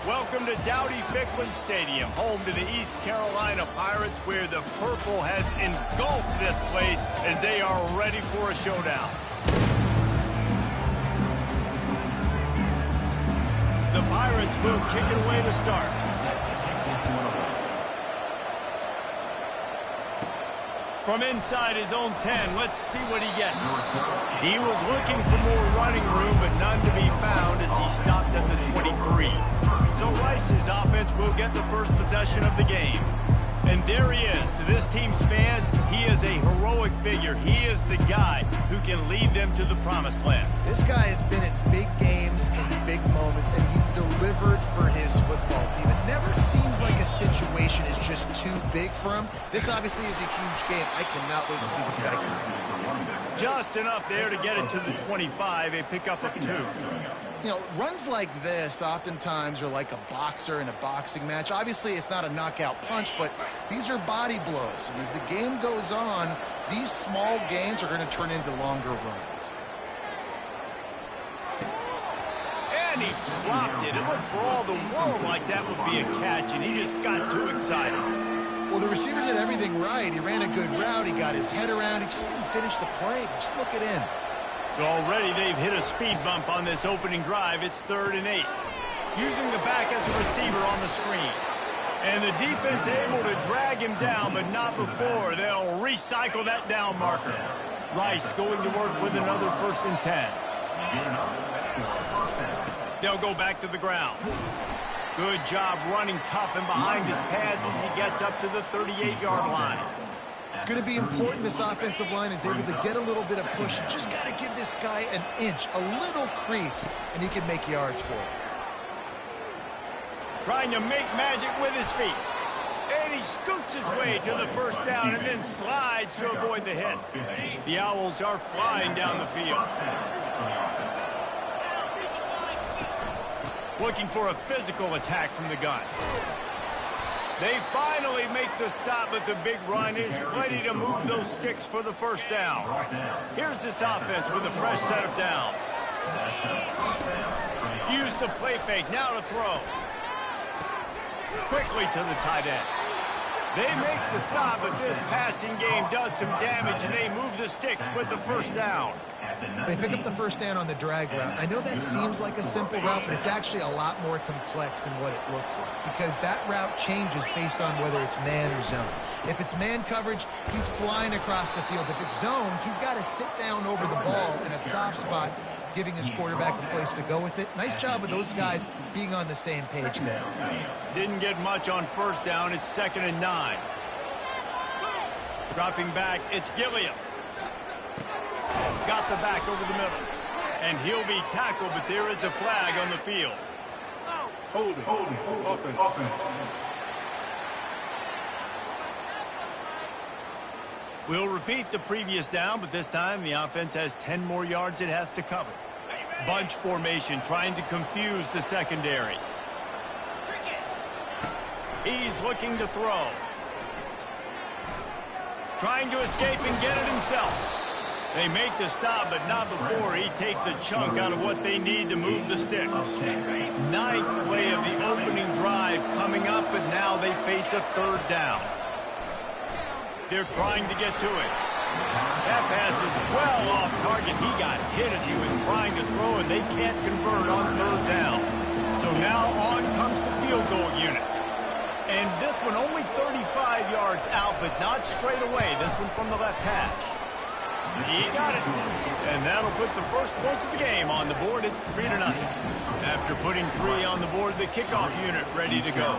Welcome to Dowdy-Ficklen Stadium, home to the East Carolina Pirates, where the purple has engulfed this place as they are ready for a showdown. The Pirates will kick it away to start. From inside his own 10, let's see what he gets. He was looking for more running room, but none to be found as he stopped at the 23. So Rice's offense will get the first possession of the game. And there he is. To this team's fans, he is a heroic figure. He is the guy who can lead them to the promised land. This guy has been in big games, in big moments, and he's delivered for his football team. It never seems like a situation is just too big for him. This obviously is a huge game. I cannot wait to see this guy compete. Just enough there to get it to the 25, a pickup of 2. You know, runs like this oftentimes are like a boxer in a boxing match. Obviously, it's not a knockout punch, but these are body blows. And as the game goes on, these small gains are going to turn into longer runs. And he dropped it. It looked for all the world like that would be a catch, and he just got too excited. Well, the receiver did everything right. He ran a good route. He got his head around. He just didn't finish the play. Just look it in. So already they've hit a speed bump on this opening drive. It's 3rd and 8. Using the back as a receiver on the screen. And the defense able to drag him down, but not before. They'll recycle that down marker. Rice going to work with another 1st and 10. They'll go back to the ground. Good job running tough and behind his pads as he gets up to the 38-yard line. It's going to be important this offensive line is able to get a little bit of push. You just got to give this guy an inch, a little crease, and he can make yards for it. Trying to make magic with his feet. And he scoots his way to the 1st down and then slides to avoid the hit. The Owls are flying down the field. Looking for a physical attack from the gun. They finally make the stop, but the big run is ready to move those sticks for the 1st down. Here's this offense with a fresh set of downs. Use the play fake, now to throw. Quickly to the tight end. They make the stop, but this passing game does some damage, and they move the sticks with the 1st down. They pick up the 1st down on the drag route. I know that seems like a simple route, but it's actually a lot more complex than what it looks like because that route changes based on whether it's man or zone. If it's man coverage, he's flying across the field. If it's zone, he's got to sit down over the ball in a soft spot, giving his quarterback a place to go with it. Nice job of those guys being on the same page there. Didn't get much on 1st down. It's 2nd and 9. Dropping back, it's Gilliam. Got the back over the middle. And he'll be tackled, but there is a flag on the field. Hold it. Offense. We'll repeat the previous down, but this time the offense has 10 more yards it has to cover. Bunch formation trying to confuse the secondary. He's looking to throw. Trying to escape and get it himself. They make the stop, but not before he takes a chunk out of what they need to move the sticks. 9th play of the opening drive coming up, but now they face a 3rd down. They're trying to get to it. That pass is well off target. He got hit as he was trying to throw, and they can't convert on 3rd down. So now on comes the field goal unit. And this one only 35 yards out, but not straight away. This one from the left hash. He got it. And that'll put the first points of the game on the board. It's 3-0. After putting 3 on the board, the kickoff unit ready to go.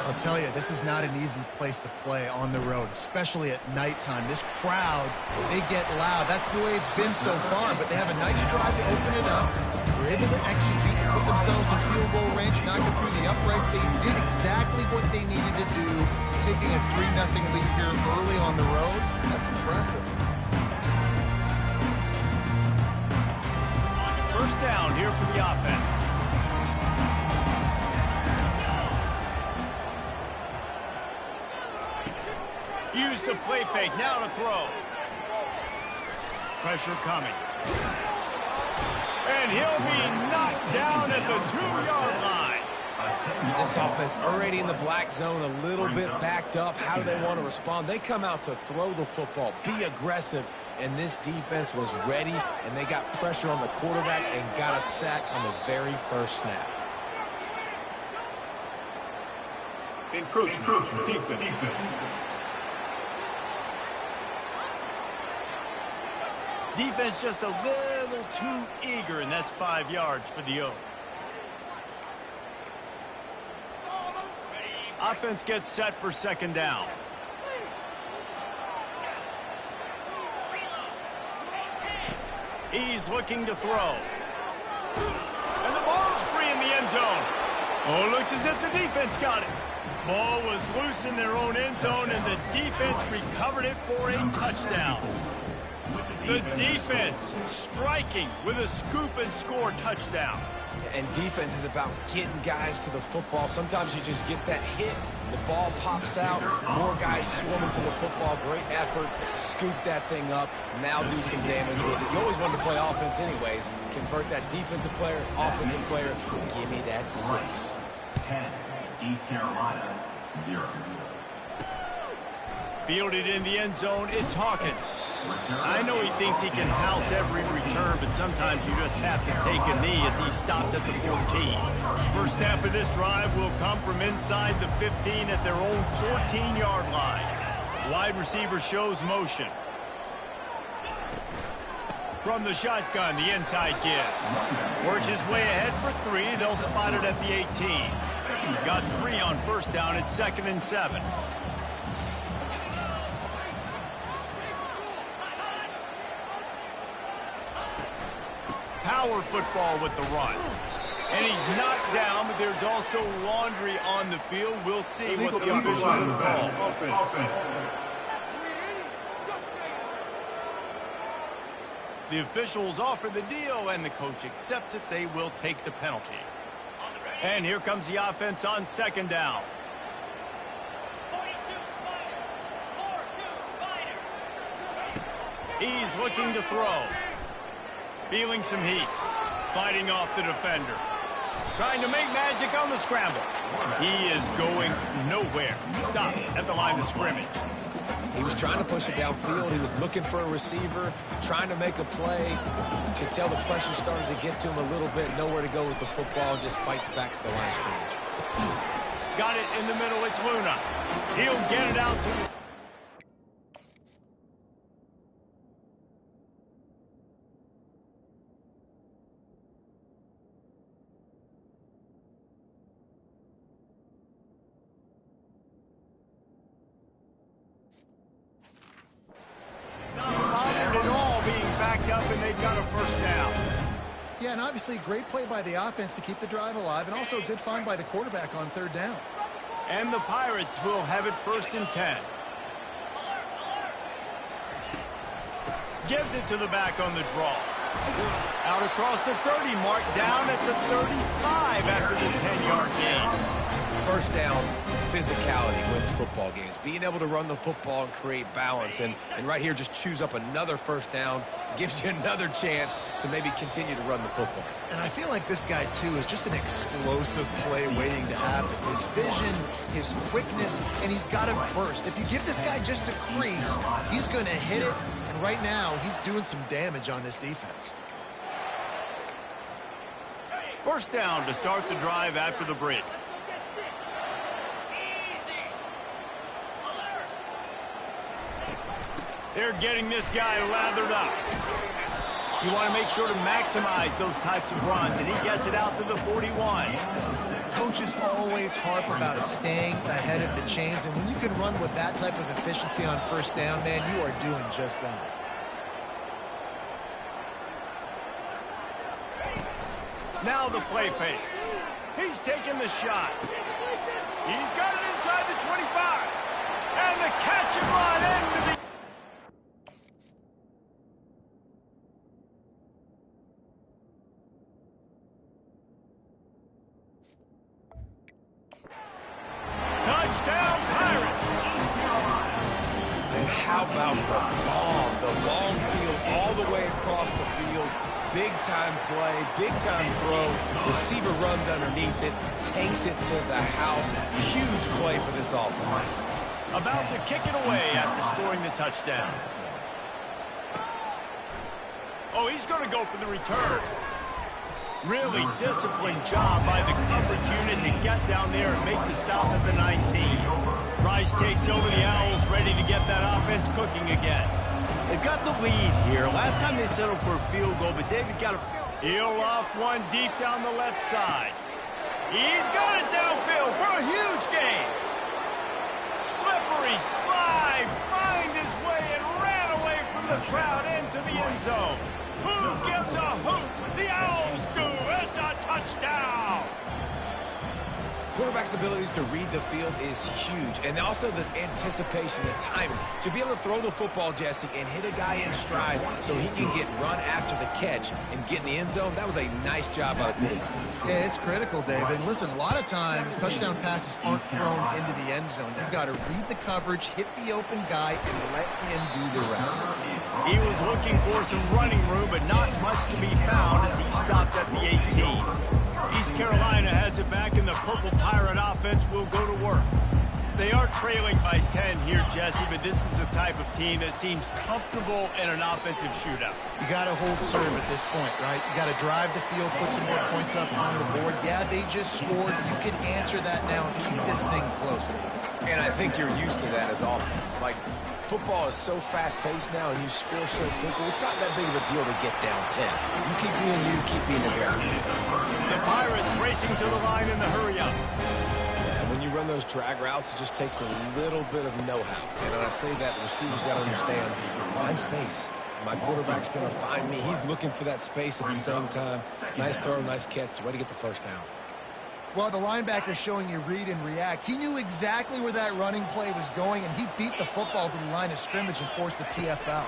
I'll tell you, this is not an easy place to play on the road, especially at nighttime. This crowd, they get loud. That's the way it's been so far, but they have a nice drive to open it up. They're able to execute, put themselves in field goal range, knock it through the uprights. They did exactly what they needed to do, taking a 3-0 lead here early on the road. That's impressive. 1st down here for the offense. Use the play fake, now to throw. Pressure coming. And he'll be knocked down at the 2-yard line. This offense already in the black zone, a little bit backed up. How do they want to respond? They come out to throw the football, be aggressive, and this defense was ready, and they got pressure on the quarterback and got a sack on the very first snap. Encroach, defense. Defense just a little too eager, and that's 5 yards for the O. Offense gets set for second down. He's looking to throw. And the ball's free in the end zone. Oh, looks as if the defense got it. Ball was loose in their own end zone, and the defense recovered it for a touchdown. The defense striking with a scoop and score touchdown. And defense is about getting guys to the football. Sometimes you just get that hit, the ball pops out, more guys swarming to the football. Great effort, scoop that thing up, now do some damage with it. You always wanted to play offense anyways. Convert that defensive player, offensive player. Give me that 6. 10, East Carolina, 0. Fielded in the end zone, it's Hawkins. I know he thinks he can house every return, but sometimes you just have to take a knee as he stopped at the 14. First snap of this drive will come from inside the 15 at their own 14-yard line. Wide receiver shows motion. From the shotgun, the inside give. Works his way ahead for 3. They'll spot it at the 18. Got 3 on first down at 2nd and 7. Power football with the run. And he's knocked down, but there's also laundry on the field. We'll see what the officials have called. The officials offer the deal, and the coach accepts it. They will take the penalty. And here comes the offense on second down. He's looking to throw. Feeling some heat. Fighting off the defender. Trying to make magic on the scramble. He is going nowhere. Stop at the line of scrimmage. He was trying to push it downfield. He was looking for a receiver, trying to make a play. You could tell the pressure started to get to him a little bit. Nowhere to go with the football. Just fights back to the line of scrimmage. Got it in the middle. It's Luna. He'll get it out to... Yeah, and obviously great play by the offense to keep the drive alive, and also a good find by the quarterback on third down. And the Pirates will have it 1st and 10. Gives it to the back on the draw. Out across the 30 mark, down at the 35 after the 10-yard gain. First down, physicality wins football games. Being able to run the football and create balance. And right here, just choose up another first down. Gives you another chance to maybe continue to run the football. And I feel like this guy, too, is just an explosive play waiting to happen. His vision, his quickness, and he's got a burst. If you give this guy just a crease, he's going to hit it. And right now, he's doing some damage on this defense. First down to start the drive after the break. They're getting this guy lathered up. You want to make sure to maximize those types of runs, and he gets it out to the 41. Coaches always harp about staying ahead of the chains, and when you can run with that type of efficiency on first down, man, you are doing just that. Now the play fake. He's taking the shot. He's got it inside the 25. And the catch and run into the... Touchdown, Pirates! And how about the bomb? The long field all the way across the field. big-time play, big-time throw. Receiver runs underneath it, takes it to the house. Huge play for this offense. About to kick it away after scoring the touchdown. Oh, he's going to go for the return. Really disciplined job by the coverage unit to get down there and make the stop at the 19. Rice takes over the Owls, ready to get that offense cooking again. They've got the lead here. Last time they settled for a field goal, but David got a... He'll off one deep down the left side. He's got it downfield for a huge gain. Slippery slide, find his way and ran away from the crowd into the end zone. Who gets a hoot? The Owls do. It's a touchdown. Quarterback's abilities to read the field is huge, and also the anticipation, the timing. To be able to throw the football, Jesse, and hit a guy in stride so he can get run after the catch and get in the end zone, that was a nice job by the quarterback. Yeah, it's critical, David. Listen, a lot of times touchdown passes aren't thrown into the end zone. You've got to read the coverage, hit the open guy, and let him do the rest. He was looking for some running room, but not much to be found as he stopped at the 18. East Carolina has it back, and the Purple Pirate offense will go to work. They are trailing by 10 here, Jesse, but this is the type of team that seems comfortable in an offensive shootout. You got to hold serve at this point, right? You got to drive the field, put some more points up on the board. Yeah, they just scored. You can answer that now and keep this thing close. And I think you're used to that as offense. Like, football is so fast-paced now, and you score so quickly, it's not that big of a deal to get down 10. You keep being you, keep being aggressive. The Pirates racing to the line in the hurry-up. And when you run those drag routes, it just takes a little bit of know-how. And when I say that, the receivers got to understand, find space. My quarterback's going to find me. He's looking for that space at the same time. Nice throw, nice catch. Way to get the first down. Well, the linebacker's showing you read and react. He knew exactly where that running play was going, and he beat the football to the line of scrimmage and forced the TFL.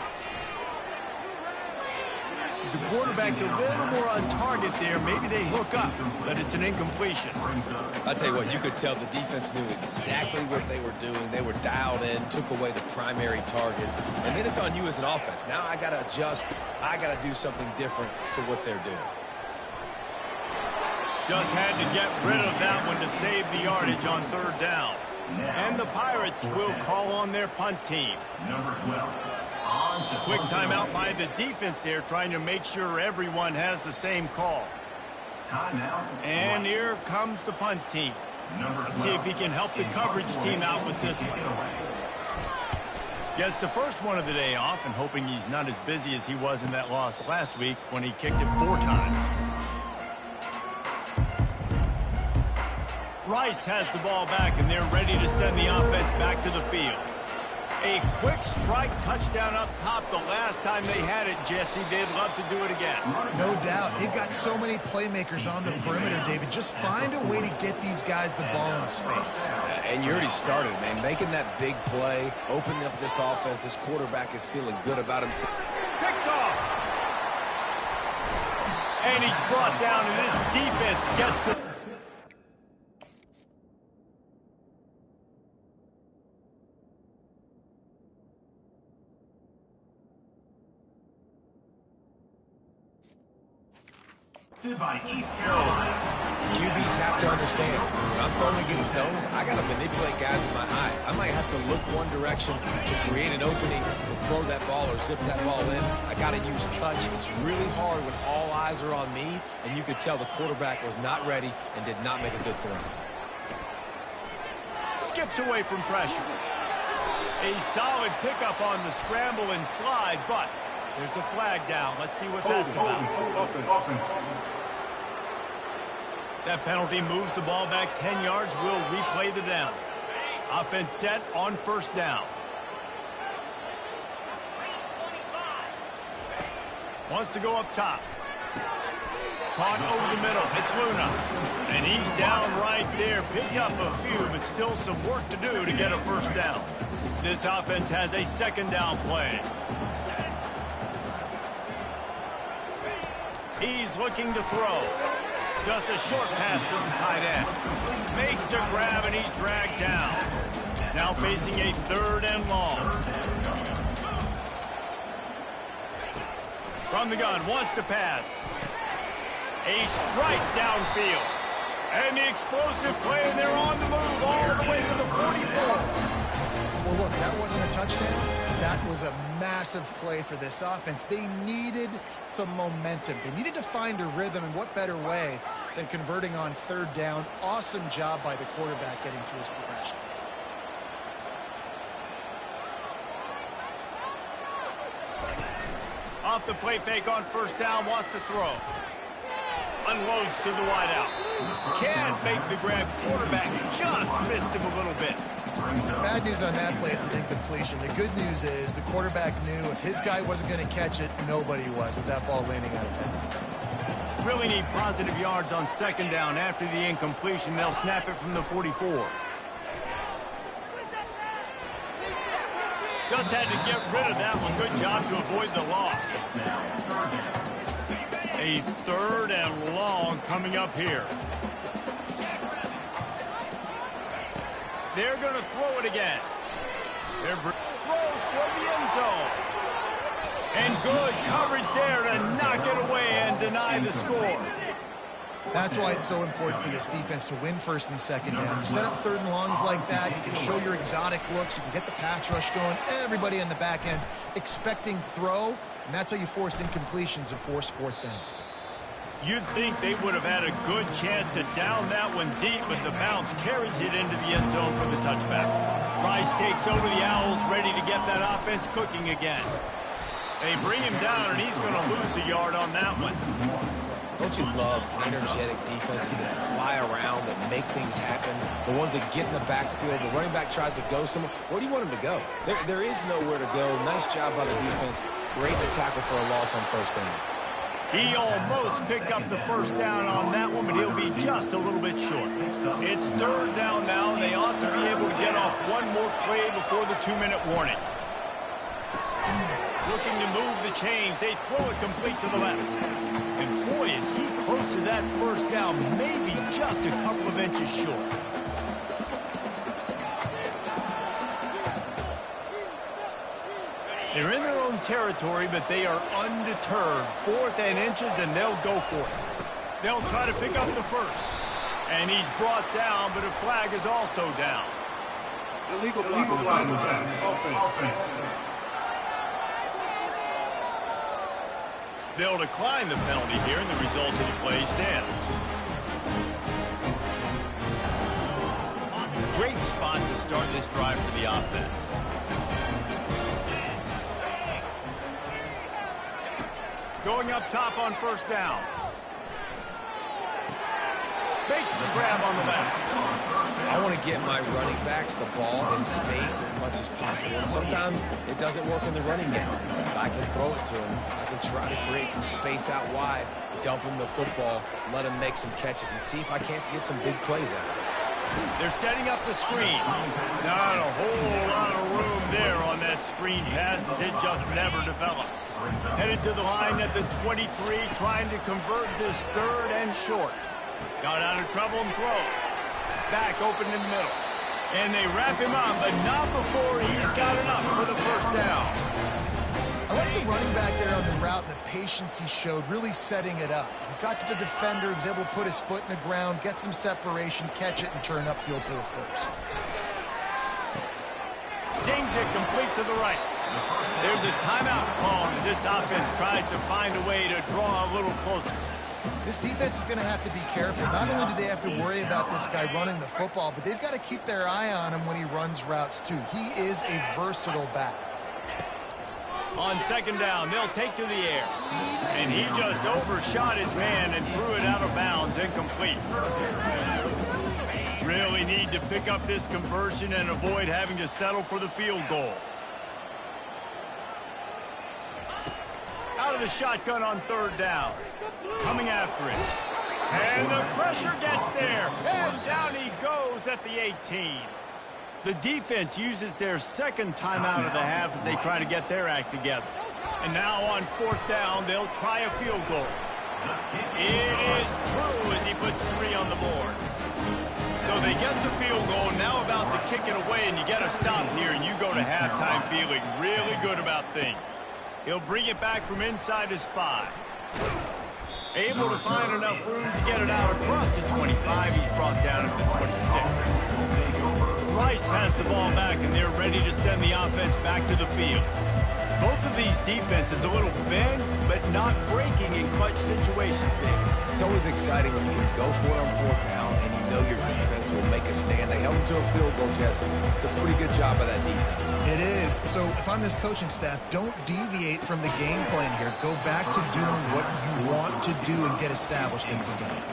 The quarterback's a little more on target there. Maybe they hook up, but it's an incompletion. I'll tell you what, you could tell the defense knew exactly what they were doing. They were dialed in, took away the primary target. And then it's on you as an offense. Now I got to adjust. I got to do something different to what they're doing. Just had to get rid of that one to save the yardage on third down. And the Pirates will call on their punt team. Number 12. Quick timeout by the defense there, trying to make sure everyone has the same call. And here comes the punt team. Let's see if he can help the coverage team out with this one. Gets the first one of the day off, and hoping he's not as busy as he was in that loss last week when he kicked it 4 times. Rice has the ball back, and they're ready to send the offense back to the field. A quick strike touchdown up top the last time they had it, Jesse. They'd love to do it again. No doubt. They've got so many playmakers on the perimeter, David. Just find a way to get these guys the ball in space. And you already started, man. Making that big play, opening up this offense. This quarterback is feeling good about himself. Picked off. And he's brought down, and this defense gets the... By East Carolina. QBs have to understand, when I'm throwing against zones, I got to manipulate guys with my eyes. I might have to look one direction to create an opening to throw that ball or zip that ball in. I got to use touch. It's really hard when all eyes are on me, and you could tell the quarterback was not ready and did not make a good throw. Skips away from pressure. A solid pickup on the scramble and slide, but there's a flag down. Let's see what that's about. That penalty moves the ball back 10 yards. We'll replay the down. Offense set on first down. Wants to go up top. Caught over the middle. It's Luna. And he's down right there. Picked up a few, but still some work to do to get a first down. This offense has a second down play. He's looking to throw. Just a short pass to the tight end. Makes a grab, and he's dragged down. Now facing a 3rd and long. From the gun, wants to pass. A strike downfield. And the explosive play, and they're on the move all the way to the 44. Well, look, that wasn't a touchdown. That was a massive play for this offense. They needed some momentum. They needed to find a rhythm, and what better way than converting on third down. Awesome job by the quarterback getting through his progression. Off the play fake on first down, wants to throw. Unloads to the wideout. Can't make the grab. Quarterback just missed him a little bit. Bad news on that play, it's an incompletion. The good news is the quarterback knew if his guy wasn't going to catch it, nobody was with that ball landing out of bounds. Really need positive yards on second down. After the incompletion, they'll snap it from the 44. Just had to get rid of that one. Good job to avoid the loss. A third and long coming up here. They're going to throw it again. They're throws toward the end zone. And good coverage there to knock it away and deny the score. That's why it's so important for this defense to win first and second down. You set up third and longs like that, you can show your exotic looks, you can get the pass rush going, everybody in the back end expecting throw, and that's how you force incompletions and force fourth downs. You'd think they would have had a good chance to down that one deep, but the bounce carries it into the end zone for the touchback. Rice takes over the Owls, ready to get that offense cooking again. They bring him down, and he's going to lose a yard on that one. Don't you love energetic defenses that fly around, that make things happen? The ones that get in the backfield, the running back tries to go somewhere. Where do you want him to go? There is nowhere to go. Nice job by the defense. Great to tackle for a loss on first down. He almost picked up the first down on that one, but he'll be just a little bit short. It's third down now, and they ought to be able to get off one more play before the 2-minute warning. Looking to move the chains. They throw it complete to the left. And boy, is he close to that first down, maybe just a couple of inches short. They're in their own territory, but they are undeterred. 4th and inches, and they'll go for it. They'll try to pick up the first. And he's brought down, but a flag is also down. Illegal block on the back. Offense. They'll decline the penalty here, and the result of the play stands. Great spot to start this drive for the offense. Going up top on first down. Makes the grab on the back. I want to get my running backs the ball in space as much as possible. And sometimes it doesn't work in the running game. But I can throw it to him. I can try to create some space out wide, dump him the football, let him make some catches, and see if I can't get some big plays out of it. They're setting up the screen. Not a whole lot of room there on that screen pass, as it just never developed. Headed to the line at the 23, trying to convert this third and short. Got out of trouble and throws. Back open in the middle. And they wrap him up, but not before he's got enough for the first down. I like the running back there on the route and the patience he showed, really setting it up. He got to the defender, he was able to put his foot in the ground, get some separation, catch it, and turn upfield for the first. Zings it complete to the right. There's a timeout call as this offense tries to find a way to draw a little closer. This defense is going to have to be careful. Not only do they have to worry about this guy running the football, but they've got to keep their eye on him when he runs routes too. He is a versatile back. On second down, they'll take to the air. And he just overshot his man and threw it out of bounds, incomplete. Really need to pick up this conversion and avoid having to settle for the field goal. Out of the shotgun on third down. Coming after it. And the pressure gets there. And down he goes at the 18. The defense uses their second timeout of the half as they try to get their act together. And now on fourth down, they'll try a field goal. It is true as he puts 3 on the board. So they get the field goal, now about to kick it away, and you get a stop here, and you go to halftime feeling really good about things. He'll bring it back from inside his 5. Able to find enough room to get it out across the 25. He's brought down at the 26. Rice has the ball back, and they're ready to send the offense back to the field. Both of these defenses a little bend, but not breaking in clutch situations, David. It's always exciting when you can go for it on 4th down, and you know your defense will make a stand. They held them to a field goal, Jesse. It's a pretty good job by that defense. It is. So if I'm this coaching staff, don't deviate from the game plan here. Go back to doing what you want to do and get established in this game.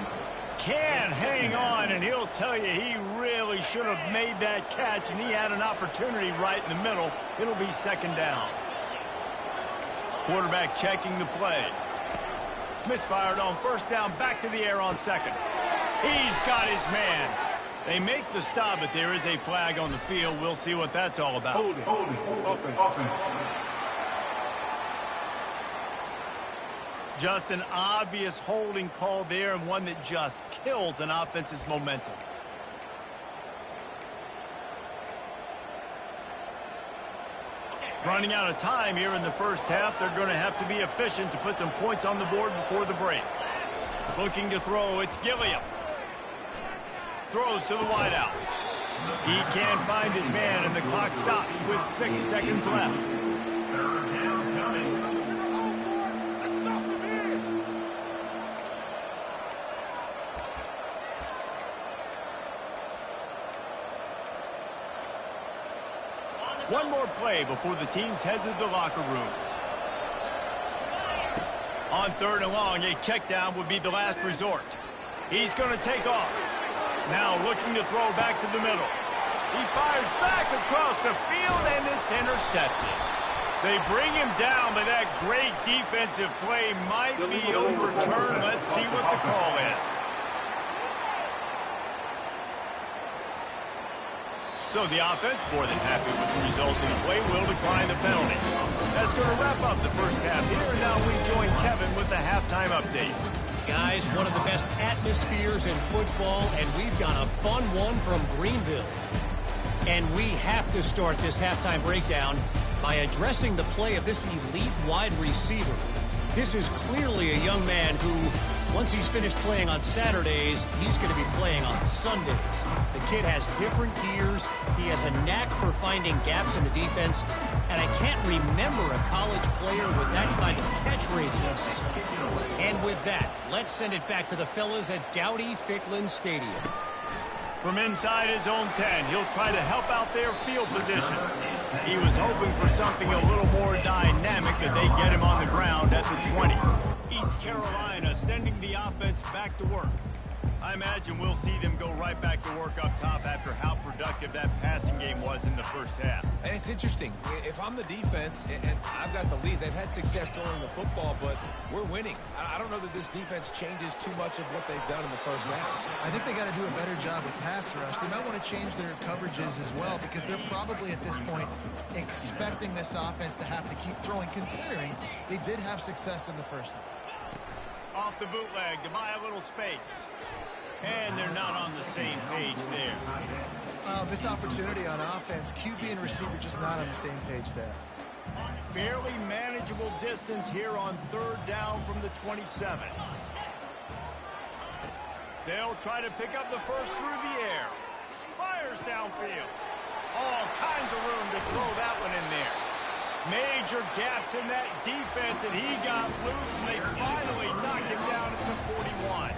Can hang on, and he'll tell you he really should have made that catch, and he had an opportunity right in the middle. It'll be 2nd down. Quarterback checking the play. Misfired on 1st down, back to the air on 2nd. He's got his man. They make the stop, but there is a flag on the field. We'll see what that's all about. Hold it. Offense. Just an obvious holding call there, and one that just kills an offense's momentum. Running out of time here in the 1st half. They're going to have to be efficient to put some points on the board before the break. Looking to throw, it's Gilliam. Throws to the wideout. He can't find his man, and the clock stops with 6 seconds left. One more play before the teams head to the locker rooms. On 3rd and long, a check down would be the last resort. He's going to take off. Now looking to throw back to the middle. He fires back across the field, and it's intercepted. They bring him down, but that great defensive play might be overturned. Let's see what the call is. So the offense, more than happy with the result of the play, will decline the penalty. That's going to wrap up the 1st half here, and now we join Kevin with the halftime update. Guys, one of the best atmospheres in football, and we've got a fun one from Greenville. And we have to start this halftime breakdown by addressing the play of this elite wide receiver. This is clearly a young man who, once he's finished playing on Saturdays, he's going to be playing on Sundays. The kid has different gears. He has a knack for finding gaps in the defense. And I can't remember a college player with that kind of catch radius. And with that, let's send it back to the fellas at Dowdy-Ficklin Stadium. From inside his own 10, he'll try to help out their field position. He was hoping for something a little more dynamic, but they get him on the ground at the 20. East Carolina sending the offense back to work. I imagine we'll see them go right back to work up top after how productive that passing game was in the 1st half. And it's interesting. If I'm the defense and I've got the lead, they've had success throwing the football, but we're winning. I don't know that this defense changes too much of what they've done in the 1st half. I think they got to do a better job with pass rush. They might want to change their coverages as well, because they're probably at this point expecting this offense to have to keep throwing, considering they did have success in the 1st half. Off the bootleg to buy a little space. And they're not on the same page there. Missed opportunity on offense. QB and receiver just not on the same page there. Fairly manageable distance here on 3rd down from the 27. They'll try to pick up the first through the air. Fires downfield. All kinds of room to throw that one in there. Major gaps in that defense, and he got loose, and they finally knocked him down at the 41.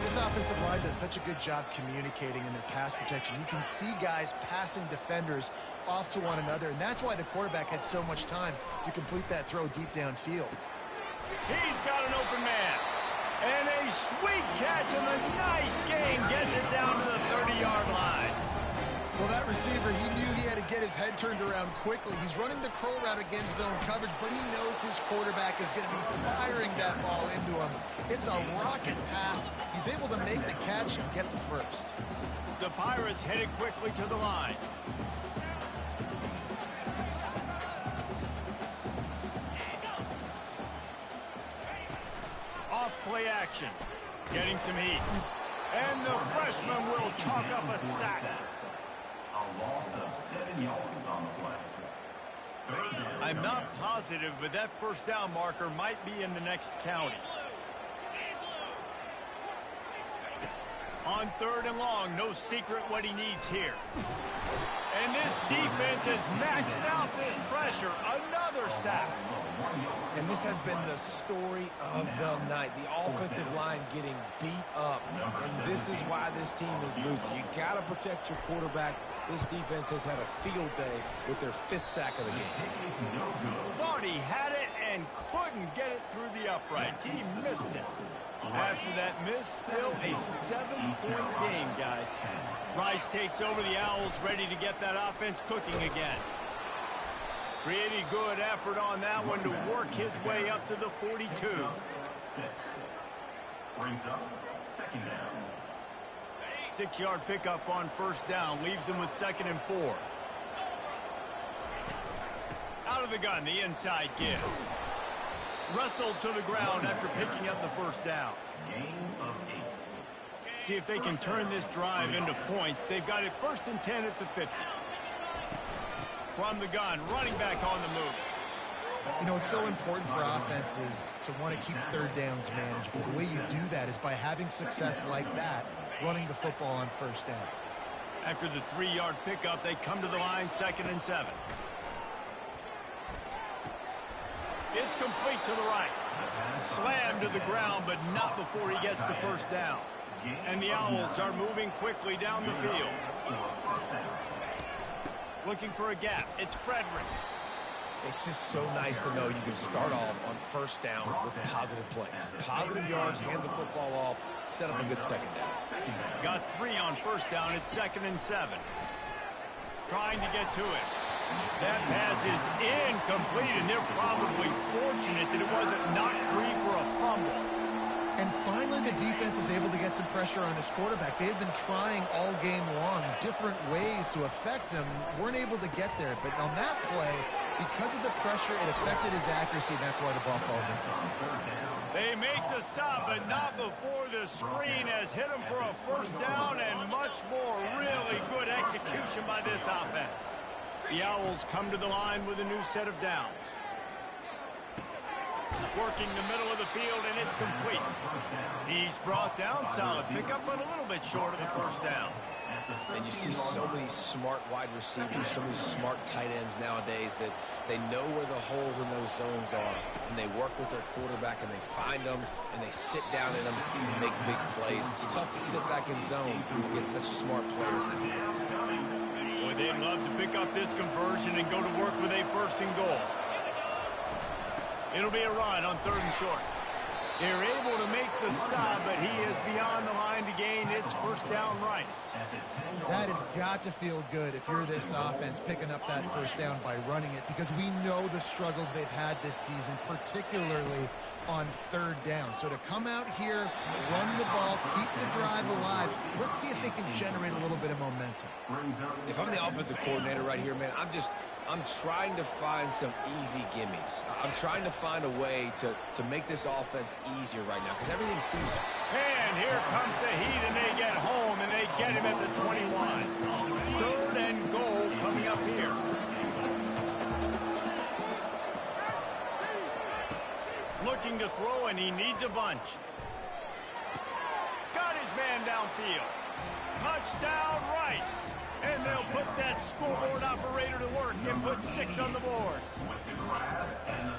This offensive line does such a good job communicating in their pass protection. You can see guys passing defenders off to one another, and that's why the quarterback had so much time to complete that throw deep downfield. He's got an open man. And a sweet catch, and a nice game gets it down to the 30-yard line. Well, that receiver, he knew he had to get his head turned around quickly. He's running the curl route against zone coverage, but he knows his quarterback is going to be firing that ball into him. It's a rocket pass. He's able to make the catch and get the first. The Pirates headed quickly to the line. Off play action. Getting some heat. And the freshman will chalk up a sack. A loss of 7 yards on the play. I'm not positive, but that first down marker might be in the next county. On 3rd and long, no secret what he needs here. And this defense has maxed out this pressure. Another sack. And this has been the story of the night. The offensive line getting beat up. And this is why this team is losing. You got to protect your quarterback. This defense has had a field day with their 5th sack of the game. Thought he had it and couldn't get it through the uprights. He missed it. After that miss, still a 7-point game, guys. Rice takes over the Owls, ready to get that offense cooking again. Pretty good effort on that one to work his way up to the 42. Brings up 2nd down. 6-yard pickup on 1st down, leaves them with 2nd and 4. Out of the gun, the inside give. Wrestled to the ground after picking up the 1st down. Gain of 8. See if they can turn this drive into points. They've got it 1st and 10 at the 50. From the gun, running back on the move. You know, it's so important for offenses to want to keep 3rd downs managed, but the way you do that is by having success like that, running the football on 1st down. After the 3-yard pickup, they come to the line, 2nd and 7. It's complete to the right. Slammed to the ground, but not before he gets the 1st down. And the Owls are moving quickly down the field. Looking for a gap. It's Frederick. It's just so nice to know you can start off on 1st down with positive plays. Positive yards, hand the football off, set up a good 2nd down. Got 3 on 1st down. It's 2nd and 7. Trying to get to it. That pass is incomplete, and they're probably fortunate that it wasn't knocked free for a fumble. And finally, the defense is able to get some pressure on this quarterback. They had been trying all game long different ways to affect him, weren't able to get there. But on that play, because of the pressure, it affected his accuracy, and that's why the ball falls in. They make the stop, but not before the screen has hit him for a 1st down and much more. Really good execution by this offense. The Owls come to the line with a new set of downs. Working the middle of the field, and it's complete. He's brought down, solid pickup, but a little bit short of the 1st down. And you see so many smart wide receivers, so many smart tight ends nowadays that they know where the holes in those zones are, and they work with their quarterback, and they find them, and they sit down in them and make big plays. It's tough to sit back in zone against such smart players nowadays. Boy, they'd love to pick up this conversion and go to work with a 1st and goal. It'll be a run on 3rd and short. They're able to make the stop, but he is beyond the line to gain. It's 1st down Rice. That has got to feel good if you're this offense picking up that 1st down by running it, because we know the struggles they've had this season, particularly on 3rd down. So to come out here, run the ball, keep the drive alive, let's see if they can generate a little bit of momentum. If I'm the offensive coordinator right here, man, I'm trying to find some easy gimmies. I'm trying to find a way to make this offense easier right now, because everything seems... And here comes the heat, and they get home, and they get him at the 21. 3rd and goal coming up here. Looking to throw, and he needs a bunch. Got his man downfield. Touchdown, Rice. And they'll put that scoreboard operator to work and put 6 on the board.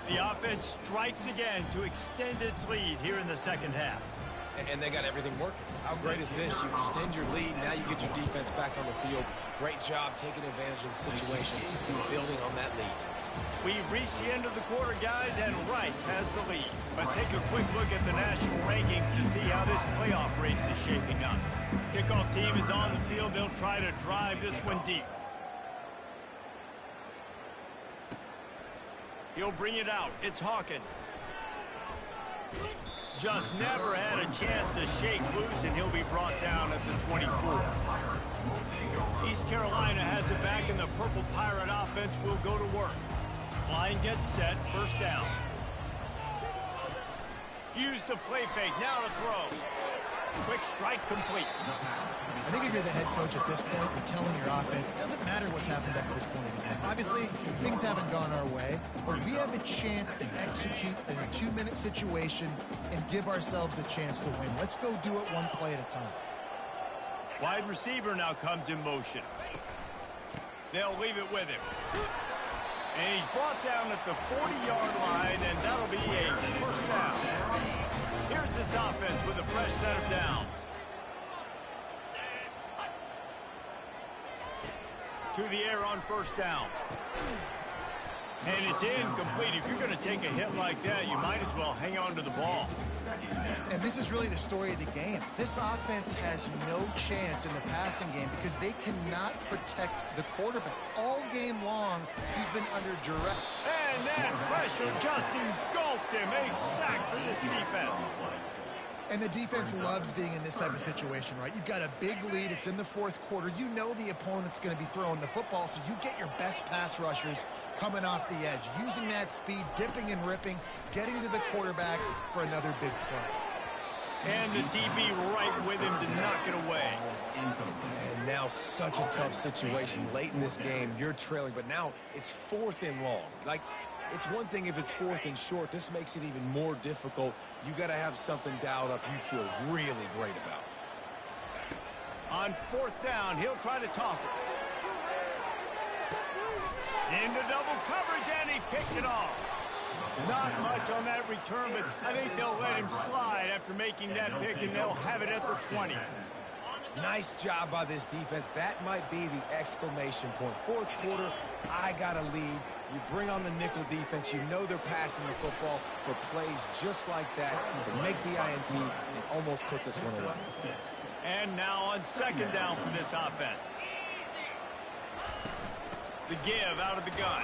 The offense strikes again to extend its lead here in the 2nd half. And they got everything working. How great is this? You extend your lead, now you get your defense back on the field. Great job taking advantage of the situation and building on that lead. We've reached the end of the quarter, guys, and Rice has the lead. Let's take a quick look at the national rankings to see how this playoff race is shaping up. Kickoff team is on the field. They'll try to drive this one deep. He'll bring it out. It's Hawkins. Just never had a chance to shake loose, and he'll be brought down at the 24. East Carolina has it back, and the Purple Pirate offense will go to work. Line gets set, 1st down. Use the play fake, now to throw. Quick strike complete. I think if you're the head coach at this point, you're telling your offense, it doesn't matter what's happened up to this point in the game. Obviously, things haven't gone our way, but we have a chance to execute in a 2-minute situation and give ourselves a chance to win. Let's go do it one play at a time. Wide receiver now comes in motion. They'll leave it with him. And he's brought down at the 40-yard line, and that'll be a first down. Here's this offense with a fresh set of downs. To the air on first down. And it's incomplete. If you're going to take a hit like that, you might as well hang on to the ball. And this is really the story of the game. This offense has no chance in the passing game because they cannot protect the quarterback. All game long, he's been under duress. And that pressure just engulfed him. A sack for this defense. And the defense loves being in this type of situation, right? You've got a big lead. It's in the fourth quarter. You know the opponent's going to be throwing the football, so you get your best pass rushers coming off the edge, using that speed, dipping and ripping, getting to the quarterback for another big play. And the DB right with him to knock it away. And now such a tough situation. Late in this game, you're trailing, but now it's 4th and long. Like, it's one thing if it's 4th and short. This makes it even more difficult. You got to have something dialed up you feel really great about. On 4th down, he'll try to toss it. Into double coverage, and he picked it off. Not much on that return, but I think they'll let him slide after making that pick, and they'll have it at the 20. Nice job by this defense. That might be the exclamation point. Fourth quarter, I got a lead. You bring on the nickel defense. You know they're passing the football for plays just like that to make the INT and almost put this one away. And now on 2nd down for this offense. The give out of the gun.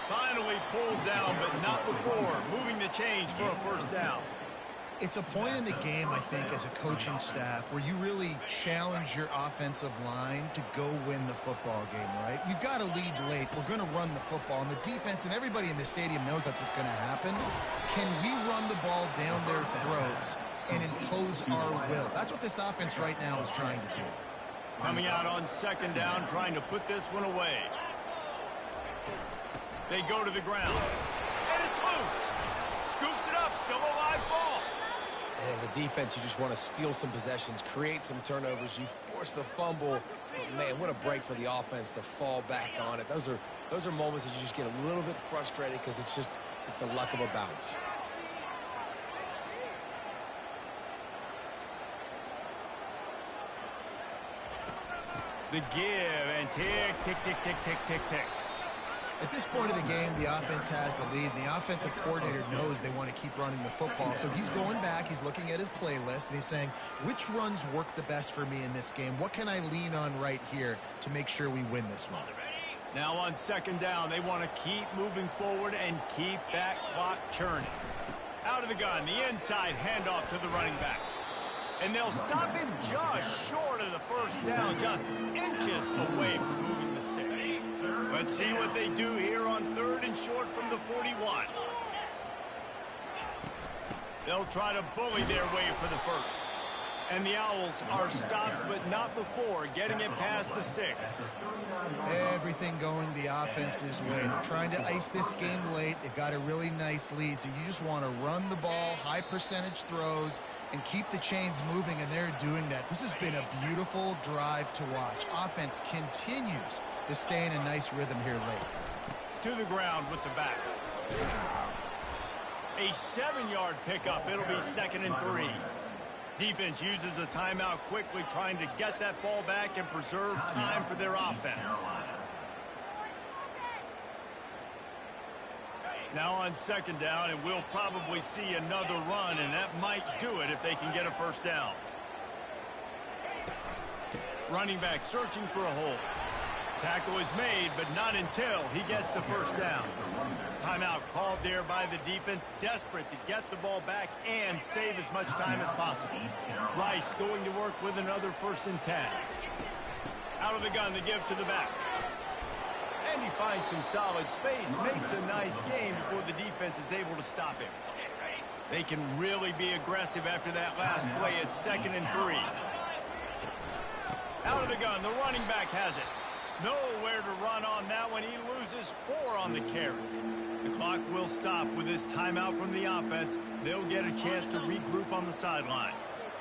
Finally pulled down, but not before. Moving the chains for a first down. It's a point in the game, I think, as a coaching staff where you really challenge your offensive line to go win the football game, right? You've got to lead late. We're going to run the football, and the defense and everybody in the stadium knows that's what's going to happen. Can we run the ball down their throats and impose our will? That's what this offense right now is trying to do. Coming out on 2nd down, trying to put this one away. They go to the ground. And it's loose. Scoops it up, still a live ball. And as a defense, you just want to steal some possessions, create some turnovers. You force the fumble. But man, what a break for the offense to fall back on it. Those are moments that you just get a little bit frustrated because it's the luck of a bounce. The give, and tick, tick, tick, tick, tick, tick, tick. At this point of the game, the offense has the lead, and the offensive coordinator knows they want to keep running the football. So he's going back, he's looking at his playlist, and he's saying, which runs work the best for me in this game? What can I lean on right here to make sure we win this one? Now on 2nd down, they want to keep moving forward and keep that clock churning. Out of the gun, the inside handoff to the running back. And they'll stop him just short of the first down, just inches away from moving the sticks. Let's see what they do here on 3rd and short from the 41. They'll try to bully their way for the first. And the Owls are stopped, but not before getting it past the sticks. Everything going the offense's way. They're trying to ice this game late. They've got a really nice lead, so you just want to run the ball, high percentage throws, and keep the chains moving, and they're doing that. This has been a beautiful drive to watch. Offense continues to stay in a nice rhythm here late. To the ground with the back. A 7-yard pickup. It'll be 2nd and 3. Defense uses a timeout quickly, trying to get that ball back and preserve time for their offense. Now on 2nd down, and we'll probably see another run, and that might do it if they can get a first down. Running back searching for a hole. Tackle is made, but not until he gets the first down. Timeout called there by the defense, desperate to get the ball back and save as much time as possible. Rice going to work with another 1st and 10. Out of the gun, the give to the back. And he finds some solid space, makes a nice game before the defense is able to stop him. They can really be aggressive after that last play at 2nd and 3. Out of the gun, the running back has it. Nowhere to run on that one. He loses 4 on the carry. The clock will stop with this timeout from the offense. They'll get a chance to regroup on the sideline.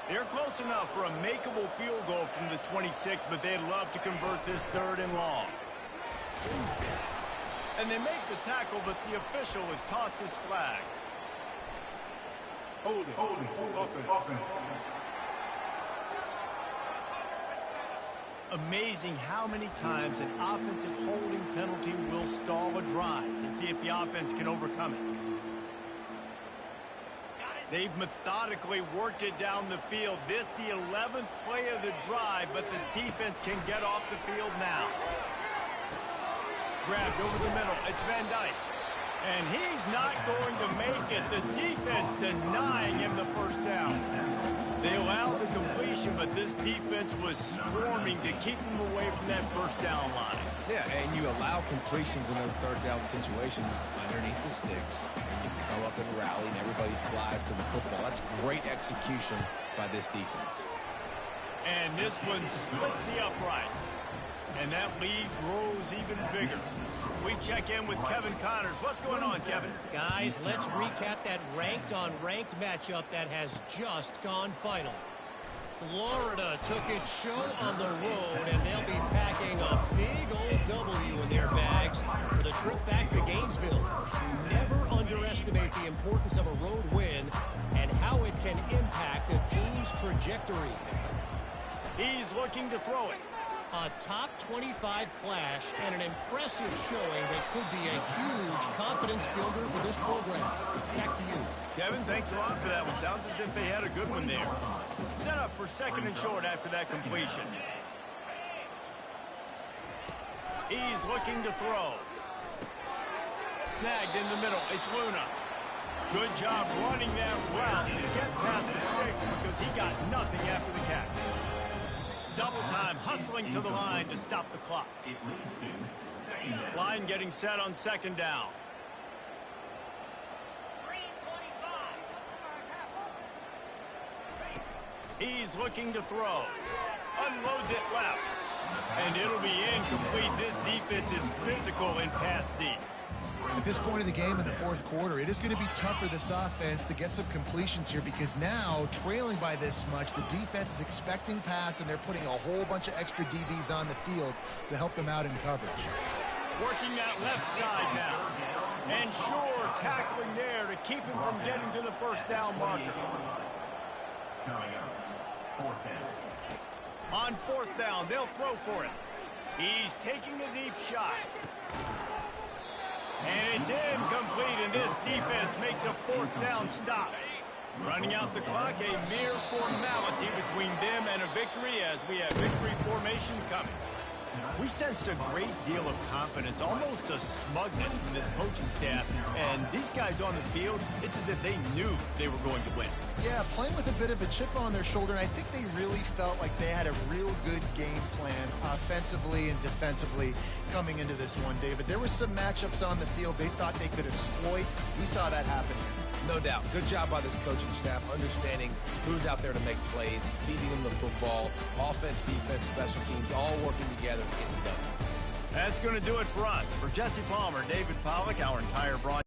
They're close enough for a makeable field goal from the 26, but they'd love to convert this 3rd and long. And they make the tackle, but the official has tossed his flag. Hold offense. Amazing how many times an offensive holding penalty will stall a drive. We'll see if the offense can overcome it. They've methodically worked it down the field. This the 11th play of the drive, but the defense can get off the field now. Grabbed over the middle. It's Van Dyke. And he's not going to make it. The defense denying him the first down. They allowed the completion, but this defense was swarming to keep him away from that first down line. Yeah, and you allow completions in those 3rd down situations underneath the sticks, and you come up and rally, and everybody flies to the football. That's great execution by this defense. And this one splits the uprights. And that lead grows even bigger. We check in with Kevin Connors. What's going on, Kevin? Guys, let's recap that ranked-on-ranked matchup that has just gone final. Florida took its show on the road, and they'll be packing a big old W in their bags for the trip back to Gainesville. Never underestimate the importance of a road win and how it can impact a team's trajectory. He's looking to throw it. A top 25 clash and an impressive showing that could be a huge confidence builder for this program. Back to you. Kevin, thanks a lot for that one. Sounds as if they had a good one there. Set up for 2nd and short after that completion. He's looking to throw. Snagged in the middle. It's Luna. Good job running that route to get past the sticks because he got nothing after the catch. Double time, hustling to the line to stop the clock. It leads to 2nd down. Line getting set on 2nd down. He's looking to throw. Unloads it left. And it'll be incomplete. This defense is physical in pass deep. At this point in the game in the 4th quarter, it is going to be tough for this offense to get some completions here because now, trailing by this much, the defense is expecting pass and they're putting a whole bunch of extra DBs on the field to help them out in coverage. Working that left side now. And sure, tackling there to keep him from getting to the 1st down marker. Coming up, 4th down. On 4th down, they'll throw for it. He's taking a deep shot. And it's incomplete, and this defense makes a 4th down stop. Running out the clock, a mere formality between them and a victory as we have victory formation coming. We sensed a great deal of confidence, almost a smugness from this coaching staff. And these guys on the field, it's as if they knew they were going to win. Yeah, playing with a bit of a chip on their shoulder, and I think they really felt like they had a real good game plan offensively and defensively coming into this one, David. There were some matchups on the field they thought they could exploit. We saw that happen here. No doubt. Good job by this coaching staff, understanding who's out there to make plays, feeding them the football, offense, defense, special teams, all working together to get it done. That's going to do it for us. For Jesse Palmer, David Pollack, our entire broadcast.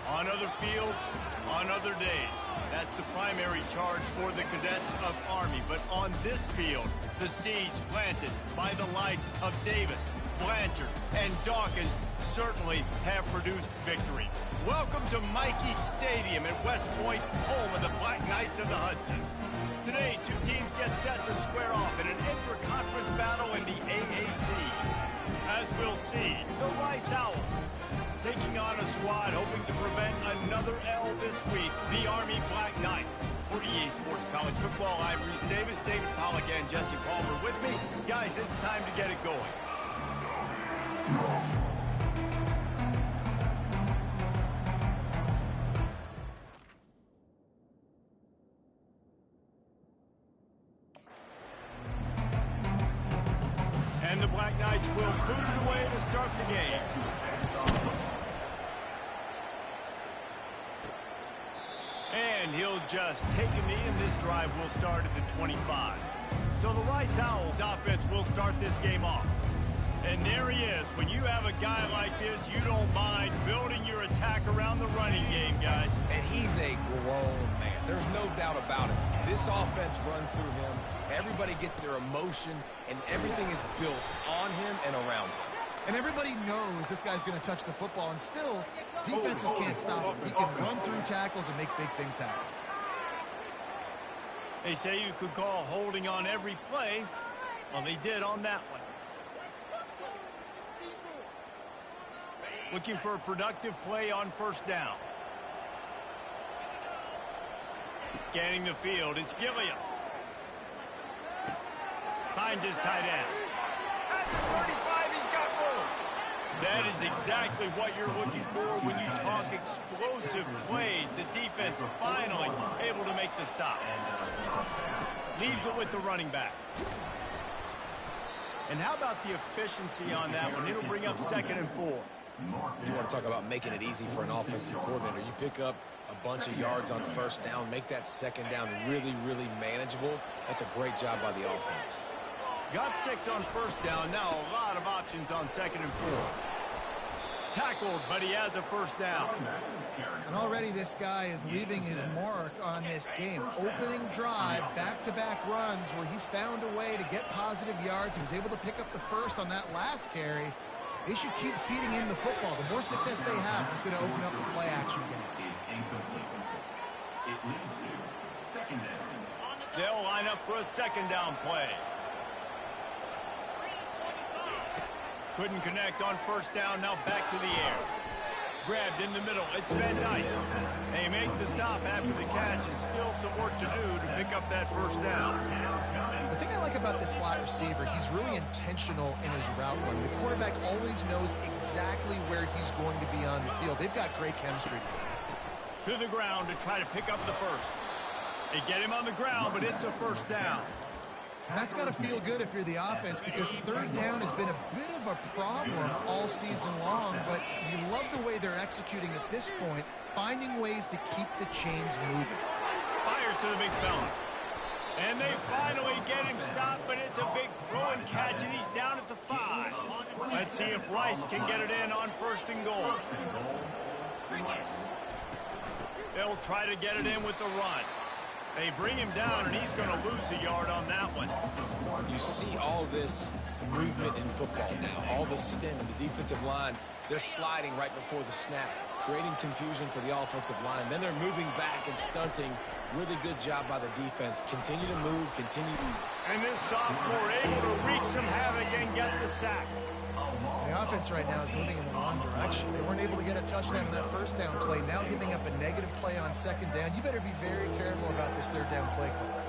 On other fields, on other days. That's the primary charge for the cadets of Army. But on this field, the seeds planted by the likes of Davis, Blanchard, and Dawkins certainly have produced victory. Welcome to Michie Stadium at West Point, home of the Black Knights of the Hudson. Today, two teams get set to square off in an intra-conference battle in the AAC. As we'll see, the Rice Owls taking on a squad hoping to prevent another L this week, the Army Black Knights. For EA Sports College Football, I'm Reese Davis, David Pollack, and Jesse Palmer with me. Guys, it's time to get it going. And the Black Knights will boot it away to start the game. And he'll just take a knee, and this drive will start at the 25. So the Rice Owls offense will start this game off. And there he is. When you have a guy like this, you don't mind building your attack around the running game, guys. And he's a grown man. There's no doubt about it. This offense runs through him. Everybody gets their emotion, and everything is built on him and around him. And everybody knows this guy's going to touch the football, and still, defenses can't stop him. He can run through tackles and make big things happen. They say you could call holding on every play. Well, they did on that one. Looking for a productive play on first down. Scanning the field, it's Gilliam. Finds his tight end. At the 35, he's got room. That is exactly what you're looking for when you talk explosive plays. The defense finally able to make the stop. Leaves it with the running back. And how about the efficiency on that one? It'll bring up 2nd and 4. You want to talk about making it easy for an offensive coordinator. You pick up a bunch of yards on first down, make that second down really, really manageable. That's a great job by the offense. Got 6 on first down. Now a lot of options on 2nd and 4. Tackled, but he has a first down. And already this guy is leaving his mark on this game. Opening drive, back-to-back runs where he's found a way to get positive yards. He was able to pick up the first on that last carry. They should keep feeding in the football. The more success they have, it's going to open up the play action game. It leads to 2nd down. They'll line up for a 2nd down play. Couldn't connect on first down. Now back to the air. Grabbed in the middle. It's Van Dyke. They make the stop after the catch, and still some work to do to pick up that first down. The thing I like about this slot receiver, he's really intentional in his route run. The quarterback always knows exactly where he's going to be on the field. They've got great chemistry together. To the ground to try to pick up the first. They get him on the ground, but it's a first down. And that's got to feel good if you're the offense, because 3rd down has been a bit of a problem all season long, but you love the way they're executing at this point, finding ways to keep the chains moving. Fires to the big fella. And they finally get him stopped, but it's a big throw and catch, and he's down at the 5. Let's see if Rice can get it in on 1st and goal. They'll try to get it in with the run. They bring him down, and he's going to lose a yard on that one. You see all this movement in football now, all the stem in the defensive line. They're sliding right before the snap, creating confusion for the offensive line. Then they're moving back and stunting. Really good job by the defense. Continue to move, continue to... And this sophomore able to wreak some havoc and get the sack. The offense right now is moving in the wrong direction. They weren't able to get a touchdown on that first down play. Now giving up a negative play on 2nd down. You better be very careful about this 3rd down play call.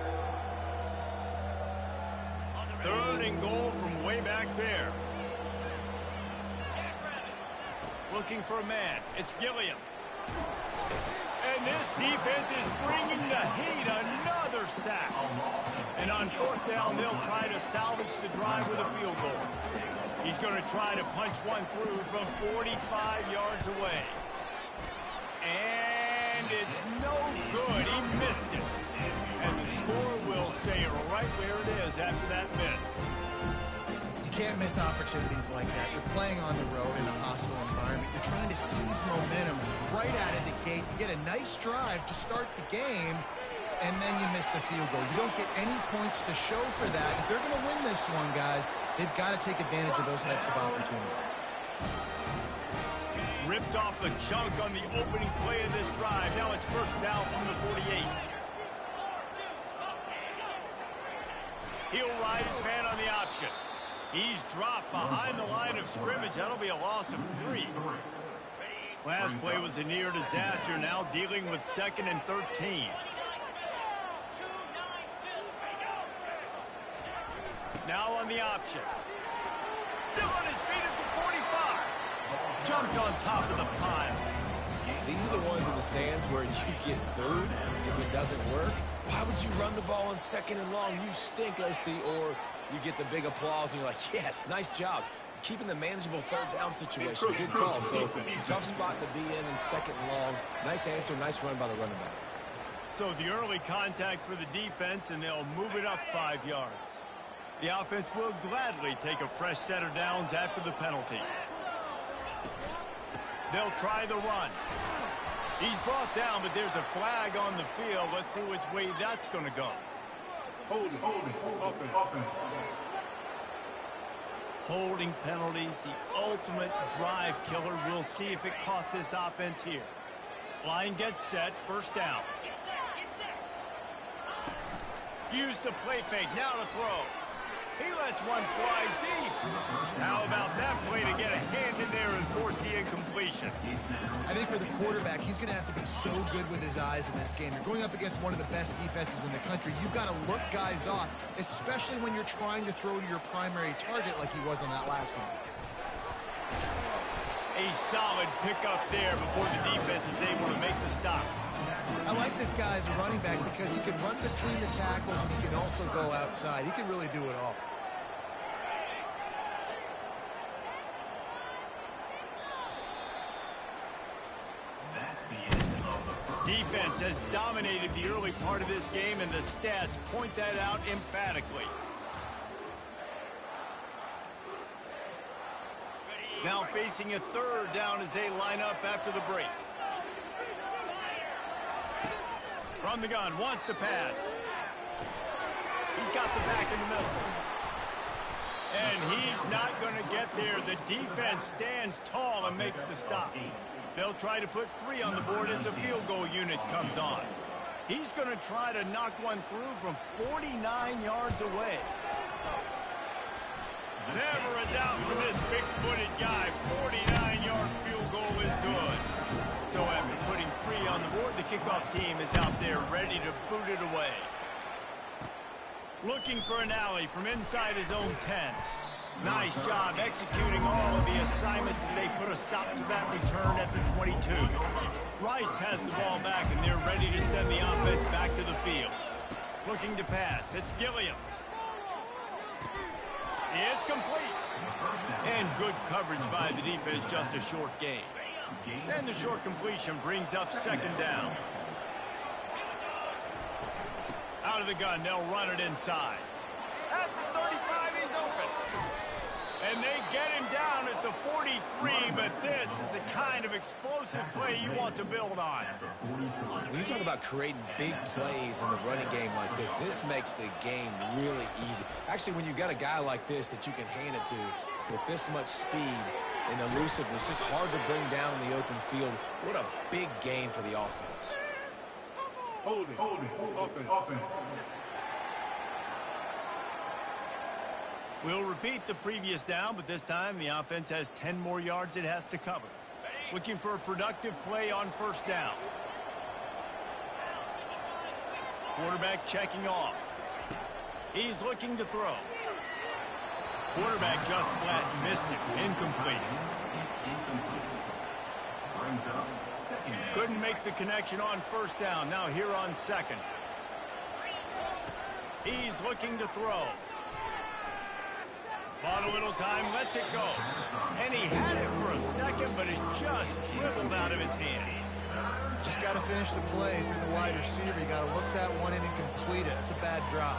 3rd and goal from way back there. Looking for a man. It's Gilliam. And this defense is bringing the heat. Another sack. And on 4th down, they'll try to salvage the drive with a field goal. He's going to try to punch one through from 45 yards away. And it's no good. He missed it. And the score will stay right where it is after that miss. You can't miss opportunities like that. You're playing on the road in a hostile environment. You're trying to seize momentum right out of the gate. You get a nice drive to start the game, and then you miss the field goal. You don't get any points to show for that. If they're going to win this one, guys, they've got to take advantage of those types of opportunities. Ripped off a chunk on the opening play of this drive. Now it's first down from the 48. He'll ride his man on the option. He's dropped behind the line of scrimmage. That'll be a loss of 3. Last play was a near disaster. Now dealing with 2nd and 13. Now on the option. Still on his feet at the 45. Jumped on top of the pile. These are the ones in the stands where you get booed if it doesn't work. Why would you run the ball on 2nd and long? You stink, OC. Or you get the big applause and you're like, yes, nice job. Keeping the manageable 3rd down situation. Good call. So tough spot to be in 2nd and long. Nice answer, nice run by the running back. So the early contact for the defense, and they'll move it up 5 yards. The offense will gladly take a fresh set of downs after the penalty. They'll try the run. He's brought down, but there's a flag on the field. Let's see which way that's going to go. Holding, offense. Holding penalties, the ultimate drive killer. We'll see if it costs this offense here. Line gets set, first down. Use the play fake, now to throw. He lets one fly deep. How about that play to get a hand in there and force the incompletion? I think for the quarterback, he's going to have to be so good with his eyes in this game. You're going up against one of the best defenses in the country. You've got to look guys off, especially when you're trying to throw to your primary target like he was on that last one. A solid pickup there before the defense is able to make the stop. I like this guy as a running back because he can run between the tackles and he can also go outside. He can really do it all. Defense has dominated the early part of this game, and the stats point that out emphatically. Now facing a 3rd down as they line up after the break. From the gun, wants to pass. He's got the back in the middle. And he's not going to get there. The defense stands tall and makes the stop. They'll try to put 3 on the board as the field goal unit comes on. He's going to try to knock one through from 49 yards away. Never a doubt for this big-footed guy. 49-yard field goal is good. So after putting 3 on the board, the kickoff team is out there ready to boot it away. Looking for an alley from inside his own 10. Nice job executing all of the assignments as they put a stop to that return at the 22. Rice has the ball back, and they're ready to send the offense back to the field. Looking to pass. It's Gilliam. It's complete. And good coverage by the defense, just a short gain. And the short completion brings up 2nd down. Out of the gun, they'll run it inside. At the 35, he's open. And they get him down at the 43, but this is the kind of explosive play you want to build on. When you talk about creating big plays in the running game like this makes the game really easy. Actually, when you've got a guy like this that you can hand it to with this much speed and elusiveness, just hard to bring down in the open field. What a big game for the offense. Holding, offense. We'll repeat the previous down, but this time the offense has 10 more yards it has to cover. Looking for a productive play on first down. Quarterback checking off. He's looking to throw. Quarterback just flat missed it. Incomplete. Couldn't make the connection on first down. Now here on 2nd. He's looking to throw. Bought a little time, lets it go. And he had it for a second, but it just dribbled out of his hands. Just got to finish the play for the wide receiver. You got to look that one in and complete it. It's a bad drop.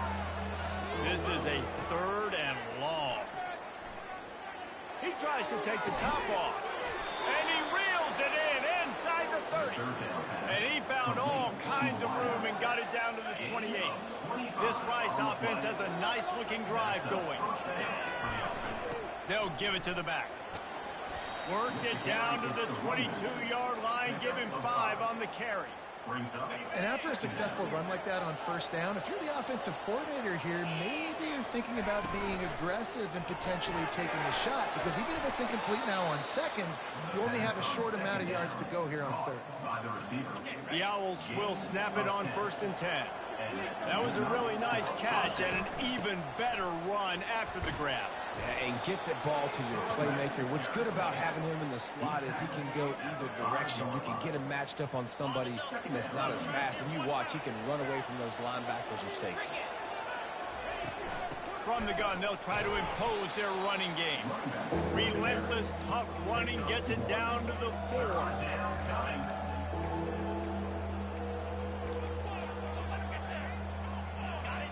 This is a 3rd and long. He tries to take the top off. And he reels it in inside the 30. And he found all kinds of room and got it down to the 28. This Rice offense has a nice-looking drive going. They'll give it to the back. Worked it down to the 22-yard line. Give him 5 on the carry. And after a successful run like that on first down, if you're the offensive coordinator here, maybe you're thinking about being aggressive and potentially taking a shot, because even if it's incomplete now on second, you only have a short amount of yards to go here on third. The Owls will snap it on 1st and 10. That was a really nice catch and an even better run after the grab. Yeah, and get that ball to your playmaker. What's good about having him in the slot is he can go either direction. You can get him matched up on somebody that's not as fast, and you watch, he can run away from those linebackers or safeties. From the gun, they'll try to impose their running game. Relentless, tough running gets it down to the 4.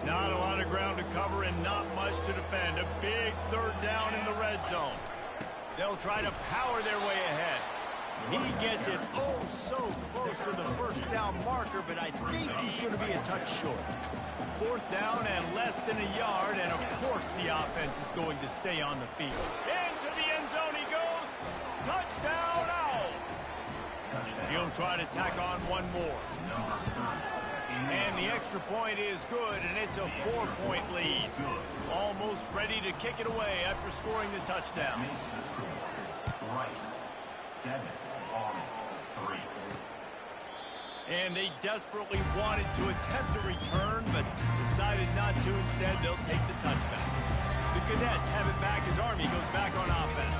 Not a lot of ground to cover and not much to defend. A big 3rd down in the red zone. They'll try to power their way ahead. He gets it oh so close to the 1st down marker, but I think he's going to be a touch short. 4th down and less than a yard, and of course the offense is going to stay on the field. Into the end zone he goes. Touchdown Owls. He'll try to tack on one more. And the extra point is good, and it's a 4-point lead. Almost ready to kick it away after scoring the touchdown. Rice, 7 on 3. And they desperately wanted to attempt a return, but decided not to. Instead, they'll take the touchback. The Cadets have it back as Army goes back on offense.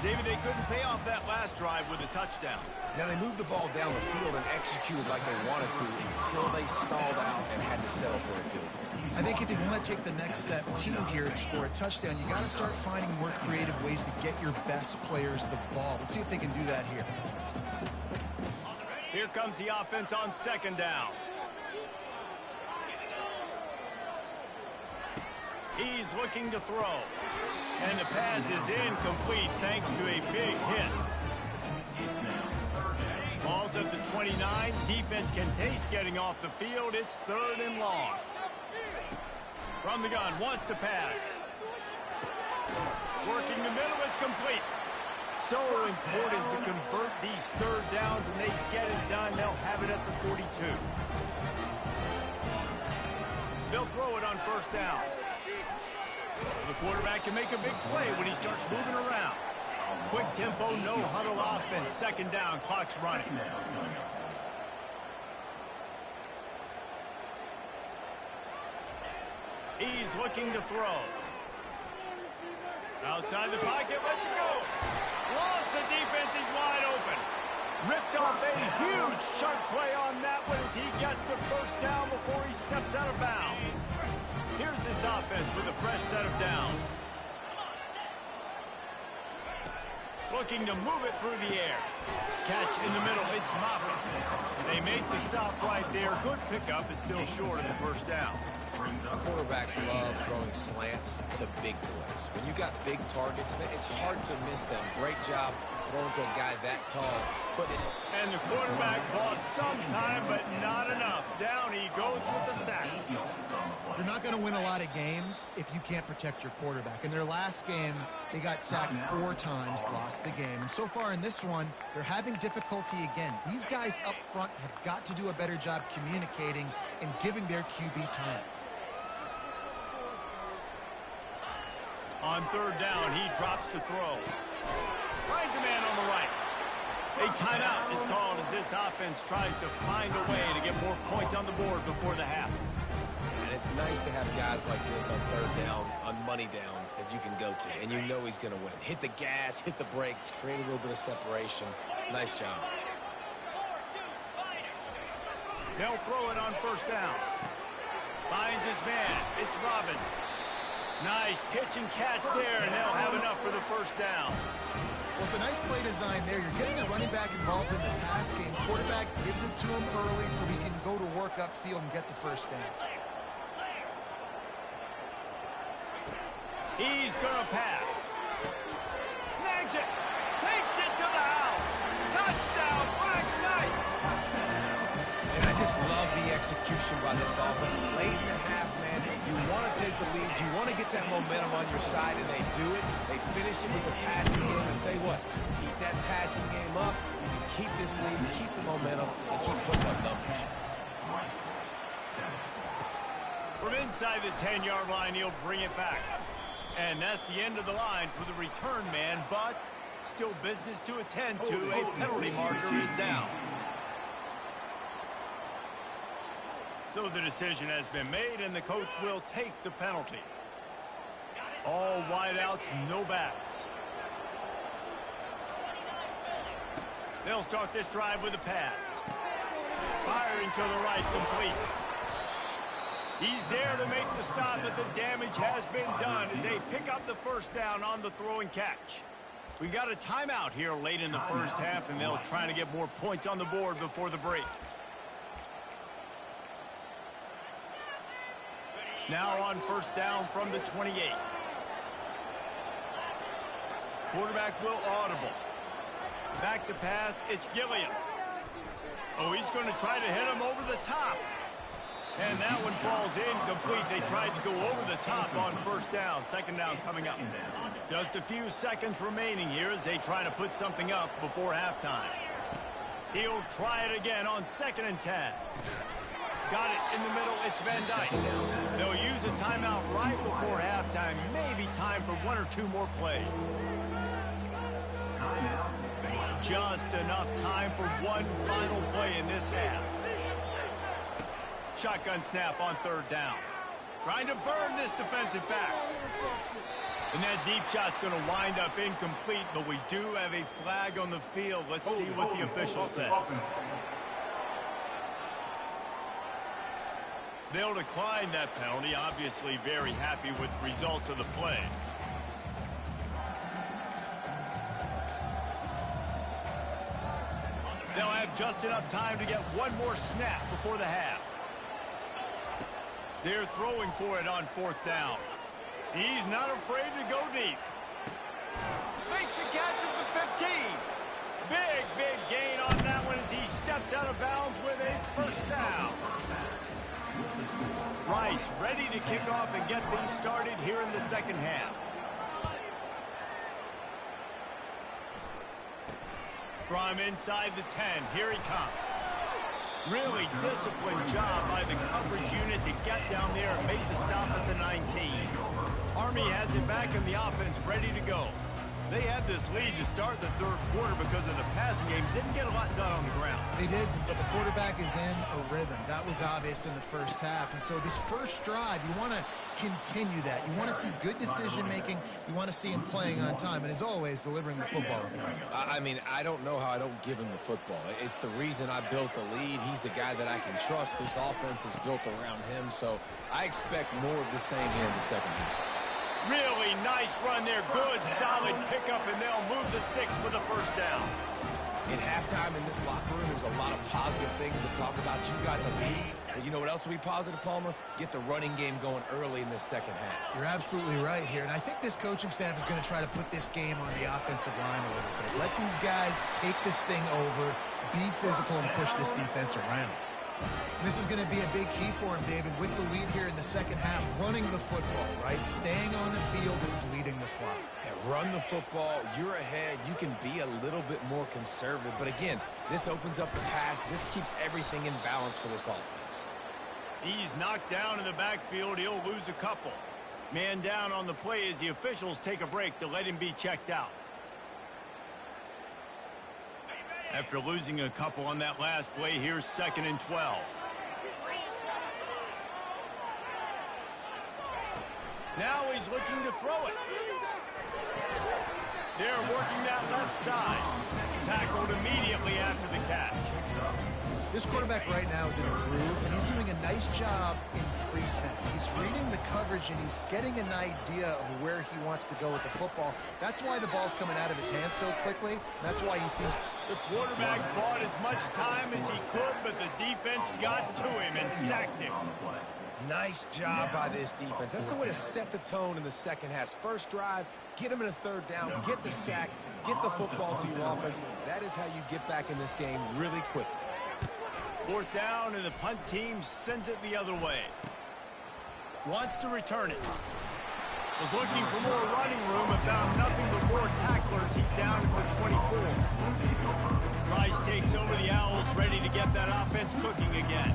David, they couldn't pay off that last drive with a touchdown. Now, they moved the ball down the field and executed like they wanted to until they stalled out and had to settle for a field goal. I think if you want to take the next step too here and score a touchdown, you got to start finding more creative ways to get your best players the ball. Let's see if they can do that here. Here comes the offense on 2nd down. He's looking to throw. And the pass is incomplete thanks to a big hit. Ball's at the 29. Defense can taste getting off the field. It's 3rd and long. From the gun, wants to pass. Working the middle, it's complete. So important to convert these 3rd downs, and they get it done. They'll have it at the 42. They'll throw it on 1st down. The quarterback can make a big play when he starts moving around. Quick tempo, no huddle offense. 2nd down, clock's running. He's looking to throw. Outside the pocket, lets it go. Lost the defense, he's wide open. Ripped off a huge sharp play on that one as he gets the 1st down before he steps out of bounds. Here's this offense with a fresh set of downs. Looking to move it through the air. Catch in the middle, it's Moffitt. They make the stop right there. Good pickup, it's still short of the 1st down. Quarterbacks love throwing slants to big boys. When you got big targets, man, it's hard to miss them. Great job throwing to a guy that tall. And the quarterback bought some time, but not enough. Down he goes with the sack. You're not going to win a lot of games if you can't protect your quarterback. In their last game, they got sacked 4 times, lost the game. And so far in this one, they're having difficulty again. These guys up front have got to do a better job communicating and giving their QB time. On 3rd down, he drops to throw. Finds a man on the right. A timeout is called as this offense tries to find a way to get more points on the board before the half. And it's nice to have guys like this on 3rd down, on money downs that you can go to, and you know he's going to win. Hit the gas, hit the brakes, create a little bit of separation. Nice job. They'll throw it on 1st down. Finds his man. It's Robbins. Nice pitch and catch there, and they'll have enough for the 1st down. Well, it's a nice play design there. You're getting the running back involved in the pass game. Quarterback gives it to him early so he can go to work upfield and get the 1st down. He's going to pass. swings it. Takes it to the house. Touchdown, Black Knights. And I just love the execution by this offense. Late in the half, man, you want to take the lead. You want to get that momentum on your side, and they do it. They finish it with the passing game. And tell you what, keep that passing game up. You keep this lead, keep the momentum, and keep putting up numbers. From inside the 10-yard line, he'll bring it back. And that's the end of the line for the return man, but still business to attend to. A penalty marker is down. So the decision has been made, and the coach will take the penalty. All wideouts, no backs. They'll start this drive with a pass. Firing to the right, complete. He's there to make the stop, but the damage has been done as they pick up the first down on the throw and catch. We got a timeout here late in the first half, and they'll try to get more points on the board before the break. Now on first down from the 28. Quarterback will audible. Back to pass, it's Gilliam. Oh, he's going to try to hit him over the top. And that one falls incomplete. They tried to go over the top on first down. Second down coming up. Just a few seconds remaining here as they try to put something up before halftime. He'll try it again on 2nd and 10. Got it in the middle. It's Van Dyke. They'll use a timeout right before halftime. Maybe time for 1 or 2 more plays. Just enough time for one final play in this half. Shotgun snap on 3rd down. Trying to burn this defensive back. And that deep shot's going to wind up incomplete, but we do have a flag on the field. Let's see what the official says. They'll decline that penalty. Obviously very happy with the results of the play. They'll have just enough time to get one more snap before the half. They're throwing for it on 4th down. He's not afraid to go deep. Makes a catch at the 15. Big gain on that one as he steps out of bounds with a first down. Rice ready to kick off and get things started here in the second half. From inside the 10, here he comes. Really disciplined job by the coverage unit to get down there and make the stop at the 19. Army has it back in the offense, ready to go. They had this lead to start the 3rd quarter because of the passing game. Didn't get a lot done on the ground. They did, but the quarterback is in a rhythm. That was obvious in the first half. And so this first drive, you want to continue that. You want to see good decision-making. You want to see him playing on time. And as always, delivering the football. I mean, I don't know how I don't give him the football. It's the reason I built the lead. He's the guy that I can trust. This offense is built around him. So I expect more of the same here in the second half. Really nice run there. Good, solid pickup, and they'll move the sticks for the first down. In halftime in this locker room, there's a lot of positive things to talk about. You got the lead. But you know what else will be positive, Palmer? Get the running game going early in this second half. You're absolutely right here. And I think this coaching staff is going to try to put this game on the offensive line a little bit. Let these guys take this thing over, be physical, and push this defense around. This is going to be a big key for him, David, with the lead here in the second half, running the football, right? Staying on the field and bleeding the clock. Yeah, run the football. You're ahead. You can be a little bit more conservative. But again, this opens up the pass. This keeps everything in balance for this offense. He's knocked down in the backfield. He'll lose a couple. Man down on the play as the officials take a break to let him be checked out. After losing a couple on that last play, here's 2nd and 12. Now he's looking to throw it. They're working that left side. Tackled immediately after the catch. This quarterback right now is in a groove, and he's doing a nice job in pre-snap. He's reading the coverage, and he's getting an idea of where he wants to go with the football. That's why the ball's coming out of his hands so quickly. That's why he seems... The quarterback bought as much time as he could, but the defense got to him and sacked him. Nice job by this defense. That's the way to set the tone in the second half. First drive, get him in a 3rd down, get the sack, get the football to your offense. That is how you get back in this game really quickly. Fourth down, and the punt team sends it the other way. Wants to return it. Was looking for more running room and found nothing but more tacklers. He's down for 24. Rice takes over the Owls, ready to get that offense cooking again.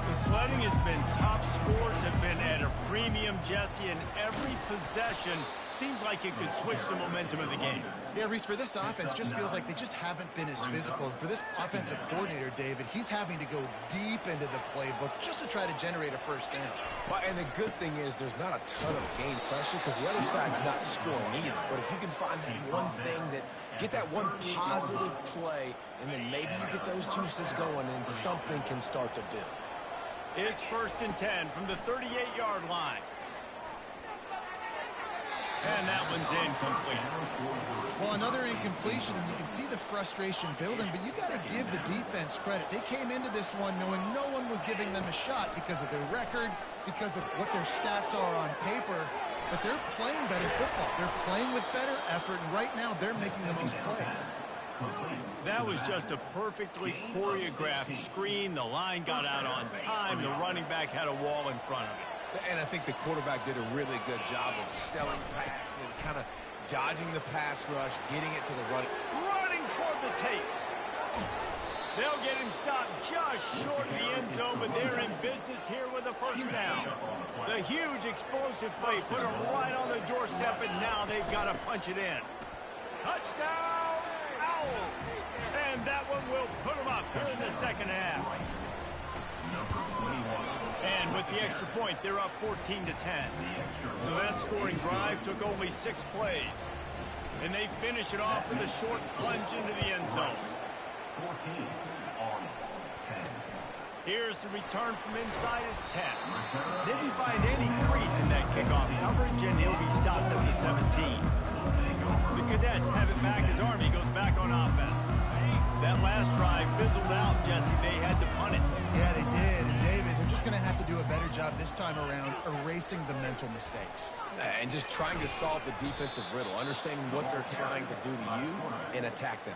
The sledding has been tough. Scores have been at a premium, Jesse, and every possession seems like it could switch the momentum of the game. Yeah, Reese, for this offense, just feels like they just haven't been as physical. And for this offensive coordinator, David, he's having to go deep into the playbook just to try to generate a first down. Well, and the good thing is there's not a ton of game pressure because the other side's not scoring either. But if you can find that one thing get that one positive play, and then maybe you get those juices going and something can start to build. It's 1st and 10 from the 38-yard line. And that one's incomplete. Well, another incompletion, and you can see the frustration building, but you got to give the defense credit. They came into this one knowing no one was giving them a shot because of their record, because of what their stats are on paper, but they're playing better football. They're playing with better effort, and right now they're making the most plays. That was just a perfectly choreographed screen. The line got out on time. The running back had a wall in front of it. And I think the quarterback did a really good job of selling pass and then kind of dodging the pass rush, getting it to the running toward the tape. They'll get him stopped just short of the end zone, but they're in business here with a first down. The huge explosive play put them right on the doorstep, and now they've got to punch it in. Touchdown, Owls! And that one will put them up here in the second half. And with the extra point, they're up 14-10. So that scoring drive took only 6 plays. And they finish it off with a short plunge into the end zone. 14 on 10. Here's the return from inside his 10. Didn't find any crease in that kickoff coverage, and he'll be stopped at the 17. The Cadets have it back as Army goes back on offense. That last drive fizzled out, Jesse. They had to punt it. Yeah, they did. And David, they're just going to have to do a better job this time around erasing the mental mistakes. and just trying to solve the defensive riddle, understanding what they're trying to do to you and attack them.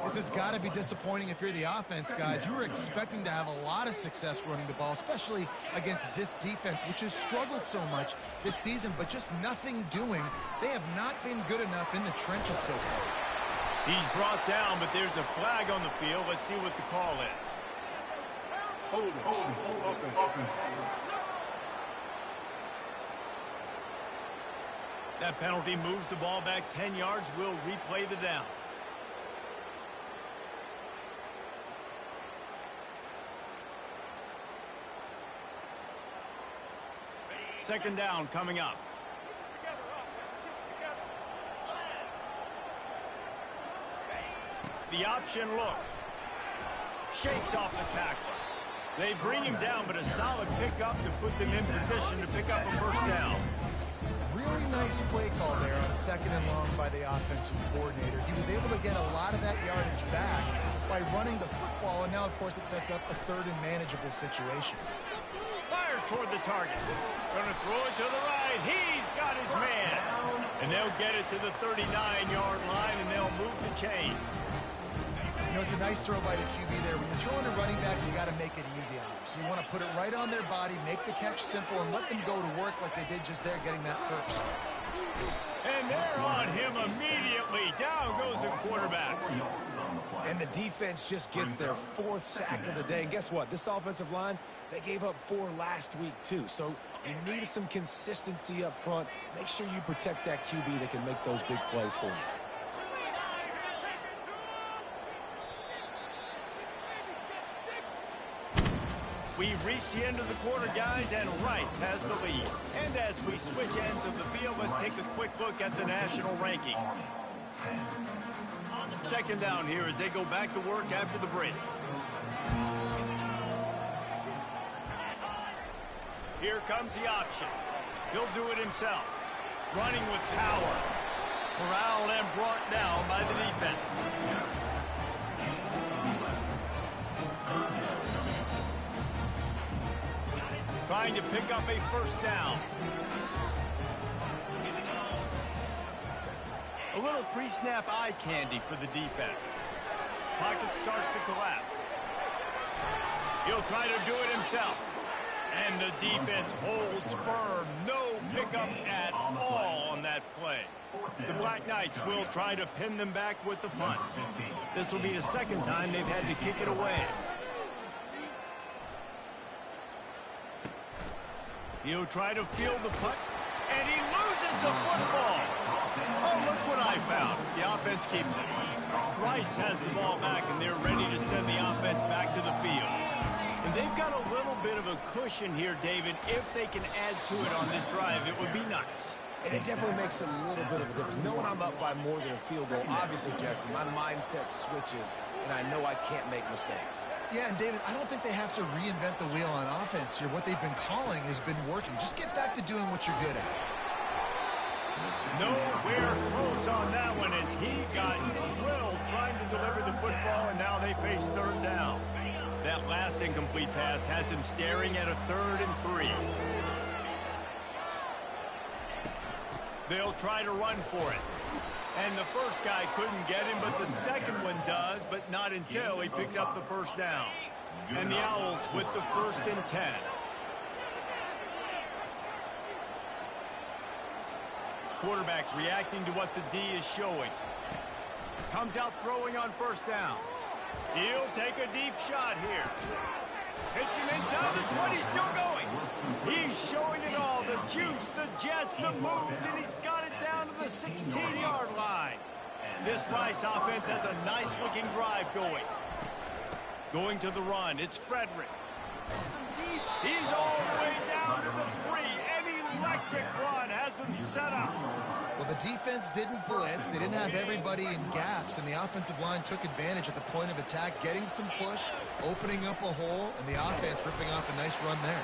This has got to be disappointing if you're the offense, guys. You were expecting to have a lot of success running the ball, especially against this defense, which has struggled so much this season, but just nothing doing. They have not been good enough in the trenches so far. He's brought down, but there's a flag on the field. Let's see what the call is. Hold offense. That penalty moves the ball back 10 yards. We'll replay the down. Second down coming up. The option look. Shakes off the tackler. They bring him down, but a solid pickup to put them in position to pick up a first down. Really nice play call there on second and long by the offensive coordinator. He was able to get a lot of that yardage back by running the football, and now, of course, it sets up a third and manageable situation. Fires toward the target. Going to throw it to the right. He's got his man. And they'll get it to the 39-yard line, and they'll move the chains. You know, it's a nice throw by the QB there. When you're throwing to running backs, you got to make it easy on them. So you want to put it right on their body, make the catch simple, and let them go to work like they did just there, getting that first. And they're on him immediately. Down goes the quarterback. And the defense just gets their fourth sack of the day. And guess what? This offensive line, they gave up 4 last week, too. So you need some consistency up front. Make sure you protect that QB that can make those big plays for you. We've reached the end of the quarter, guys, and Rice has the lead. And as we switch ends of the field, let's take a quick look at the national rankings. Second down here as they go back to work after the break. Here comes the option. He'll do it himself. Running with power. Corralled and brought down by the defense. Trying to pick up a first down. A little pre-snap eye candy for the defense. Pocket starts to collapse. He'll try to do it himself. And the defense holds firm. No pickup at all on that play. The Black Knights will try to pin them back with the punt. This will be the second time they've had to kick it away. He'll try to field the punt, and he loses the football. Oh, look what I found. The offense keeps it. Rice has the ball back, and they're ready to send the offense back to the field. And they've got a little bit of a cushion here, David. If they can add to it on this drive, it would be nice. And it definitely makes a little bit of a difference. Knowing I'm up by more than a field goal, obviously, Jesse, my mindset switches, and I know I can't make mistakes. Yeah, and David, I don't think they have to reinvent the wheel on offense here. What they've been calling has been working. Just get back to doing what you're good at. Nowhere close on that one as he got drilled trying to deliver the football, and now they face third down. That last incomplete pass has him staring at a 3rd and 3. They'll try to run for it. And the first guy couldn't get him, but the second one does, but not until he picks up the first down. And the Owls with the 1st and 10. Quarterback reacting to what the D is showing. Comes out throwing on first down. He'll take a deep shot here. Hits him inside the 20, still going. He's showing it all, the juice, the jets, the moves, and he's got it down to the 16-yard line. This Rice offense has a nice-looking drive going. Going to the run, it's Frederick. He's all the way down to the 3. An electric run has him set up. Well, the defense didn't blitz. They didn't have everybody in gaps, and the offensive line took advantage at the point of attack, getting some push, opening up a hole, and the offense ripping off a nice run there.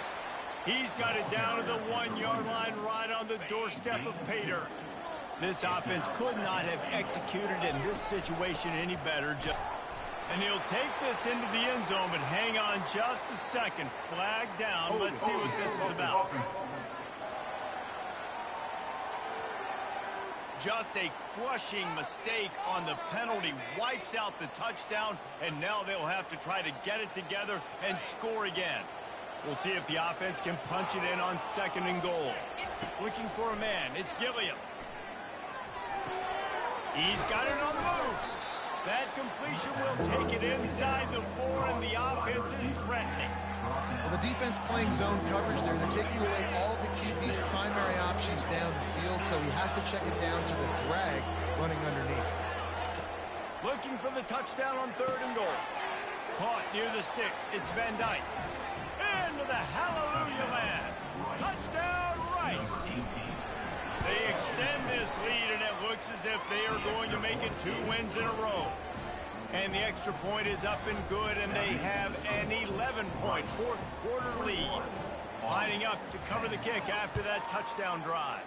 He's got it down to the 1-yard line right on the doorstep of Pater. This offense could not have executed in this situation any better. And he'll take this into the end zone, but hang on just a second. Flag down. Let's see what this is about. Just a crushing mistake on the penalty. Wipes out the touchdown, and now they'll have to try to get it together and score again. We'll see if the offense can punch it in on 2nd and goal. Looking for a man. It's Gilliam. He's got it on the move. That completion will take it inside the 4, and the offense is threatening. Well, the defense playing zone coverage there. They're taking away all of the QB's primary options down the field, so he has to check it down to the drag running underneath. Looking for the touchdown on 3rd and goal. Caught near the sticks. It's Van Dyke. Into the hallelujah land. Touchdown, Rice. They extend this lead, and it looks as if they are going to make it 2 wins in a row. And the extra point is up and good, and they have an 11-point fourth-quarter lead. Lining up to cover the kick after that touchdown drive.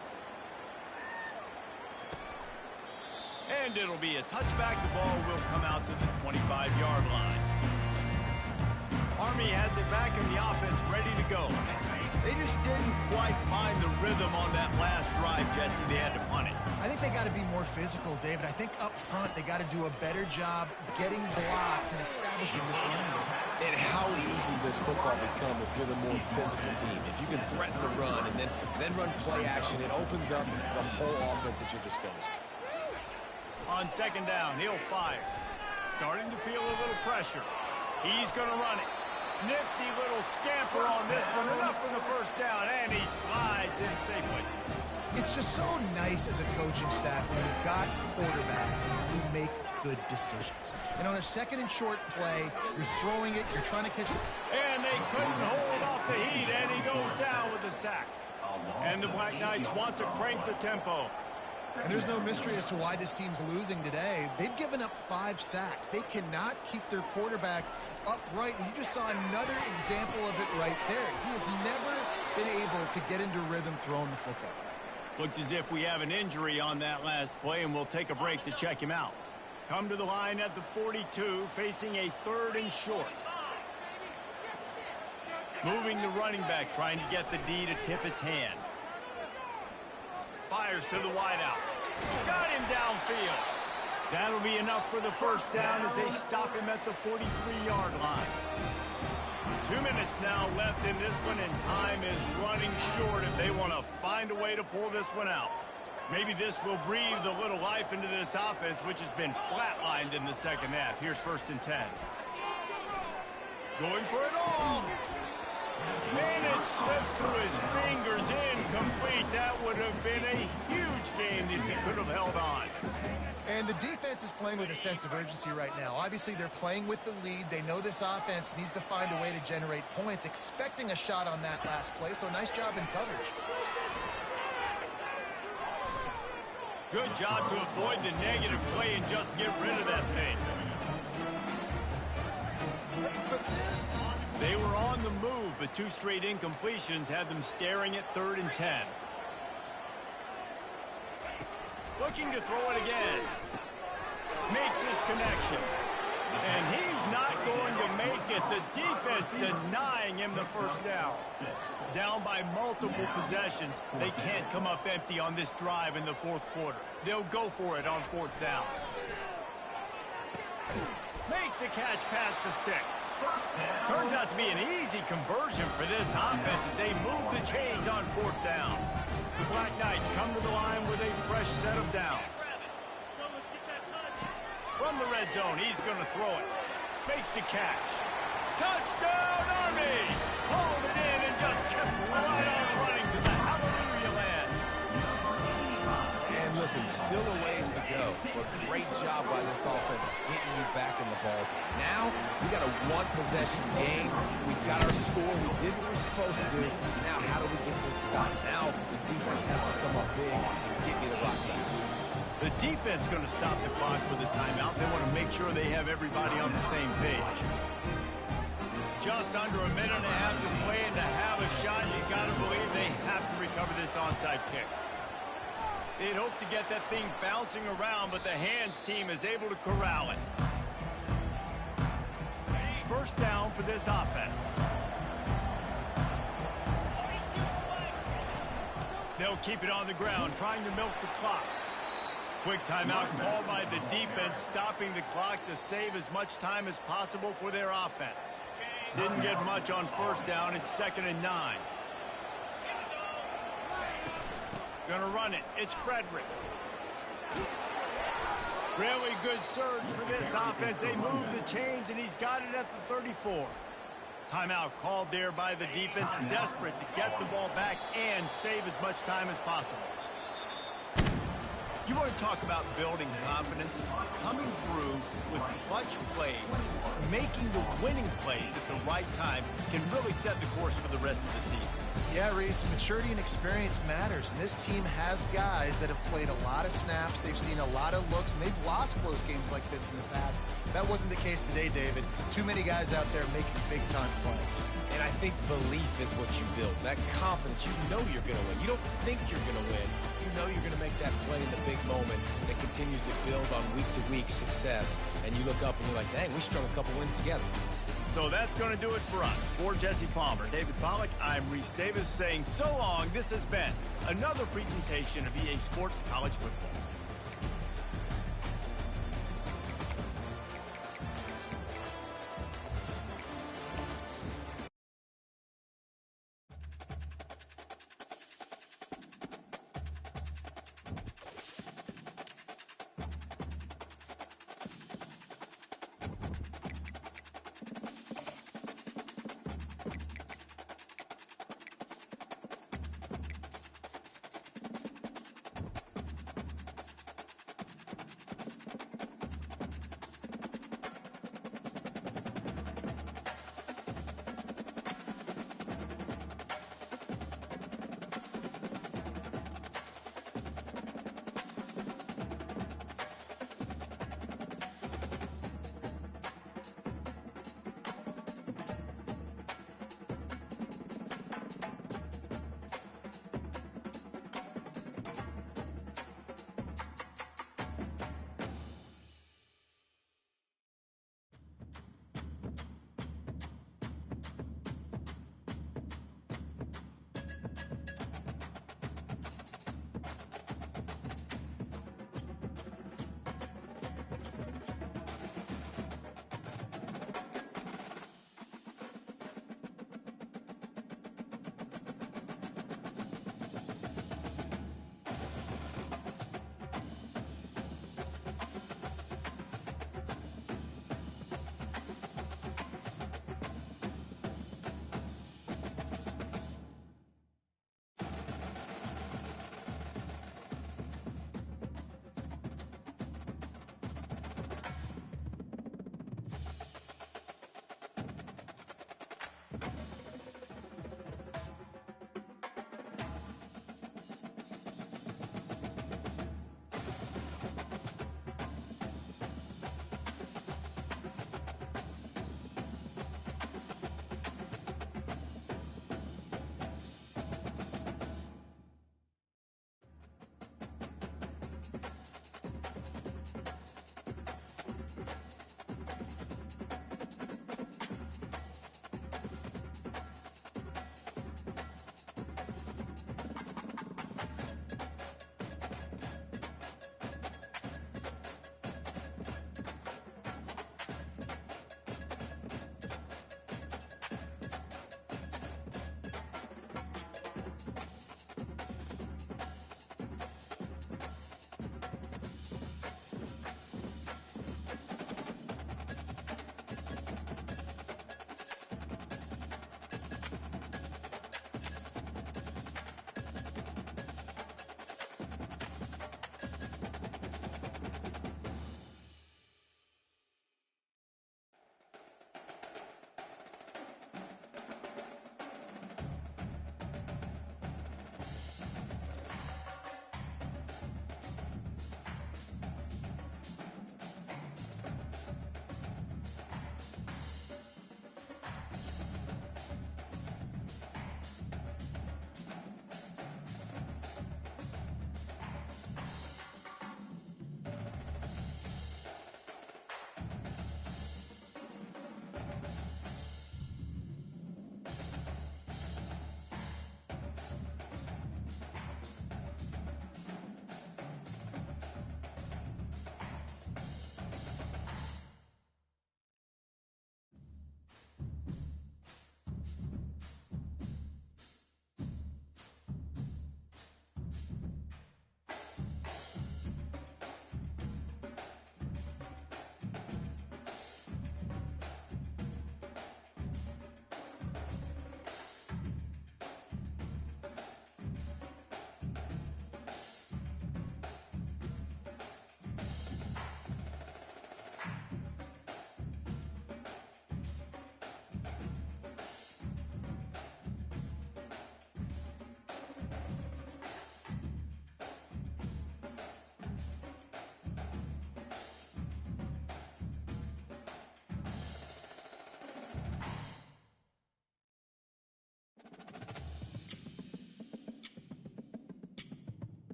And it'll be a touchback. The ball will come out to the 25-yard line. Army has it back, and the offense ready to go. They just didn't quite find the rhythm on that last drive, Jesse. They had to punt it. I think they got to be more physical, David. I think up front they got to do a better job getting blocks and establishing this running game. And how easy does football become if you're the more physical team? If you can threaten the run and then run play action, it opens up the whole offense at your disposal. On 2nd down, he'll fire. Starting to feel a little pressure. He's going to run it. Nifty little scamper on this one. Enough for the first down, and he slides in safely. It's just so nice as a coaching staff when you've got quarterbacks who make good decisions. And on a 2nd and short play, you're throwing it, you're trying to catch it. And they couldn't hold off the heat, and he goes down with a sack. And the Black Knights want to crank the tempo. And there's no mystery as to why this team's losing today. They've given up 5 sacks. They cannot keep their quarterback upright. And you just saw another example of it right there. He has never been able to get into rhythm throwing the football. Looks as if we have an injury on that last play, and we'll take a break to check him out. Come to the line at the 42, facing a 3rd and short. Moving the running back, trying to get the D to tip its hand. Fires to the wideout. Got him downfield. That'll be enough for the first down as they stop him at the 43-yard line. 2 minutes now left in this one, and time is running short if they want to find a way to pull this one out. Maybe this will breathe a little life into this offense, which has been flatlined in the second half. Here's 1st and 10. Going for it all. And it slips through his fingers, incomplete. That would have been a huge game if he could have held on. And the defense is playing with a sense of urgency right now. Obviously, they're playing with the lead. They know this offense needs to find a way to generate points, expecting a shot on that last play, so nice job in coverage. Good job to avoid the negative play and just get rid of that thing. They were on the move, but 2 straight incompletions had them staring at 3rd and 10. Looking to throw it again. Makes his connection. And he's not going to make it. The defense denying him the first down. Down by multiple possessions. They can't come up empty on this drive in the 4th quarter. They'll go for it on 4th down. Makes the catch past the sticks. Turns out to be an easy conversion for this offense as they move the chains on 4th down. The Black Knights come to the line with a fresh set of downs. From the red zone, he's going to throw it. Makes the catch. Touchdown, Army! Hauled it in and just kept right on running to the hallelujah land. And listen, still a ways to go, but great job by this offense getting you back in the ball. Now, we got a 1-possession game. We got our score. We did what we're supposed to do. Now, how do we get this stopped? Now, the defense has to come up big and get me the rock back. The defense going to stop the clock with a timeout. They want to make sure they have everybody on the same page. Just under a minute and a half to play, and to have a shot, you got to believe they have to recover this onside kick. They'd hope to get that thing bouncing around, but the hands team is able to corral it. First down for this offense. They'll keep it on the ground, trying to milk the clock. Quick timeout called by the defense, stopping the clock to save as much time as possible for their offense. Didn't get much on 1st down. It's 2nd and 9. Gonna run it. It's Frederick. Really good surge for this offense. They move the chains, and he's got it at the 34. Timeout called there by the defense, desperate to get the ball back and save as much time as possible. You want to talk about building confidence? Coming through with clutch plays, making the winning plays at the right time can really set the course for the rest of the season. Yeah, Reese, maturity and experience matters, and this team has guys that have played a lot of snaps. They've seen a lot of looks, and they've lost close games like this in the past. That wasn't the case today, David. Too many guys out there making big-time plays. And I think belief is what you build. That confidence, you know you're going to win. You don't think you're going to win. You know you're going to make that play in the big moment that continues to build on week-to-week success. And you look up and you're like, dang, we strung a couple wins together. So that's going to do it for us. For Jesse Palmer, David Pollack, I'm Reese Davis saying so long. This has been another presentation of EA Sports College Football.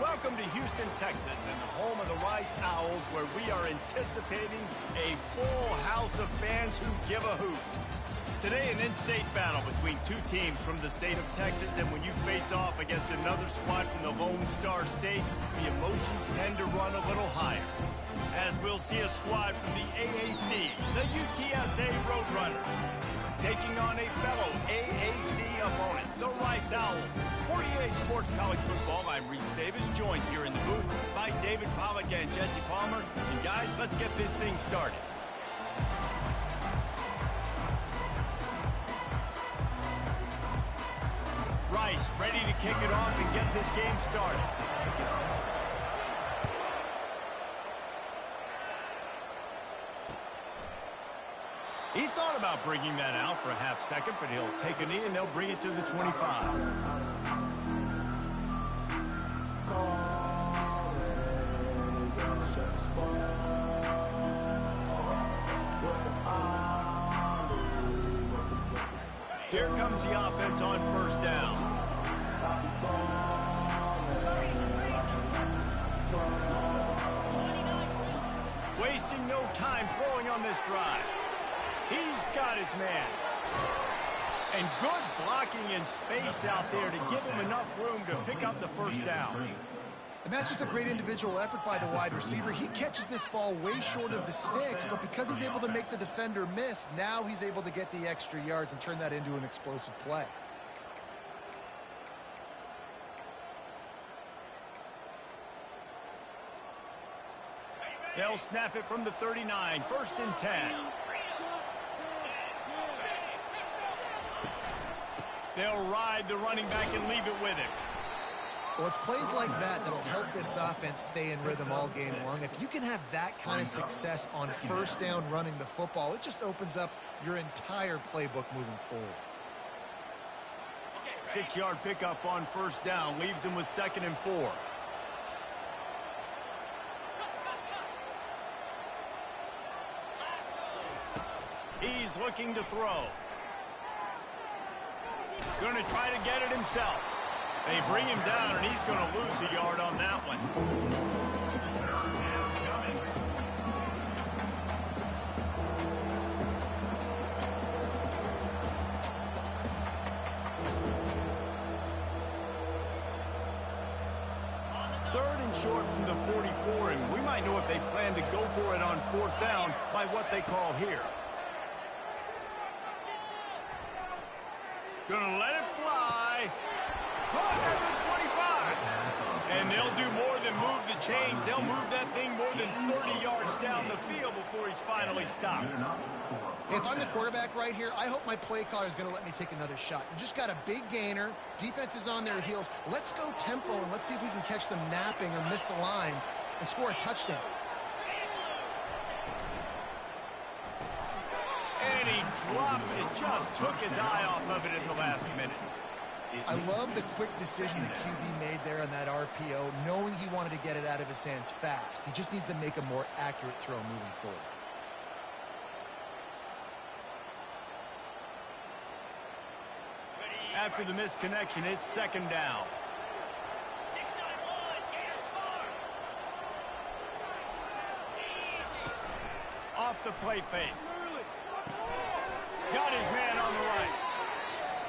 Welcome to Houston, Texas, and the home of the Rice Owls, where we are anticipating a full house of fans who give a hoot. Today, an in-state battle between two teams from the state of Texas, and when you face off against another squad from the Lone Star State, the emotions tend to run a little higher. As we'll see a squad from the AAC, the UTSA Roadrunners, taking on a fellow AAC opponent, the Rice Owls. For EA Sports College Football, I'm Reese Davis, joined here in the booth by David Pollack and Jesse Palmer. And guys, let's get this thing started. Rice ready to kick it off and get this game started. He thought about bringing that out for a half second, but he'll take a knee and they'll bring it to the 25. Here comes the offense on first down. Wasting no time throwing on this drive. He's got his man. And good blocking in space out there to give him enough room to pick up the first down. And that's just a great individual effort by the wide receiver. He catches this ball way short of the sticks, but because he's able to make the defender miss, now he's able to get the extra yards and turn that into an explosive play. They'll snap it from the 39, 1st and 10. They'll ride the running back and leave it with him. Well, it's plays like that that'll help this offense stay in rhythm all game long. If you can have that kind of success on first down running the football, it just opens up your entire playbook moving forward. 6-yard pickup on first down leaves him with 2nd and 4. He's looking to throw. Going to try to get it himself. They bring him down, and he's going to lose a yard on that one. Third and short from the 44, and we might know if they plan to go for it on 4th down by what they call here. Gonna let it fly. Caught at the 25. And they'll do more than move the chains. They'll move that thing more than 30 yards down the field before he's finally stopped. If I'm the quarterback right here, I hope my play caller is going to let me take another shot. You just got a big gainer. Defense is on their heels. Let's go tempo, and let's see if we can catch them napping or misaligned and score a touchdown. And he drops it. Just took his eye off of it in the last minute. I love the quick decision the QB made there on that RPO, knowing he wanted to get it out of his hands fast. He just needs to make a more accurate throw moving forward. After the missed connection, it's second down. Off the play fake. Got his man on the right.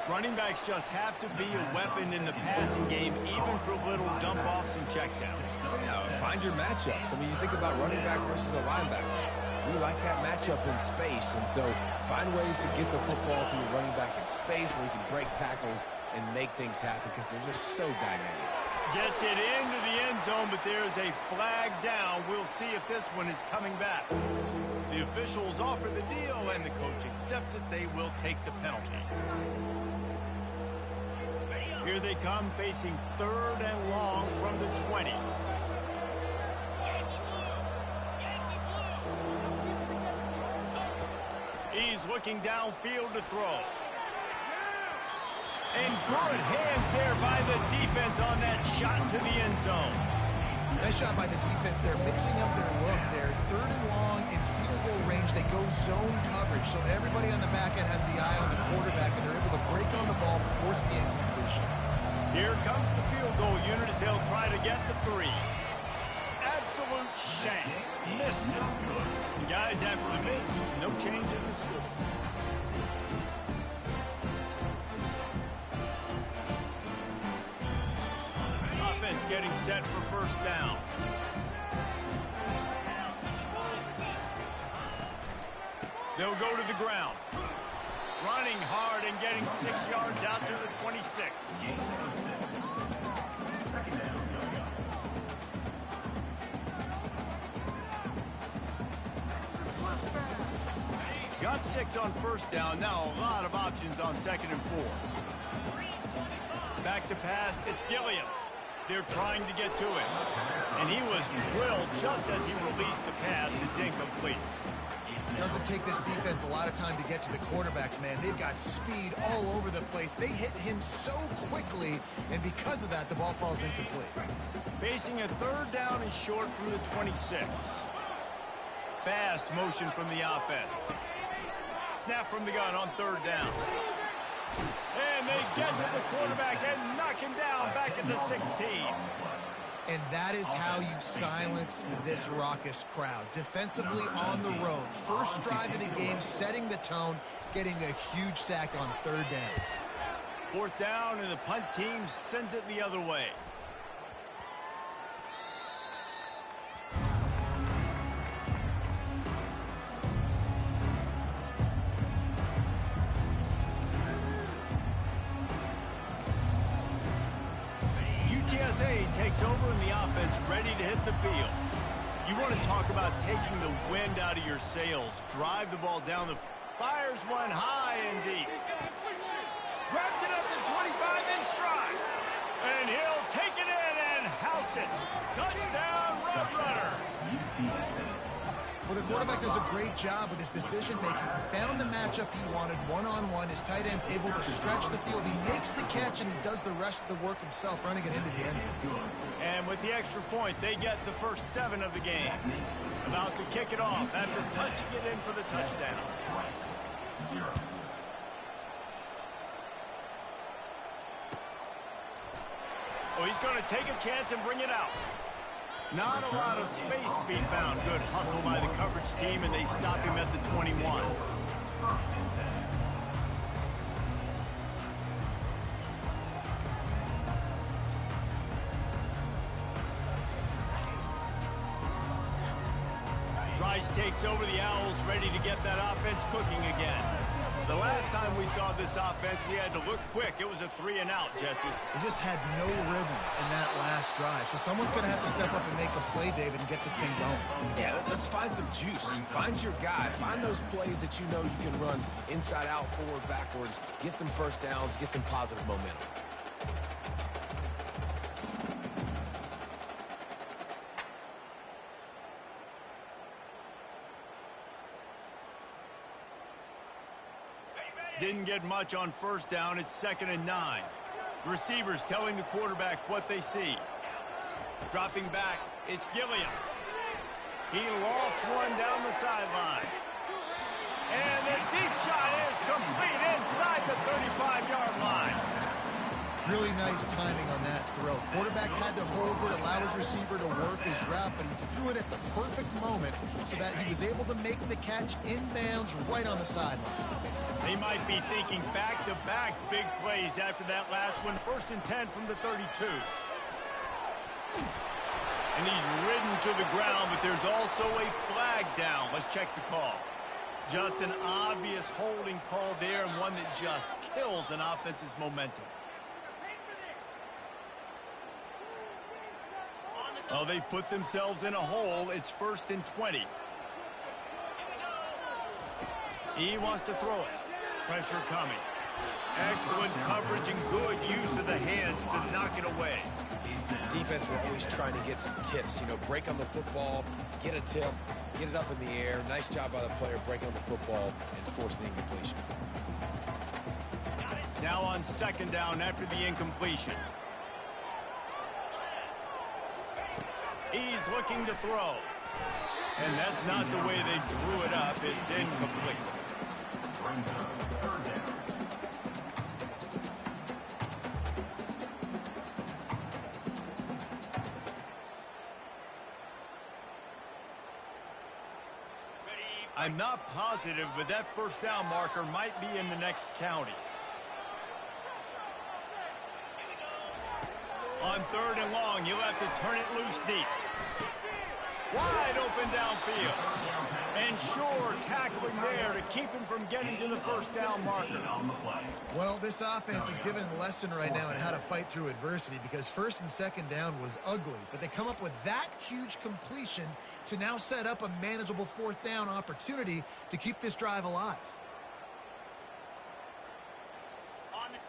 Running backs just have to be a weapon in the passing game, even for little dump-offs and checkdowns. Yeah, find your matchups. I mean, you think about running back versus a linebacker. We like that matchup in space, and so find ways to get the football to your running back in space where you can break tackles and make things happen because they're just so dynamic. Gets it into the end zone, but there's a flag down. We'll see if this one is coming back. The officials offer the deal, and the coach accepts it. They will take the penalty. Here they come, facing third and long from the 20. He's looking downfield to throw. And good hands there by the defense on that shot to the end zone. Nice job by the defense. They're mixing up their look. They're third and long in field goal range. They go zone coverage, so everybody on the back end has the eye on the quarterback, and they're able to break on the ball, force the incompletion. Here comes the field goal unit as they'll try to get the 3. Absolute shank. Missed it. And guys, after the miss, no change in the score. Offense getting set for first down. They'll go to the ground. Running hard and getting 6 yards out to the 26. Got 6 on first down. Now a lot of options on second and 4. Back to pass. It's Gilliam. They're trying to get to him. And he was drilled just as he released the pass. It's incomplete. It doesn't take this defense a lot of time to get to the quarterback, man. They've got speed all over the place. They hit him so quickly, and because of that, the ball falls incomplete. Facing a third down and short from the 26. Fast motion from the offense. Snap from the gun on third down. And they get to the quarterback and knock him down back into 16. And that is how you silence this raucous crowd. Defensively on the road. First drive of the game, setting the tone, getting a huge sack on third down. Fourth down, and the punt team sends it the other way. UTSA takes over in the offense, ready to hit the field. You want to talk about taking the wind out of your sails. Drive the ball down the... Fires one high and deep. Grabs it at the 25 in stride. And he'll take it in and house it. Touchdown, Roadrunner. Well, the quarterback does a great job with his decision-making. Found the matchup he wanted, one-on-one. His tight end's able to stretch the field. He makes the catch, and he does the rest of the work himself, running it into the end zone. And with the extra point, they get the first 7 of the game. About to kick it off after punching it in for the touchdown. Oh, he's going to take a chance and bring it out. Not a lot of space to be found. Good hustle by the coverage team, and they stop him at the 21. Rice takes over the Owls, ready to get that offense cooking again. The last time we saw this offense, we had to look quick. It was a 3-and-out, Jesse. They just had no rhythm in that last drive. So someone's going to have to step up and make a play, David, and get this thing going. Yeah, let's find some juice. Find your guy. Find those plays that you know you can run inside out, forward, backwards. Get some first downs. Get some positive momentum. Didn't get much on first down. It's 2nd and 9. Receivers telling the quarterback what they see. Dropping back, it's Gilliam. He lofts one down the sideline. And the deep shot is complete inside the 35-yard line. Really nice timing on that throw. Quarterback had to hold it, allow his receiver to work his route, but he threw it at the perfect moment so that he was able to make the catch inbounds right on the sideline. They might be thinking back-to-back big plays after that last one. 1st and 10 from the 32. And he's ridden to the ground, but there's also a flag down. Let's check the call. Just an obvious holding call there, and one that just kills an offense's momentum. Oh, they put themselves in a hole. It's 1st and 20. He wants to throw it. Pressure coming. Excellent coverage and good use of the hands to knock it away. Defense were always trying to get some tips. You know, break on the football, get a tip, get it up in the air. Nice job by the player breaking on the football and forcing the incompletion. Now on 2nd down after the incompletion. He's looking to throw. And that's not the way they drew it up. It's incomplete. Brings up 3rd down. I'm not positive, but that 1st down marker might be in the next county. On 3rd and long, you'll have to turn it loose deep. Wide open downfield. And sure, tackling there to keep him from getting to the 1st down marker. Well, this offense is given a lesson right now on how to fight through adversity, because 1st and 2nd down was ugly, but they come up with that huge completion to now set up a manageable 4th down opportunity to keep this drive alive.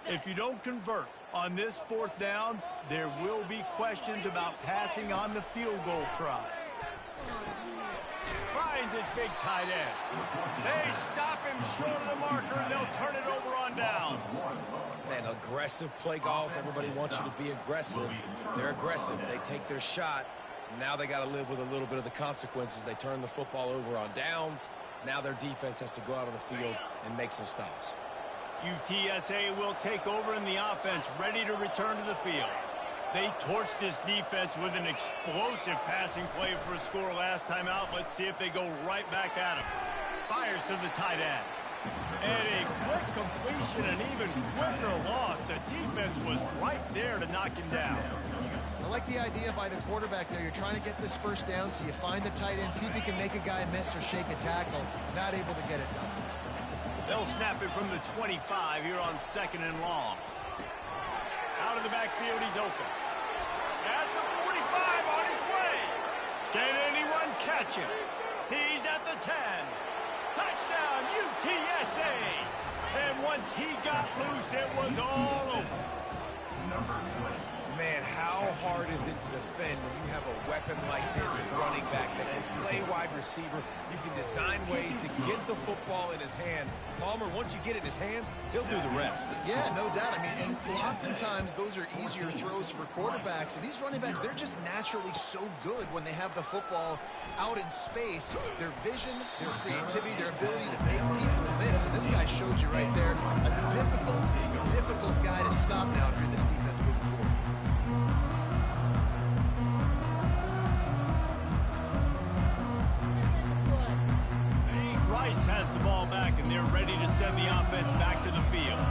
If you don't convert on this 4th down, there will be questions about passing on the field goal try. Finds his big tight end. They stop him short of the marker, and they'll turn it over on downs. Man, aggressive play calls. Everybody wants you to be aggressive. They're aggressive. They take their shot. Now they got to live with a little bit of the consequences. They turn the football over on downs. Now their defense has to go out on the field and make some stops. UTSA will take over in the offense, ready to return to the field. They torched this defense with an explosive passing play for a score last time out. Let's see if they go right back at him. Fires to the tight end. And a quick completion, an even quicker loss. The defense was right there to knock him down. I like the idea by the quarterback there. You're trying to get this 1st down, so you find the tight end, see if you can make a guy miss or shake a tackle. Not able to get it done. They'll snap it from the 25 here on 2nd and long. Out of the backfield, he's open. At the 45 on his way. Can anyone catch him? He's at the 10. Touchdown, UTSA. And once he got loose, it was all over. Number 20. Man, how hard is it to defend when you have a weapon like this at running back that can play wide receiver? You can design ways to get the football in his hand. Palmer, once you get it in his hands, he'll do the rest. Yeah, no doubt. I mean, and oftentimes those are easier throws for quarterbacks. And these running backs, they're just naturally so good when they have the football out in space. Their vision, their creativity, their ability to make people miss. And this guy showed you right there a difficult guy to stop now if you're this defense moving forward. Rice has the ball back, and they're ready to send the offense back to the field.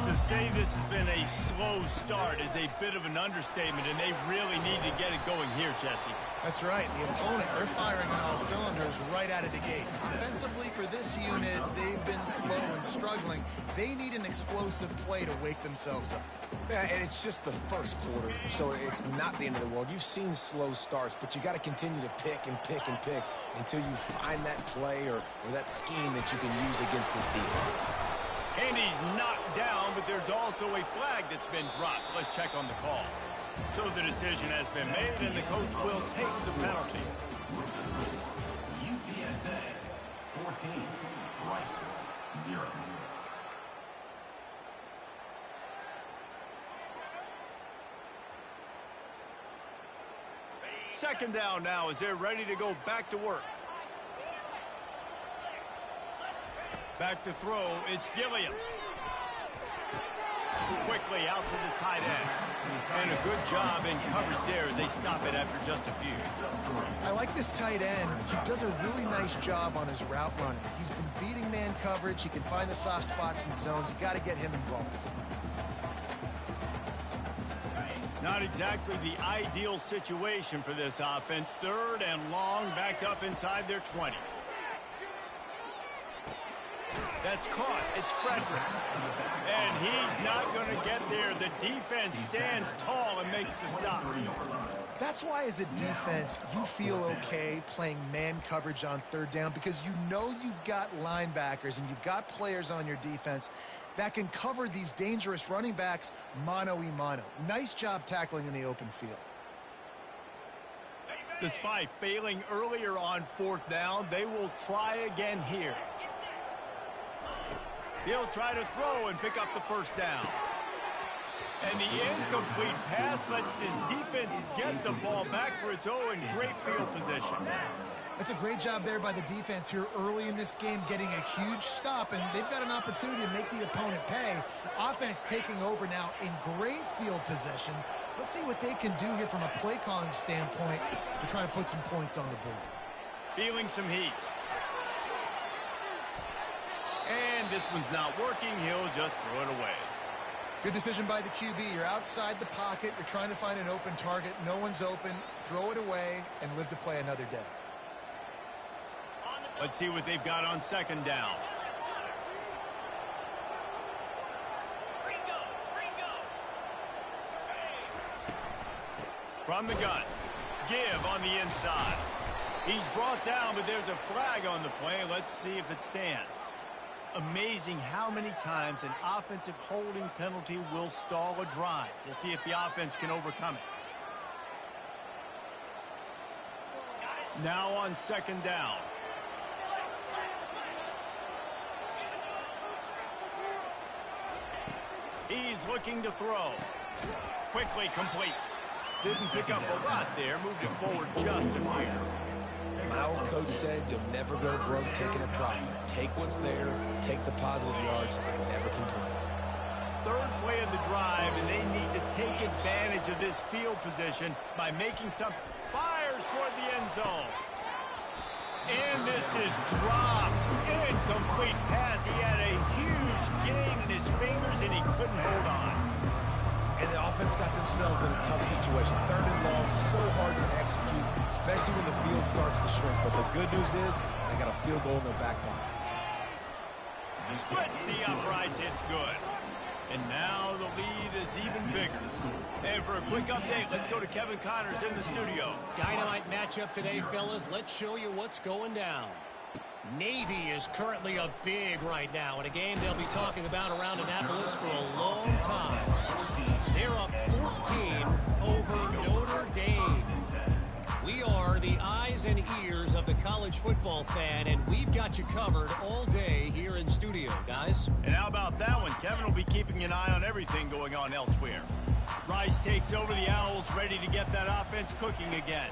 To say this has been a slow start is a bit of an understatement, and they really need to get it going here, Jesse. That's right. The opponent, they're firing on all cylinders right out of the gate. Offensively, for this unit, they've been slow and struggling. They need an explosive play to wake themselves up. Yeah, and it's just the 1st quarter, so it's not the end of the world. You've seen slow starts, but you got to continue to pick and pick and pick until you find that play or that scheme that you can use against this defense. And he's knocked down, but there's also a flag that's been dropped. Let's check on the call. So the decision has been made, and the coach will take the penalty. UTSA 14. Rice 0. Second down now as they're ready to go back to work. Back to throw, it's Gilliam. Quickly out to the tight end. And a good job in coverage there as they stop it after just a few. I like this tight end. He does a really nice job on his route running. He's been beating man coverage. He can find the soft spots and zones. You got to get him involved. Not exactly the ideal situation for this offense. Third and long, backed up inside their 20. That's caught. It's Frederick. And he's not going to get there. The defense stands tall and makes the stop. That's why, as a defense, you feel okay playing man coverage on third down, because you know you've got linebackers and you've got players on your defense that can cover these dangerous running backs mano-a-mano. Nice job tackling in the open field. Despite failing earlier on fourth down, they will try again here. He'll try to throw and pick up the first down. And the incomplete pass lets his defense get the ball back for its own. Great field position. That's a great job there by the defense here early in this game, getting a huge stop, and they've got an opportunity to make the opponent pay. Offense taking over now in great field position. Let's see what they can do here from a play calling standpoint to try to put some points on the board. Feeling some heat. And this one's not working. He'll just throw it away. Good decision by the QB. You're outside the pocket. You're trying to find an open target. No one's open. Throw it away and live to play another day. Let's see what they've got on second down. From the gun. Give on the inside. He's brought down, but there's a flag on the play. Let's see if it stands. Amazing how many times an offensive holding penalty will stall a drive. We'll see if the offense can overcome it. Now on second down. He's looking to throw. Quickly complete. Didn't pick up a lot there. Moved it forward just a few. My old coach said you'll never go broke taking a profit. Take what's there, take the positive yards, and never complain. Third play of the drive, and they need to take advantage of this field position by making some fires toward the end zone. And this is dropped. Incomplete pass. He had a huge gain in his fingers, and he couldn't hold on. And the offense got themselves in a tough situation. Third and long, so hard to execute, especially when the field starts to shrink. But the good news is they got a field goal in their back pocket. Splits the uprights. It's good. And now the lead is even bigger. And for a quick update, let's go to Kevin Connors in the studio. Dynamite matchup today, fellas. Let's show you what's going down. Navy is currently up big right now in a game they'll be talking about around Annapolis for a long time. They're up 14 over Notre Dame. We are the eyes and ears of the college football fan, and we've got you covered all day here in studio, guys. And how about that one? Kevin will be keeping an eye on everything going on elsewhere. Rice takes over the Owls, ready to get that offense cooking again.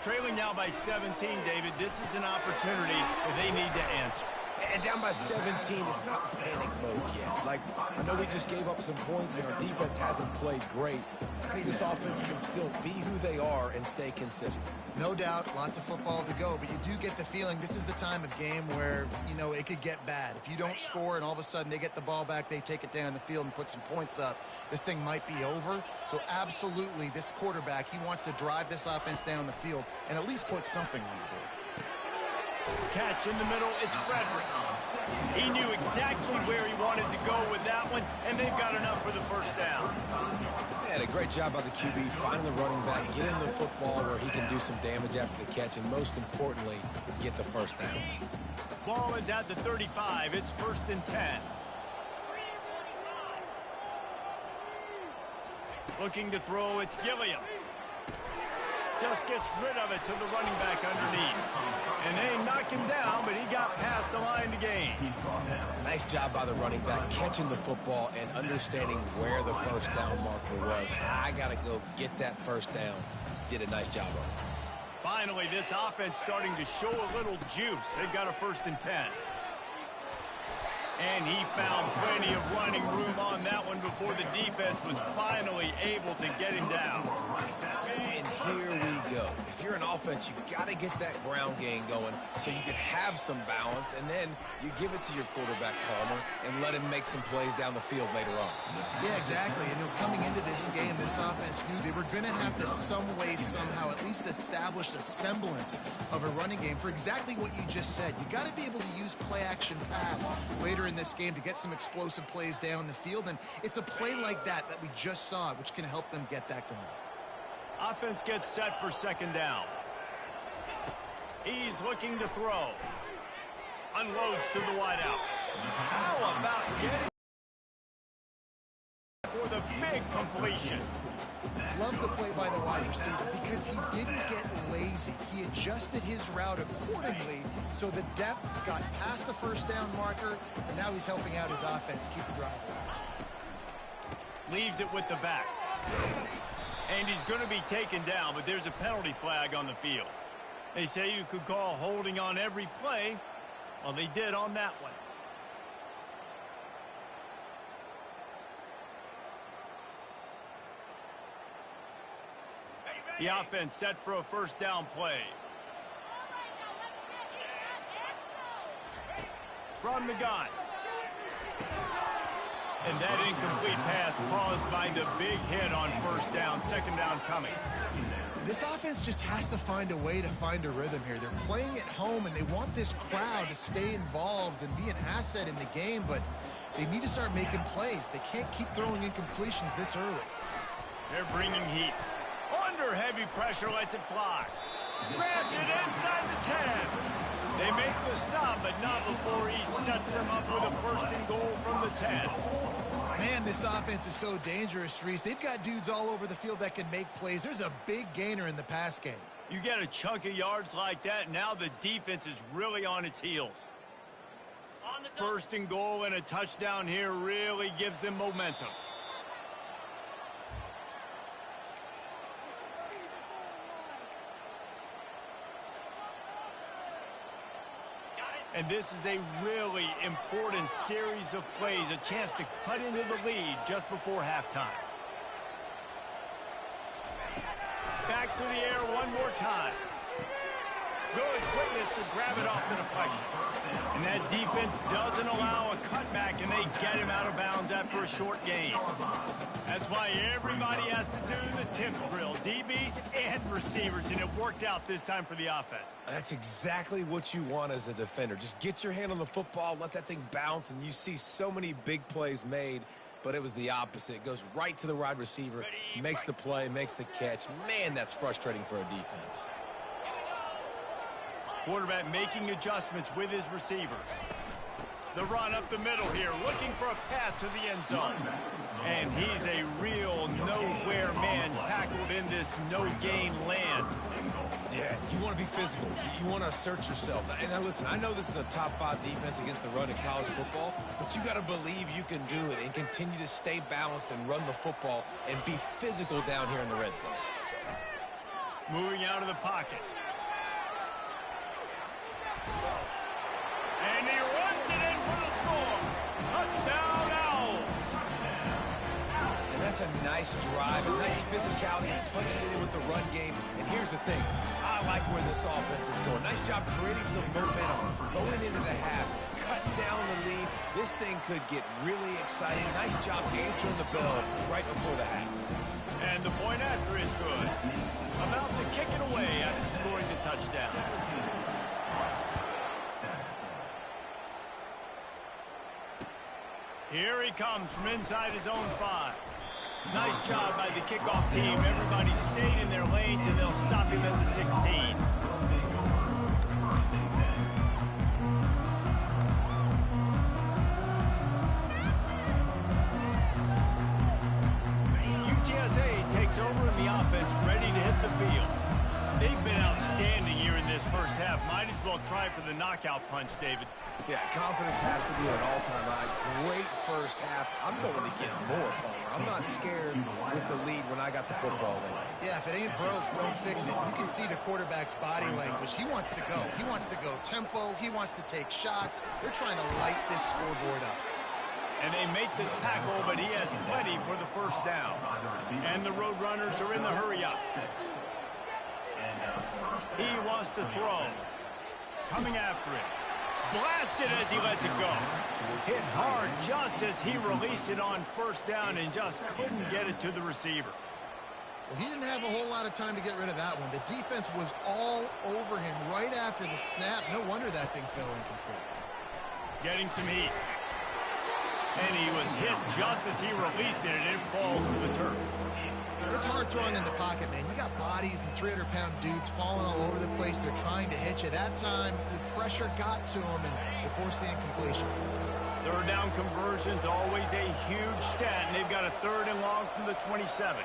Trailing now by 17, David. This is an opportunity that they need to answer. And down by 17, it's not panic mode yet. Like, I know we just gave up some points and our defense hasn't played great. I think this offense can still be who they are and stay consistent. No doubt, lots of football to go, but you do get the feeling this is the time of game where, you know, it could get bad. If you don't score and all of a sudden they get the ball back, they take it down the field and put some points up, this thing might be over. So absolutely, this quarterback, he wants to drive this offense down the field and at least put something on the board. Catch in the middle, it's Frederick. He knew exactly where he wanted to go with that one, and they've got enough for the first down. Yeah, a great job by the QB, finding the running back, getting the football where he can do some damage after the catch, and most importantly, get the first down. Ball is at the 35. It's 1st and 10. Looking to throw, it's Gilliam. Just gets rid of it to the running back underneath. And they knock him down, but he got past the line to gain. Nice job by the running back, catching the football and understanding where the first down marker was. I got to go get that first down. did a nice job of it. Finally, this offense starting to show a little juice. They've got a 1st and 10. And he found plenty of running room on that one before the defense was finally able to get him down. And here we go. If you're an offense, you got to get that ground game going so you can have some balance, and then you give it to your quarterback, Palmer, and let him make some plays down the field later on. Yeah, exactly. And coming into this game, this offense knew they were going to have to some way, somehow, at least establish a semblance of a running game for exactly what you just said. You got to be able to use play-action pass later in this game to get some explosive plays down the field, and it's a play like that we just saw, which can help them get that going. Offense gets set for 2nd down. He's looking to throw. Unloads to the wideout. How about getting for the big completion? Love the play by the wide receiver because he didn't get lazy. He adjusted his route accordingly, so the depth got past the 1st down marker, and now he's helping out his offense keep the drive alive. Leaves it with the back. And he's going to be taken down, but there's a penalty flag on the field. They say you could call holding on every play. Well, they did on that one. The offense set for a 1st down play. From the gun. And that incomplete pass caused by the big hit on 1st down. 2nd down coming. This offense just has to find a way to find a rhythm here. They're playing at home, and they want this crowd to stay involved and be an asset in the game, but they need to start making plays. They can't keep throwing incompletions this early. They're bringing heat. Under heavy pressure, lets it fly. Grabs it inside the 10. They make the stop, but not before he sets them up with a 1st and goal from the 10. Man, this offense is so dangerous, Reese. They've got dudes all over the field that can make plays. There's a big gainer in the pass game. You get a chunk of yards like that, now the defense is really on its heels. 1st and goal and a touchdown here really gives them momentum. And this is a really important series of plays, a chance to cut into the lead just before halftime. Back to the air one more time. Good quickness to grab it off the deflection. And that defense doesn't allow a cutback, and they get him out of bounds after a short gain. That's why everybody has to do the tip drill, DBs and receivers, and it worked out this time for the offense. That's exactly what you want as a defender. Just get your hand on the football, let that thing bounce, and you see so many big plays made, but it was the opposite. It goes right to the wide receiver, makes the play, makes the catch. Man, that's frustrating for a defense. Quarterback making adjustments with his receivers. The run up the middle here, looking for a path to the end zone. And he's a real nowhere man tackled in this no-gain land. Yeah, you want to be physical. You want to assert yourselves. And now listen, I know this is a top-5 defense against the run in college football, but you got to believe you can do it and continue to stay balanced and run the football and be physical down here in the red zone. Moving out of the pocket. And he runs it in for the score. Touchdown, Owls. And that's a nice drive, a nice physicality, punching it in with the run game. And here's the thing. I like where this offense is going. Nice job creating some momentum, going into the half, cutting down the lead. This thing could get really exciting. Nice job answering the bell right before the half. And the point after is good. About to kick it away after scoring the touchdown. Here he comes from inside his own 5. Nice job by the kickoff team. Everybody stayed in their lanes, and they'll stop him at the 16. UTSA takes over in the offense, ready to hit the field. They've been outstanding here in this first half half. Might as well try for the knockout punch, David. Yeah, confidence has to be at an all-time high. Great first half. I'm going to get more, Palmer. I'm not scared with the lead when I got the football in. Yeah, if it ain't broke, don't fix it. You can see the quarterback's body language. He wants to go. He wants to go tempo. He wants to take shots. They're trying to light this scoreboard up. And they make the tackle, but he has plenty for the first down. And the Roadrunners are in the hurry-up. He wants to throw. Coming after it. Blasted as he lets it go. Hit hard just as he released it on first down and just couldn't get it to the receiver. Well, he didn't have a whole lot of time to get rid of that one. The defense was all over him right after the snap. No wonder that thing fell incomplete. Getting some heat. And he was hit just as he released it, and it falls to the turf. It's hard throwing in the pocket, man. You got bodies and 300-pound dudes falling all over the place. They're trying to hit you. That time, the pressure got to him, and they forced the incompletion. Third down conversion's always a huge stat, and they've got a 3rd and long from the 27.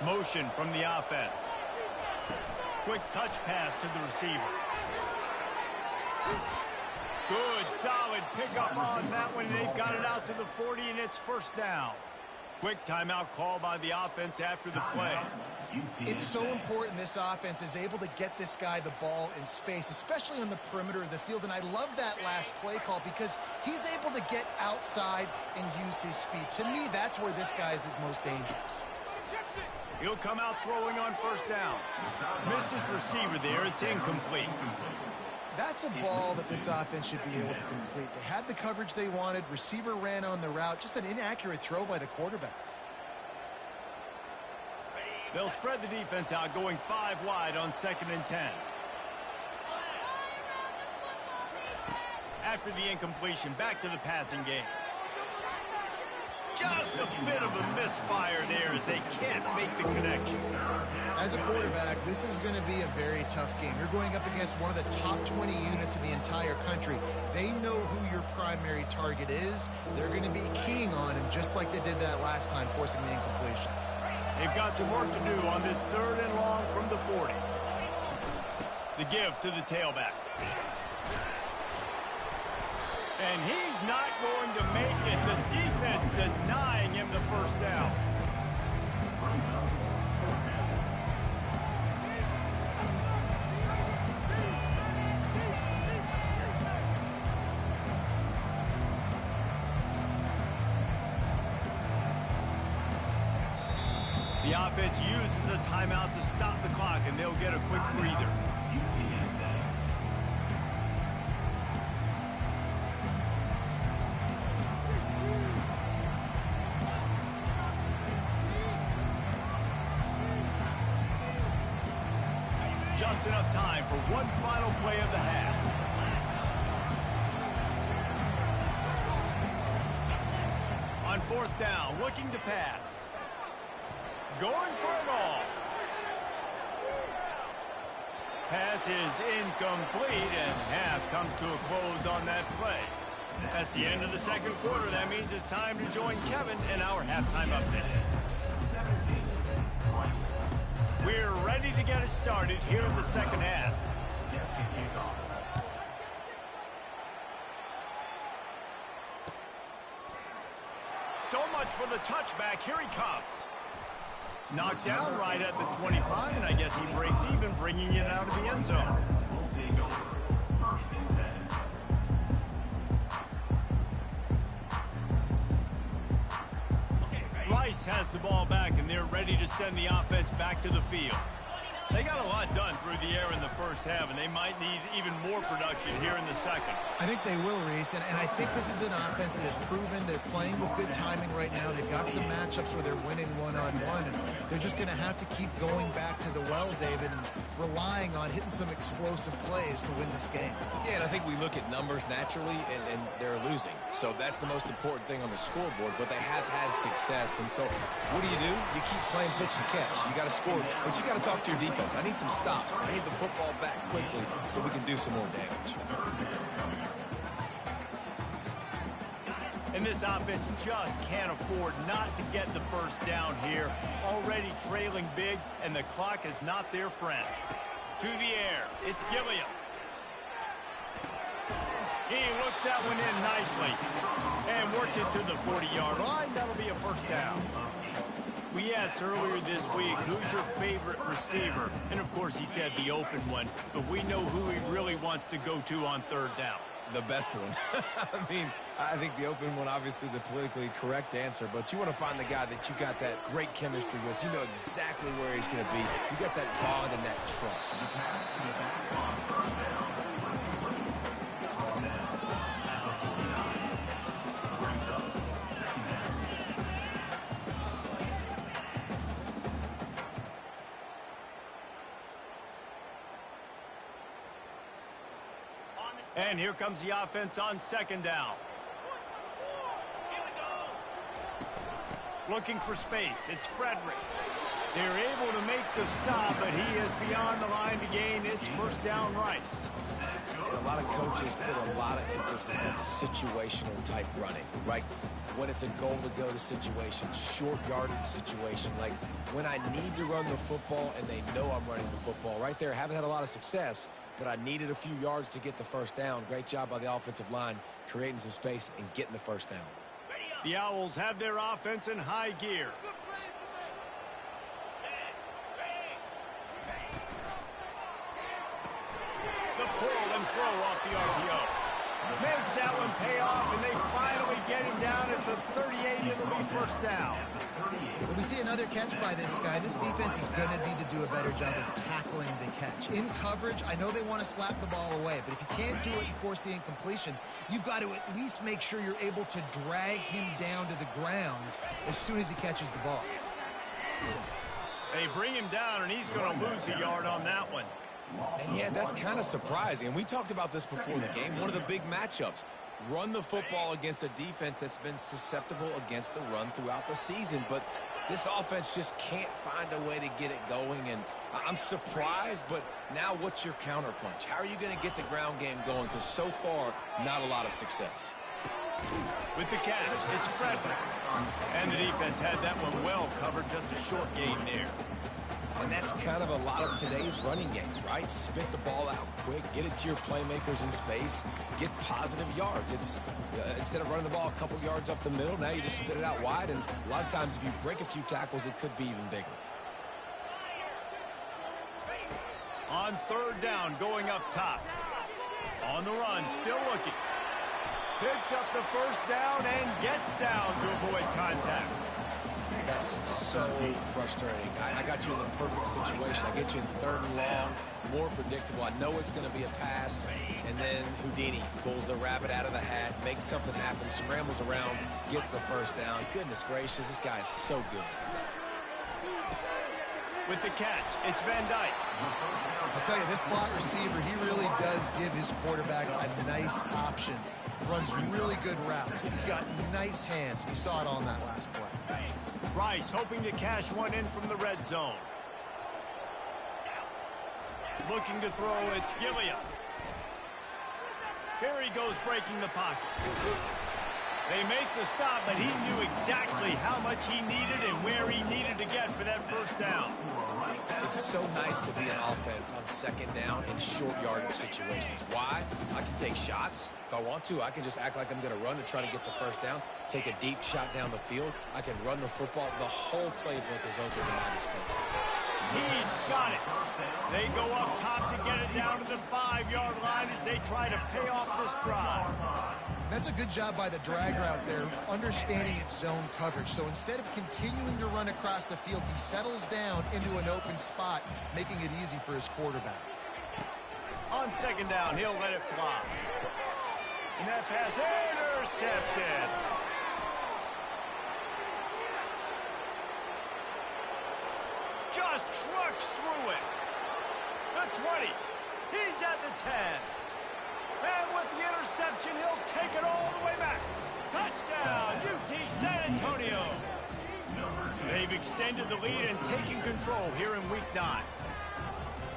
Motion from the offense. Quick touch pass to the receiver. Good, solid pickup on that one. They've got it out to the 40, and it's first down. Quick timeout call by the offense after the play. It's so important this offense is able to get this guy the ball in space, especially on the perimeter of the field. And I love that last play call because he's able to get outside and use his speed. To me, that's where this guy is his most dangerous. He'll come out throwing on first down. Missed his receiver there. It's incomplete. That's a ball that this offense should be able to complete. They had the coverage they wanted. Receiver ran on the route. Just an inaccurate throw by the quarterback. They'll spread the defense out, going 5 wide on 2nd and 10. After the incompletion, back to the passing game. Just a bit of a misfire there as they can't make the connection. As a quarterback, this is going to be a very tough game. You're going up against one of the top 20 units in the entire country. They know who your primary target is. They're going to be keying on him just like they did that last time, forcing the incompletion. They've got some work to do on this 3rd and long from the 40. The give to the tailback. And he's not going to make it. The defense denying him the first down. The offense uses a timeout to stop the clock, and they'll get a quick breather. Just enough time for one final play of the half. On 4th down, looking to pass. Going for it all. Pass is incomplete, and half comes to a close on that play. That's the end of the 2nd quarter. That means it's time to join Kevin in our halftime update. We're ready to get it started here in the 2nd half. So much for the touchback. Here he comes. Knocked down right at the 25, and I guess he breaks even, bringing it out of the end zone. Rice has the ball back, and they're ready to send the offense back to the field. They got a lot done through the air in the first half, and they might need even more production here in the 2nd. I think they will, Reese, and I think this is an offense that has proven they're playing with good timing right now. They've got some matchups where they're winning one-on-one, and they're just going to have to keep going back to the well, David, and relying on hitting some explosive plays to win this game. Yeah, and I think we look at numbers naturally, and they're losing. So that's the most important thing on the scoreboard, but they have had success. And so what do? You keep playing pitch and catch. You got to score, but you got to talk to your defense. I need some stops. I need the football back quickly so we can do some more damage. And this offense just can't afford not to get the first down here. Already trailing big, and the clock is not their friend. To the air, it's Gilliam. He looks that one in nicely and works it to the 40-yard line. That'll be a first down. We asked earlier this week, who's your favorite receiver? And, of course, he said the open one. But we know who he really wants to go to on third down. The best one. I mean, I think the open one, obviously the politically correct answer, but you want to find the guy that you got that great chemistry with. You know exactly where he's going to be. You got that bond and that trust. And here comes the offense on second down. Looking for space. It's Frederick. They're able to make the stop, but he is beyond the line to gain. It's first down Rice. And a lot of coaches put a lot of emphasis on situational type running, right? When it's a goal to go to situation, short yardage situation, like when I need to run the football and they know I'm running the football. Right there, haven't had a lot of success, but I needed a few yards to get the first down. Great job by the offensive line, creating some space and getting the first down. The Owls have their offense in high gear. The pull and throw off the RPO. Makes that one pay off, and they finally get him down at the 38. It'll be first down. Well, we see another catch by this guy. This defense is going to need to do a better job of tackling the catch. In coverage, I know they want to slap the ball away, but if you can't do it and force the incompletion, you've got to at least make sure you're able to drag him down to the ground as soon as he catches the ball. They bring him down, and he's going to lose a yard on that one. And yeah, that's kind of surprising. And we talked about this before the game. One of the big matchups. Run the football against a defense that's been susceptible against the run throughout the season. But this offense just can't find a way to get it going. And I'm surprised, but now what's your counterpunch? How are you going to get the ground game going? Because so far, not a lot of success. With the catch, it's Frederick. And the defense had that one well covered, just a short gain there. And that's kind of a lot of today's running game, right? Spit the ball out quick, get it to your playmakers in space, get positive yards. It's instead of running the ball a couple yards up the middle, now you just spit it out wide, and a lot of times if you break a few tackles, it could be even bigger. On third down, going up top. On the run, still looking. Picks up the first down and gets down to avoid contact. That's so frustrating. I got you in the perfect situation. I get you in third and long, more predictable. I know it's going to be a pass, and then Houdini pulls the rabbit out of the hat, makes something happen, scrambles around, gets the first down. Goodness gracious, this guy is so good. With the catch, it's Van Dyke. I'll tell you, this slot receiver, he really does give his quarterback a nice option. Runs really good routes. He's got nice hands. You saw it on that last play. Rice hoping to cash one in from the red zone. Looking to throw, it's Gilliam. Here he goes breaking the pocket. They make the stop, but he knew exactly how much he needed and where he needed to get for that first down. It's so nice to be an offense on second down in short yardage situations. Why? I can take shots. If I want to, I can just act like I'm going to run to try to get the first down, take a deep shot down the field. I can run the football. The whole playbook is open to my disposal. He's got it. They go up top to get it down to the 5-yard line as they try to pay off this drive. That's a good job by the drag route there, understanding its zone coverage. So instead of continuing to run across the field, he settles down into an open spot, making it easy for his quarterback. On second down, he'll let it fly. And that pass intercepted. Just trucks through it. The 20. He's at the 10. And with the interception, he'll take it all the way back. Touchdown, UT San Antonio. They've extended the lead and taken control here in Week 9.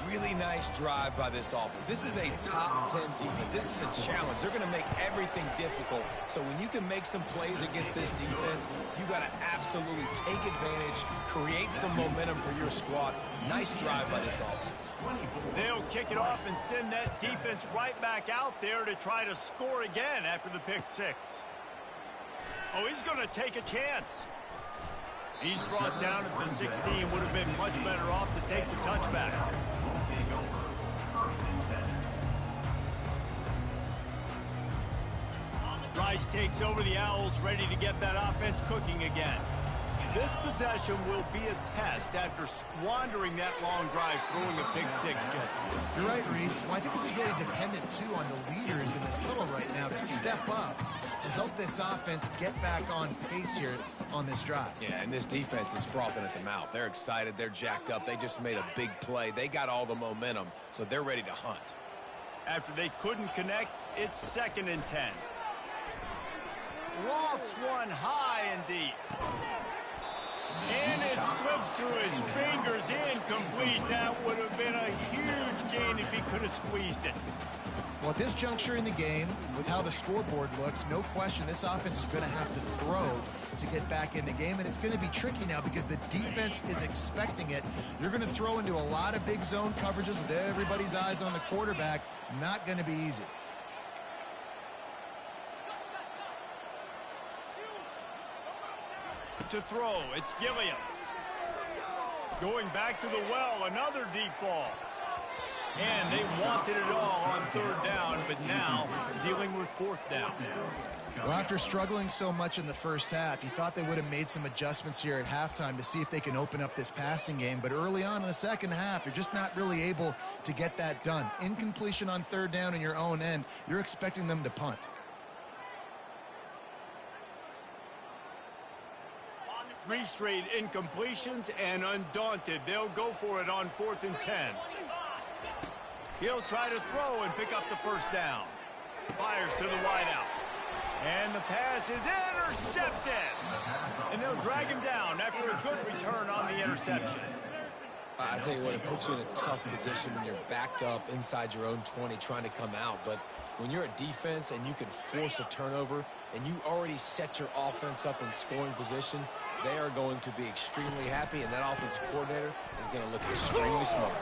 Really nice drive by this offense. This is a top 10 defense. This is a challenge. They're going to make everything difficult. So when you can make some plays against this defense, you got to absolutely take advantage, create some momentum for your squad. Nice drive by this offense. They'll kick it off and send that defense right back out there to try to score again after the pick six. Oh, he's going to take a chance. He's brought down at the 16. Would have been much better off to take the touchback. Rice takes over the Owls, ready to get that offense cooking again. This possession will be a test after squandering that long drive, throwing a pick six, Jesse. You're right, Reese. Well, I think this is really dependent, too, on the leaders in this huddle right now to step up and help this offense get back on pace here on this drive. Yeah, and this defense is frothing at the mouth. They're excited. They're jacked up. They just made a big play. They got all the momentum, so they're ready to hunt. After they couldn't connect, it's 2nd and 10. Lofts one high and deep. And it slips through his fingers, incomplete. That would have been a huge gain if he could have squeezed it. Well, at this juncture in the game, with how the scoreboard looks, no question this offense is going to have to throw to get back in the game, and it's going to be tricky now because the defense is expecting it. You're going to throw into a lot of big zone coverages with everybody's eyes on the quarterback. Not going to be easy. To throw, it's Gilliam. Going back to the well, another deep ball. And they wanted it all on 3rd down, but now dealing with 4th down. Well, after struggling so much in the first half, you thought they would have made some adjustments here at halftime to see if they can open up this passing game. But early on in the second half, you're just not really able to get that done. Incompletion on 3rd down in your own end, you're expecting them to punt. Three straight incompletions, and undaunted, they'll go for it on 4th and 10. He'll try to throw and pick up the 1st down. Fires to the wideout. And the pass is intercepted. And they'll drag him down after a good return on the interception. I tell you what, it puts you in a tough position when you're backed up inside your own 20 trying to come out. But when you're a defense and you can force a turnover and you already set your offense up in scoring position, they are going to be extremely happy, and that offensive coordinator is going to look extremely smart.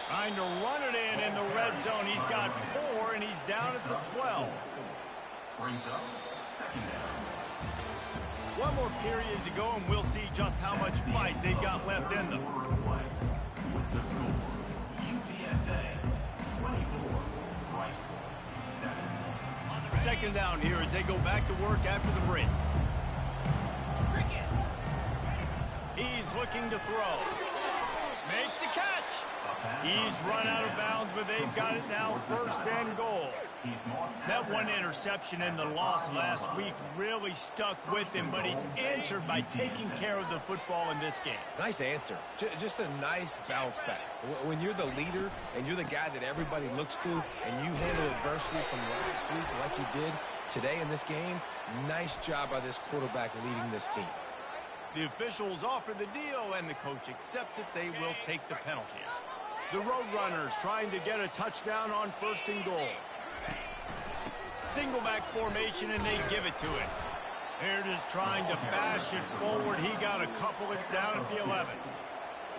Trying to run it in the red zone. He's got 4, and he's down at the 12. Brings up 2nd down. One more period to go, and we'll see just how much fight they've got left in them. With the score, UTSA 24, Rice 7. 2nd down here as they go back to work after the break. He's looking to throw. Makes the catch. He's run out of bounds, but they've got it now 1st and goal. That one interception in the loss last week really stuck with him, but he's answered by taking care of the football in this game. Nice answer. Just a nice bounce back. When you're the leader and you're the guy that everybody looks to and you handle adversity from last week like you did today in this game, nice job by this quarterback leading this team. The officials offer the deal, and the coach accepts it. They will take the penalty. The Roadrunners trying to get a touchdown on 1st and goal. Single back formation, and they give it to him. They're just trying to bash it forward. He got a couple. It's down at the 11.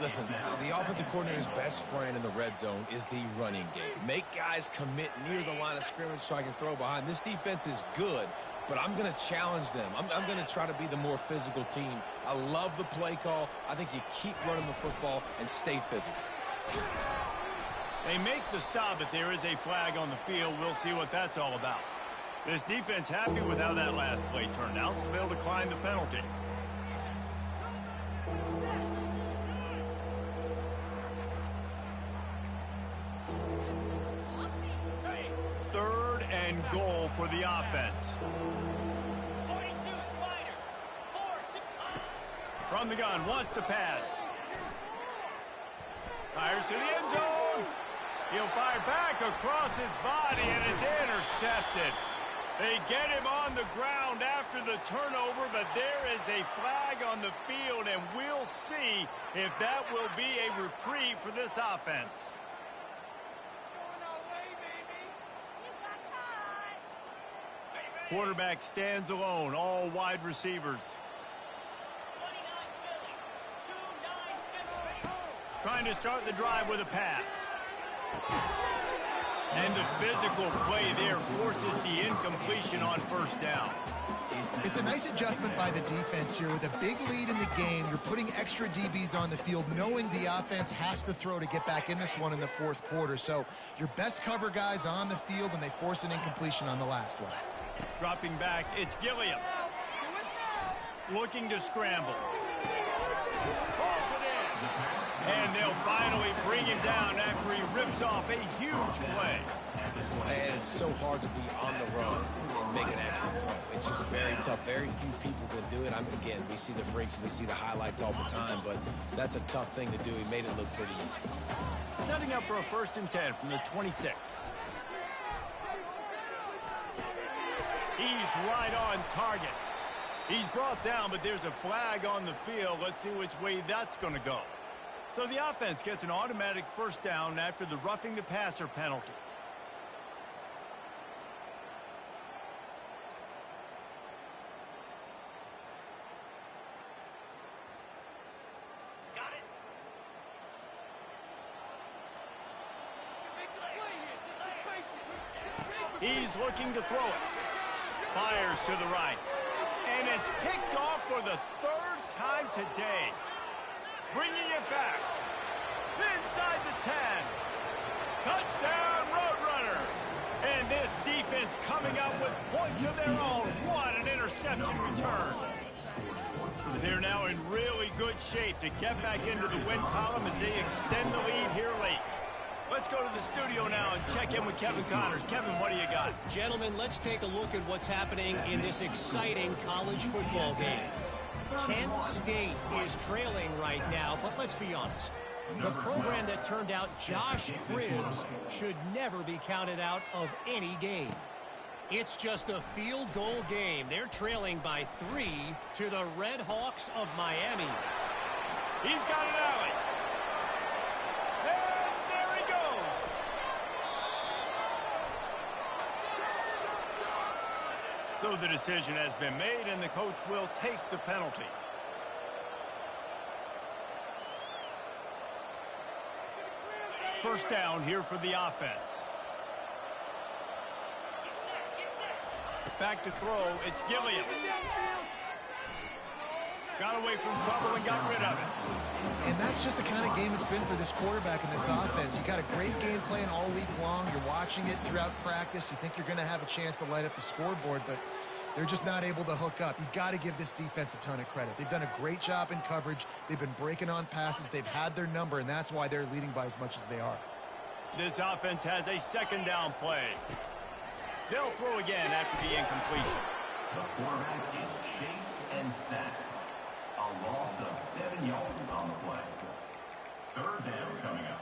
Listen, the offensive coordinator's best friend in the red zone is the running game. Make guys commit near the line of scrimmage so I can throw behind. This defense is good, but I'm going to challenge them. I'm going to try to be the more physical team. I love the play call. I think you keep running the football and stay physical. They make the stop, but there is a flag on the field. We'll see what that's all about. This defense happy with how that last play turned out, so they'll decline the penalty. Third and goal for the offense. From the gun, wants to pass. Fires to the end zone. He'll fire back across his body, and it's intercepted. They get him on the ground after the turnover, but there is a flag on the field, and we'll see if that will be a reprieve for this offense. Quarterback stands alone, all wide receivers. Trying to start the drive with a pass. And the physical play there forces the incompletion on first down. It's a nice adjustment by the defense here. With a big lead in the game, you're putting extra DBs on the field, knowing the offense has to throw to get back in this one in the fourth quarter. So your best cover guys on the field, and they force an incompletion on the last one. Dropping back, it's Gilliam. Looking to scramble. Balls it in. And they'll finally bring him down after he rips off a huge play. And it's so hard to be on the run and make an accurate throw. It's just very tough. Very few people can do it. Again, we see the freaks, we see the highlights all the time, but that's a tough thing to do. He made it look pretty easy. Setting up for a 1st and 10 from the 26. He's right on target. He's brought down, but there's a flag on the field. Let's see which way that's going to go. So the offense gets an automatic 1st down after the roughing the passer penalty. He's looking to throw it. Fires to the right. And it's picked off for the 3rd time today. Bringing it back. Inside the 10. Touchdown, Roadrunners. And this defense coming up with points of their own. What an interception return. They're now in really good shape to get back into the win column as they extend the lead here late. Let's go to the studio now and check in with Kevin Connors. Kevin, what do you got? Gentlemen, let's take a look at what's happening in this exciting college football game. Kent State is trailing right now, but let's be honest. The program that turned out Josh Cribbs should never be counted out of any game. It's just a field goal game. They're trailing by 3 to the Red Hawks of Miami. He's got an alley. So the decision has been made, and the coach will take the penalty. First down here for the offense. Back to throw, it's Gilliam. Got away from trouble and got rid of it. And that's just the kind of game it's been for this quarterback and this offense. You got a great game plan all week long. You're watching it throughout practice. You think you're going to have a chance to light up the scoreboard, but they're just not able to hook up. You got to give this defense a ton of credit. They've done a great job in coverage. They've been breaking on passes. They've had their number, and that's why they're leading by as much as they are. This offense has a 2nd down play. They'll throw again after the incompletion. The quarterback is chased and sacked. A loss of 7 yards on the play. 3rd down coming up.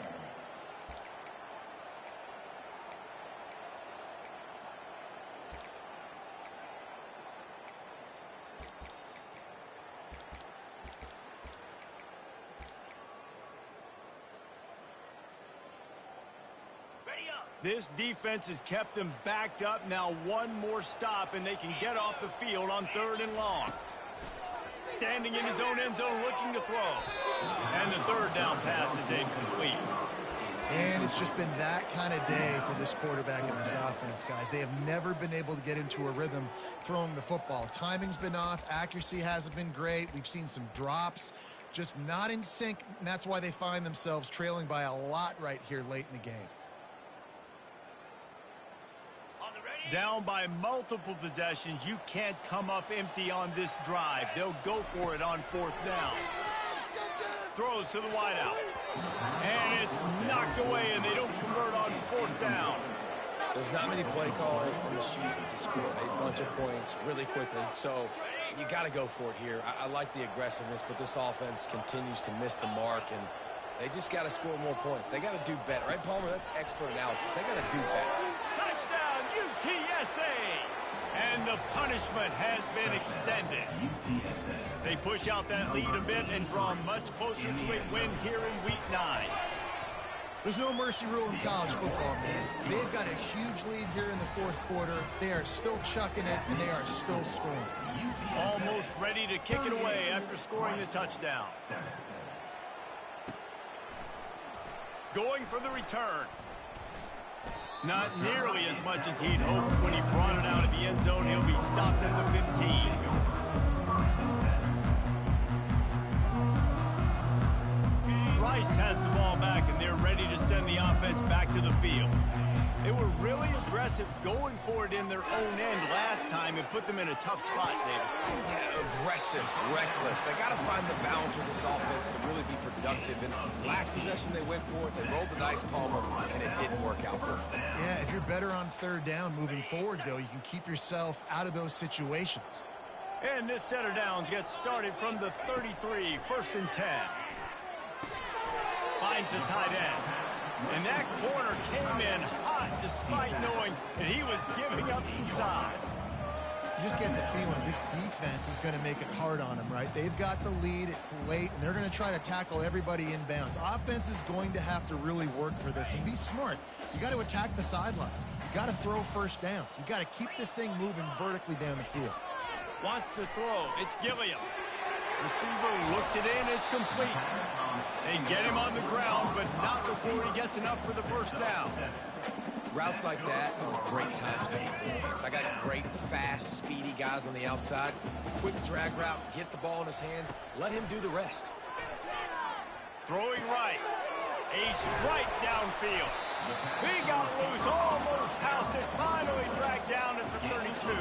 This defense has kept them backed up. Now one more stop, and they can get off the field on 3rd and long. Standing in his own end zone, looking to throw. And the 3rd down pass is incomplete. And it's just been that kind of day for this quarterback and this offense, guys. They have never been able to get into a rhythm throwing the football. Timing's been off. Accuracy hasn't been great. We've seen some drops. Just not in sync, and that's why they find themselves trailing by a lot right here late in the game. Down by multiple possessions, you can't come up empty on this drive. They'll go for it on 4th down. Throws to the wideout. And it's knocked away, and they don't convert on 4th down. There's not many play calls on the sheet to score a bunch of points really quickly, so you got to go for it here. I like the aggressiveness, but this offense continues to miss the mark, and they just got to score more points. They got to do better, right, Palmer? That's expert analysis. They got to do better. Touchdown, UTSA! And the punishment has been extended. They push out that lead a bit and draw much closer to a win here in Week 9. There's no mercy rule in college football, man. They've got a huge lead here in the fourth quarter. They are still chucking it, and they are still scoring. Almost ready to kick it away after scoring the touchdown. Going for the return. Not nearly as much as he'd hoped when he brought it out of the end zone. He'll be stopped at the 15. Rice has the ball back, and they're ready to send the offense back to the field. They were really aggressive going for it in their own end last time and put them in a tough spot, David. Yeah, aggressive, reckless. They got to find the balance with this offense to really be productive. And last possession they went for it, they rolled the dice, Palmer, and it didn't work out for them. Yeah, if you're better on third down moving forward, though, you can keep yourself out of those situations. And this set of downs gets started from the 33, 1st and 10. Finds the tight end. And that corner came in hot despite knowing that he was giving up some size. You just get the feeling this defense is going to make it hard on them, right? They've got the lead, it's late, and they're going to try to tackle everybody inbounds. Offense is going to have to really work for this and be smart. You got to attack the sidelines. You got to throw first downs. You got to keep this thing moving vertically down the field. Wants to throw. It's Gilliam. Receiver looks it in. It's complete. They get him on the ground, but not before he gets enough for the first down. Routes like that are great times to be quarterbacks. I got great, fast, speedy guys on the outside. Quick drag route, get the ball in his hands, let him do the rest. Throwing right. A strike downfield. He got loose, almost past it, finally dragged down at the 32.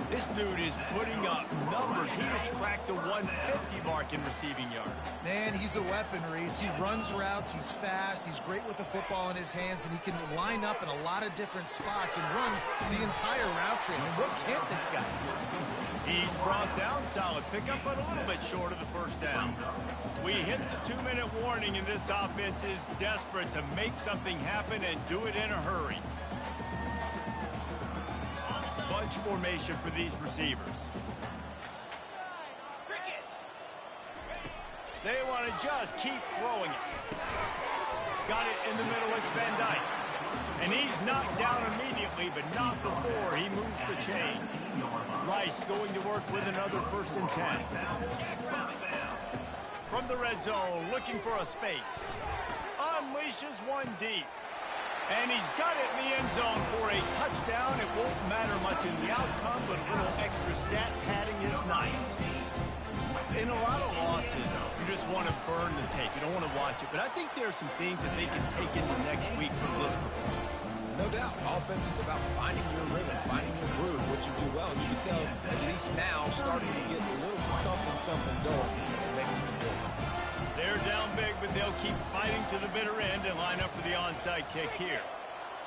This dude is putting up numbers. He just cracked the 150 mark in receiving yards. Man, he's a weapon, Reese. He runs routes, he's fast, he's great with the football in his hands, and he can line up in a lot of different spots and run the entire route tree. I mean, what can't this guy do? He's brought down solid pickup, but a little bit short of the first down. We hit the 2-minute warning, and this offense is desperate to make something happen and do it in a hurry. Bunch formation for these receivers. They want to just keep throwing it. Got it in the middle, it's Van Dyke. And he's knocked down immediately, but not before he moves the chain. Rice going to work with another 1st and 10. From the red zone, looking for a space. Unleashes one deep. And he's got it in the end zone for a touchdown. It won't matter much in the outcome, but a little extra stat padding is nice. In a lot of losses, you just want to burn the tape. You don't want to watch it. But I think there are some things that they can take into next week from this performance. No doubt. Offense is about finding your rhythm, finding your groove, what you do well. And you can tell, at least now, starting to get a little something going. Maybe you can do it. They're down big, but they'll keep fighting to the bitter end and line up for the onside kick here.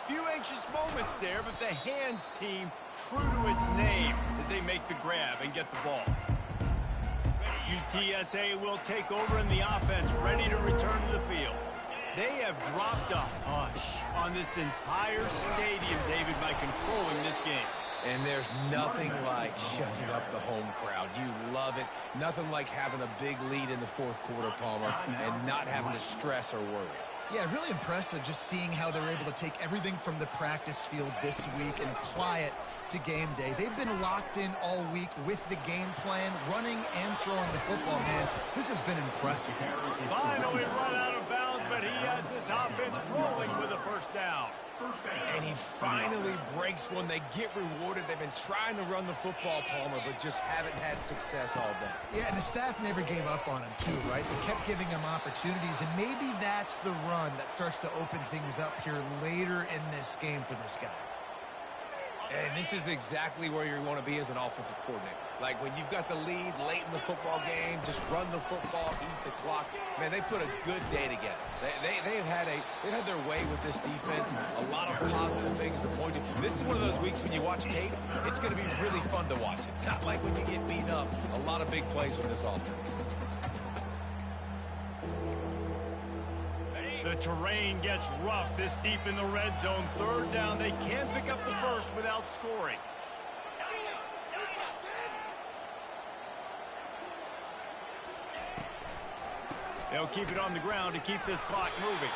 Few anxious moments there, but the hands team true to its name as they make the grab and get the ball. UTSA will take over in the offense, ready to return to the field. They have dropped a hush on this entire stadium, David, by controlling this game. And there's nothing like shutting up the home crowd. You love it. Nothing like having a big lead in the fourth quarter, Palmer, and not having to stress or worry. Yeah, really impressive just seeing how they're able to take everything from the practice field this week and apply it to game day. They've been locked in all week with the game plan, running and throwing the football, man. This has been impressive. Finally run out of bounds, but he has this offense rolling with a first down. And he finally breaks one. They get rewarded. They've been trying to run the football, Palmer, but just haven't had success all day. Yeah, and the staff never gave up on him, too, right? They kept giving him opportunities, and maybe that's the run that starts to open things up here later in this game for this guy. And this is exactly where you want to be as an offensive coordinator. Like when you've got the lead late in the football game, just run the football, eat the clock. Man, they put a good day together. They've had their way with this defense. A lot of positive things to point to. This is one of those weeks when you watch tape, it's going to be really fun to watch it. Not like when you get beat up. A lot of big plays from this offense. The terrain gets rough this deep in the red zone. Third down, they can pick up the first without scoring. They'll keep it on the ground to keep this clock moving.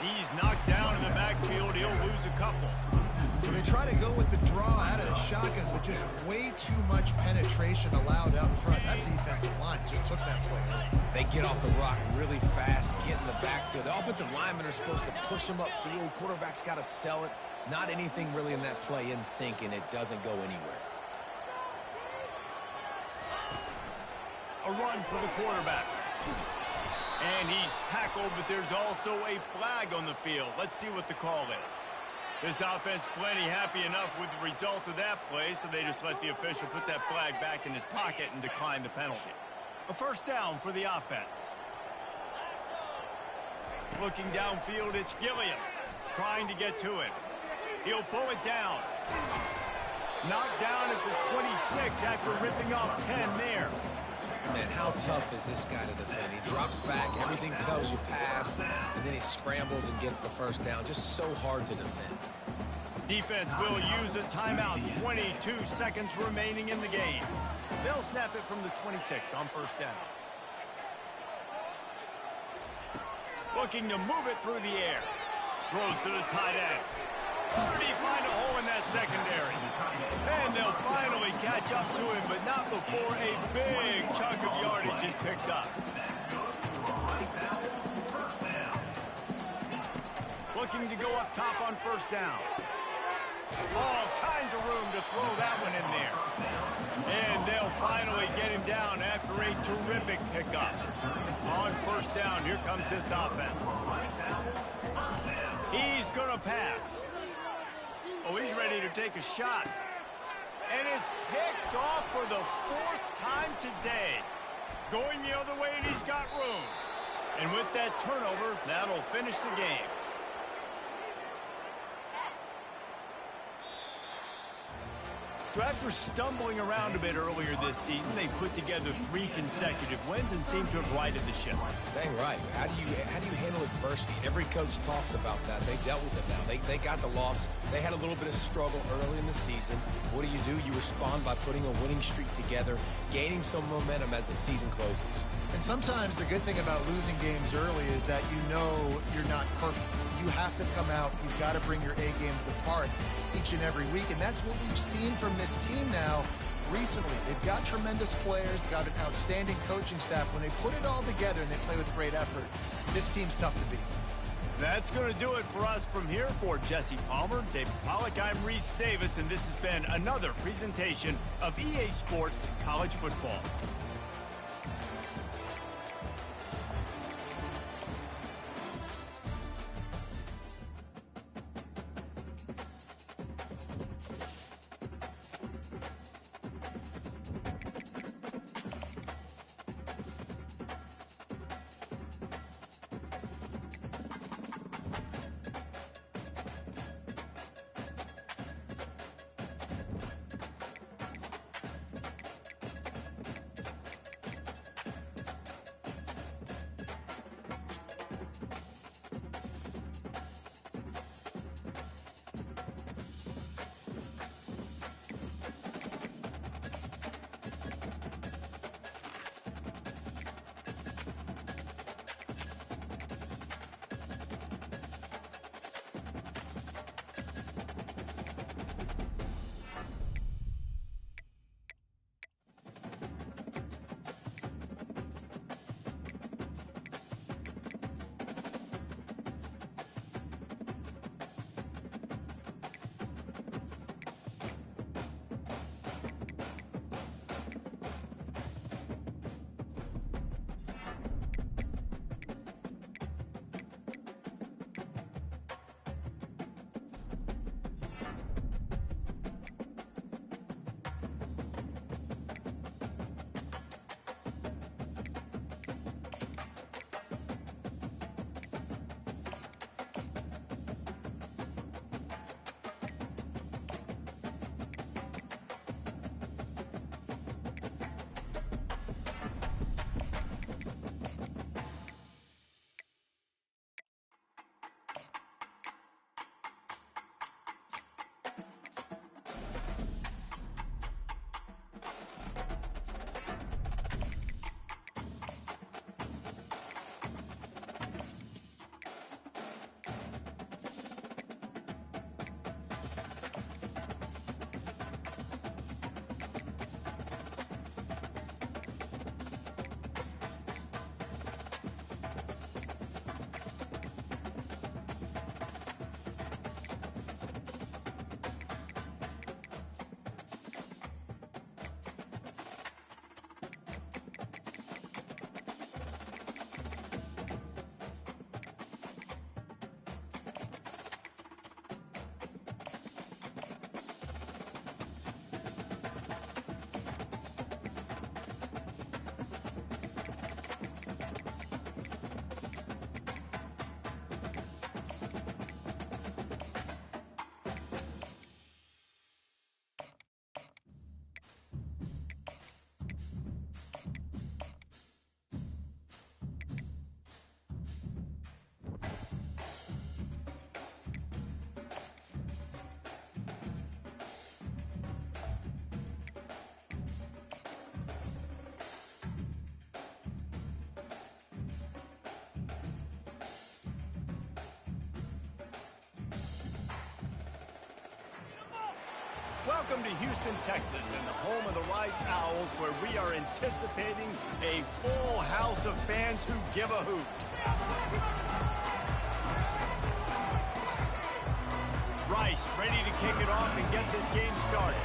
He's knocked down in the backfield. He'll lose a couple. So they try to go with the draw out of the shotgun, but just way too much penetration allowed out front. That defensive line just took that play. They get off the rock really fast, get in the backfield. The offensive linemen are supposed to push them upfield. Quarterback's got to sell it. Not anything really in that play in sync, and it doesn't go anywhere. A run for the quarterback. And he's tackled, but there's also a flag on the field. Let's see what the call is. This offense plenty happy enough with the result of that play, so they just let the official put that flag back in his pocket and decline the penalty. A first down for the offense. Looking downfield, it's Gilliam trying to get to it. He'll pull it down. Knocked down at the 26 after ripping off 10 there. Man, how tough is this guy to defend? He drops back, everything tells you pass, and then he scrambles and gets the first down. Just so hard to defend. Defense will use a timeout. 22 seconds remaining in the game. They'll snap it from the 26 on first down. Looking to move it through the air. Throws to the tight end. Where did he find a hole in that secondary? And they'll finally catch up to him, but not before a big chunk of yardage is picked up. Looking to go up top on first down. All kinds of room to throw that one in there. And they'll finally get him down after a terrific pickup. On first down, here comes this offense. He's going to pass. Oh, he's ready to take a shot. And it's picked off for the 4th time today. Going the other way, and he's got room. And with that turnover, that'll finish the game. So after stumbling around a bit earlier this season, they put together 3 consecutive wins and seem to have righted the ship. Dang right. How do you handle adversity? Every coach talks about that. They dealt with it now. They got the loss. They had a little bit of struggle early in the season. What do? You respond by putting a winning streak together, gaining some momentum as the season closes. And sometimes the good thing about losing games early is that you know you're not perfect. You have to come out. You've got to bring your A game to the park each and every week, and that's what we've seen from this team now recently. They've got tremendous players, got an outstanding coaching staff. When they put it all together and they play with great effort, this team's tough to beat. That's going to do it for us from here. For Jesse Palmer, David Pollack, I'm Reese Davis, and this has been another presentation of EA Sports College Football. Welcome to Houston, Texas, and the home of the Rice Owls, where we are anticipating a full house of fans who give a hoot. Rice ready to kick it off and get this game started.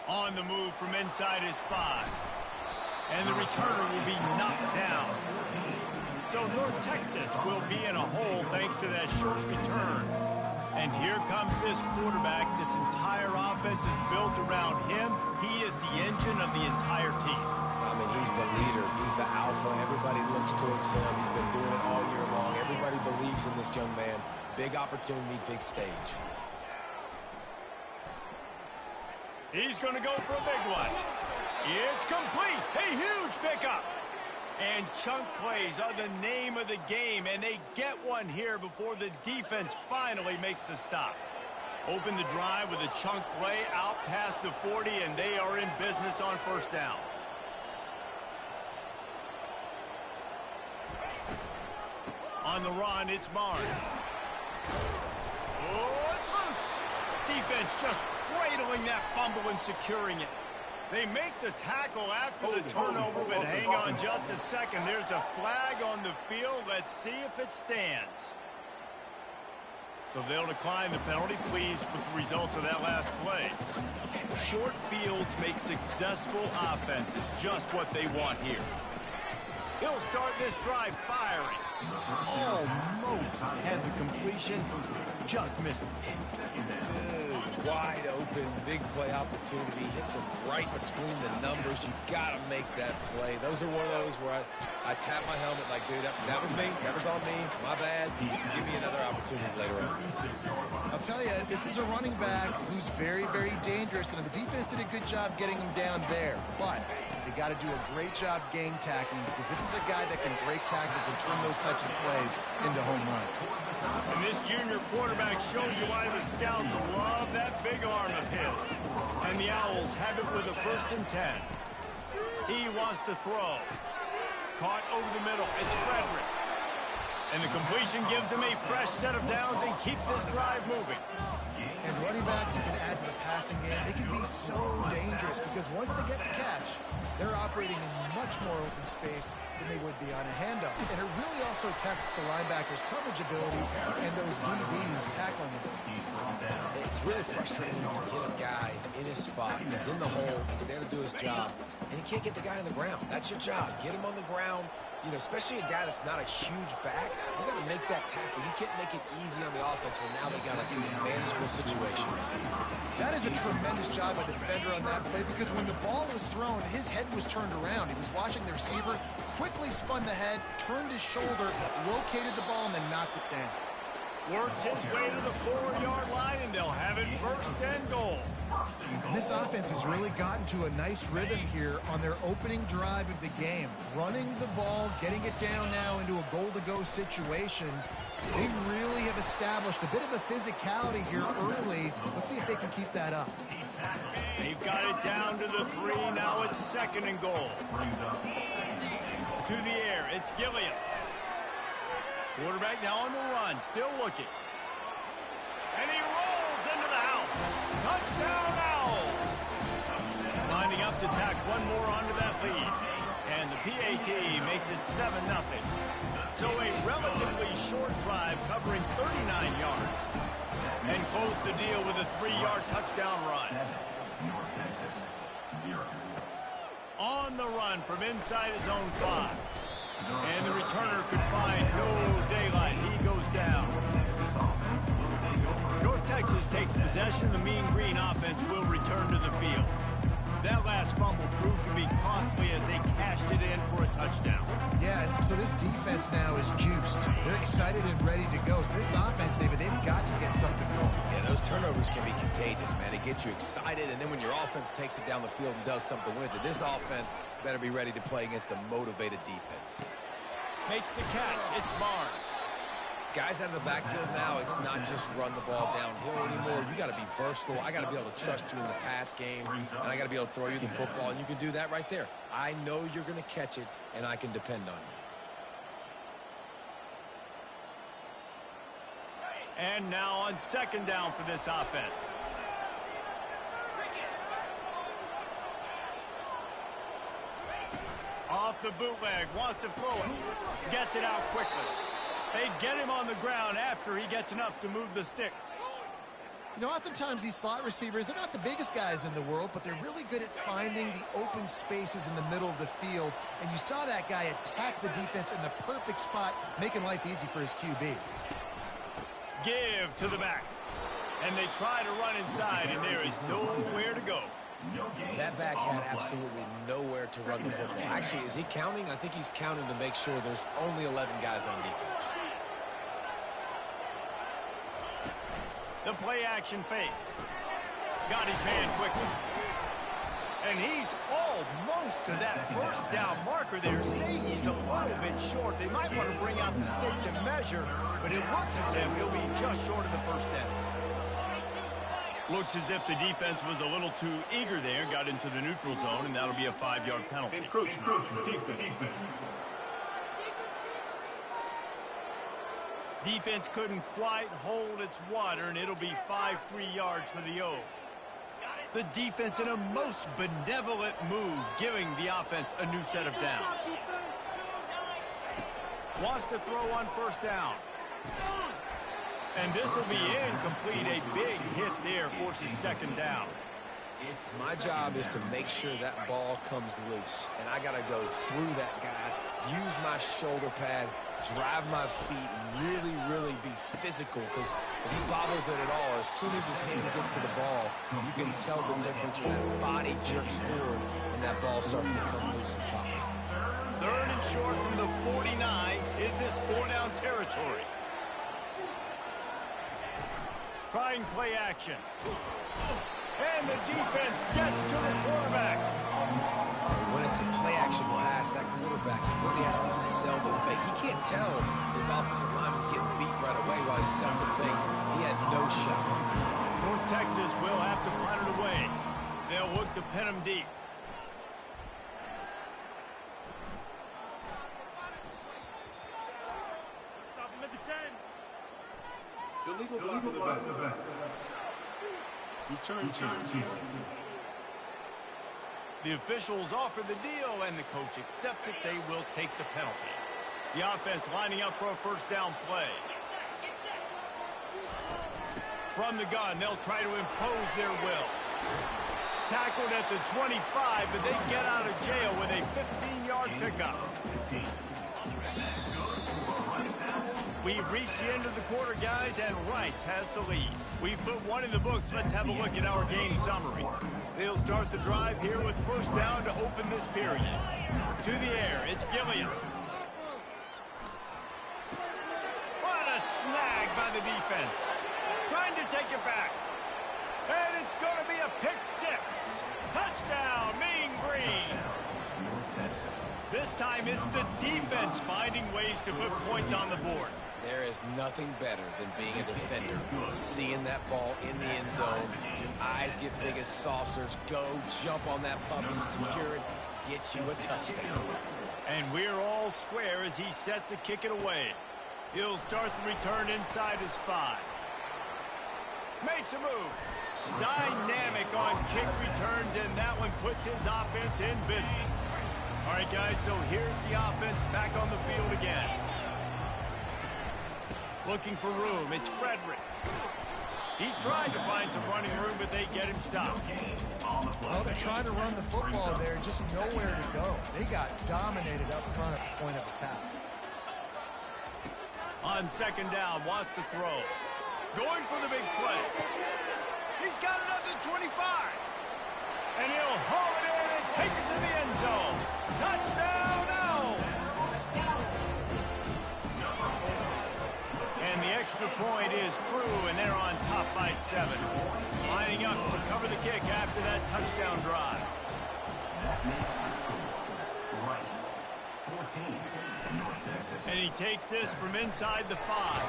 On the move from inside his 5. And the returner will be knocked down. So North Texas will be in a hole thanks to that short return. And here comes this quarterback. This entire offense is built around him. He is the engine of the entire team. I mean, he's the leader. He's the alpha. Everybody looks towards him. He's been doing it all year long. Everybody believes in this young man. Big opportunity, big stage. He's going to go for a big one. It's complete. A huge pickup. And chunk plays are the name of the game, and they get one here before the defense finally makes the stop. Open the drive with a chunk play out past the 40, and they are in business on first down. On the run, it's Barnes. Oh, it's loose. Defense just cradling that fumble and securing it. They make the tackle after the turnover, but hang on just a second. There's a flag on the field. Let's see if it stands. So they'll decline the penalty. Pleased with the results of that last play. Short fields make successful offenses just what they want here. He'll start this drive firing. Almost had the completion. Just missed it. Good, wide open, big play opportunity. Hits him right between the numbers. You got to make that play. Those are one of those where I tap my helmet like, dude, that was me. That was on me. My bad. Give me another opportunity later on. I'll tell you, this is a running back who's very, very dangerous, and the defense did a good job getting him down there. But they got to do a great job game tackling, because this is a guy that can break tackles and turn those types of plays into home runs. And this junior quarterback shows you why the scouts love that big arm of his. And the Owls have it with a 1st and 10. He wants to throw. Caught over the middle. It's Frederick. And the completion gives him a fresh set of downs and keeps this drive moving. And running backs who can add to the passing game, they can be so dangerous because once they get the catch, they're operating in much more open space than they would be on a handoff. And it really also tests the linebackers' coverage ability and those DBs' tackling ability. It's really frustrating when you get a guy in his spot. He's in the hole. He's there to do his job. And you can't get the guy on the ground. That's your job. Get him on the ground. You know, especially a guy that's not a huge back. You got to make that tackle. You can't make it easy on the offense when now they got a manageable situation. That is a tremendous job by the defender on that play because when the ball was thrown, his head was turned around. He was watching the receiver, quickly spun the head, turned his shoulder, located the ball, and then knocked it down. Works his way to the 4-yard line, and they'll have it 1st and goal. And this offense has really gotten to a nice rhythm here on their opening drive of the game. Running the ball, getting it down now into a goal-to-go situation. They really have established a bit of a physicality here early. Let's see if they can keep that up. They've got it down to the 3. Now it's 2nd and goal. To the air, it's Gilliam. Quarterback now on the run, still looking. And he rolls into the house. Touchdown, Owls! Lining up to tack one more onto that lead. And the PAT makes it 7-0. So a relatively short drive covering 39 yards. And close the deal with a 3-yard touchdown run. North Texas, 0. On the run from inside his own 5. And the returner could find no daylight. He goes down. North Texas takes possession. The Mean Green offense will return to the field. That last fumble proved to be costly as they cashed it in for a touchdown. Yeah, so this defense now is juiced. They're excited and ready to go. So this offense, David, they've got to get something going. Yeah, those turnovers can be contagious, man. It gets you excited, and then when your offense takes it down the field and does something with it, this offense better be ready to play against a motivated defense. Makes the catch. It's Barnes. Guys out of the backfield now, it's not just run the ball downhill anymore. You got to be versatile. I got to be able to trust you in the pass game, and I got to be able to throw you the football, and you can do that right there. I know you're going to catch it, and I can depend on you. And now on second down for this offense. Off the bootleg, wants to throw it. Gets it out quickly. They get him on the ground after he gets enough to move the sticks. You know, oftentimes these slot receivers, they're not the biggest guys in the world, but they're really good at finding the open spaces in the middle of the field. And you saw that guy attack the defense in the perfect spot, making life easy for his QB. Give to the back. And they try to run inside, and there is nowhere to go. That back had absolutely nowhere to run the football. Actually, is he counting? I think he's counting to make sure there's only 11 guys on defense. The play-action fake. Got his man quickly. And he's almost to that first down marker there, saying he's a little bit short. They might want to bring out the sticks and measure, but it looks as if he'll be just short of the first down. Looks as if the defense was a little too eager there, got into the neutral zone, and that'll be a 5-yard penalty. Encroachment. Defense. Defense couldn't quite hold its water, and it'll be 5 free yards for the O. The defense in a most benevolent move, giving the offense a new set of downs. Wants to throw on first down. And this will be incomplete. A big hit there forces second down. My job is to make sure that ball comes loose. And I got to go through that guy, use my shoulder pad, drive my feet, and really be physical. Because if he bobbles it at all, as soon as his hand gets to the ball, you can tell the difference when that body jerks forward and that ball starts to come loose and pop. Third and short from the 49. Is this 4-down territory? Trying play action. And the defense gets to the quarterback. When it's a play-action pass, that quarterback, he really has to sell the fake. He can't tell his offensive lineman's getting beat right away while he's selling the fake. He had no shot. North Texas will have to punt it away. They'll look to pin him deep. Stop him at the 10. Illegal block in the back. Return team. The officials offer the deal, and the coach accepts it. They will take the penalty. The offense lining up for a first down play. From the gun, they'll try to impose their will. Tackled at the 25, but they get out of jail with a 15-yard pickup. We've reached the end of the quarter, guys, and Rice has the lead. We've put one in the books. Let's have a look at our game summary. They'll start the drive here with first down to open this period. To the air, it's Gilliam. What a snag by the defense. Trying to take it back. And it's going to be a pick six. Touchdown, Mean Green. This time it's the defense finding ways to put points on the board. There is nothing better than being a defender. Seeing that ball in the end zone, your eyes get big as saucers. Go, jump on that puppy, secure it, get you a touchdown. And we're all square as he's set to kick it away. He'll start the return inside his 5. Makes a move. Dynamic on kick returns, and that one puts his offense in business. All right, guys, so here's the offense back on the field again. Looking for room. It's Frederick. He tried to find some running room, but they get him stopped. Well, they're trying to run the football there, just nowhere to go. They got dominated up front at the point of attack. On second down, wants to throw. Going for the big play. He's got it up to 25. And he'll haul it in and take it to the end zone. Touchdown, Elms! And the extra point is true, and they're on top by 7. Lining up to cover the kick after that touchdown drive. That makes the score. Rice, 14, North Texas. And he takes this from inside the 5.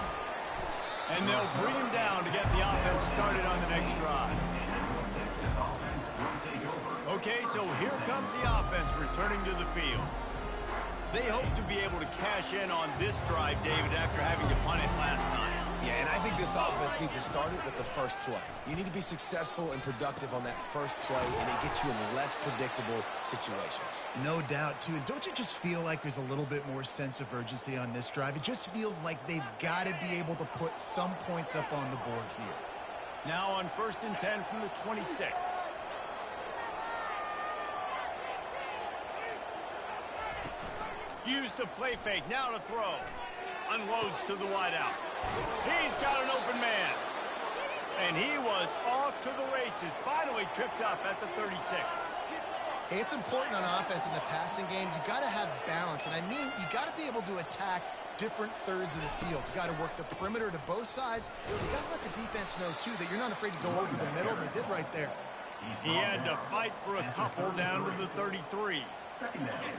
And they'll bring him down to get the offense started on the next drive. North Texas offense will take over. Okay, so here comes the offense returning to the field. They hope to be able to cash in on this drive, David, after having to punt it last time. Yeah, and I think this offense needs to start it with the first play. You need to be successful and productive on that first play, and it gets you in less predictable situations. No doubt, too. And don't you just feel like there's a little bit more sense of urgency on this drive? It just feels like they've got to be able to put some points up on the board here. Now on 1st and 10 from the 26. Use the play fake, now to throw. Unloads to the wideout. He's got an open man. And he was off to the races. Finally tripped up at the 36. Hey, it's important on offense in the passing game. You've got to have balance. And I mean, you got to be able to attack different thirds of the field. You got to work the perimeter to both sides. You got to let the defense know, too, that you're not afraid to go over the middle. They did right there. He had to fight for a couple down to the 33.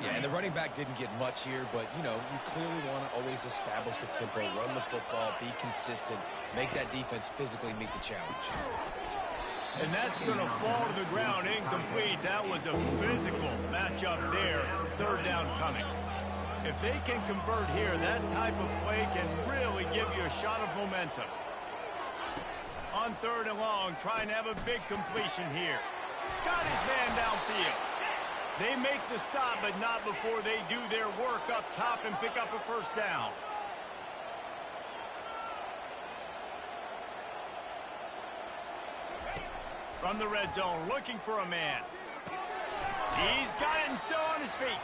Yeah, and the running back didn't get much here, but, you know, you clearly want to always establish the tempo, run the football, be consistent, make that defense physically meet the challenge. And that's going to fall to the ground incomplete. That was a physical matchup there. 3rd down coming. If they can convert here, that type of play can really give you a shot of momentum. On 3rd and long, trying to have a big completion here. Got his man downfield. They make the stop, but not before they do their work up top and pick up a 1st down. From the red zone, looking for a man. He's got it and still on his feet.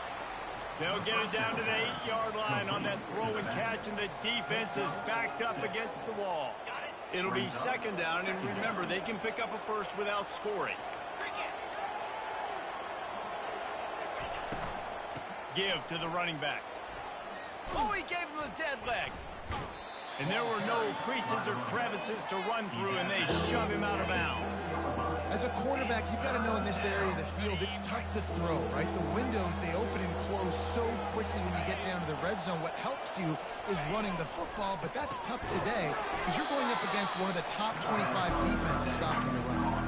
They'll get it down to the 8-yard line on that throw and catch, and the defense is backed up against the wall. It'll be 2nd down, and remember, they can pick up a 1st without scoring. Give to the running back. Oh, he gave him the dead leg. And there were no creases or crevices to run through, and they shove him out of bounds. As a quarterback, you've got to know in this area of the field, it's tough to throw, right? The windows, they open and close so quickly when you get down to the red zone. What helps you is running the football, but that's tough today because you're going up against one of the top 25 defenses stopping the run.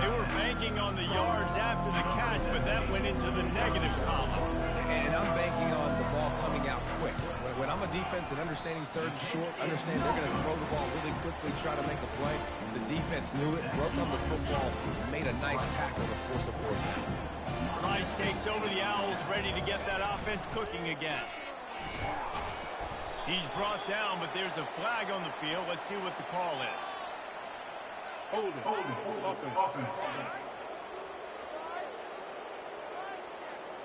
They were banking on the yards after the catch, but that went into the negative column. And I'm banking on the ball coming out quick. When I'm a defense and understanding 3rd and short, understand they're going to throw the ball really quickly, try to make a play. The defense knew it, broke on the football, made a nice tackle to force a 4th down. Rice takes over the Owls, ready to get that offense cooking again. He's brought down, but there's a flag on the field. Let's see what the call is. Holding. Offense.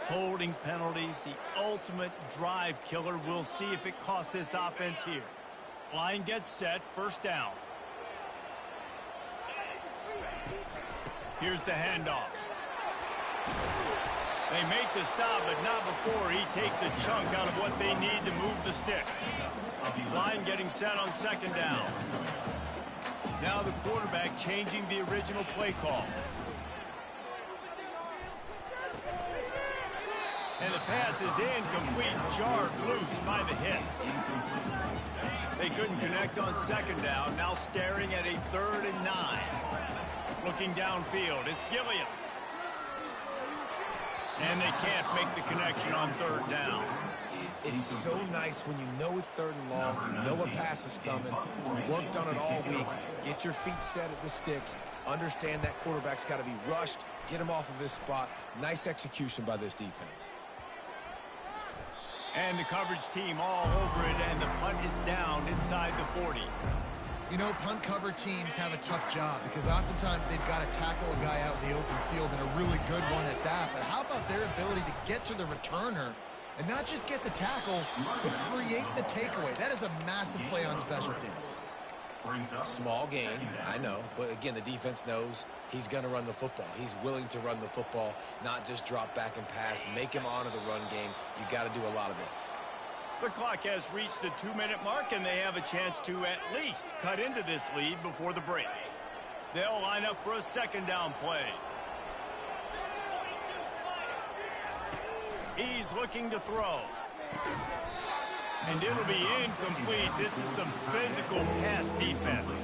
Holding penalties, the ultimate drive killer. We'll see if it costs this offense here. Line gets set, 1st down. Here's the handoff. They make the stop, but not before he takes a chunk out of what they need to move the sticks. Line getting set on 2nd down. Now the quarterback changing the original play call. And the pass is incomplete, jarred loose by the hit. They couldn't connect on 2nd down, now staring at a 3rd and 9. Looking downfield, it's Gilliam. And they can't make the connection on 3rd down. It's so nice when you know it's 3rd and long, you know a pass is coming, you worked on it all week, get your feet set at the sticks, understand that quarterback's got to be rushed, get him off of his spot. Nice execution by this defense. And the coverage team all over it, and the punt is down inside the 40. You know, punt cover teams have a tough job because oftentimes they've got to tackle a guy out in the open field, and a really good one at that. But how about their ability to get to the returner and not just get the tackle, but create the takeaway? That is a massive play on special teams. Small gain, I know, but again, the defense knows he's going to run the football. He's willing to run the football, not just drop back and pass, make him honor the run game. You got to do a lot of this. The clock has reached the 2-minute mark, and they have a chance to at least cut into this lead before the break. They'll line up for a 2nd down play. He's looking to throw. And it'll be incomplete. This is some physical pass defense.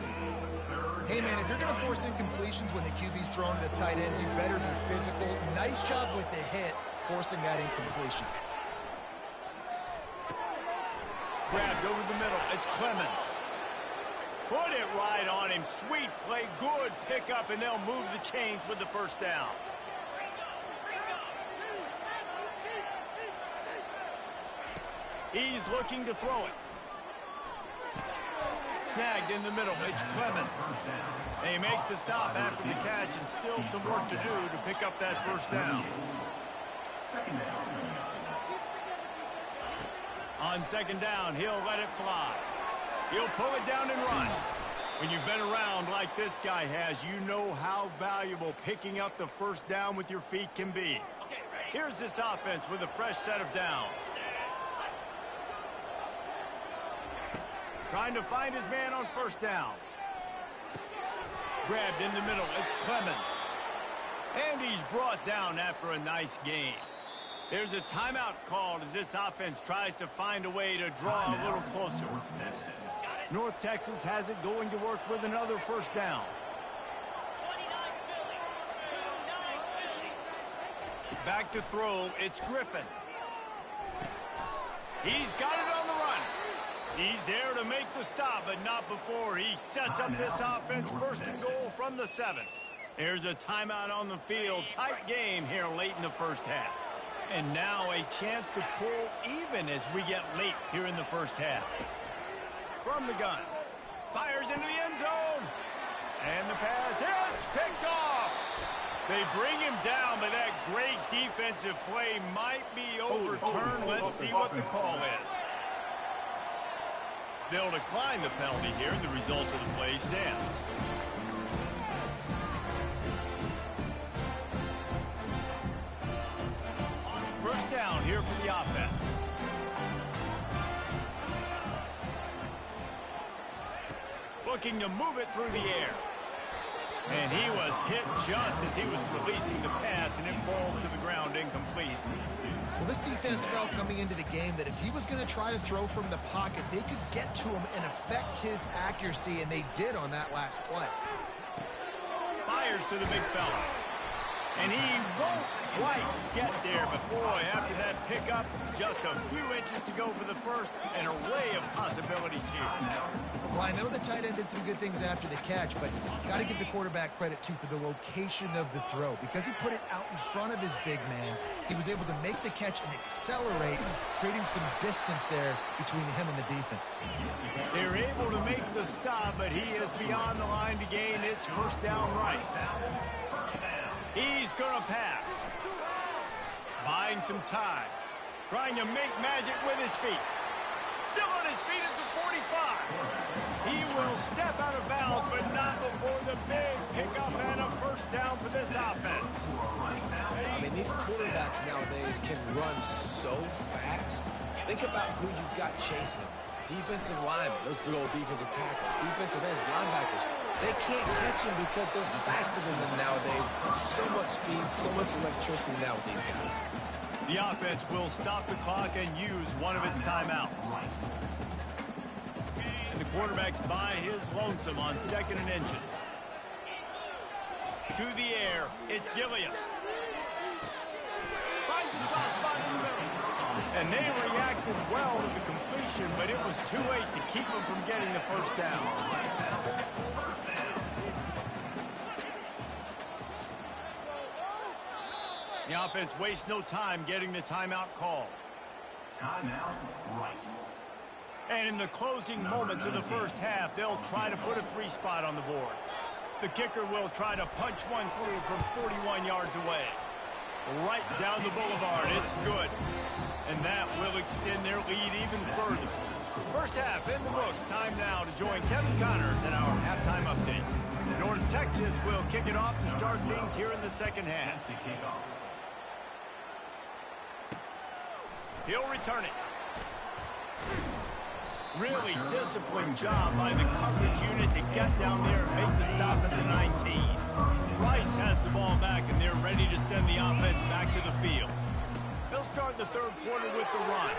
Hey, man, if you're going to force incompletions when the QB's throwing to the tight end, you better be physical. Nice job with the hit, forcing that incompletion. Grabbed over the middle. It's Clemens. Put it right on him. Sweet play, good pickup, and they'll move the chains with the first down. He's looking to throw it. Snagged in the middle. It's Clemens. They make the stop after the catch, and still some work to do to pick up that first down. On second down, he'll let it fly. He'll pull it down and run. When you've been around like this guy has, you know how valuable picking up the first down with your feet can be. Here's this offense with a fresh set of downs. Trying to find his man on first down. Grabbed in the middle. It's Clemens. And he's brought down after a nice gain. There's a timeout called as this offense tries to find a way to draw a little closer. North Texas has it going to work with another first down. Back to throw. It's Griffin. He's got it on the run. He's there to make the stop, but not before he sets up this offense first and goal from the 7. There's a timeout on the field. Tight game here late in the first half. And now a chance to pull even as we get late here in the first half. From the gun. Fires into the end zone. And the pass hits. Picked off. They bring him down, but that great defensive play might be overturned. Let's see what the call is. They'll decline the penalty here. The result of the play stands. First down here for the offense. Looking to move it through the air. And he was hit just as he was releasing the pass, and it falls to the ground incomplete. Well, this defense felt coming into the game that if he was going to try to throw from the pocket, they could get to him and affect his accuracy, and they did on that last play. Fires to the big fella. And he won't quite get there, but boy, after that pickup, just a few inches to go for the first, an array of possibilities here. Well, I know the tight end did some good things after the catch, but got to give the quarterback credit, too, for the location of the throw. Because he put it out in front of his big man, he was able to make the catch and accelerate, creating some distance there between him and the defense. They're able to make the stop, but he is beyond the line to gain. It's first down right. He's going to pass. Buying some time. Trying to make magic with his feet. Still on his feet at the 45. He will step out of bounds, but not before the big pickup and a first down for this offense. I mean, these quarterbacks nowadays can run so fast. Think about who you've got chasing them. Defensive linemen, those big old defensive tackles, defensive ends, linebackers. They can't catch them because they're faster than them nowadays. So much speed, so much electricity now with these guys. The offense will stop the clock and use one of its timeouts. And the quarterback's by his lonesome on second and inches. To the air, it's Gilliam. Finds a soft spot in the middle. And they reacted well to the completion, but it was too late to keep them from getting the first down. The offense wastes no time getting the timeout call. Timeout, Rice. And in the closing moments of the first half, they'll try to put a 3-spot on the board. The kicker will try to punch one through from 41 yards away. Right down the boulevard. It's good. And that will extend their lead even further. First half in the books. Time now to join Kevin Connors in our halftime update. North Texas will kick it off to start things here in the second half. He'll return it. Really disciplined job by the coverage unit to get down there and make the stop at the 19. Rice has the ball back, and they're ready to send the offense back to the field. They'll start the third quarter with the run.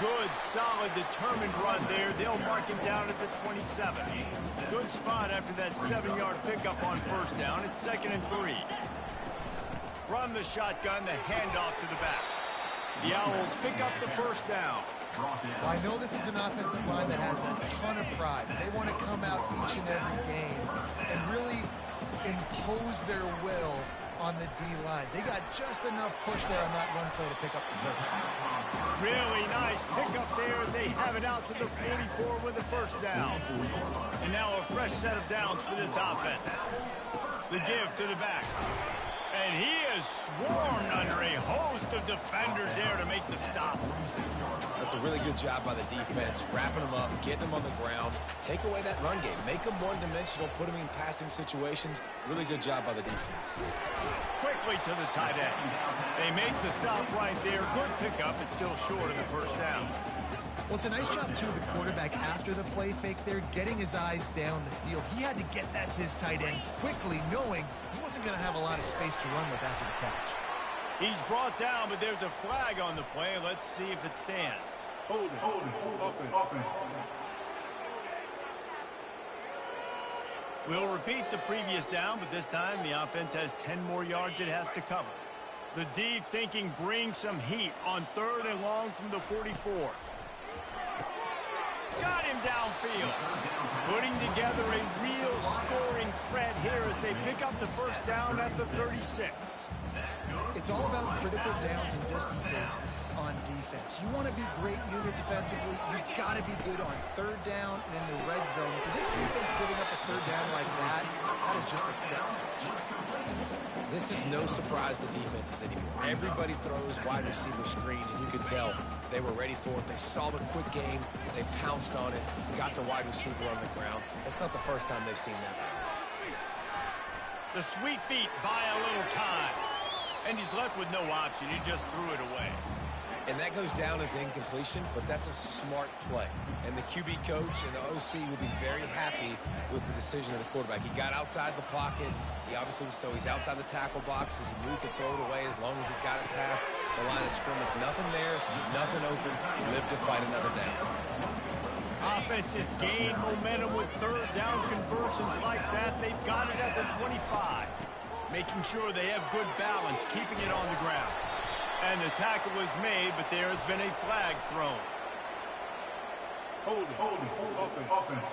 Good, solid, determined run there. They'll mark him down at the 27. Good spot after that 7-yard pickup on first down. It's 2nd and 3. From the shotgun, the handoff to the back. The Owls pick up the first down. Well, I know this is an offensive line that has a ton of pride. They want to come out each and every game and really impose their will on the D-line. They got just enough push there on that run play to pick up the first. Really nice pickup there as they have it out to the 44 with the first down. And now a fresh set of downs for this offense. The give to the back. And he is swarmed under a host of defenders there to make the stop. That's a really good job by the defense, wrapping them up, getting them on the ground, take away that run game, make them one-dimensional, put them in passing situations. Really good job by the defense. Quickly to the tight end. They make the stop right there. Good pickup. It's still short of the first down. Well, it's a nice job, too, of the quarterback after the play fake there, getting his eyes down the field. He had to get that to his tight end quickly, knowing he wasn't going to have a lot of space to run with after the catch. He's brought down, but there's a flag on the play. Let's see if it stands. Hold it. Offense. We'll repeat the previous down, but this time the offense has 10 more yards it has to cover. The D thinking bring some heat on 3rd and long from the 44. Got him downfield. Putting together a real scoring threat here as they pick up the first down at the 36. It's all about critical downs and distances on defense. You want to be great unit defensively, you've got to be good on 3rd down and in the red zone. For this defense giving up a 3rd down like that is just a gut. This is no surprise to defenses anymore. Everybody throws wide receiver screens, and you can tell they were ready for it. They saw the quick game. They pounced on it, got the wide receiver on the ground. That's not the first time they've seen that. The sweet feet buy a little time. And he's left with no option. He just threw it away. And that goes down as incompletion, but that's a smart play. And the QB coach and the OC will be very happy with the decision of the quarterback. He got outside the pocket. He obviously, so he's outside the tackle boxes. He knew he could throw it away as long as he got it past the line of scrimmage. Nothing there, nothing open. Live to fight another down. Offense has gained momentum with 3rd down conversions like that. They've got it at the 25. Making sure they have good balance, keeping it on the ground. And the tackle is made, but there has been a flag thrown. Hold it. Offense.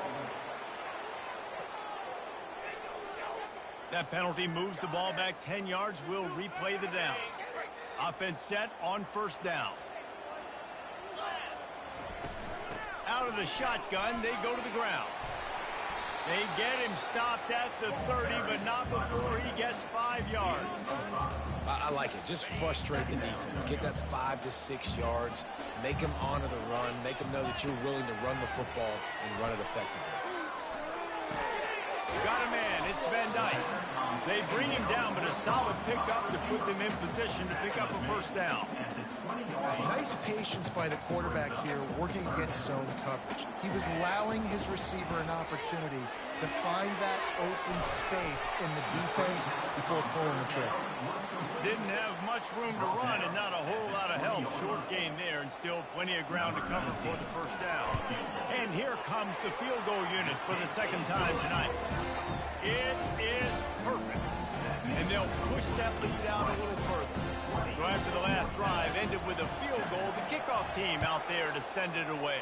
That penalty moves the ball back 10 yards. We'll replay the down. Offense set on 1st down. Out of the shotgun, they go to the ground. They get him stopped at the 30, but not before he gets 5 yards. I like it. Just frustrate the defense. Get that 5 to 6 yards. Make them honor the run. Make them know that you're willing to run the football and run it effectively. Got a man. It's Van Dyke. They bring him down, but a solid pickup to put them in position to pick up a 1st down. Nice patience by the quarterback here working against zone coverage. He was allowing his receiver an opportunity to find that open space in the defense before pulling the trigger. Didn't have much room to run and not a whole lot of help. Short gain there and still plenty of ground to cover for the 1st down. And here comes the field goal unit for the 2nd time tonight. It is perfect. And they'll push that lead out a little further. So after the last drive ended with a field goal, the kickoff team out there to send it away.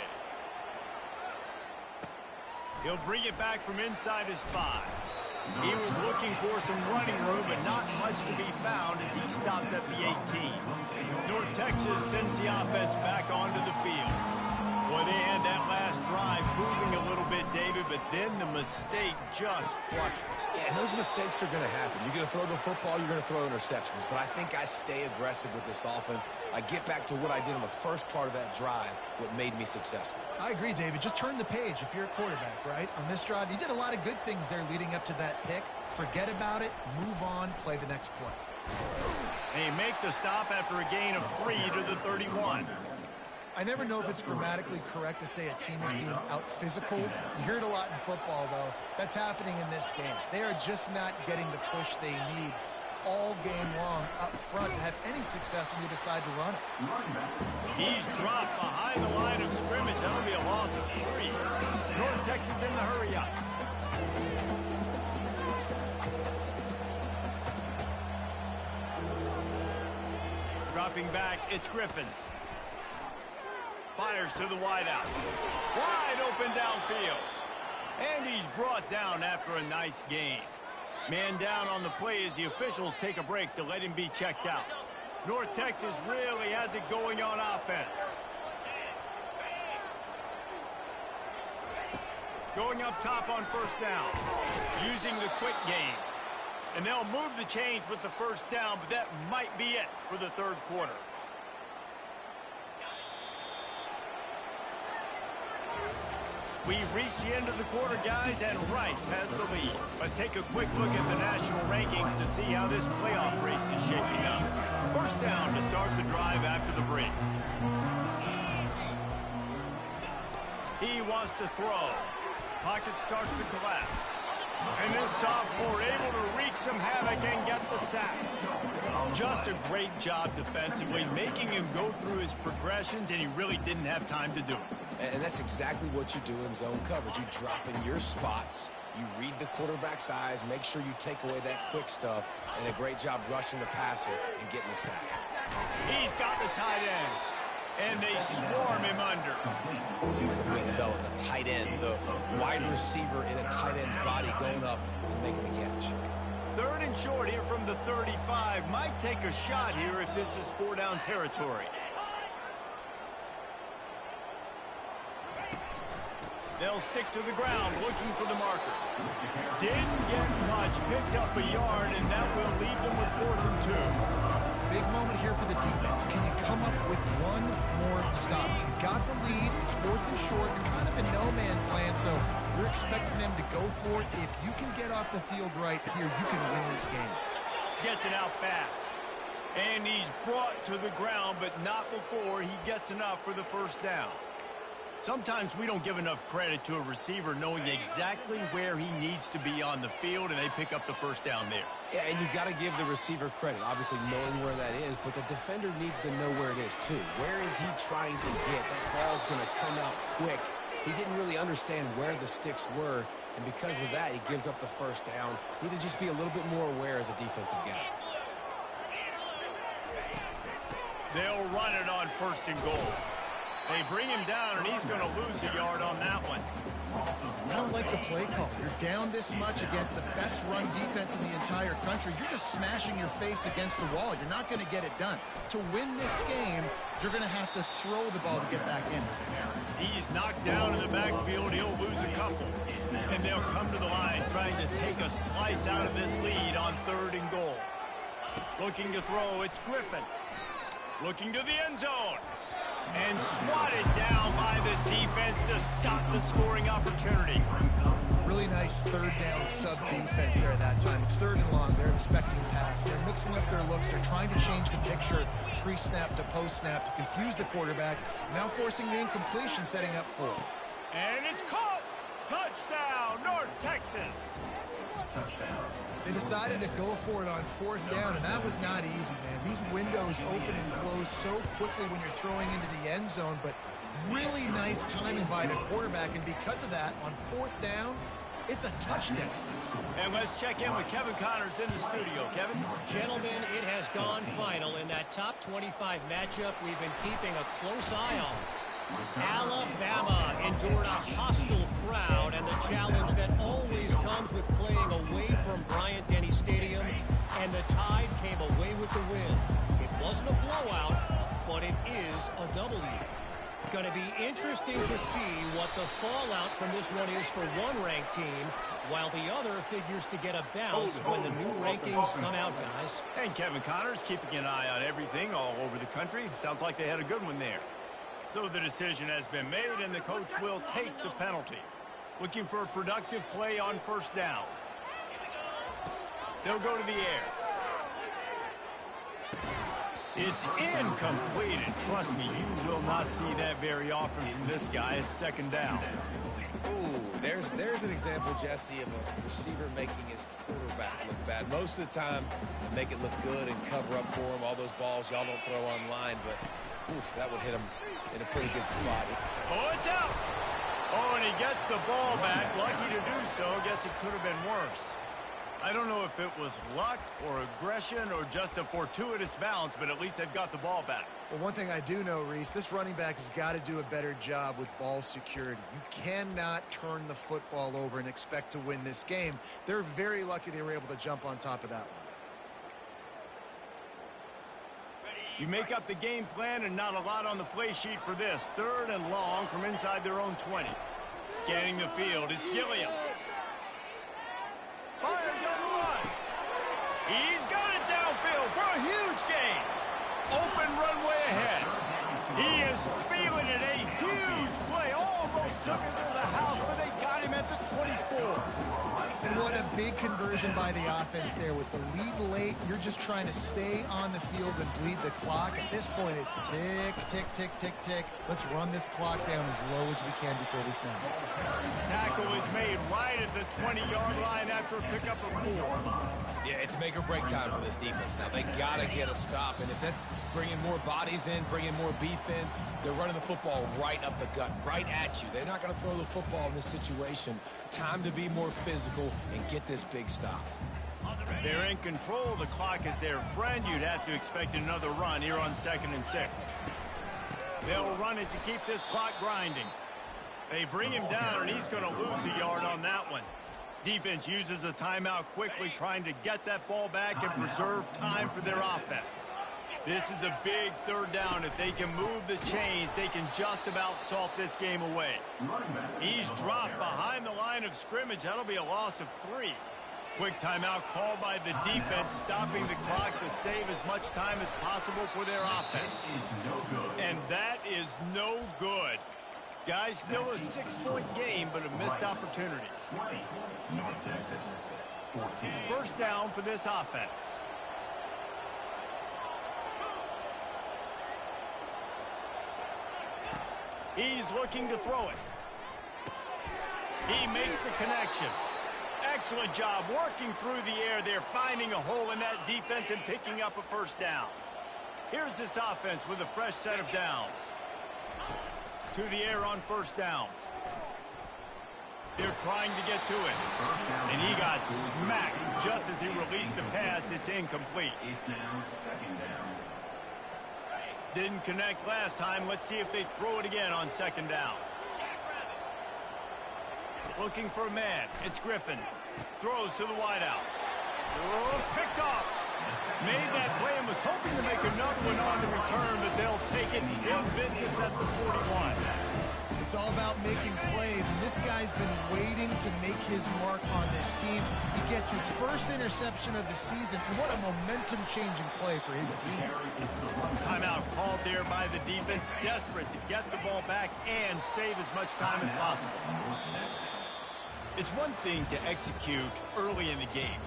He'll bring it back from inside his 5. He was looking for some running room, but not much to be found as he stopped at the 18. North Texas sends the offense back onto the field. Boy, they had that last drive moving a little bit, David, but then the mistake just crushed them. Yeah, and those mistakes are going to happen. You're going to throw the football, you're going to throw interceptions. But I think I stay aggressive with this offense. I get back to what I did in the first part of that drive, what made me successful. I agree, David. Just turn the page if you're a quarterback, right? On this drive, you did a lot of good things there leading up to that pick. Forget about it, move on, play the next play. They make the stop after a gain of 3 to the 31. I never know if it's grammatically correct to say a team is being out-physicaled. You hear it a lot in football, though. That's happening in this game. They are just not getting the push they need all game long up front to have any success when you decide to run it. He's dropped behind the line of scrimmage. That'll be a loss of 3. North Texas in the hurry up. Dropping back, it's Griffin. Fires to the wideout. Wide open downfield. And he's brought down after a nice gain. Man down on the play as the officials take a break to let him be checked out. North Texas really has it going on offense. Going up top on first down. Using the quick game. And they'll move the chains with the first down, but that might be it for the third quarter. We've reached the end of the quarter, guys, and Rice has the lead. Let's take a quick look at the national rankings to see how this playoff race is shaping up. First down to start the drive after the break. He wants to throw. Pocket starts to collapse. And this sophomore able to wreak some havoc and get the sack. Just a great job defensively, making him go through his progressions, and he really didn't have time to do it. And that's exactly what you do in zone coverage. You drop in your spots, you read the quarterback's eyes, make sure you take away that quick stuff, and a great job rushing the passer and getting the sack. He's got the tight end, and they swarm him under. The big fella, the tight end, the wide receiver in a tight end's body going up and making the catch. Third and short here from the 35. Might take a shot here if this is four-down territory. They'll stick to the ground, looking for the marker. Didn't get much, picked up a yard, and that will leave them with 4th and 2. Big moment here for the defense. Can you come up with one more stop? You've got the lead. It's 4th and short. You're kind of in no man's land, so you're expecting them to go for it. If you can get off the field right here, you can win this game. Gets it out fast. And he's brought to the ground, but not before he gets enough for the first down. Sometimes we don't give enough credit to a receiver knowing exactly where he needs to be on the field, and they pick up the first down there. Yeah, and you got to give the receiver credit, obviously knowing where that is, but the defender needs to know where it is too. Where is he trying to get? That ball's going to come out quick. He didn't really understand where the sticks were, and because of that, he gives up the first down. Need to just be a little bit more aware as a defensive guy. They'll run it on 1st and goal. They bring him down, and he's going to lose a yard on that one. I don't like the play call. You're down this much against the best run defense in the entire country. You're just smashing your face against the wall. You're not going to get it done. To win this game, you're going to have to throw the ball to get back in. He's knocked down in the backfield. He'll lose a couple. And they'll come to the line trying to take a slice out of this lead on 3rd and goal. Looking to throw, it's Griffin. Looking to the end zone. And swatted down by the defense to stop the scoring opportunity. Really nice 3rd down sub-defense there at that time. It's 3rd and long. They're expecting pass. They're mixing up their looks. They're trying to change the picture pre-snap to post-snap to confuse the quarterback. Now forcing the incompletion, setting up 4th. And it's caught! Touchdown, North Texas! Touchdown. They decided to go for it on 4th down, and that was not easy, man. These windows open and close so quickly when you're throwing into the end zone, but really nice timing by the quarterback, and because of that, on 4th down, it's a touchdown. And let's check in with Kevin Connors in the studio. Kevin? Gentlemen, it has gone final in that top 25 matchup we've been keeping a close eye on. Alabama endured a hostile crowd and the challenge that always comes with playing away from Bryant-Denny Stadium, and the Tide came away with the win. It wasn't a blowout, but it is a W. Going to be interesting to see what the fallout from this one is for one ranked team, while the other figures to get a bounce when the new rankings come out, guys. And Kevin Connors keeping an eye on everything all over the country. Sounds like they had a good one there. So the decision has been made, and the coach will take the penalty. Looking for a productive play on 1st down. They'll go to the air. It's incomplete, and trust me, you will not see that very often from this guy. It's 2nd down. Ooh, there's an example, Jesse, of a receiver making his quarterback look bad. Most of the time, they make it look good and cover up for him. All those balls y'all don't throw online, but oof, that would hit him in a pretty good spot. Oh, it's out! Oh, and he gets the ball back. Lucky to do so. Guess it could have been worse. I don't know if it was luck or aggression or just a fortuitous bounce, but at least they've got the ball back. Well, one thing I do know, Reese, this running back has got to do a better job with ball security. You cannot turn the football over and expect to win this game. They're very lucky they were able to jump on top of that one. You make up the game plan and not a lot on the play sheet for this. 3rd and long from inside their own 20. Scanning the field, it's Gilliam. Fires on the run. He's got it downfield for a huge gain. Open runway ahead. He is feeling it. A huge play. Almost took it to the house, but they got him at the 24. What a big conversion by the offense there. With the lead late, you're just trying to stay on the field and bleed the clock. At this point, it's tick, tick, tick, tick, tick. Let's run this clock down as low as we can before we snap. Tackle is made right at the 20-yard line after a pickup of 4. Yeah, it's make or break time for this defense now. They got to get a stop, and if that's bringing more bodies in, bringing more beef in, they're running the football right up the gut, right at you. They're not going to throw the football in this situation. Time to be more physical and get this big stop. They're in control. The clock is their friend. You'd have to expect another run here on 2nd and 6. They'll run it to keep this clock grinding. They bring him down, and he's going to lose a yard on that one. Defense uses a timeout quickly, trying to get that ball back and preserve time for their offense. This is a big 3rd down. If they can move the chains, they can just about salt this game away. He's dropped behind the line of scrimmage. That'll be a loss of 3. Quick timeout called by the defense, stopping the clock to save as much time as possible for their offense. And that is no good. Guys, still a 6-point game, but a missed opportunity. 20, North Texas, 14. 1st down for this offense. He's looking to throw it. He makes the connection. Excellent job working through the air there, finding a hole in that defense and picking up a 1st down. Here's this offense with a fresh set of downs. To the air on 1st down. They're trying to get to it. And he got smacked just as he released the pass. It's incomplete. It's now 2nd down. Didn't connect last time. Let's see if they throw it again on 2nd down. Looking for a man. It's Griffin. Throws to the wideout. Oh, picked off. Made that play and was hoping to make another one on the return, but they'll take it in business at the 41. It's all about making plays, and this guy's been waiting to make his mark on this team. He gets his 1st interception of the season, and what a momentum-changing play for his team. Timeout called there by the defense, desperate to get the ball back and save as much time as possible. It's one thing to execute early in the game.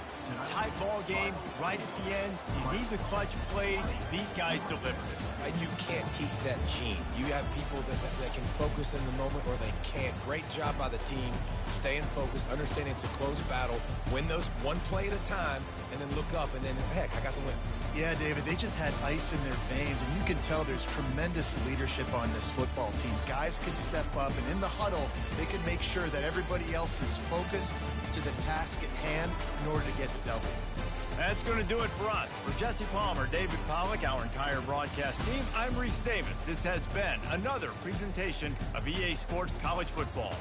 Tight ball game, right at the end, you need the clutch plays. These guys delivered it. And you can't teach that gene. You have people that can focus in the moment or they can't. Great job by the team, staying focused, understanding it's a close battle, win those one play at a time, and then look up, and then, heck, I got the win. Yeah, David, they just had ice in their veins, and you can tell there's tremendous leadership on this football team. Guys can step up, and in the huddle, they can make sure that everybody else is focused to the task at hand in order to get the W. That's going to do it for us. For Jesse Palmer, David Pollack, our entire broadcast team, I'm Reese Davis. This has been another presentation of EA Sports College Football.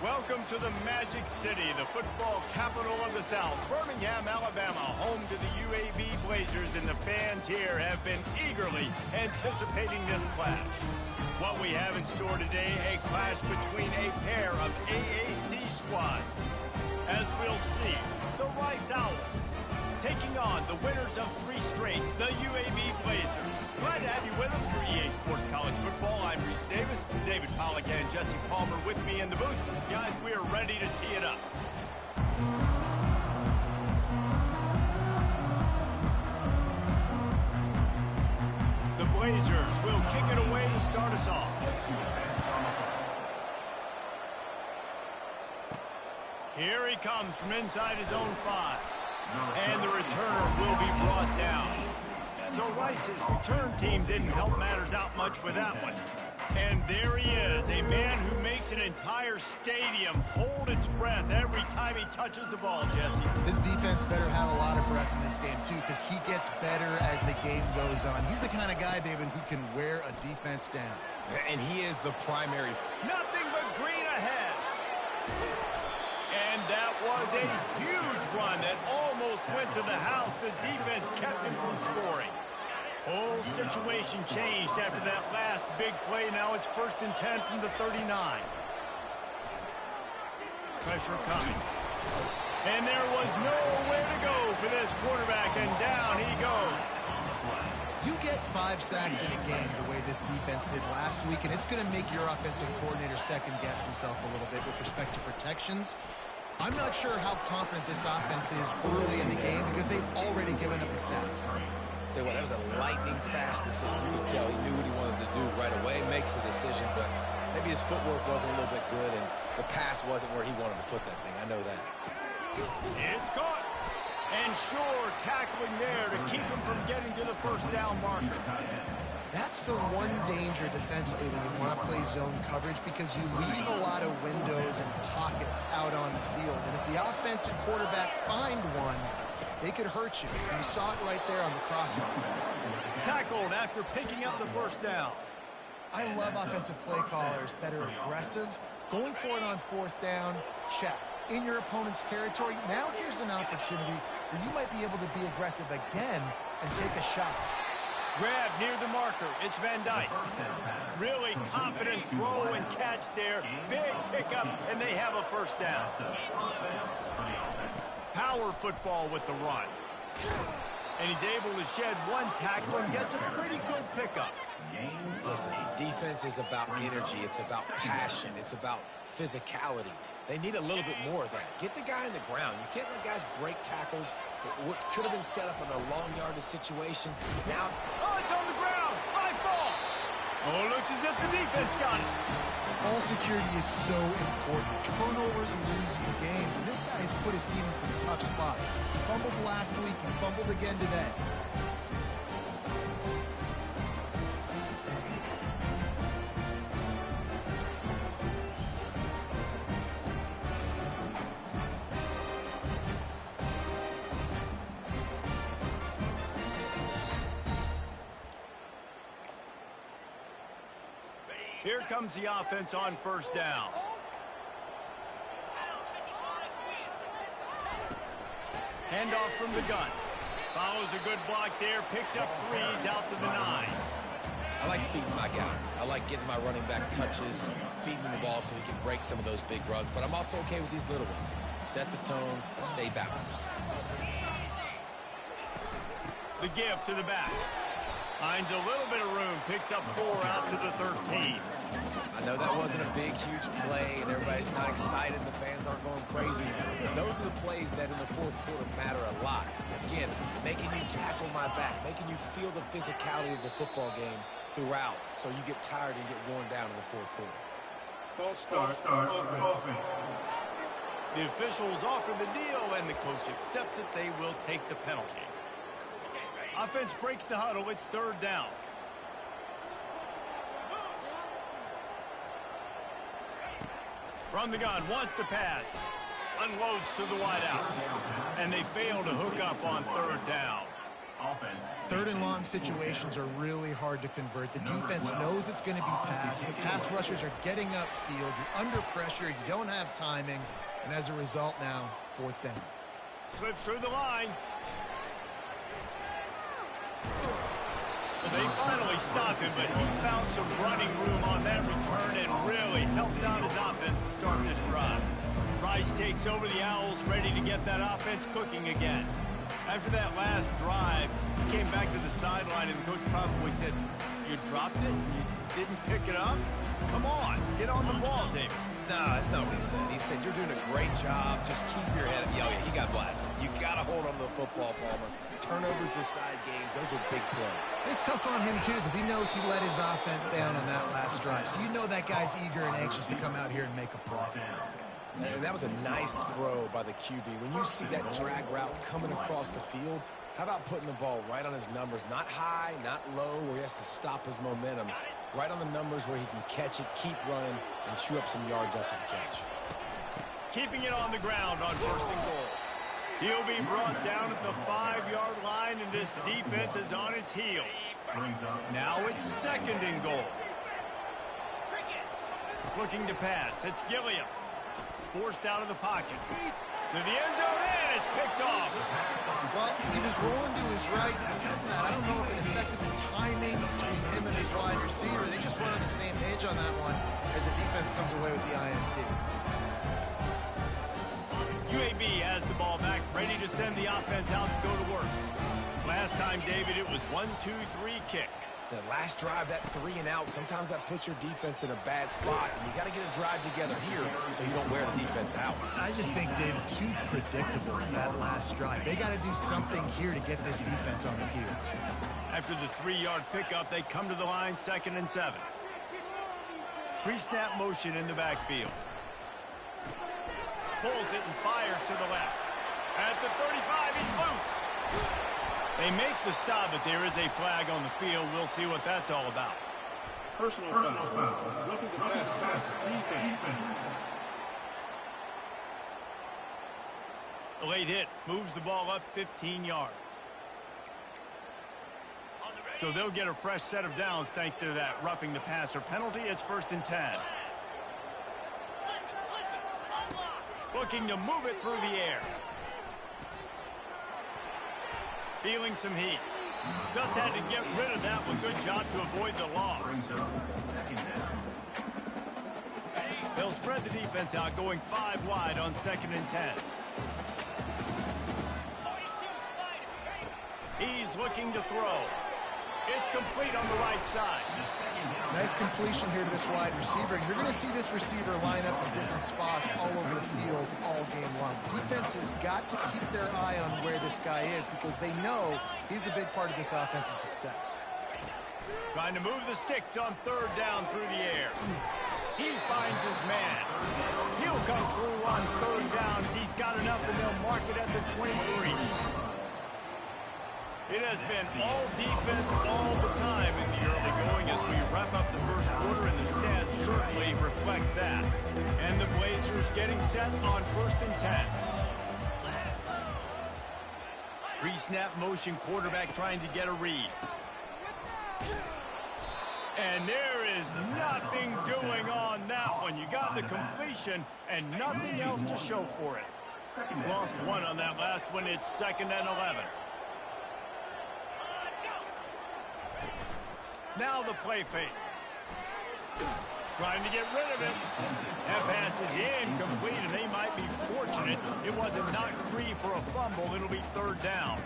Welcome to the Magic City, the football capital of the South, Birmingham, Alabama, home to the UAB Blazers, and the fans here have been eagerly anticipating this clash. What we have in store today, a clash between a pair of AAC squads. As we'll see, the Rice Owls taking on the winners of 3 straight, the UAB Blazers. Glad to have you with us for EA Sports College Football. I'm Reese Davis, David Pollack and Jesse Palmer with me in the booth. Guys, we are ready to tee it up. The Blazers will kick it away to start us off. Here he comes from inside his own 5. And the returner will be brought down. So Rice's return team didn't help matters out much with that one. And there he is, a man who makes an entire stadium hold its breath every time he touches the ball, Jesse. This defense better have a lot of breath in this game, too, because he gets better as the game goes on. He's the kind of guy, David, who can wear a defense down. And he is the primary. Nothing but green ahead. And that was a huge run that almost went to the house. The defense kept him from scoring. Whole situation changed after that last big play. Now it's 1st and 10 from the 39. Pressure coming. And there was nowhere to go for this quarterback, and down he goes. You get 5 sacks in a game the way this defense did last week, and it's going to make your offensive coordinator second-guess himself a little bit with respect to protections. I'm not sure how confident this offense is early in the game because they've already given up a sack. Tell you what, that was a lightning-fast decision. You could tell he knew what he wanted to do right away, makes the decision, but maybe his footwork wasn't a little bit good, and the pass wasn't where he wanted to put that thing. I know that. It's caught. And Shore tackling there to keep him from getting to the first down marker. That's the one danger defensively when you want to play zone coverage because you leave a lot of windows and pockets out on the field. And if the offensive quarterback find one, they could hurt you. You saw it right there on the crossing. Tackled after picking up the first down. I love offensive play callers that are aggressive. Going for it on 4th down, check. In your opponent's territory, now here's an opportunity where you might be able to be aggressive again and take a shot. Grab near the marker. It's Van Dyke. Really confident throw and catch there. Big pickup, and they have a first down. Power football with the run. And he's able to shed 1 tackle and gets a pretty good pickup. Listen, defense is about energy. It's about passion. It's about physicality. They need a little bit more of that. Get the guy in the ground. You can't let guys break tackles. What could have been set up in a long yardage situation. Now, oh, it's on the ground. Live ball. Oh, it looks as if the defense got it. Ball security is so important. Turnovers lose you games. And this guy has put his team in some tough spots. He fumbled last week. He's fumbled again today. Here comes the offense on 1st down. Handoff from the gun. Follows a good block there. Picks up 3s out to the 9. I like feeding my guy. I like getting my running back touches, feeding him the ball so he can break some of those big runs. But I'm also okay with these little ones. Set the tone, stay balanced. The give to the back. Finds a little bit of room. Picks up 4 out to the 13. I know that wasn't a big, huge play, and everybody's not excited. The fans aren't going crazy. But those are the plays that in the 4th quarter matter a lot. Again, making you tackle my back, making you feel the physicality of the football game throughout so you get tired and get worn down in the 4th quarter. False start. Offense. The officials offer the deal, and the coach accepts it. They will take the penalty. Offense breaks the huddle. It's 3rd down. From the gun, wants to pass. Unloads to the wideout. And they fail to hook up on 3rd down. Offense. Third and long situations are really hard to convert. The defense knows it's going to be passed. The pass rushers are getting upfield. You're under pressure. You don't have timing. And as a result now, fourth down. Slips through the line. Well, they finally stopped him, but he found some running room on that return and really helps out his offense to start this drive. Rice takes over the Owls, ready to get that offense cooking again. After that last drive, he came back to the sideline, and the coach probably said, "You dropped it? You didn't pick it up? Come on, get on the ball, David." No, that's not what he said. He said, "You're doing a great job. Just keep your head up." Yeah, he got blasted. You got to hold on to the football, Palmer. Turnovers decide games. Those are big plays. It's tough on him, too, because he knows he let his offense down on that last drive. So you know that guy's eager and anxious to come out here and make a play. And that was a nice throw by the QB. When you see that drag route coming across the field, how about putting the ball right on his numbers? Not high, not low, where he has to stop his momentum. Right on the numbers where he can catch it, keep running, and chew up some yards after the catch. Keeping it on the ground on first and goal. He'll be brought down at the 5-yard line, and this defense is on its heels. Now it's second and goal. Looking to pass. It's Gilliam. Forced out of the pocket. To the end zone, and it's picked off. Well, he was rolling to his right. Because of that, I don't know if it affected the timing between him and his wide receiver. They just run on the same page on that one as the defense comes away with the INT. UAB has the ball back, ready to send the offense out to go to work. Last time, David, it was 1-2-3 kick. The last drive, that 3 and out, sometimes that puts your defense in a bad spot, and you got to get a drive together here so you don't wear the defense out. I just think, David, too predictable that last drive. They got to do something here to get this defense on their heels. After the 3-yard pickup, they come to the line, 2nd and 7. Pre-snap motion in the backfield. Pulls it and fires to the left. At the 35, he's loose. They make the stop, but there is a flag on the field. We'll see what that's all about. Personal foul. Roughing the pass. Defense. A late hit moves the ball up 15 yards. So they'll get a fresh set of downs thanks to that roughing the passer penalty. It's 1st and 10. Looking to move it through the air. Feeling some heat. Just had to get rid of that one. Good job to avoid the loss. They'll spread the defense out, going 5 wide on 2nd and 10. He's looking to throw. It's complete on the right side. Nice completion here to this wide receiver. You're going to see this receiver line up in different spots all over the field all game long. Defense has got to keep their eye on where this guy is because they know he's a big part of this offensive success. Trying to move the sticks on 3rd down through the air. He finds his man. He'll come through on 3rd down as he's got enough, and they'll mark it at the 23. It has been all defense all the time in the early going as we wrap up the first quarter, and the stats certainly reflect that. And the Blazers getting set on 1st and 10. Pre-snap motion, quarterback trying to get a read. And there is nothing doing on that one. You got the completion and nothing else to show for it. Lost one on that last one. It's 2nd and 11. Now the play fake. Trying to get rid of it. That pass is incomplete, and they might be fortunate it wasn't knocked free for a fumble. It'll be 3rd down.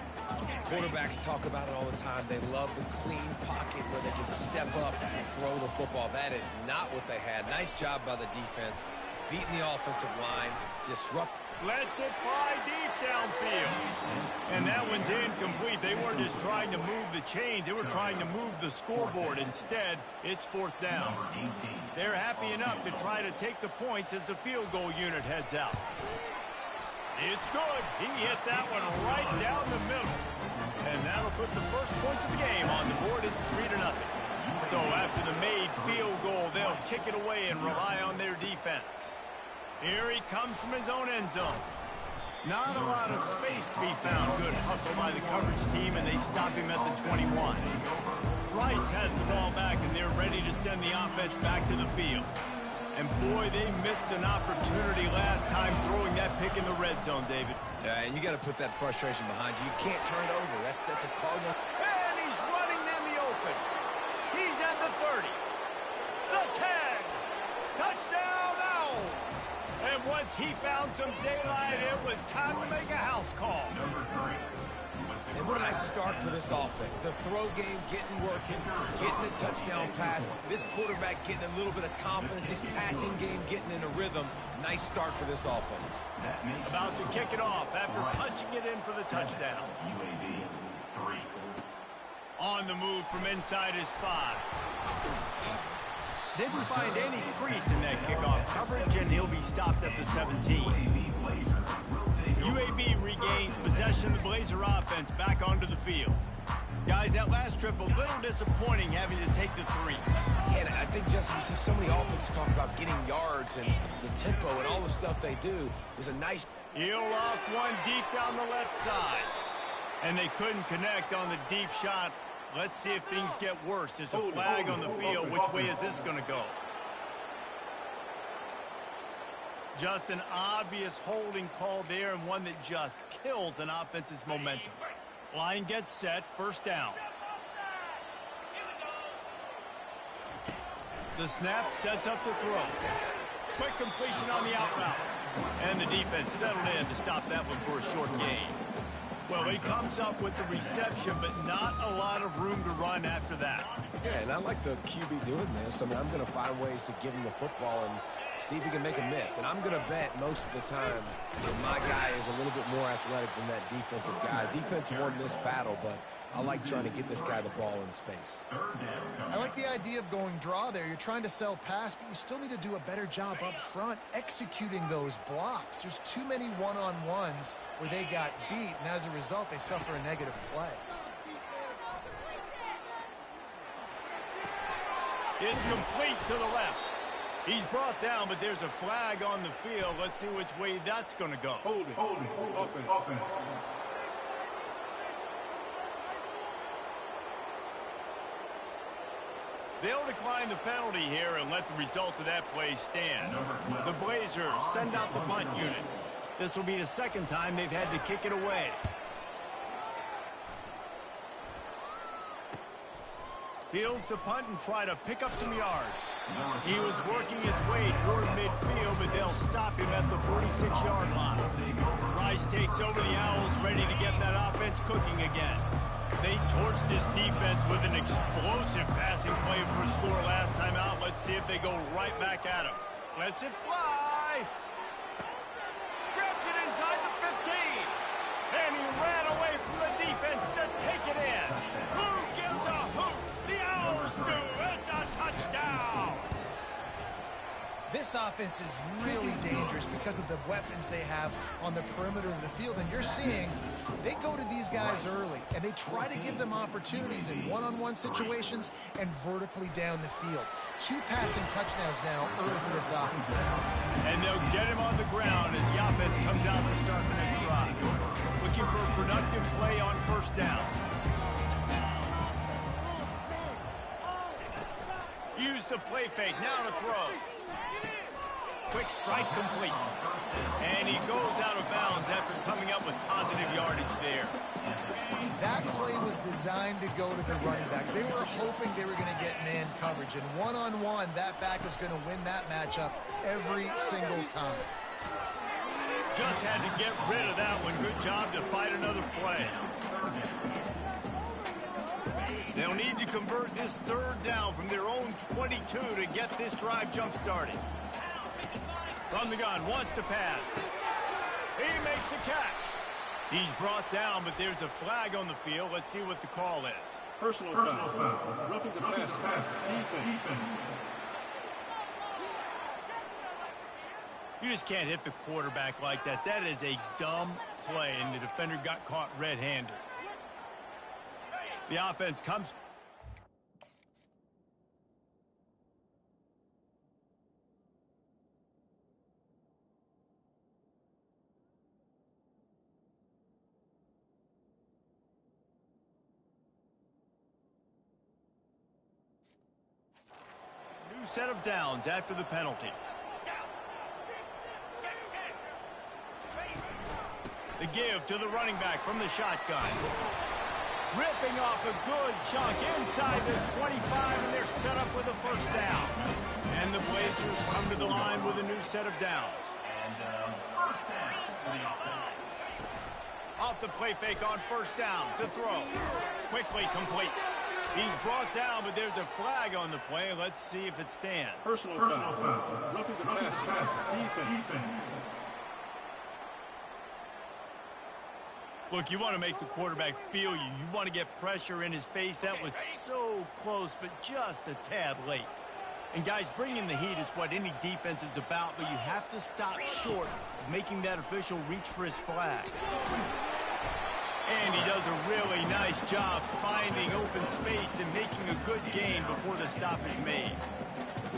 Quarterbacks talk about it all the time. They love the clean pocket where they can step up and throw the football. That is not what they had. Nice job by the defense. Beating the offensive line. Disrupt. Lets it fly deep downfield. And that one's incomplete. They weren't just trying to move the chains. They were trying to move the scoreboard. Instead, it's 4th down. They're happy enough to try to take the points as the field goal unit heads out. It's good. He hit that one right down the middle. And that'll put the first points of the game on the board. It's 3-0. So after the made field goal, they'll kick it away and rely on their defense. Here he comes from his own end zone. Not a lot of space to be found. Good hustle by the coverage team, and they stop him at the 21. Rice has the ball back, and they're ready to send the offense back to the field. And boy, they missed an opportunity last time throwing that pick in the red zone, David. Yeah, and you got to put that frustration behind you. You can't turn it over. That's a Cardinal. And he's running in the open. He's at the 30. The 10. Touchdown, Owls. And once he found some daylight, it was time to make a house call. And what a nice start for this offense. The throw game getting working, getting the touchdown pass. This quarterback getting a little bit of confidence. This passing game getting in a rhythm. Nice start for this offense. About to kick it off after punching it in for the touchdown. UAB 3. On the move from inside his 5. Didn't find any crease in that kickoff coverage, and he'll be stopped at the 17. UAB regains possession of the Blazer offense back onto the field. Guys, that last trip a little disappointing having to take the 3. And I think, Jesse, you see so many offenses talk about getting yards and the tempo and all the stuff they do. It was a nice... He'll off one deep down the left side. And they couldn't connect on the deep shot. Let's see if things get worse. There's a flag on the field. Which way is this going to go? Just an obvious holding call there, and one that just kills an offense's momentum. Line gets set, first down. The snap sets up the throw. Quick completion on the out route. And the defense settled in to stop that one for a short gain. Well, he comes up with the reception, but not a lot of room to run after that. Yeah, and I like the QB doing this. I mean, I'm going to find ways to give him the football and see if he can make a miss. And I'm going to bet most of the time that my guy is a little bit more athletic than that defensive guy. Defense won this battle, but I like trying to get this guy the ball in space. I like the idea of going draw there. You're trying to sell pass, but you still need to do a better job up front executing those blocks. There's too many one-on-ones where they got beat, and as a result, they suffer a negative play. It's complete to the left. He's brought down, but there's a flag on the field. Let's see which way that's going to go. Holding. Offense. They'll decline the penalty here and let the result of that play stand. The Blazers send out the punt unit. This will be the second time they've had to kick it away. Fields to punt and try to pick up some yards. He was working his way toward midfield, but they'll stop him at the 46-yard line. Rice takes over the Owls, ready to get that offense cooking again. They torched this defense with an explosive passing play for a score last time out. Let's see if they go right back at him. Lets it fly. Grabs it inside the 15. And he ran away from the defense to take it in. Who gives a hoot? The Owls do. It's a touchdown. This offense is really dangerous because of the weapons they have on the perimeter of the field. And you're seeing they go to these guys early, and they try to give them opportunities in one-on-one situations and vertically down the field. 2 passing touchdowns now early for this offense. And they'll get him on the ground as the offense comes out to start the next drive. Looking for a productive play on first down. Use the play fake, now to throw. Quick strike complete. And he goes out of bounds after coming up with positive yardage there. That play was designed to go to the running back. They were hoping they were going to get man coverage. And one-on-one, that back is going to win that matchup every single time. Just had to get rid of that one. Good job to fight another play. They'll need to convert this third down from their own 22 to get this drive jump-started. From the gun, wants to pass. He makes the catch. He's brought down, but there's a flag on the field. Let's see what the call is. Personal foul. Roughing the pass. Defense. You just can't hit the quarterback like that. That is a dumb play, and the defender got caught red-handed. The offense comes. set of downs after the penalty. The give to the running back from the shotgun. Ripping off a good chunk inside the 25, and they're set up with a first down. And the Blazers come to the line with a new set of downs. And first down to the offense. Off the play fake on first down to throw. Quickly complete. He's brought down, but there's a flag on the play. Let's see if it stands. Personal foul. Roughing the passer. Defense. Look, you want to make the quarterback feel you. You want to get pressure in his face. That was so close, but just a tad late. And guys, bringing the heat is what any defense is about, but you have to stop short of making that official reach for his flag. And he does a really nice job finding open space and making a good gain before the stop is made.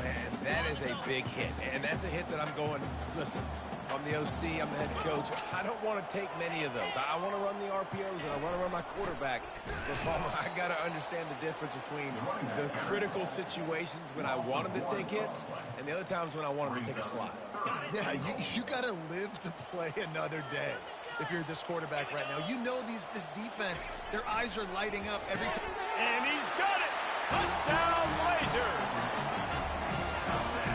Man, that is a big hit. And that's a hit that I'm going, listen, I'm the OC, I'm the head coach. I don't want to take many of those. I want to run the RPOs, and I want to run my quarterback. But I got to understand the difference between the critical situations when I want him to take hits and the other times when I want him to take a slot. Yeah, you got to live to play another day. If you're this quarterback right now, you know this defense, their eyes are lighting up every time. And he's got it! Touchdown, Blazers!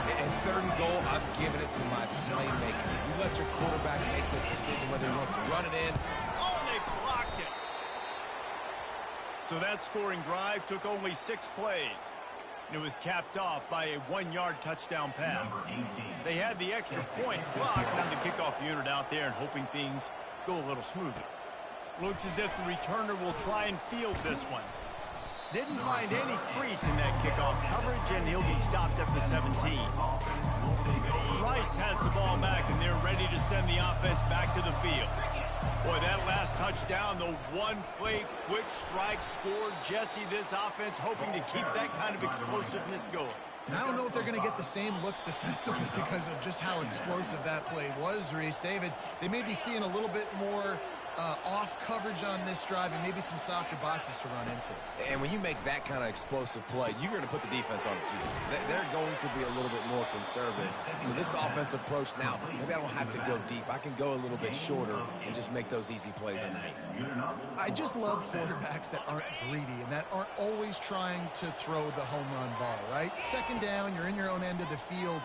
And third and goal, I'm giving it to my playmaker. You let your quarterback make this decision whether he wants to run it in. Oh, and they blocked it. So that scoring drive took only 6 plays. And it was capped off by a 1-yard touchdown pass. They had the extra point blocked on the kickoff unit out there and hoping things go a little smoother. Looks as if the returner will try and field this one. Didn't find any crease in that kickoff coverage, and he'll be stopped at the 17. Rice has the ball back, and they're ready to send the offense back to the field. Boy, that last touchdown, the one-play quick strike scored. Jesse, this offense hoping to keep that kind of explosiveness going. And I don't know if they're going to get the same looks defensively because of just how explosive that play was, Reese. David, they may be seeing a little bit more off coverage on this drive and maybe some softer boxes to run into. And when you make that kind of explosive play, you're going to put the defense on its heels. They're going to be a little bit more conservative. So this offensive approach now, maybe I don't have to go deep. I can go a little bit shorter and just make those easy plays underneath. I just love quarterbacks that aren't greedy and that aren't always trying to throw the home run ball, right? Second down, you're in your own end of the field.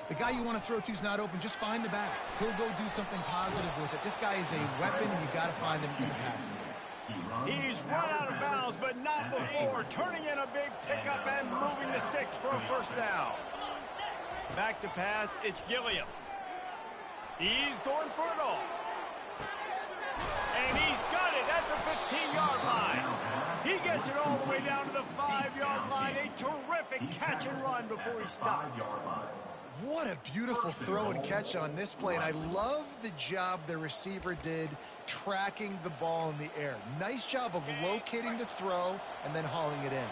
The guy you want to throw to is not open. Just find the back. He'll go do something positive with it. This guy is a weapon, and you got to find him in the passing game. He's run out of bounds, but not before. Turning in a big pickup and moving the sticks for a first down. Back to pass, it's Gilliam. He's going for it all. And he's got it at the 15-yard line. He gets it all the way down to the 5-yard line. A terrific catch and run before he stopped. What a beautiful throw and catch on this play, and I love the job the receiver did tracking the ball in the air. Nice job of locating the throw and then hauling it in.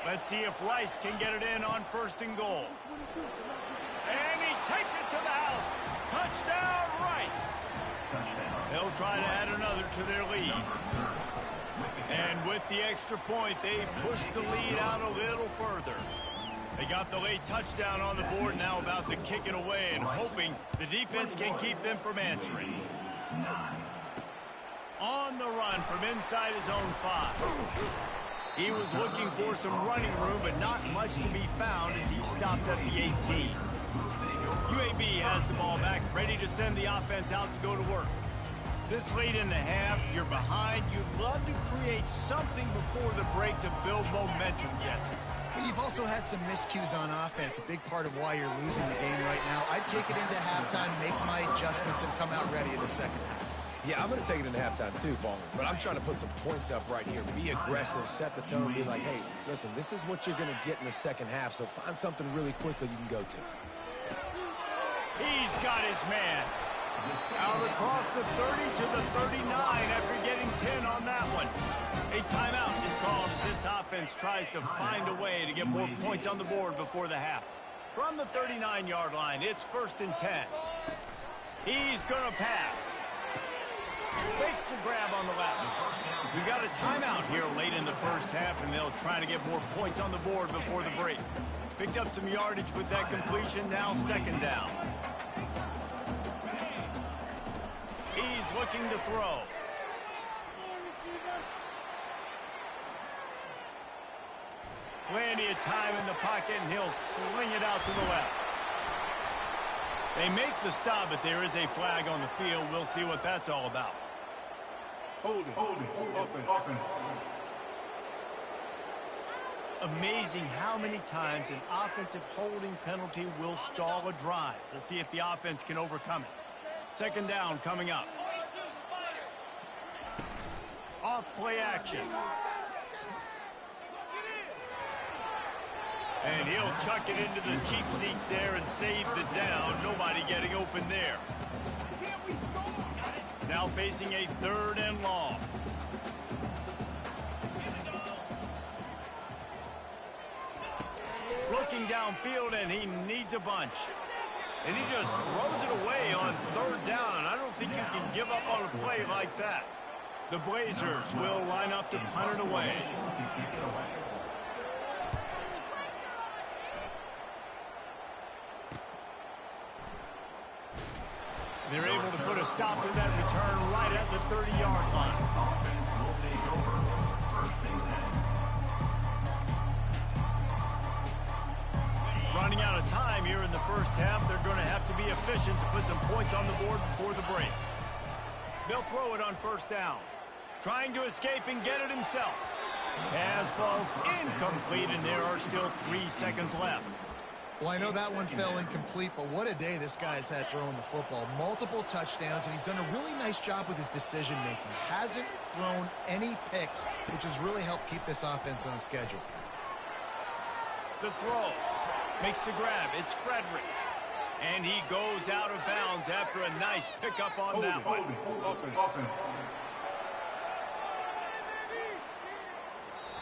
Let's see if Rice can get it in on first and goal. And he takes it to the house. Touchdown, Rice. They'll try to add another to their lead. And with the extra point, they push the lead out a little further. They got the late touchdown on the board, now about to kick it away and hoping the defense can keep them from answering. On the run from inside his own 5. He was looking for some running room, but not much to be found as he stopped at the 18. UAB has the ball back, ready to send the offense out to go to work. This late in the half, you're behind. You'd love to create something before the break to build momentum, Jesse. You've also had some miscues on offense, a big part of why you're losing the game right now. I'd take it into halftime, make my adjustments, and come out ready in the second half. Yeah, I'm going to take it into halftime too, Ballmer. But I'm trying to put some points up right here. Be aggressive, set the tone, be like, hey, listen, this is what you're going to get in the second half, so find something really quickly you can go to. He's got his man. Out across the 30 to the 39 after getting 10 on that one. A timeout is called as this offense tries to find a way to get more points on the board before the half. From the 39-yard line, it's first and 10. He's going to pass. Makes the grab on the left. We've got a timeout here late in the first half, and they'll try to get more points on the board before the break. Picked up some yardage with that completion, now second down. He's looking to throw. Plenty of time in the pocket, and he'll sling it out to the left. They make the stop, but there is a flag on the field. We'll see what that's all about. Holding, offense. Amazing how many times an offensive holding penalty will stall a drive. We'll see if the offense can overcome it. Second down coming up. Off play action. And he'll chuck it into the cheap seats there and save the down. Nobody getting open there. Now facing a 3rd and long. Looking downfield, and he needs a bunch. And he just throws it away on 3rd down. I don't think you can give up on a play like that. The Blazers will line up to punt it away. They're able to put a stop to that return right at the 30-yard line. Offense will take over. 1st and 10. Running out of time here in the first half, they're going to have to be efficient to put some points on the board before the break. They'll throw it on 1st down. Trying to escape and get it himself. Pass falls incomplete, and there are still 3 seconds left. Well, I know that one fell incomplete, but what a day this guy's had throwing the football. Multiple touchdowns, and he's done a really nice job with his decision-making. Hasn't thrown any picks, which has really helped keep this offense on schedule. The throw. Makes the grab. It's Frederick. And he goes out of bounds after a nice pickup on that one. Offense.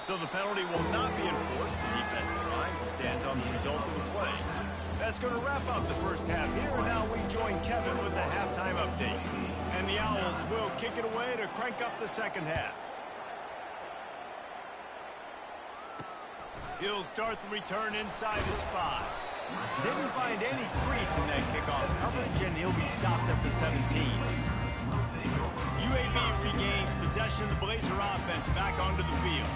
So the penalty will not be enforced. The defensive line stands on the result of the play. That's going to wrap up the first half here. And now we join Kevin with the halftime update. And the Owls will kick it away to crank up the second half. He'll start the return inside his 5. Didn't find any crease in that kickoff coverage, and he'll be stopped at the 17. UAB regains possession of the Blazer offense back onto the field.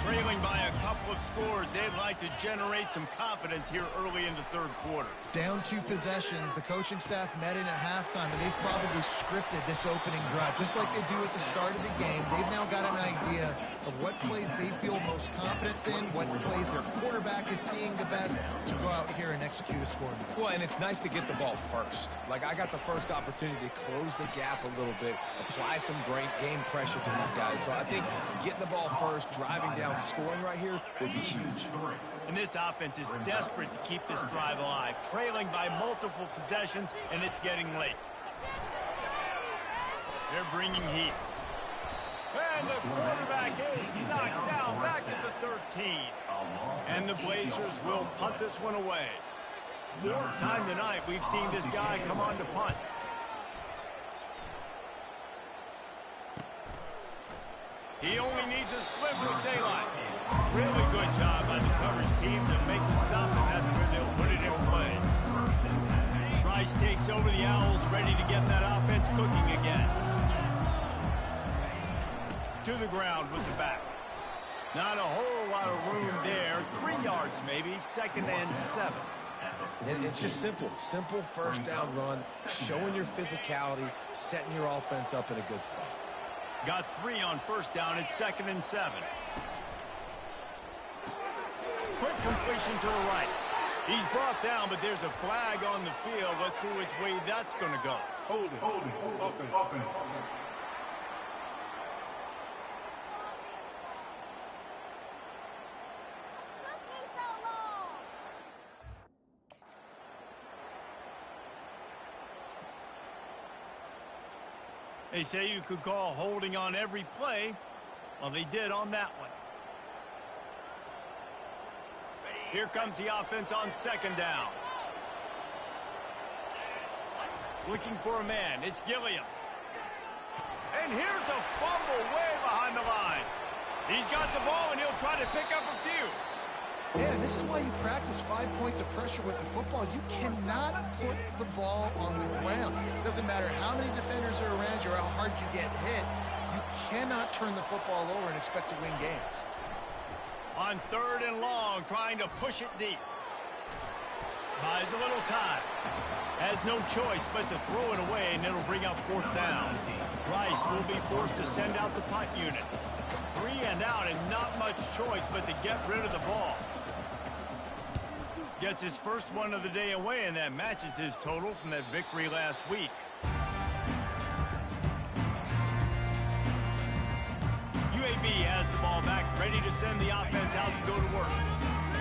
Trailing by a couple of scores, they'd like to generate some confidence here early in the 3rd quarter. Down 2 possessions, the coaching staff met in at halftime, and they've probably scripted this opening drive, just like they do at the start of the game. They've now got an idea of what plays they feel most confident in, what plays their quarterback is seeing the best to go out here and execute a scoring. Well, and it's nice to get the ball first. Like, I got the first opportunity to close the gap a little bit, apply some great game pressure to these guys. So I think getting the ball first, driving down, scoring right here would be huge. And this offense is desperate to keep this drive alive, trailing by multiple possessions, and it's getting late. They're bringing heat. And the quarterback is knocked down back at the 13. And the Blazers will punt this one away. 4th time tonight we've seen this guy come on to punt. He only needs a sliver of daylight. Really good job by the coverage team to make the stop, and that's where they'll put it in play. Rice takes over the Owls, ready to get that offense cooking again. To the ground with the back. Not a whole lot of room there. 3 yards maybe, 2nd and 7. And it's just simple. Simple 1st down run, showing your physicality, setting your offense up in a good spot. Got 3 on 1st down. It's 2nd and 7. Quick completion to the right. He's brought down, but there's a flag on the field. Let's see which way that's going to go. Holding. Offense. They say you could call holding on every play. Well, they did on that one. Here comes the offense on 2nd down. Looking for a man. It's Gilliam. And here's a fumble way behind the line. He's got the ball, and he'll try to pick up a few. Man, and this is why you practice 5 points of pressure with the football. You cannot put the ball on the ground. Doesn't matter how many defenders are around you or how hard you get hit. You cannot turn the football over and expect to win games. On 3rd and long, trying to push it deep. Buys a little time. Has no choice but to throw it away, and it'll bring up 4th down. Rice will be forced to send out the punt unit. 3 and out, and not much choice but to get rid of the ball. Gets his first one of the day away, and that matches his total from that victory last week. UAB has the ball back, ready to send the offense out to go to work.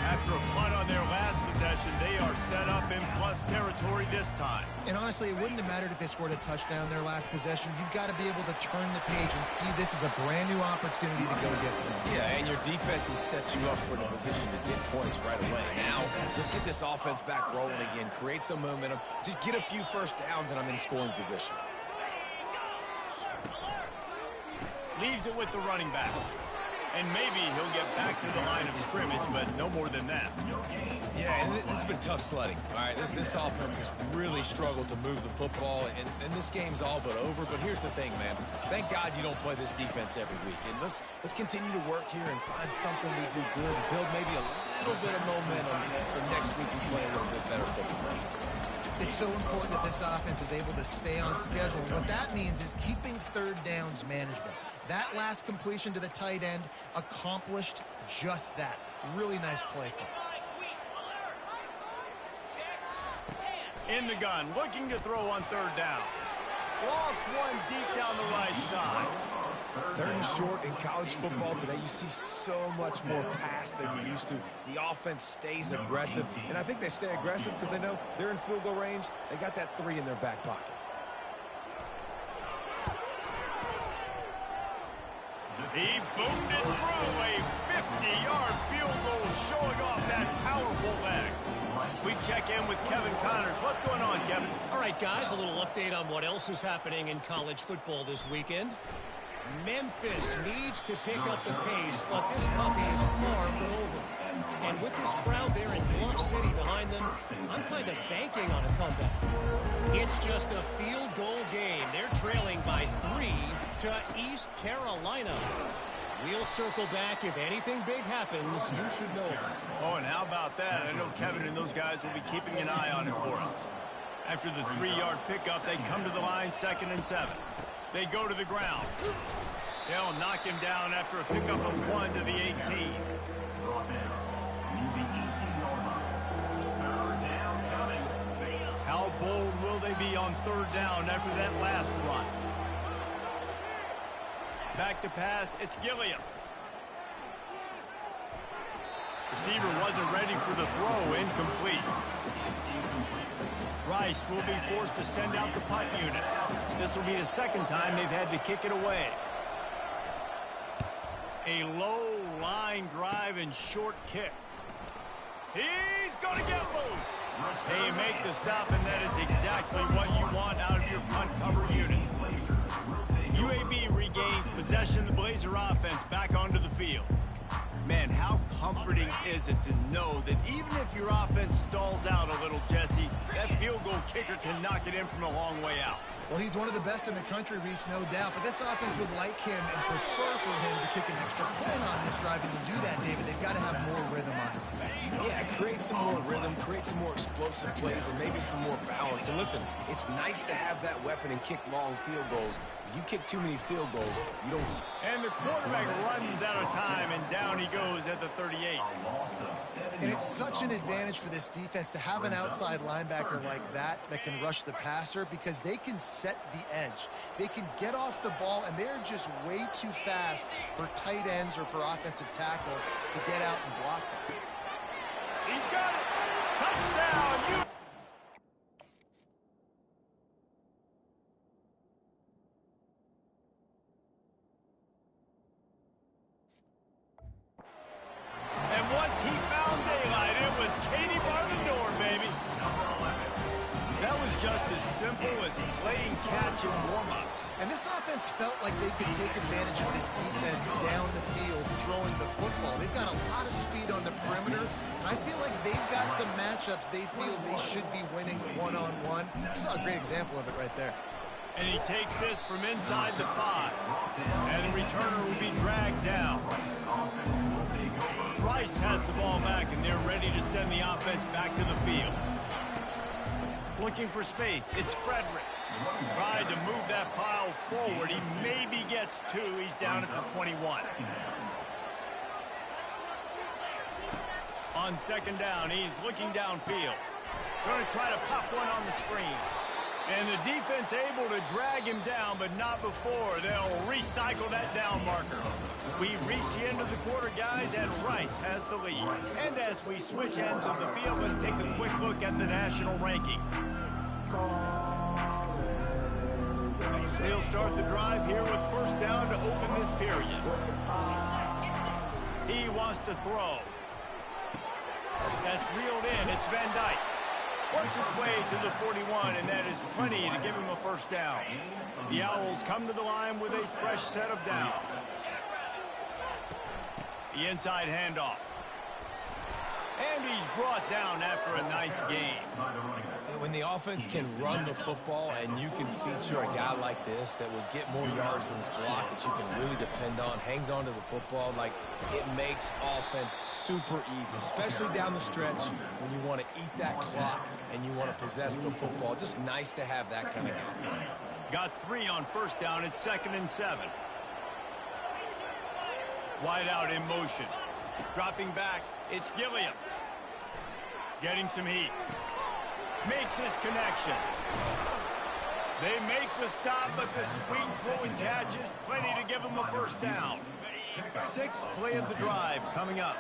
After a punt on their last possession, they are set up in plus territory this time. And honestly, it wouldn't have mattered if they scored a touchdown their last possession. You've got to be able to turn the page and see this as a brand new opportunity to go get points. Yeah, and your defense has set you up for the position to get points right away. Now, let's get this offense back rolling again, create some momentum, just get a few first downs, and I'm in scoring position. Leaves it with the running back. And maybe he'll get back to the line of scrimmage, but no more than that. Yeah, and this has been tough sledding. All right, this offense has really struggled to move the football, and this game's all but over. But here's the thing, man. Thank God you don't play this defense every week. And let's continue to work here and find something we do good, build maybe a little bit of momentum so next week we play a little bit better football. It's so important that this offense is able to stay on schedule. And what that means is keeping 3rd downs manageable. That last completion to the tight end accomplished just that. Really nice play call. In the gun, looking to throw on 3rd down. Lost one deep down the right side. 3rd and short in college football today, you see so much more pass than you used to. The offense stays aggressive, and I think they stay aggressive because they know they're in field goal range. They got that 3 in their back pocket. He boomed it through a 50-yard field goal, showing off that powerful leg. We check in with Kevin Connors. What's going on, Kevin? All right, guys, a little update on what else is happening in college football this weekend. Memphis needs to pick up the pace, but this puppy is far from over. And with this crowd there in Bluff City behind them, I'm kind of banking on a comeback. It's just a field goal game. They're trailing by 3 to East Carolina. We'll circle back. If anything big happens, you should know. Oh, and how about that? I know Kevin and those guys will be keeping an eye on it for us. After the 3-yard pickup, they come to the line, 2nd and 7. They go to the ground. They'll knock him down after a pickup of 1 to the 18. How bold will they be on 3rd down after that last run? Back to pass, it's Gilliam. Receiver wasn't ready for the throw, incomplete. Rice will be forced to send out the punt unit. This will be the 2nd time they've had to kick it away. A low line drive and short kick. He's going to get loose. They make the stop, and that is exactly what you want out of your punt cover unit. UAB regains possession of the Blazer offense back onto the field. Man, how comforting is it to know that even if your offense stalls out a little, Jesse, that field goal kicker can knock it in from a long way out. Well, he's one of the best in the country, Reese, no doubt. But this offense would like him and prefer for him to kick an extra point on this drive. And to do that, David, they've got to have more rhythm on defense. Yeah, create some more rhythm, create some more explosive plays, and maybe some more balance. And listen, it's nice to have that weapon and kick long field goals. You kick too many field goals, you don't. And the quarterback runs out of time, and down he goes at the 38. And it's such an advantage for this defense to have an outside linebacker like that can rush the passer, because they can set the edge. They can get off the ball, and they're just way too fast for tight ends or for offensive tackles to get out and block them. He's got it. Touchdown. And once he found daylight, it was Katie bar the door, baby. That was just as simple as playing catch in warm-ups. And this offense felt like they could take advantage of this defense down the field throwing the football. They've got a lot of speed on the perimeter, and I feel like they've got some matchups they feel they should be winning one-on-one. Saw a great example of it right there. And he takes this from inside the 5. And the returner will be dragged down. Rice has the ball back, and they're ready to send the offense back to the field. Looking for space. It's Frederick. Tried to move that pile forward. He maybe gets 2. He's down at the 21. On second down, he's looking downfield. Going to try to pop one on the screen. And the defense able to drag him down, but not before. They'll recycle that down marker. We've reached the end of the quarter, guys, and Rice has the lead. And as we switch ends of the field, let's take a quick look at the national rankings. They'll start the drive here with first down to open this period. He wants to throw. That's reeled in. It's Van Dyke. Works his way to the 41, and that is plenty to give him a first down. The Owls come to the line with a fresh set of downs. The inside handoff. And he's brought down after a nice game. When the offense can run the football and you can feature a guy like this that will get more yards than this block that you can really depend on, hangs on to the football, like it makes offense super easy, especially down the stretch when you want to eat that clock and you want to possess the football. Just nice to have that kind of guy. Got 3 on first down. It's 2nd and 7. Wide out in motion. Dropping back. It's Gilliam. Getting some heat. Makes his connection. They make the stop, but the sweet throwing catch is plenty to give them a first down. 6th play of the drive coming up.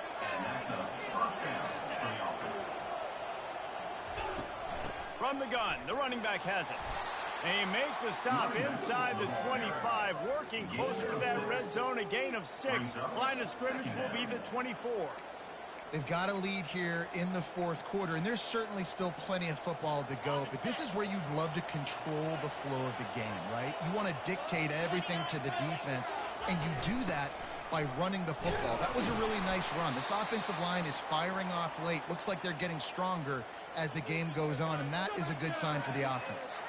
From the gun, the running back has it. They make the stop inside the 25, working closer to that red zone, a gain of 6. Line of scrimmage will be the 24. They've got a lead here in the 4th quarter, and there's certainly still plenty of football to go, but this is where you'd love to control the flow of the game, right? You want to dictate everything to the defense, and you do that by running the football. That was a really nice run. This offensive line is firing off late. Looks like they're getting stronger as the game goes on, and that is a good sign for the offense.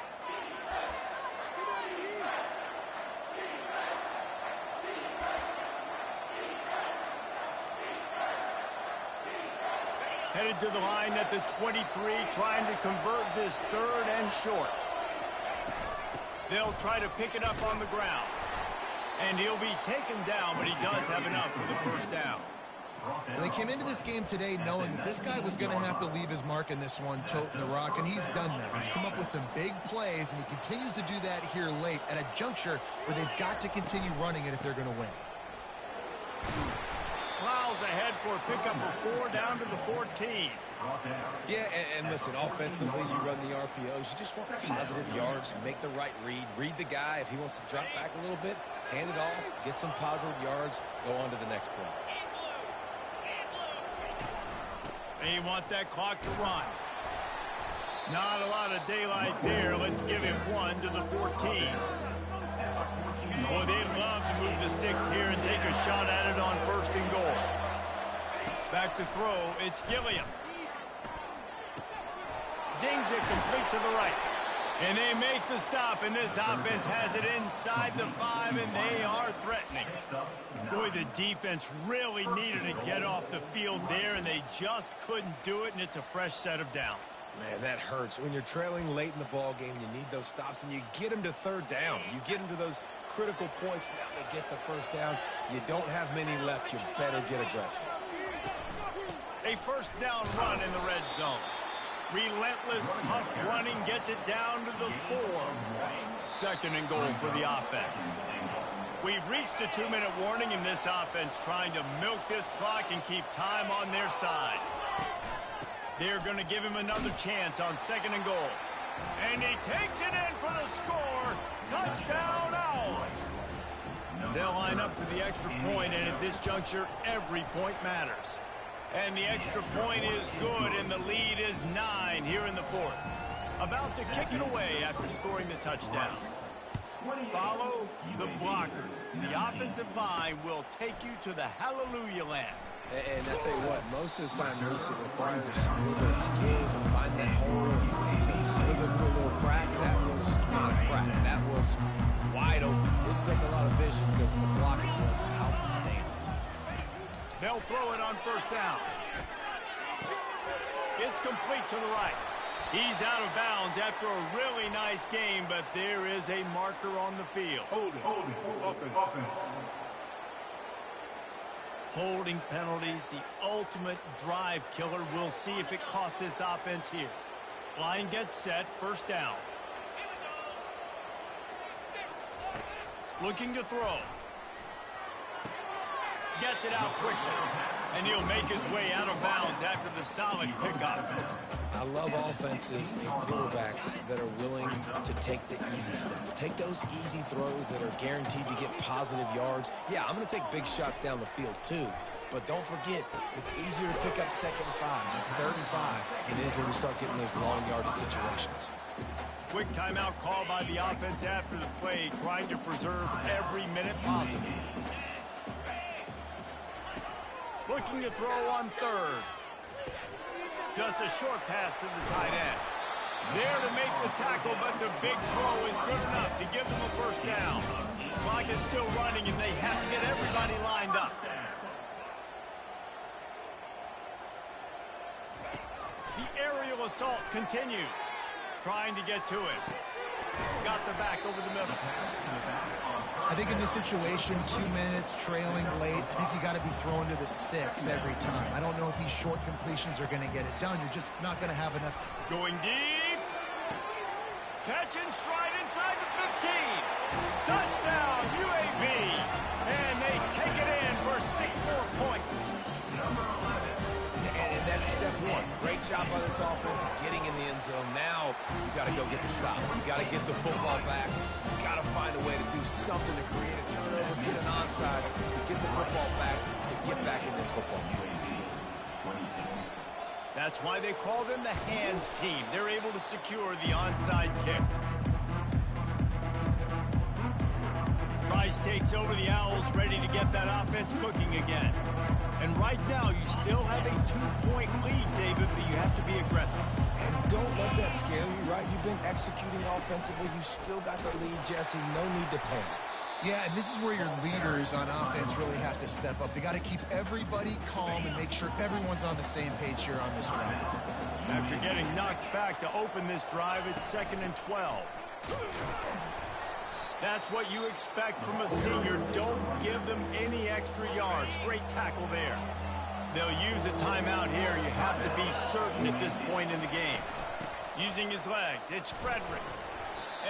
Headed to the line at the 23, trying to convert this 3rd and short. They'll try to pick it up on the ground. And he'll be taken down, but he does have enough for the first down. Well, they came into this game today knowing that this guy was going to have to leave his mark in this one, toting the rock, and he's done that. He's come up with some big plays, and he continues to do that here late at a juncture where they've got to continue running it if they're going to win. Plows ahead for a pickup of 4 down to the 14. Yeah, and listen, offensively, you run the RPOs. You just want positive yards, make the right read the guy. If he wants to drop back a little bit, hand it off, get some positive yards, go on to the next play. They want that clock to run. Not a lot of daylight there. Let's give him 1 to the 14. Boy, they'd love to move the sticks here and take a shot at it on 1st and goal. Back to throw, it's Gilliam. Zings it complete to the right. And they make the stop, and this offense has it inside the 5, and they are threatening. Boy, the defense really needed to get off the field there, and they just couldn't do it, and it's a fresh set of downs. Man, that hurts. When you're trailing late in the ball game, you need those stops, and you get them to 3rd down. You get them to those critical points. Now they get the first down. You don't have many left. You better get aggressive. A first down run in the red zone. Relentless, tough running gets it down to the 4. 2nd and goal for the offense. We've reached the 2-minute warning in this offense, trying to milk this clock and keep time on their side. They're going to give him another chance on 2nd and goal. And he takes it in for the score. Touchdown, Owls. They'll line up for the extra point, and at this juncture, every point matters. And the extra point is good, and the lead is 9 here in the 4th. About to kick it away after scoring the touchdown. Follow the blockers. The offensive line will take you to the hallelujah land. And I tell you what, most of the time, Reese, it requires a little bit of skill to find that hole and slither through a little crack. That was not a crack. That was wide open. Didn't take a lot of vision because the blocking was outstanding. They'll throw it on first down. It's complete to the right. He's out of bounds after a really nice game, but there is a marker on the field. Offense. Holding penalties, the ultimate drive killer. We'll see if it costs this offense here. Line gets set, first down. Looking to throw. Gets it out quickly. And he'll make his way out of bounds after the solid pickup. I love offenses and quarterbacks that are willing to take the easy step. Take those easy throws that are guaranteed to get positive yards. Yeah, I'm going to take big shots down the field too. But don't forget, it's easier to pick up 2nd and 5, 3rd and 5, than it is when we start getting those long yardage situations. Quick timeout call by the offense after the play, trying to preserve every minute possible. Looking to throw on 3rd. Just a short pass to the tight end. There to make the tackle, but the big throw is good enough to give them a first down. Clock is still running, and they have to get everybody lined up. The aerial assault continues. Trying to get to it. Got the back over the middle. I think in this situation, 2 minutes, trailing late, I think you got to be throwing to the sticks every time. I don't know if these short completions are going to get it done. You're just not going to have enough time. Going deep. Catch and stride inside the 15. Touchdown, UAB. And they take it in for 6 more points. And that's step one. Great job by this offense getting in the end zone. Now you got to go get the stop. You got to get the football back. You got to find a way to do something to create a turnover, get an onside, to get the football back, to get back in this football game. That's why they call them the hands team. They're able to secure the onside kick. Rice takes over the Owls, ready to get that offense cooking again. And right now, you still have a 2-point lead, David, but you have to be aggressive. And don't let that scare you, right? You've been executing offensively. You still got the lead, Jesse. No need to panic. Yeah, and this is where your leaders on offense really have to step up. They got to keep everybody calm and make sure everyone's on the same page here on this drive. After getting knocked back to open this drive, it's 2nd and 12. That's what you expect from a senior. Don't give them any extra yards. Great tackle there. They'll use a timeout here. You have to be certain at this point in the game. Using his legs, it's Frederick.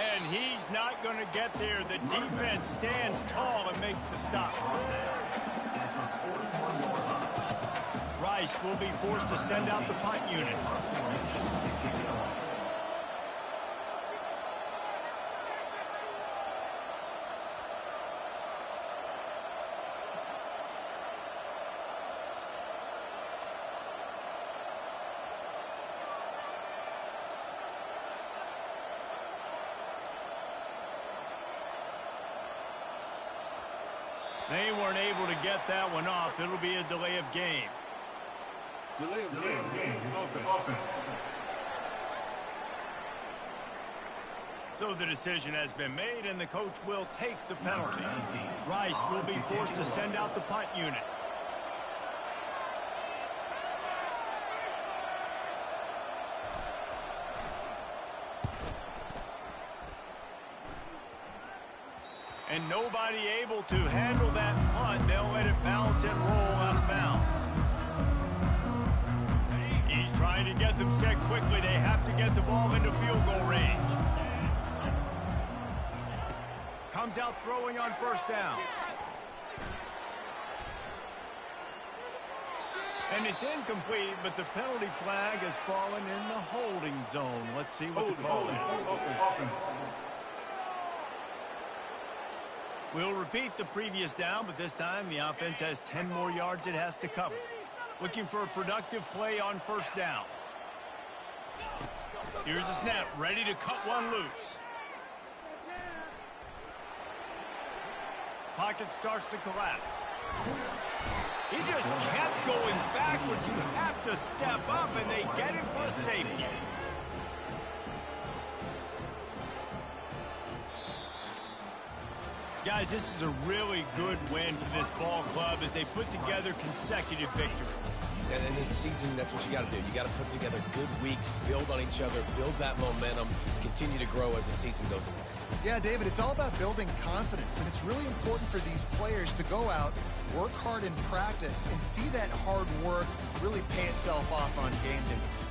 And he's not going to get there. The defense stands tall and makes the stop. Rice will be forced to send out the punt unit. They weren't able to get that one off. It'll be a delay of game. Delay of game. Offense. So the decision has been made, and the coach will take the penalty. Rice will be forced to send out the punt unit. And nobody able to handle that punt. They'll let it bounce and roll out of bounds. He's trying to get them set quickly. They have to get the ball into field goal range. Comes out throwing on first down. And it's incomplete, but the penalty flag has fallen in the holding zone. Let's see what the call is. We'll repeat the previous down, but this time the offense has 10 more yards it has to cover. Looking for a productive play on first down. Here's the snap, ready to cut one loose. Pocket starts to collapse. He just kept going backwards. You have to step up, and they get him for a safety. Guys, this is a really good win for this ball club as they put together consecutive victories. And in this season, that's what you got to do. You got to put together good weeks, build on each other, build that momentum, continue to grow as the season goes along. Yeah, David, it's all about building confidence, and it's really important for these players to go out, work hard in practice, and see that hard work really pay itself off on game day.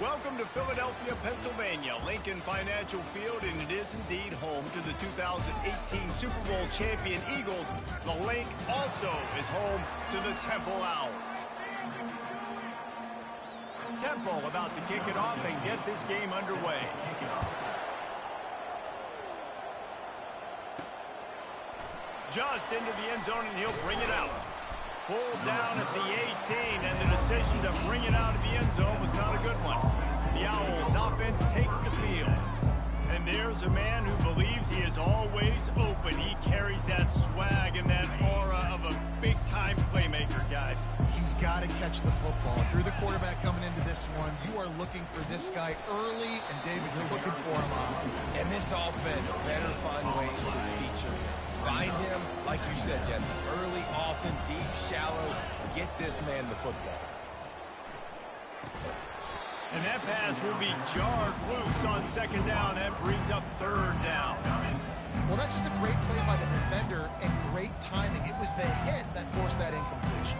Welcome to Philadelphia, Pennsylvania, Lincoln Financial Field, and it is indeed home to the 2018 Super Bowl champion Eagles. The Link also is home to the Temple Owls. Temple about to kick it off and get this game underway. Just into the end zone, and he'll bring it out. Pulled down at the 18, and the decision to bring it out of the end zone was not a good one. The Owls offense takes the field. And there's a man who believes he is always open. He carries that swag and that aura of a big-time playmaker, guys. He's got to catch the football. If you're the quarterback coming into this one, you are looking for this guy early, and David, you're looking for him often. And this offense better find ways to feature him. Find him, like you said, Jesse, early, often, deep, shallow. Get this man the football. And that pass will be jarred loose on second down. That brings up third down. Well, that's just a great play by the defender and great timing. It was the hit that forced that incompletion.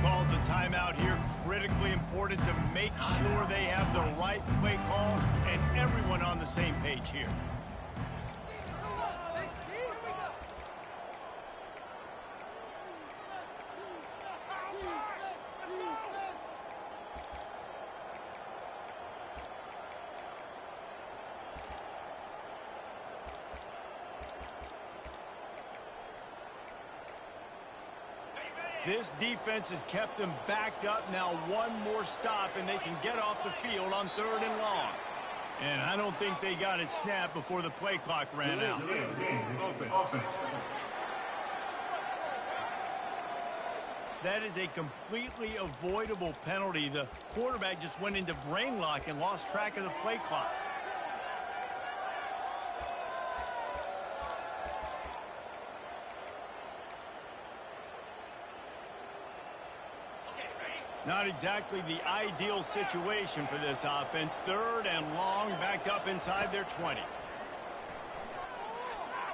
Calls a timeout here, critically important to make sure they have the right play call and everyone on the same page here. This defense has kept them backed up. Now one more stop, and they can get off the field on third and long. And I don't think they got it snapped before the play clock ran out. That is a completely avoidable penalty. The quarterback just went into brain lock and lost track of the play clock. Not exactly the ideal situation for this offense. Third and long, backed up inside their 20.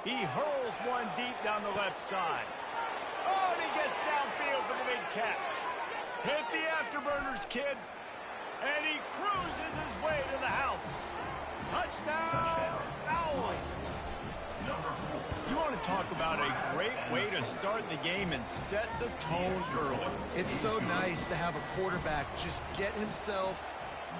He hurls one deep down the left side. Oh, and he gets downfield for the big catch. Hit the afterburners, kid. And he cruises his way to the house. Touchdown, Owls. You want to talk about a great way to start the game and set the tone early. It's so nice to have a quarterback just get himself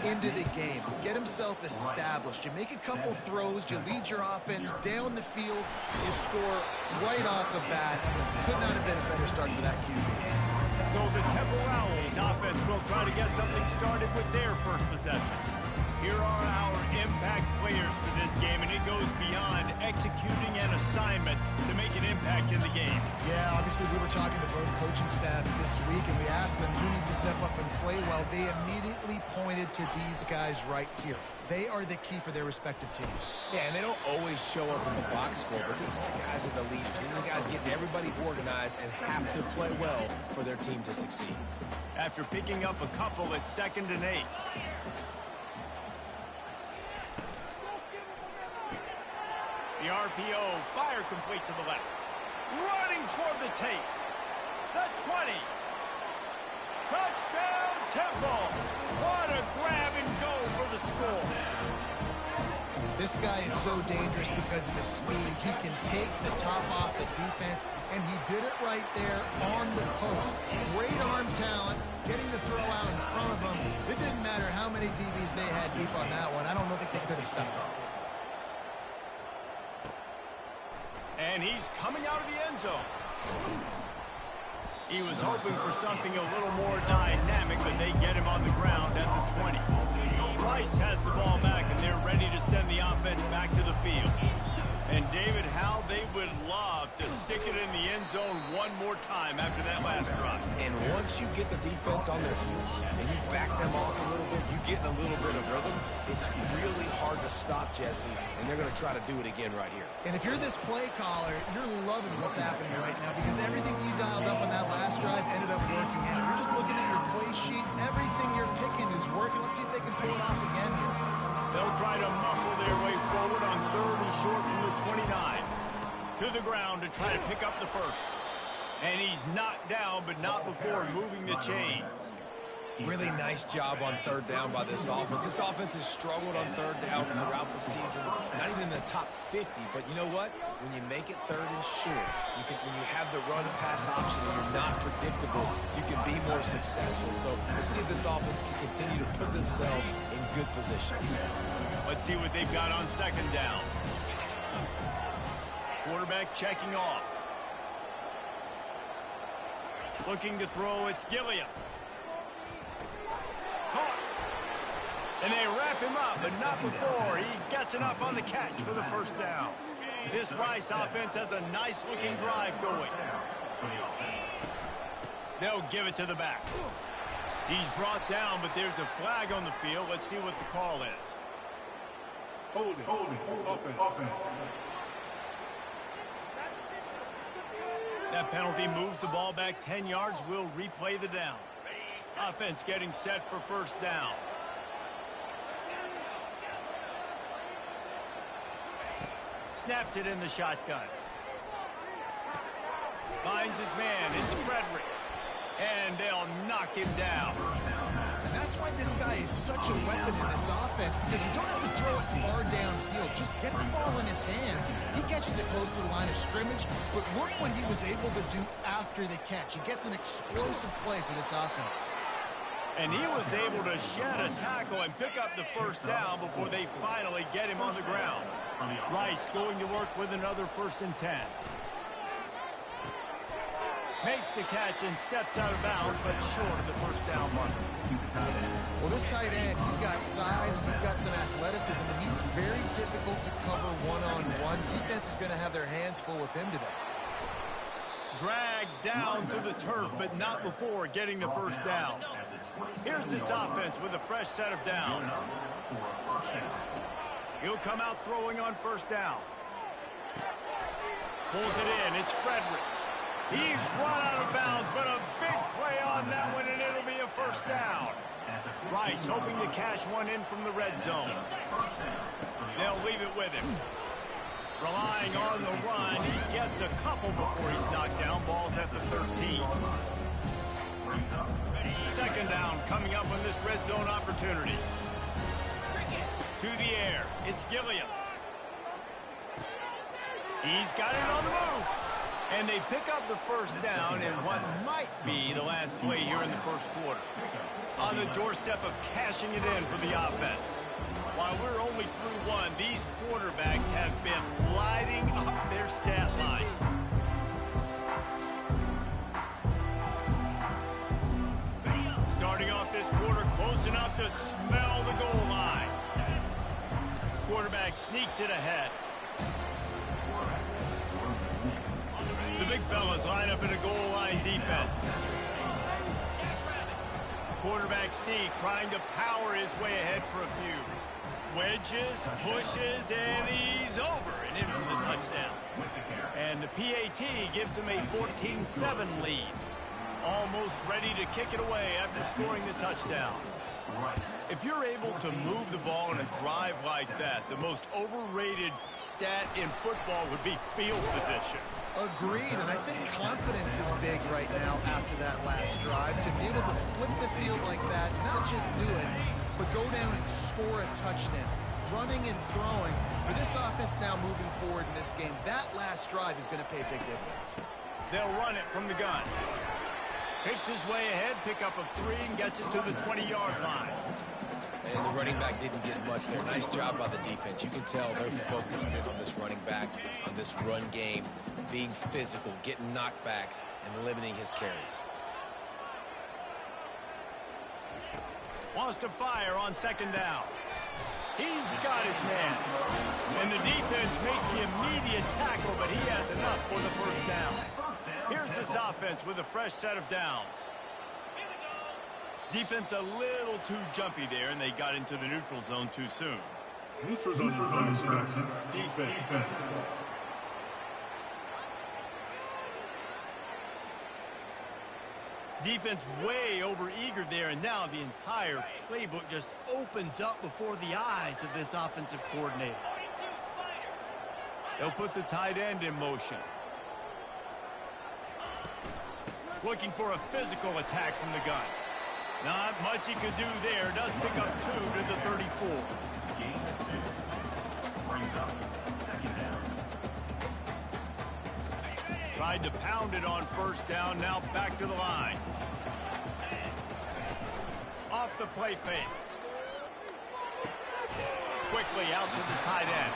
into the game, get himself established. You make a couple throws, you lead your offense down the field, you score right off the bat. Could not have been a better start for that QB. So the Temple Owls offense will try to get something started with their first possession. Here are our impact players for this game, and it goes beyond executing an assignment to make an impact in the game. Yeah, obviously we were talking to both coaching staffs this week, and we asked them who needs to step up and play well. They immediately pointed to these guys right here. They are the key for their respective teams. Yeah, and they don't always show up in the box score, but these guys are the leaders. These are the guys getting everybody organized and have to play well for their team to succeed. After picking up a couple at 2nd and 8. The RPO, fire complete to the left. Running toward the tape. The 20. Touchdown, Temple. What a grab and go for the score. This guy is so dangerous because of his speed. He can take the top off the defense, and he did it right there on the post. Great arm talent, getting the throw out in front of him. It didn't matter how many DBs they had deep on that one. I don't think they could have stopped him. And he's coming out of the end zone. He was hoping for something a little more dynamic, but they get him on the ground at the 20. Rice has the ball back, and they're ready to send the offense back to the field. And David, how they would love to stick it in the end zone one more time after that last drive. And once you get the defense on their heels and you back them off a little bit, you get in a little bit of rhythm, it's really hard to stop, Jesse, and they're going to try to do it again right here. And if you're this play caller, you're loving what's happening right now because everything you dialed up on that last drive ended up working out. You're just looking at your play sheet. Everything you're picking is working. Let's see if they can pull it off again here. They'll try to muscle their way forward on 3rd and short from the 29. To the ground to try to pick up the first. And he's knocked down, but not before moving the chains. Really nice job on 3rd down by this offense. This offense has struggled on 3rd downs throughout the season. Not even in the top 50, but you know what? When you make it 3rd and short, when you have the run-pass option and you're not predictable, you can be more successful. So let's see if this offense can continue to put themselves in good positions. Let's see what they've got on 2nd down. Quarterback checking off. Looking to throw, it's Gilliam. Caught. And they wrap him up, but not before he gets enough on the catch for the 1st down. This Rice offense has a nice-looking drive going. They'll give it to the back. He's brought down, but there's a flag on the field. Let's see what the call is. Holding, offense. That penalty moves the ball back 10 yards. We'll replay the down. Offense getting set for 1st down. Snapped it in the shotgun. Finds his man. It's Frederick. And they'll knock him down. And that's why this guy is such a weapon in this offense, because you don't have to throw it far downfield. Just get the ball in his hands. He catches it close to the line of scrimmage, but look what he was able to do after the catch. He gets an explosive play for this offense. And he was able to shed a tackle and pick up the 1st down before they finally get him on the ground. Rice going to work with another 1st and 10. Makes the catch and steps out of bounds, but short of the 1st down mark. Well, this tight end, he's got size and he's got some athleticism, and he's very difficult to cover one-on-one. Defense is going to have their hands full with him today. Dragged down to the turf, but not before getting the 1st down. Here's this offense with a fresh set of downs. He'll come out throwing on 1st down. Pulls it in. It's Frederick. He's run out of bounds, but a big play on that one, and it'll be a 1st down. Rice hoping to cash one in from the red zone. They'll leave it with him. Relying on the run, he gets a couple before he's knocked down. Ball's at the 13. 2nd down coming up on this red zone opportunity. To the air, it's Gilliam. He's got it on the move. And they pick up the 1st down in what might be the last play here in the 1st quarter. On the doorstep of cashing it in for the offense. While we're only through one, these quarterbacks have been lighting up their stat lines. Starting off this quarter close enough to smell the goal line. Quarterback sneaks it ahead. The big fellas line up in a goal line defense. Quarterback sneak trying to power his way ahead for a few. Wedges, pushes, and he's over and in for the touchdown. And the PAT gives him a 14-7 lead. Almost ready to kick it away after scoring the touchdown. If you're able to move the ball in a drive like that, the most overrated stat in football would be field position. Agreed, and I think confidence is big right now after that last drive. To be able to flip the field like that, not just do it, but go down and score a touchdown. Running and throwing. For this offense now moving forward in this game, that last drive is going to pay big dividends. They'll run it from the gun. Picks his way ahead, pick up a 3, and gets it to the 20-yard line. And the running back didn't get much there. Nice job by the defense. You can tell they're focused in on this running back, on this run game, being physical, getting knockbacks, and limiting his carries. Wants to fire on 2nd down. He's got his man. And the defense makes the immediate tackle, but he has offense with a fresh set of downs. Defense a little too jumpy there, and they got into the neutral zone too soon. Neutral zone defense. Defense way over-eager there, and now the entire playbook just opens up before the eyes of this offensive coordinator. They'll put the tight end in motion. Looking for a physical attack from the gun. Not much he could do there. Does pick up 2 to the 34. Brings up second down. Tried to pound it on first down. Now back to the line. Off the play fake. Quickly out to the tight end.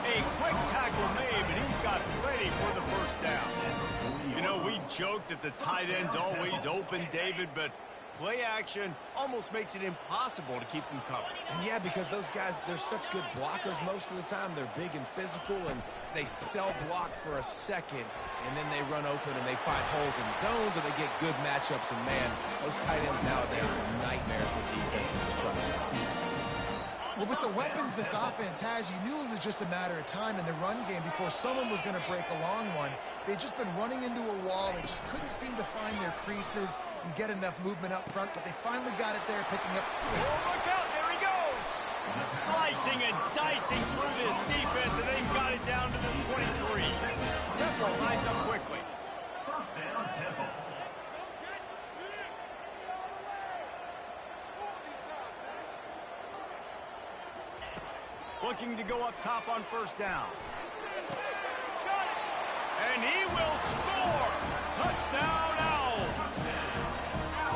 A quick tackle made, but he's got plenty for the first down. You know, we joke that the tight end's always open, David, but play action almost makes it impossible to keep them covered. And yeah, because those guys, they're such good blockers most of the time. They're big and physical, and they cell block for a second, and then they run open and they find holes in zones, or they get good matchups. And man, those tight ends nowadays are nightmares for defenses to try to stop. Well, with the weapons this offense has, you knew it was just a matter of time in the run game before someone was going to break a long one. They'd just been running into a wall. They just couldn't seem to find their creases and get enough movement up front, but they finally got it there, picking up. Oh, look out, there he goes! Slicing and dicing through this defense, and they've got it down to the 23. Temple lines up quickly. First down, Temple. Looking to go up top on first down. And he will score! Touchdown, Owls!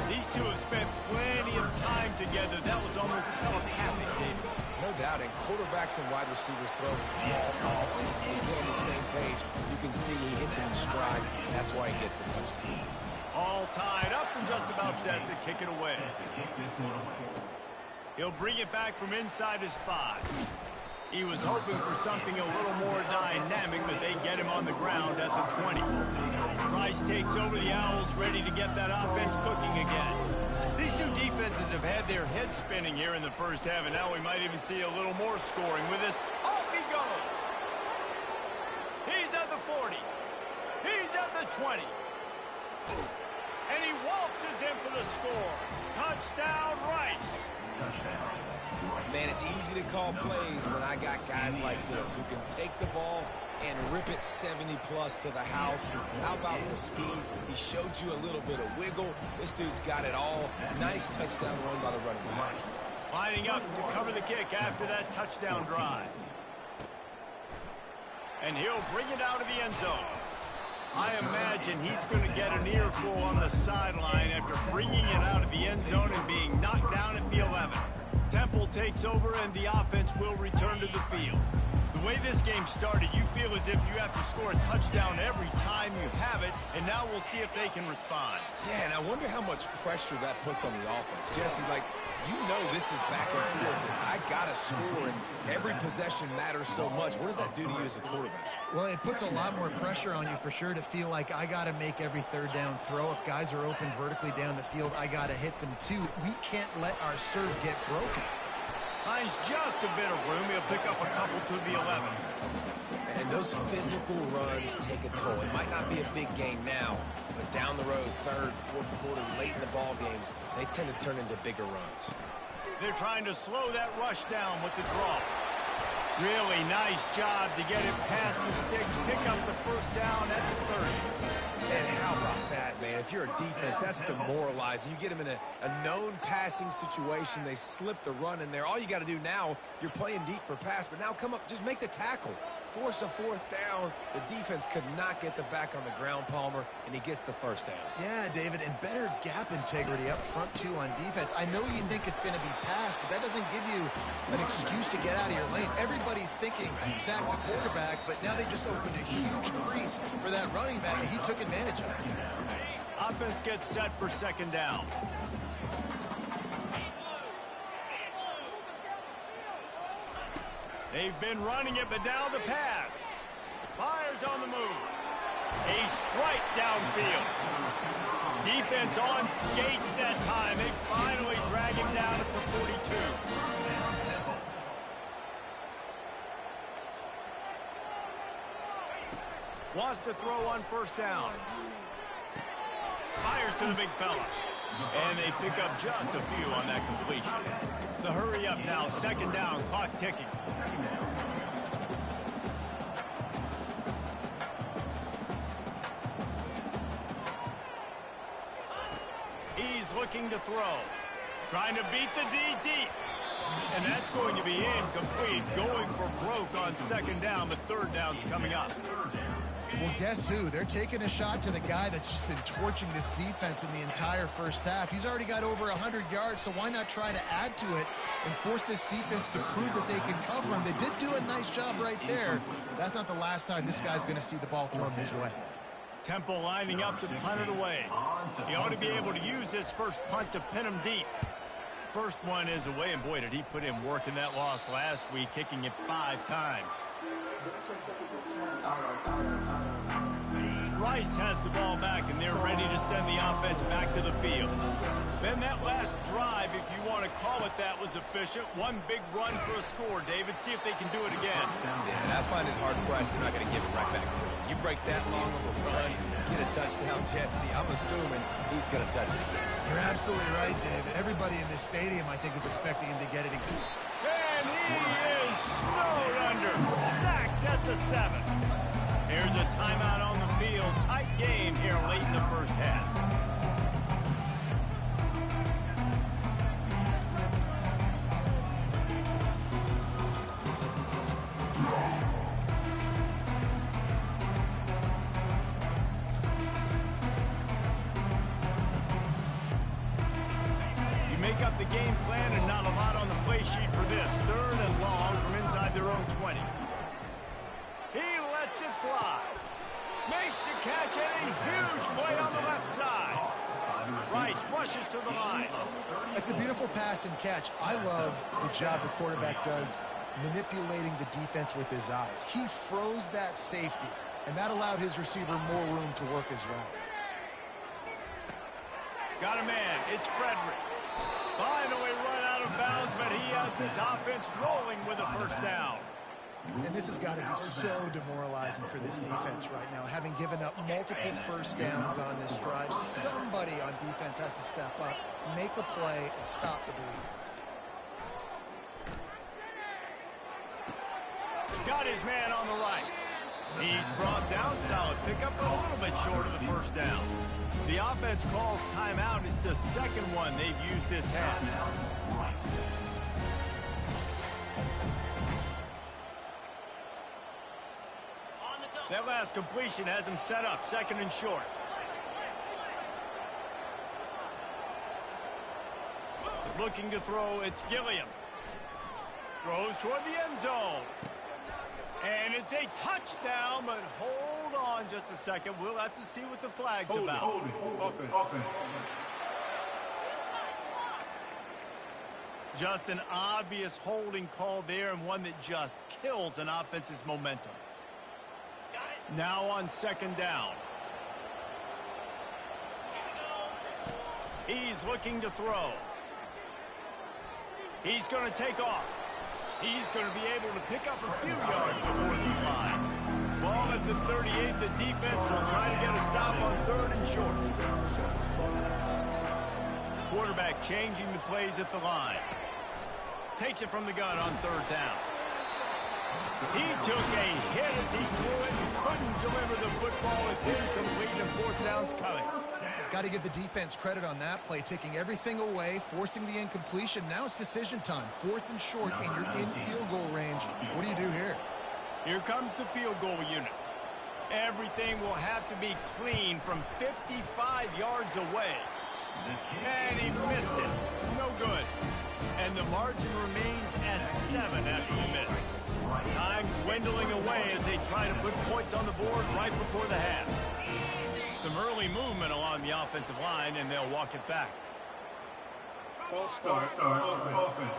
These two have spent plenty of time together. That was almost telepathic, David. No doubt, and quarterbacks and wide receivers throw all season to get on the same page. You can see he hits him in stride. That's why he gets the touchdown. All tied up and just about set to kick it away. Set to kick this one away. He'll bring it back from inside his 5. He was hoping for something a little more dynamic, but they get him on the ground at the 20. Rice takes over the Owls, ready to get that offense cooking again. These two defenses have had their heads spinning here in the first half, and now we might even see a little more scoring with this. Off he goes! He's at the 40. He's at the 20. And he waltzes in for the score. Touchdown, Rice! Touchdown. Man, it's easy to call plays when I got guys like this who can take the ball and rip it 70-plus to the house. How about the speed? He showed you a little bit of wiggle. This dude's got it all. Nice touchdown run by the running back. Lining up to cover the kick after that touchdown drive. And he'll bring it out of the end zone. I imagine he's going to get an earful on the sideline after bringing it out of the end zone and being knocked down at the 11. Temple takes over and the offense will return to the field. The way this game started, you feel as if you have to score a touchdown every time you have it, and now we'll see if they can respond. Yeah, and I wonder how much pressure that puts on the offense. Jesse, like, you know this is back and forth, and I got to score, and every possession matters so much. What does that do to you as a quarterback? Well, it puts a lot more pressure on you for sure to feel like I got to make every third down throw. If guys are open vertically down the field, I got to hit them too. We can't let our serve get broken. Finds just a bit of room. He'll pick up a couple to the 11. And those physical runs take a toll. It might not be a big game now, but down the road, third, fourth quarter, late in the ball games, they tend to turn into bigger runs. They're trying to slow that rush down with the draw. Really nice job to get it past the sticks, pick up the first down at the 30. And how about that, man? If you're a defense, that's demoralizing. You get them in a known passing situation. They slip the run in there. All you got to do now, you're playing deep for pass, but now come up, just make the tackle. Force a fourth down. The defense could not get the back on the ground, Palmer, and he gets the first down. Yeah, David, and better gap integrity up front, too, on defense. I know you think it's going to be pass, but that doesn't give you an excuse to get out of your lane. Everybody's thinking sack the quarterback, but now they just opened a huge crease for that running back, and he took advantage of it. Offense gets set for second down. They've been running it, but now the pass. Fires on the move. A strike downfield. Defense on skates that time. They finally drag him down at the 42. Wants to throw on first down. Fires to the big fella. And they pick up just a few on that completion. The hurry up now, second down, clock ticking. He's looking to throw. Trying to beat the D deep. And that's going to be incomplete. Going for broke on second down, but third down's coming up. Well, guess who? They're taking a shot to the guy that's just been torching this defense in the entire first half. He's already got over 100 yards, so why not try to add to it and force this defense to prove that they can cover him? They did do a nice job right there. That's not the last time this guy's going to see the ball thrown his way. Temple lining up to punt it away. He ought to be able to use this first punt to pin him deep. First one is away, and boy, did he put in work in that loss last week, kicking it 5 times. Rice has the ball back, and they're ready to send the offense back to the field. Then that last drive, if you want to call it that, was efficient. One big run for a score, David. See if they can do it again. Yeah, I find it hard-pressed. They're not going to give it right back to him. You break that long of a run, get a touchdown, Jesse. I'm assuming he's going to touch it again. You're absolutely right, David. Everybody in this stadium, I think, is expecting him to get it again. And he is snowed under. Sacked at the 7. Here's a timeout on the field. Tight game here late in the first half. You make up the game plan and not a lot on the play sheet for this. Third and long from inside their own 20. He lets it fly. Makes the catch and a huge play on the left side. Rice rushes to the line. That's a beautiful pass and catch. I love the job the quarterback does manipulating the defense with his eyes. He froze that safety, and that allowed his receiver more room to work his route. Got a man. It's Frederick. Finally run out of bounds, but he has this offense rolling with a first down. And this has got to be so demoralizing for this defense right now. Having given up multiple first downs on this drive, somebody on defense has to step up, make a play, and stop the bleed. Got his man on the right. He's brought down solid. Pick up a little bit short of the first down. The offense calls timeout. It's the second one they've used this half. That last completion has him set up, second and short. Looking to throw, it's Gilliam. Throws toward the end zone. And it's a touchdown, but hold on just a second. We'll have to see what the flag's about. Holding. Offense. Just an obvious holding call there, and one that just kills an offense's momentum. Now on second down. He's looking to throw. He's going to take off. He's going to be able to pick up a few yards before the slide. Ball at the 38. The defense will try to get a stop on third and short. Quarterback changing the plays at the line. Takes it from the gun on third down. He took a hit as he threw it. Couldn't deliver the football. It's incomplete, and fourth down's coming. Got to give the defense credit on that play, taking everything away, forcing the incompletion. Now it's decision time. Fourth and short, and you're in field goal range. What do you do here? Here comes the field goal unit. Everything will have to be clean from 55 yards away. And he missed it. No good. And the margin remains at 7 after the miss. Time dwindling away as they try to put points on the board right before the half. Some early movement along the offensive line, and they'll walk it back. False start. Offense.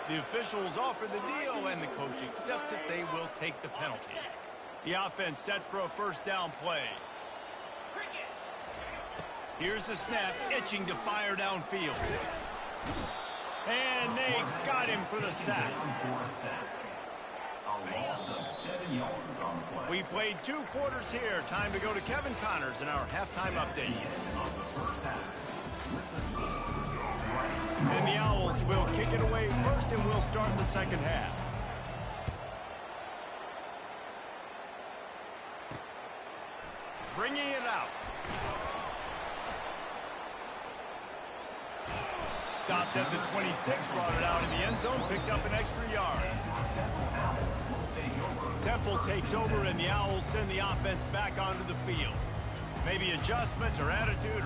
The officials offer the deal, and the coach accepts it. They will take the penalty. The offense set for a first down play. Here's the snap, itching to fire downfield. And they got him for the sack. A loss of 7 yards on the play. We've played 2 quarters here. Time to go to Kevin Connors in our halftime update. And the Owls will kick it away first, and we'll start the second half. Bringing it out. Stopped at the 26, brought it out in the end zone, picked up an extra yard. Temple takes over, and the Owls send the offense back onto the field. Maybe adjustments or attitude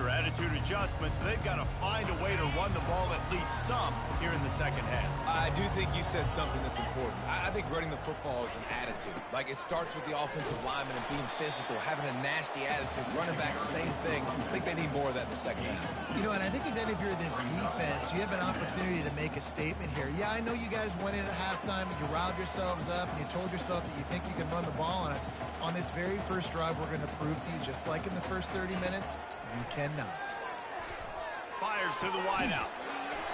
adjustments, but they've got to find a way to run the ball at least some here in the second half. I do think you said something that's important. I think running the football is an attitude. Like, it starts with the offensive lineman and being physical, having a nasty attitude. Running back, same thing. I think they need more of that in the second half. You know, and I think even if you're this defense, you have an opportunity to make a statement here. Yeah, I know you guys went in at halftime and you riled yourselves up and you told yourself that you think you can run the ball on us. On this very first drive, we're going to prove to you, just like in the first 30 minutes, you cannot. Fires to the wideout.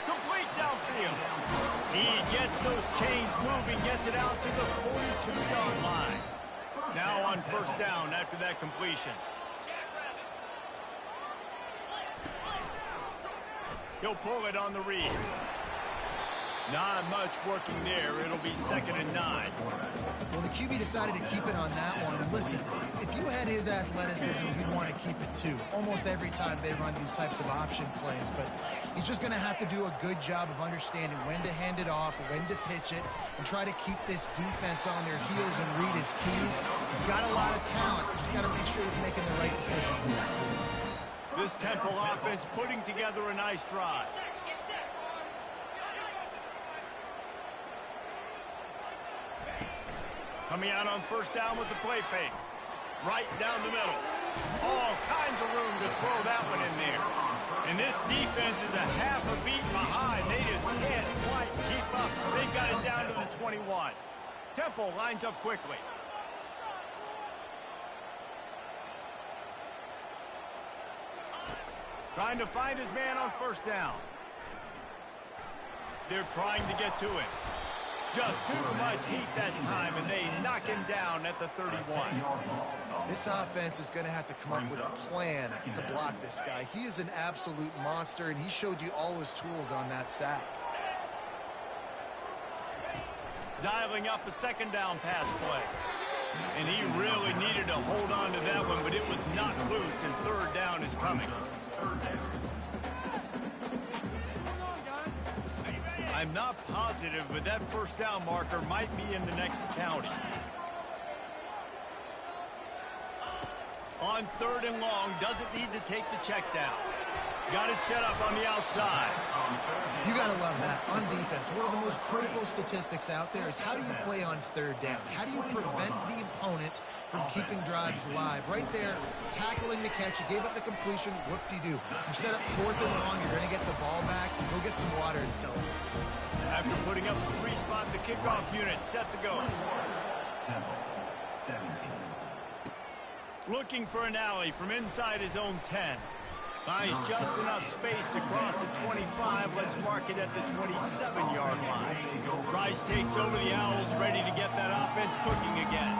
Complete downfield. He gets those chains moving, gets it out to the 42-yard line. Now on first down after that completion. He'll pull it on the read. Not much working there. It'll be 2nd and 9. Well, the QB decided to keep it on that one. And listen, if you had his athleticism, you'd want to keep it too. Almost every time they run these types of option plays. But he's just going to have to do a good job of understanding when to hand it off, when to pitch it, and try to keep this defense on their heels and read his keys. He's got a lot of talent. He's got to make sure he's making the right decisions. This Temple offense putting together a nice drive. Coming out on first down with the play fake. Right down the middle. All kinds of room to throw that one in there. And this defense is a half a beat behind. They just can't quite keep up. They got it down to the 21. Temple lines up quickly. Trying to find his man on first down. They're trying to get to it. Just too much heat that time, and they knock him down at the 31. This offense is going to have to come up with a plan to block this guy. He is an absolute monster, and he showed you all his tools on that sack. Dialing up a second down pass play. And he really needed to hold on to that one, but it was not loose, and third down is coming. I'm not positive, but that first down marker might be in the next county. On 3rd and long, doesn't need to take the check down. Got it set up on the outside. You got to love that. On defense, one of the most critical statistics out there is how do you play on 3rd down? How do you prevent the opponent from keeping drives alive? Right there, tackling the catch. You gave up the completion. Whoop-de-doo. You set up 4th and long. You're going to get the ball back. Go get some water and celebrate. After putting up the 3-spot, the kickoff unit set to go. Temple, 17. Looking for an alley from inside his own 10. Finds just enough space to cross the 25. Let's mark it at the 27-yard line. Rice takes over. The Owls ready to get that offense cooking again.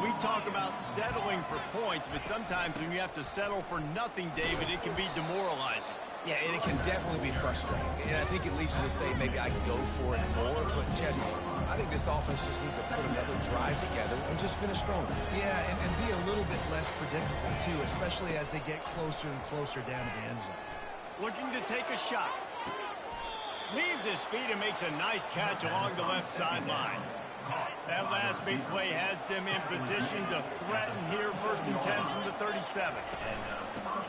We talk about settling for points, but sometimes when you have to settle for nothing, David, it can be demoralizing. Yeah, and it can definitely be frustrating. And I think it leads you to say maybe I can go for it more. But, Jesse, I think this offense just needs to put another drive together and just finish stronger. Yeah, and be a little bit less predictable, too, especially as they get closer and closer down to the end zone. Looking to take a shot. Leaves his feet and makes a nice catch along the left sideline. That last big play has them in position to threaten here. 1st and 10 from the 37.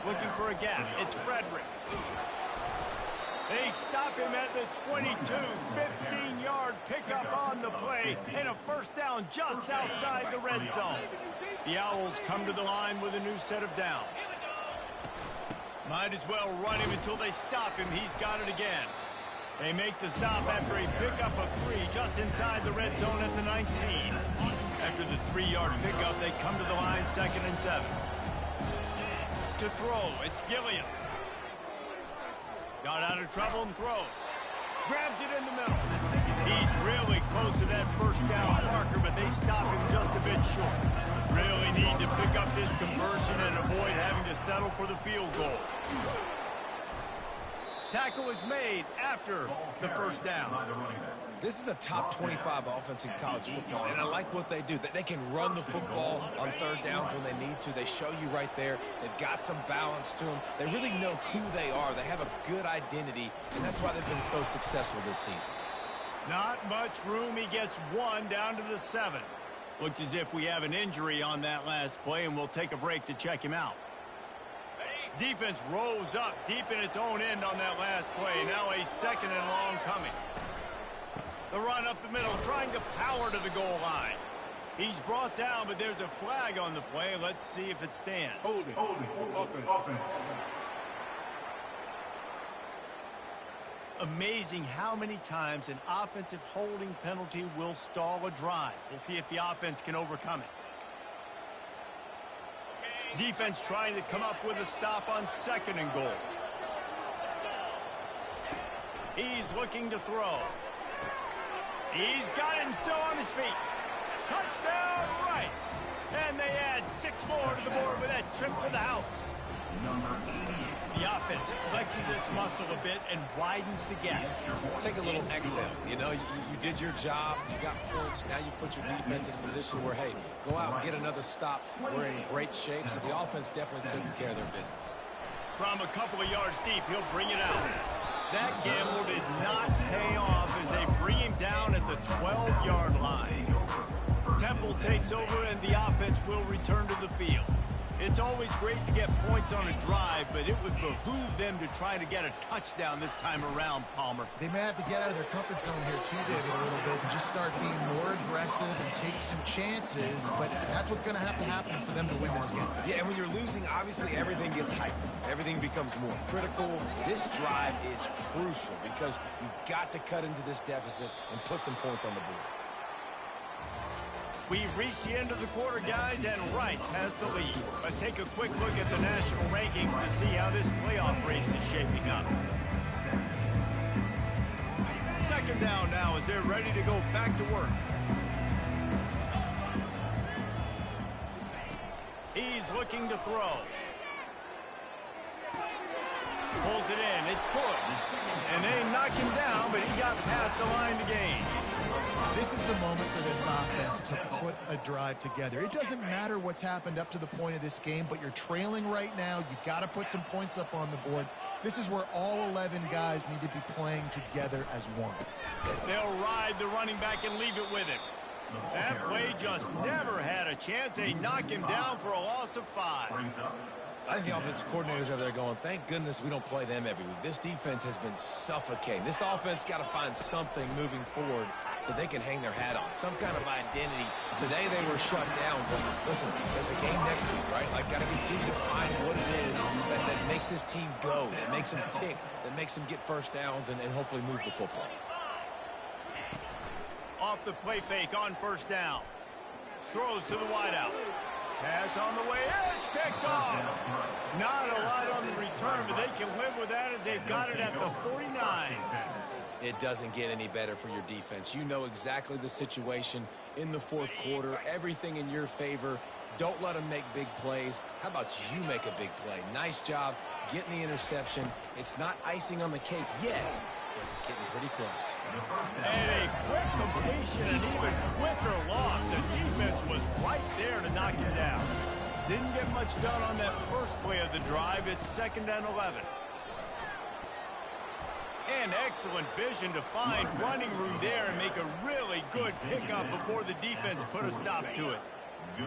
Looking for a gap. It's Frederick. They stop him at the 22. 15-yard pickup on the play and a first down just outside the red zone. The Owls come to the line with a new set of downs. Might as well run him until they stop him. He's got it again. They make the stop after a pickup of 3 just inside the red zone at the 19. After the 3-yard pickup, they come to the line, 2nd and 7. To throw, it's Gilliam. Got out of trouble and throws. Grabs it in the middle. He's really close to that first down marker, but they stop him just a bit short. Really need to pick up this conversion and avoid having to settle for the field goal. Tackle is made after the first down. This is a top 25 offense in college football, and I like what they do. They can run the football on 3rd downs when they need to. They show you right there. They've got some balance to them. They really know who they are. They have a good identity, and that's why they've been so successful this season. Not much room. He gets 1 down to the 7. Looks as if we have an injury on that last play, and we'll take a break to check him out. Defense rolls up deep in its own end on that last play. Now a 2nd and long coming. The run up the middle, trying to power to the goal line. He's brought down, but there's a flag on the play. Let's see if it stands. Holding. Offense. Amazing how many times an offensive holding penalty will stall a drive. We'll see if the offense can overcome it. Defense trying to come up with a stop on 2nd and goal. He's looking to throw. He's got it and still on his feet. Touchdown, Rice. And they add 6 more to the board with that trip to the house. The offense flexes its muscle a bit and widens the gap. Take a little exhale. You know, you did your job. You got points. Now you put your defense in a position where, hey, go out and get another stop. We're in great shape, so the offense definitely taking care of their business. From a couple of yards deep, he'll bring it out. That gamble did not pay off as they bring him down at the 12-yard line. Temple takes over, and the offense will return to the field. It's always great to get points on a drive, but it would behoove them to try to get a touchdown this time around, Palmer. They may have to get out of their comfort zone here too, David, a little bit and just start being more aggressive and take some chances, but that's what's going to happen for them to win this game. Yeah, and when you're losing, obviously everything gets hyped. Everything becomes more critical. This drive is crucial because you've got to cut into this deficit and put some points on the board. We've reached the end of the quarter, guys, and Rice has the lead. Let's take a quick look at the national rankings to see how this playoff race is shaping up. 2nd down now as they're ready to go back to work. He's looking to throw. Pulls it in. It's good. And they knock him down, but he got past the line to gain. This is the moment for this offense to put a drive together. It doesn't matter what's happened up to the point of this game, but you're trailing right now. You've got to put some points up on the board. This is where all 11 guys need to be playing together as one. They'll ride the running back and leave it with him. That play just never had a chance. They knock him down for a loss of 5. I think the offensive coordinators over there going, thank goodness we don't play them every week. This defense has been suffocating. This offense got to find something moving forward that they can hang their hat on, some kind of identity. Today they were shut down, but listen, there's a game next week, right? Like, got to continue to find what it is that makes this team go, that makes them tick, that makes them get first downs and hopefully move the football. Off the play fake on 1st down. Throws to the wideout. Pass on the way. It's picked off. Not a lot on the return, but they can live with that as they've got it at the 49. It doesn't get any better for your defense. You know exactly the situation in the 4th quarter. Everything in your favor. Don't let them make big plays. How about you make a big play? Nice job getting the interception. It's not icing on the cake yet, but it's getting pretty close. And a quick completion, an even quicker loss. The defense was right there to knock him down. Didn't get much done on that first play of the drive. It's 2nd and 11. And excellent vision to find running room there and make a really good pickup before the defense put a stop to it.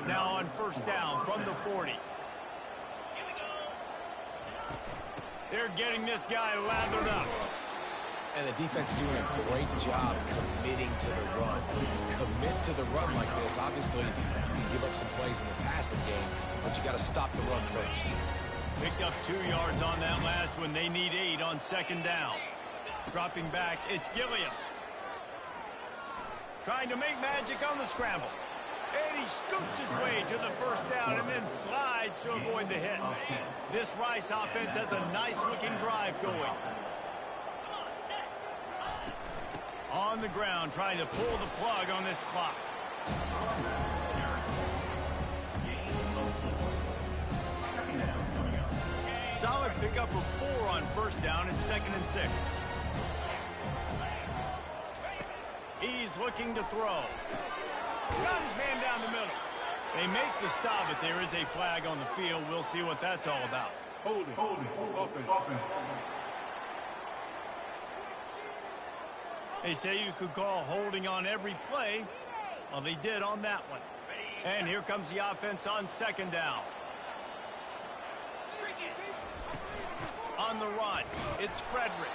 Now on 1st down from the 40. They're getting this guy lathered up. And the defense doing a great job committing to the run. Commit to the run like this. Obviously, you can give up some plays in the passing game, but you got to stop the run first. Picked up 2 yards on that last one. They need 8 on 2nd down. Dropping back, it's Gilliam. Trying to make magic on the scramble. And he scoots his way to the first down and then slides to avoid the hit. This Rice offense has a nice-looking drive going. On the ground, trying to pull the plug on this clock. Solid pickup of 4 on first down and 2nd and 6. He's looking to throw. Got his man down the middle. They make the stop, but there is a flag on the field. We'll see what that's all about. Holding. Offense. They say you could call holding on every play. Well, they did on that one. And here comes the offense on 2nd down. On the run, it's Frederick.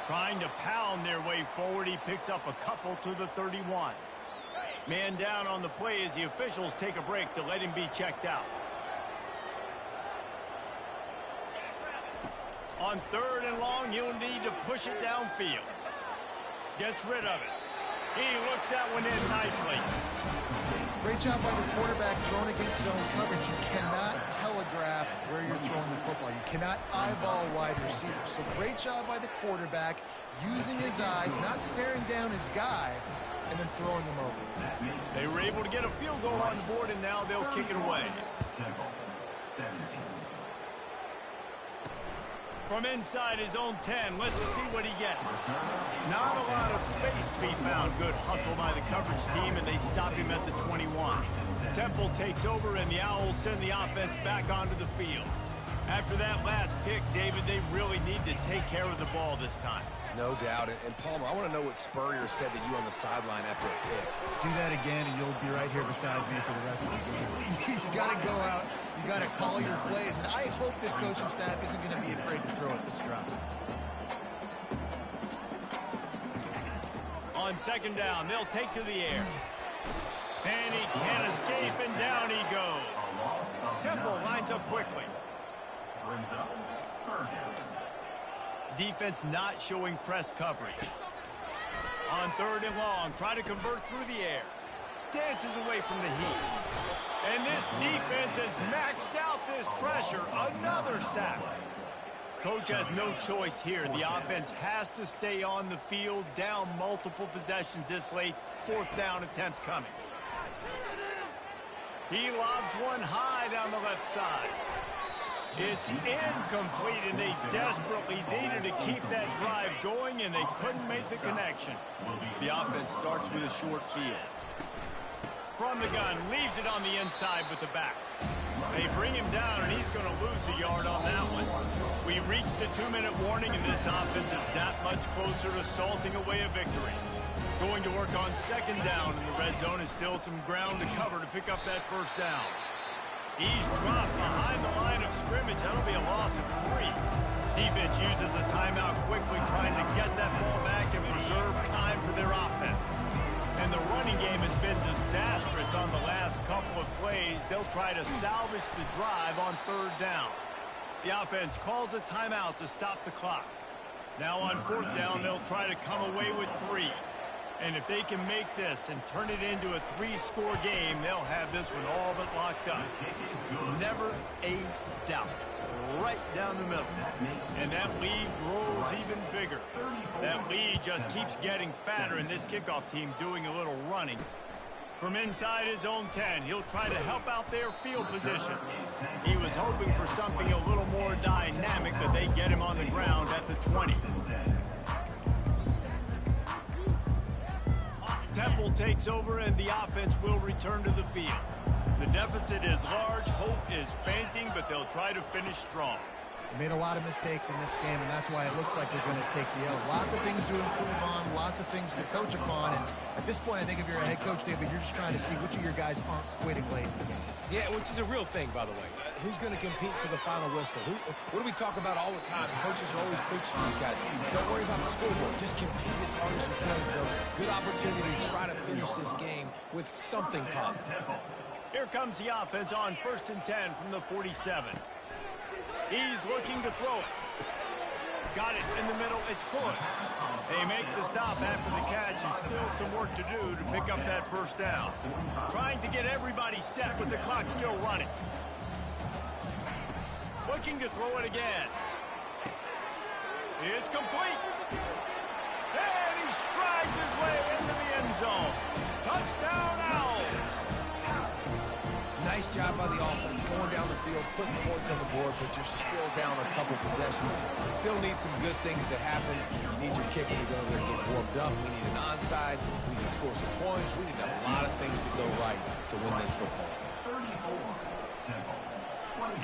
Trying to pound their way forward. He picks up a couple to the 31. Man down on the play as the officials take a break to let him be checked out. On 3rd and long, he'll need to push it downfield. Gets rid of it. He looks that one in nicely. Great job by the quarterback throwing against zone coverage. You cannot telegraph where you're throwing the football. You cannot eyeball wide receivers. So great job by the quarterback using his eyes, not staring down his guy, and then throwing him over. They were able to get a field goal on the board, and now they'll kick it away. From inside his own 10, let's see what he gets. Not a lot of space to be found. Good hustle by the coverage team, and they stop him at the 21. Temple takes over, and the Owls send the offense back onto the field. After that last pick, David, they really need to take care of the ball this time. No doubt. And Palmer, I want to know what Spurrier said to you on the sideline after a pick. Do that again, and you'll be right here beside me for the rest of the game. You got to go out. You got to call your plays. And I hope this coaching staff isn't going to be afraid to throw at this drop. On 2nd down, they'll take to the air. And he can't escape, and down he goes. Temple lines up quickly. Brings up 3rd down. Defense not showing press coverage. On 3rd and long, try to convert through the air. Dances away from the heat. And this defense has maxed out this pressure. Another sack. Coach has no choice here. The offense has to stay on the field, down multiple possessions this late. 4th down attempt coming. He lobs one high down the left side. It's incomplete, and they desperately needed to keep that drive going, and they couldn't make the connection. The offense starts with a short field. From the gun, leaves it on the inside with the back. They bring him down, and he's going to lose a yard on that one. We reached the 2-minute warning, and this offense is that much closer to salting away a victory. Going to work on 2nd down, and the red zone is still some ground to cover to pick up that 1st down. He's dropped behind the line of scrimmage. That'll be a loss of 3. Defense uses a timeout quickly, trying to get that ball back and preserve time for their offense. And the running game has been disastrous on the last couple of plays. They'll try to salvage the drive on 3rd down. The offense calls a timeout to stop the clock. Now on 4th down, they'll try to come away with 3. And if they can make this and turn it into a 3-score game, they'll have this one all but locked up. Never a doubt. Right down the middle. And that lead grows even bigger. That lead just keeps getting fatter, and this kickoff team doing a little running. From inside his own 10, he'll try to help out their field position. He was hoping for something a little more dynamic, but they get him on the ground at the 20. Temple takes over, and the offense will return to the field. The deficit is large. Hope is fainting, but they'll try to finish strong. They made a lot of mistakes in this game, and that's why it looks like they're going to take the L. Lots of things to improve on, lots of things to coach upon, and at this point, I think if you're a head coach, David, you're just trying to see which of your guys aren't quitting late in the game. Yeah, which is a real thing, by the way. Who's going to compete to the final whistle? What do we talk about all the time? Coaches are always preaching to these guys. Don't worry about the scoreboard. Just compete as hard as you can. So, good opportunity to try to finish this game with something positive. Here comes the offense on 1st and 10 from the 47. He's looking to throw it. Got it in the middle. It's good. They make the stop after the catch, and still some work to do to pick up that first down. Trying to get everybody set with the clock still running. Looking to throw it again. It's complete. And he strides his way into the end zone. Touchdown, Owls. Nice job by the offense going down the field, putting points on the board, but you're still down a couple possessions. You still need some good things to happen. You need your kicker to go over there and get warmed up. We need an onside. We need to score some points. We need a lot of things to go right to win this football game.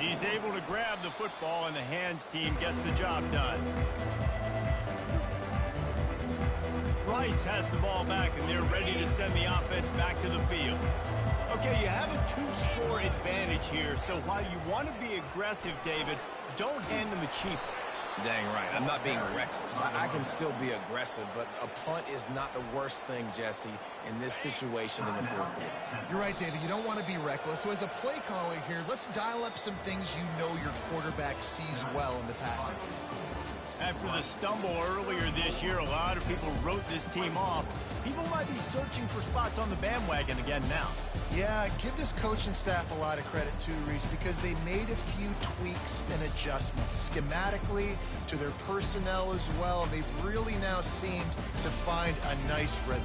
He's able to grab the football, and the hands team gets the job done. Rice has the ball back, and they're ready to send the offense back to the field. Okay, you have a two-score advantage here, so while you want to be aggressive, David, don't hand them a cheap. Dang right. I'm not being reckless. I can still be aggressive, but a punt is not the worst thing, Jesse, in this situation in the fourth quarter. You're right, David. You don't want to be reckless. So as a play caller here, let's dial up some things you know your quarterback sees well in the passing. After the stumble earlier this year, a lot of people wrote this team off. People might be searching for spots on the bandwagon again now. Yeah, give this coaching staff a lot of credit too, Reese, because they made a few tweaks and adjustments schematically to their personnel as well. They've really now seemed to find a nice rhythm.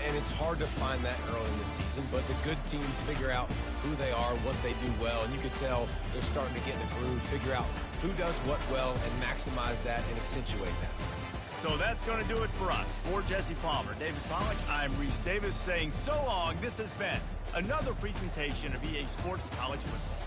And it's hard to find that early in the season, but the good teams figure out who they are, what they do well, and you can tell they're starting to get in the groove, figure out who does what well, and maximize that and accentuate that. So that's going to do it for us. For Jesse Palmer, David Pollack, I'm Reese Davis saying so long. This has been another presentation of EA Sports College Football.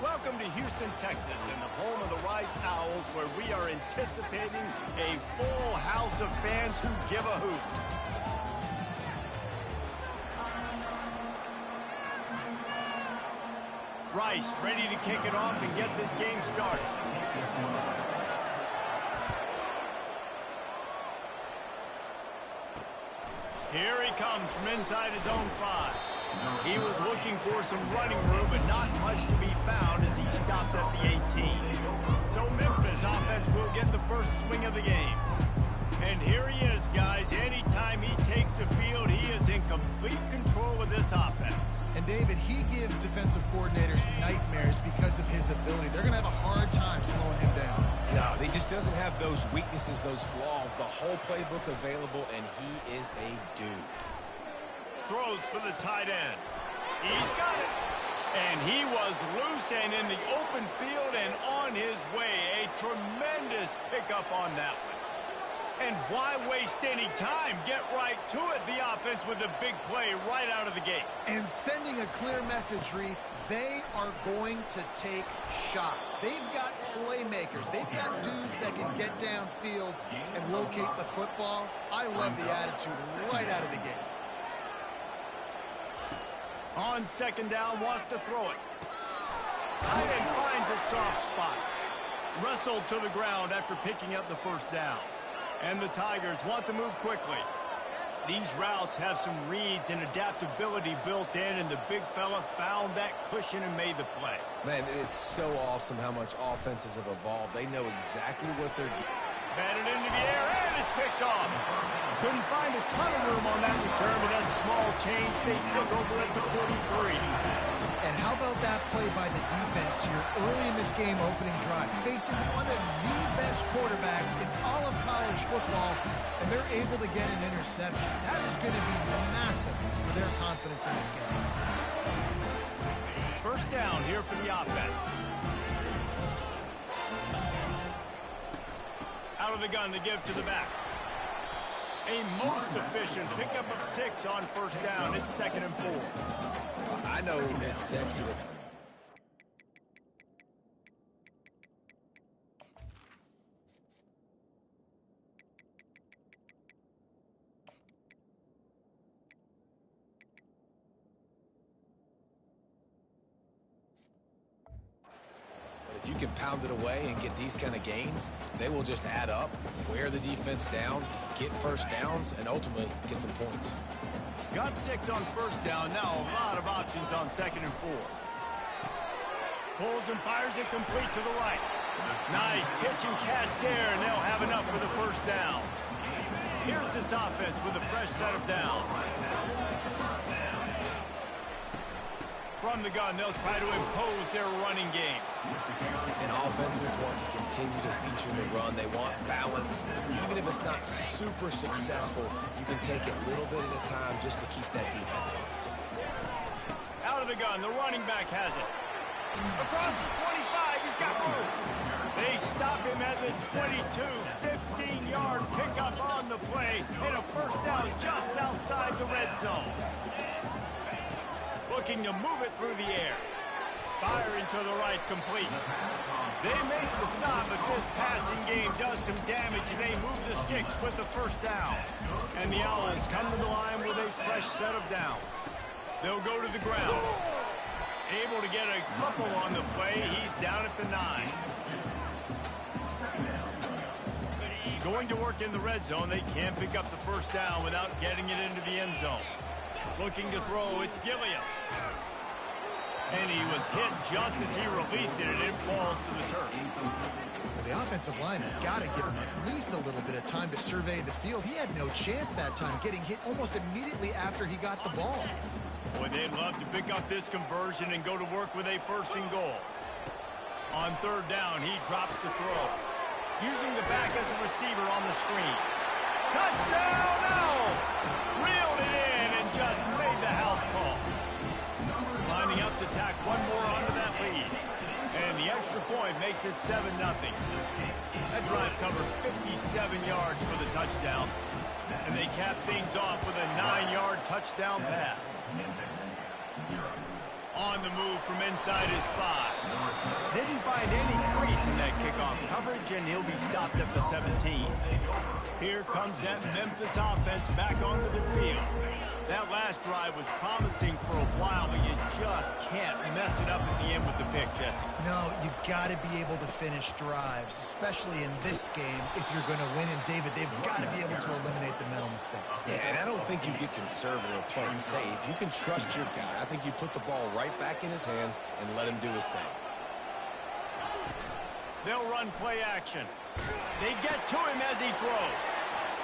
Welcome to Houston, Texas, and the home of the Rice Owls, where we are anticipating a full house of fans who give a hoot. Rice ready to kick it off and get this game started. Here he comes from inside his own 5. He was looking for some running room, but not much to be found as he stopped at the 18. So Memphis offense will get the first swing of the game. And here he is, guys. Anytime he takes the field, he is in complete control of this offense. And David, he gives defensive coordinators nightmares because of his ability. They're going to have a hard time slowing him down. No, he just doesn't have those weaknesses, those flaws, the whole playbook available, and he is a dude. Throws for the tight end. He's got it. And he was loose and in the open field and on his way. A tremendous pickup on that one. And why waste any time? Get right to it, the offense, with a big play right out of the gate. And sending a clear message, Reese, they are going to take shots. They've got playmakers. They've got dudes that can get downfield and locate the football. I love the attitude right out of the gate. On second down, wants to throw it. Tight end finds a soft spot. Wrestled to the ground after picking up the first down. And the Tigers want to move quickly. These routes have some reads and adaptability built in, and the big fella found that cushion and made the play. Man, it's so awesome how much offenses have evolved. They know exactly what they're doing. Batted into the air, and it's picked off. Couldn't find a ton of room on that return, but that small change, they took over at the 43. And how about that play by the defense here early in this game opening drive, facing one of the best quarterbacks in all of college football, and they're able to get an interception. That is going to be massive for their confidence in this game. First down here for the offense. Out of the gun to give to the back. A most efficient pickup of 6 on first down. It's 2nd and 4. I know it's sexy. If you can pound it away and get these kind of gains, they will just add up, wear the defense down, get first downs, and ultimately get some points. Got 6 on first down. Now a lot of options on 2nd and 4. Pulls and fires it complete to the right. Nice pitch and catch there, and they'll have enough for the first down. Here's this offense with a fresh set of downs. From the gun, they'll try to impose their running game. And offenses want to continue to feature the run. They want balance. Even if it's not super successful, you can take it a little bit at a time just to keep that defense honest. Out of the gun, the running back has it. Across the 25, he's got room. They stop him at the 22, 15-yard pickup on the play, and a first down just outside the red zone. Looking to move it through the air. Firing to the right, complete. They make the stop, but this passing game does some damage, and they move the sticks with the first down. And the Owls come to the line with a fresh set of downs. They'll go to the ground. Able to get a couple on the play. He's down at the 9. Going to work in the red zone. They can't pick up the first down without getting it into the end zone. Looking to throw, it's Gilliam. And he was hit just as he released it, and it falls to the turf. Well, the offensive line has got to give him at least a little bit of time to survey the field. He had no chance that time, getting hit almost immediately after he got the ball. Boy, they'd love to pick up this conversion and go to work with a 1st and goal. On 3rd down, he drops the throw. Using the back as a receiver on the screen. Touchdown, Owls! Reeled it in and just made the house call. Lining up to tack one more onto that lead. And the extra point makes it 7-0. That drive covered 57 yards for the touchdown. And they cap things off with a 9-yard touchdown pass. On the move from inside his 5. Didn't find any crease in that kickoff coverage, and he'll be stopped at the 17. Here comes that Memphis offense back onto the field. That last drive was promising for a while, but you just can't mess it up at the end with the pick, Jesse. No, you've got to be able to finish drives, especially in this game if you're going to win. And, David, they've got to be able to eliminate the mental mistakes. Yeah, and I don't think you get conservative or play it safe. You can trust your guy. I think you put the ball right back in his hands and let him do his thing. They'll run play action. They get to him as he throws.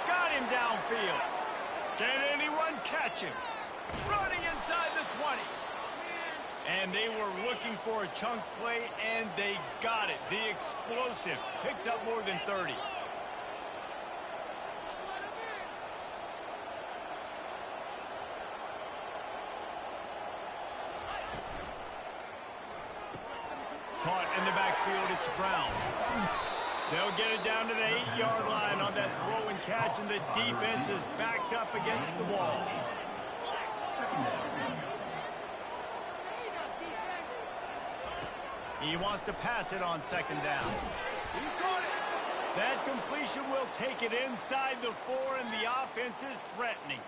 Got him downfield. Can anyone catch him? Running inside the 20. And they were looking for a chunk play, and they got it. The explosive picks up more than 30. Caught in the backfield, it's Brown. They'll get it down to the 8-yard line on that throw and catch, and the defense is backed up against the wall. He wants to pass it on second down. He caught it. That completion will take it inside the 4, and the offense is threatening.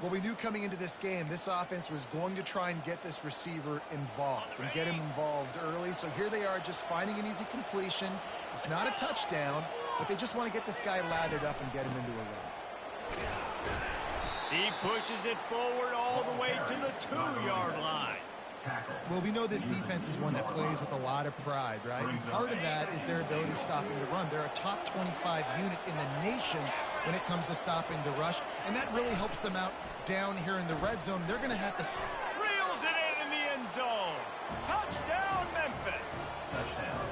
Well, we knew coming into this game, this offense was going to try and get this receiver involved and get him involved early. So here they are just finding an easy completion. It's not a touchdown, but they just want to get this guy lathered up and get him into a run. He pushes it forward all the way to the 2-yard line. Well, we know this defense is one that plays with a lot of pride, right? And part of that is their ability stopping the run. They're a top 25 unit in the nation when it comes to stopping the rush, and that really helps them out down here in the red zone. They're going to have to... Reels it in the end zone. Touchdown, Memphis. Touchdown.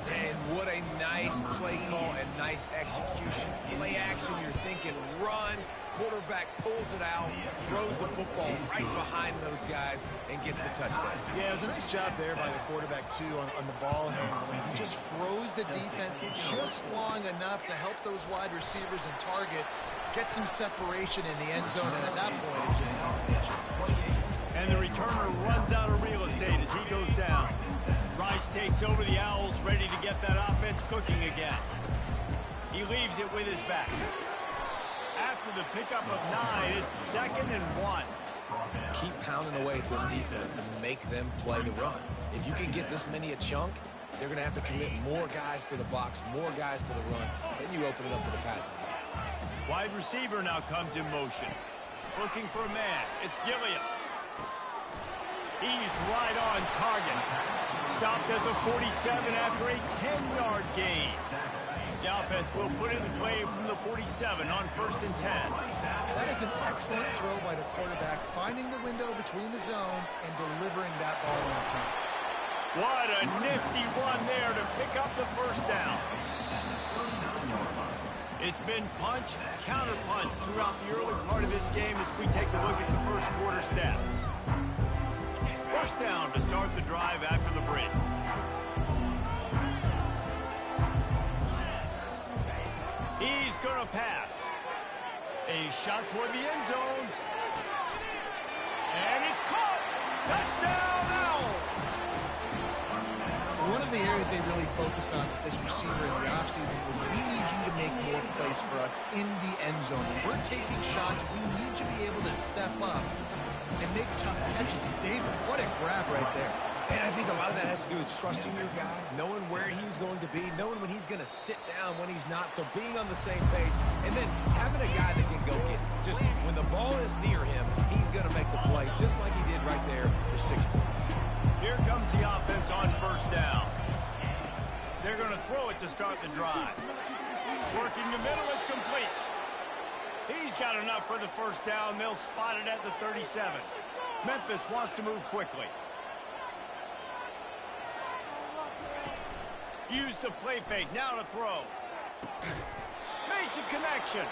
And what a nice play call and nice execution. Play action, you're thinking run. Quarterback pulls it out, throws the football right behind those guys, and gets the touchdown. Yeah, it was a nice job there by the quarterback, too, on the ball handling. He just froze the defense just long enough to help those wide receivers and targets get some separation in the end zone, and at that point, it just needs a pitch. And the returner runs out of real estate as he goes down. Rice takes over the Owls, ready to get that offense cooking again. He leaves it with his back. After the pickup of 9, it's 2nd and 1. Keep pounding away at this defense and make them play the run. If you can get this many a chunk, they're going to have to commit more guys to the box, more guys to the run. Then you open it up for the passing game. Wide receiver now comes in motion. Looking for a man. It's Gilliam. He's right on target. Stopped at the 47 after a 10-yard gain. The offense will put it in play from the 47 on 1st and 10. That is an excellent throw by the quarterback, finding the window between the zones and delivering that ball on time. What a nifty run there to pick up the 1st down. It's been punch, counter-punch throughout the early part of this game as we take a look at the first quarter stats. 1st down to start the drive after the break. He's going to pass. A shot toward the end zone. And it's caught. Touchdown, Owls. One of the areas they really focused on with this receiver in the offseason was we need you to make more plays for us in the end zone. When we're taking shots, we need you to be able to step up and make tough catches. And David, what a grab right there. And I think a lot of that has to do with trusting your guy, knowing where he's going to be, knowing when he's going to sit down, when he's not, so being on the same page, and then having a guy that can go get it. Just when the ball is near him, he's going to make the play, just like he did right there for 6 points. Here comes the offense on 1st down. They're going to throw it to start the drive. Working the middle, it's complete. He's got enough for the 1st down. They'll spot it at the 37. Memphis wants to move quickly. Use the play fake, now to throw. Makes a connection.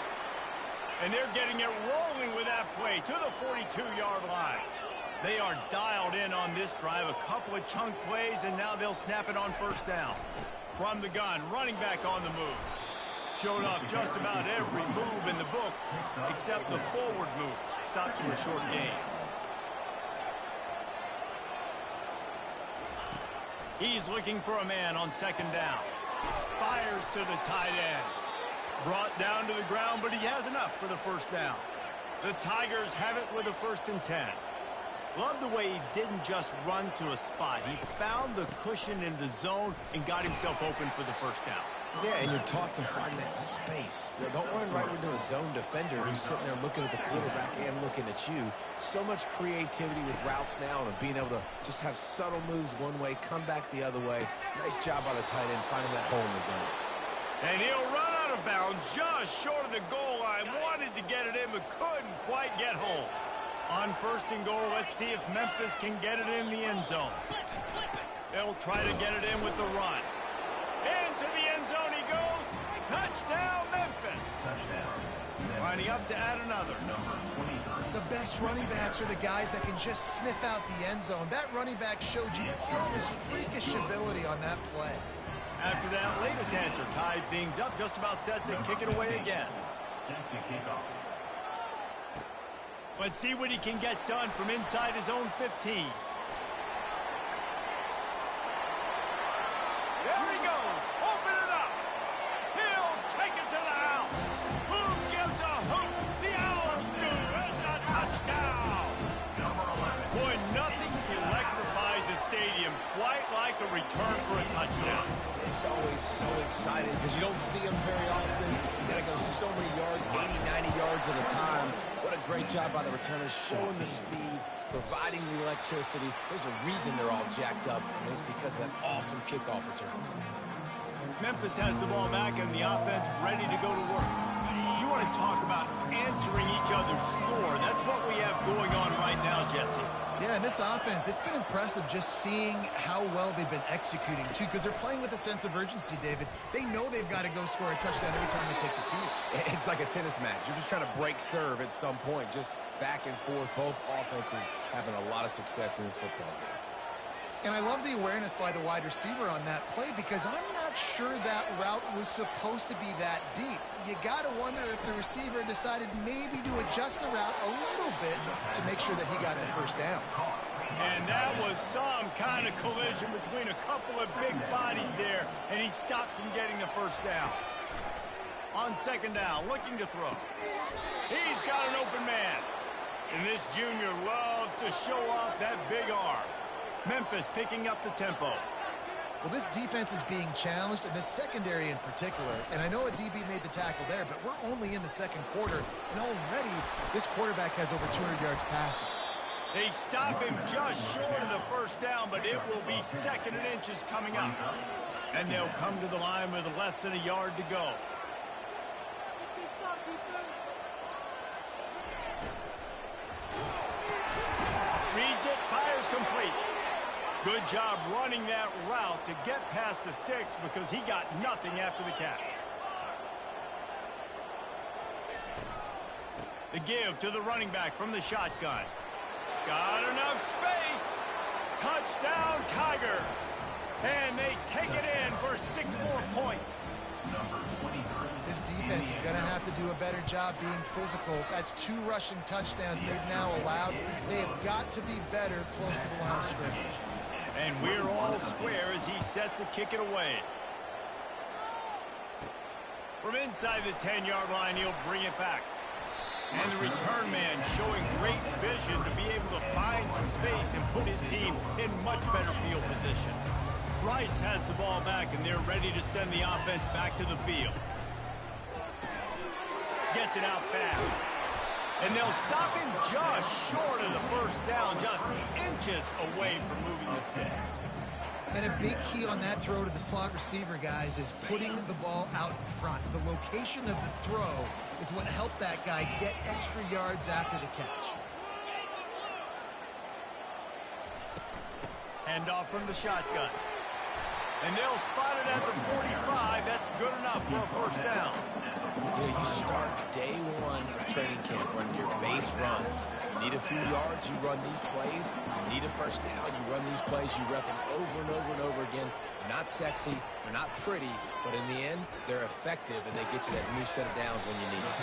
And they're getting it rolling with that play to the 42-yard line. They are dialed in on this drive, a couple of chunk plays, and now they'll snap it on 1st down. From the gun, running back on the move. Showed off just about every move in the book, except the forward move. Stopped for a short gain. He's looking for a man on second down. Fires to the tight end. Brought down to the ground, but he has enough for the first down. The Tigers have it with a 1st and 10. Love the way he didn't just run to a spot. He found the cushion in the zone and got himself open for the first down. Yeah, and you're taught to find that space. You know, don't run right into a zone defender who's sitting there looking at the quarterback and looking at you. So much creativity with routes now and being able to just have subtle moves one way, come back the other way. Nice job by the tight end finding that hole in the zone. And he'll run out of bounds just short of the goal line. Wanted to get it in, but couldn't quite get home. On 1st and goal, let's see if Memphis can get it in the end zone. They'll try to get it in with the run. Into the end zone he goes. Touchdown, Memphis. Touchdown. Lining up to add another. Number 23. The best running backs are the guys that can just sniff out the end zone. That running back showed you all of his freakish ability on that play. After that latest answer tied things up, just about set to kick it away again. Set to kick off. Let's see what he can get done from inside his own 15. There he goes. Open it up. He'll take it to the house. Who gives a hoot? The Owls do. It's a touchdown. Number 11. Boy, nothing electrifies a stadium quite like a return for a touchdown. It's always so exciting because you don't see them very often. You got to go so many yards, 80, 90 yards at a time. What a great job by the returners, showing the speed, providing the electricity. There's a reason they're all jacked up, and it's because of that awesome kickoff return. Memphis has the ball back and the offense ready to go to work. You want to talk about answering each other's score. That's what we have going on right now, Jesse. Yeah, and this offense, it's been impressive just seeing how well they've been executing, too, because they're playing with a sense of urgency, David. They know they've got to go score a touchdown every time they take the field. It's like a tennis match. You're just trying to break serve at some point, just back and forth. Both offenses having a lot of success in this football game. And I love the awareness by the wide receiver on that play because I'm not sure that route was supposed to be that deep. You got to wonder if the receiver decided maybe to adjust the route a little bit to make sure that he got the first down. And that was some kind of collision between a couple of big bodies there, and he stopped from getting the first down. On second down, looking to throw. He's got an open man. And this junior loves to show off that big arm. Memphis picking up the tempo. Well, this defense is being challenged, and this secondary in particular. And I know a DB made the tackle there, but we're only in the second quarter, and already this quarterback has over 200 yards passing. They stop him just short of the first down, but it will be 2nd and inches coming up. And they'll come to the line with less than a yard to go. Reads it, fires complete. Good job running that route to get past the sticks because he got nothing after the catch. The give to the running back from the shotgun. Got enough space. Touchdown, Tigers. And they take it in for 6 more points. Number 23. This defense is going to have to do a better job being physical. That's 2 rushing touchdowns they've now allowed. They have got to be better close to the line of scrimmage. And we're all square as he's set to kick it away. From inside the 10-yard line, he'll bring it back. And the return man showing great vision to be able to find some space and put his team in much better field position. Rice has the ball back, and they're ready to send the offense back to the field. Gets it out fast. And they'll stop him just short of the first down, just inches away from moving the sticks. And a big key on that throw to the slot receiver, guys, is putting the ball out in front. The location of the throw is what helped that guy get extra yards after the catch. Handoff from the shotgun. And they'll spot it at the 45. That's good enough for a first down. You know, you start day one of training camp running your base runs. You need a few yards, you run these plays. You need a first down, you run these plays. You rep them over and over and over again. Not sexy, they're not pretty, but in the end, they're effective, and they get you that new set of downs when you need it.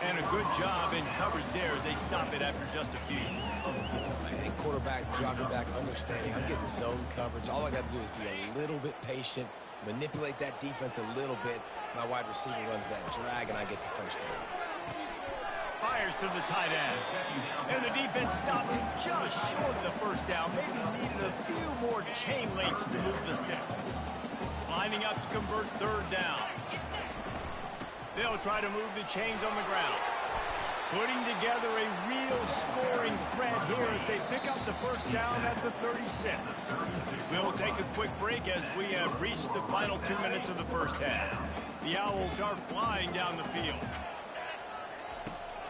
And a good job in coverage there as they stop it after just a few. And quarterback dropping back, understanding I'm getting zone coverage. All I got to do is be a little bit patient, manipulate that defense a little bit. My wide receiver runs that drag, and I get the first down. Fires to the tight end. And the defense stops him just short of the first down. Maybe needed a few more chain links to move the sticks. Lining up to convert third down. They'll try to move the chains on the ground. Putting together a real scoring threat here as they pick up the first down at the 36. We'll take a quick break as we have reached the final 2 minutes of the first half. The Owls are flying down the field.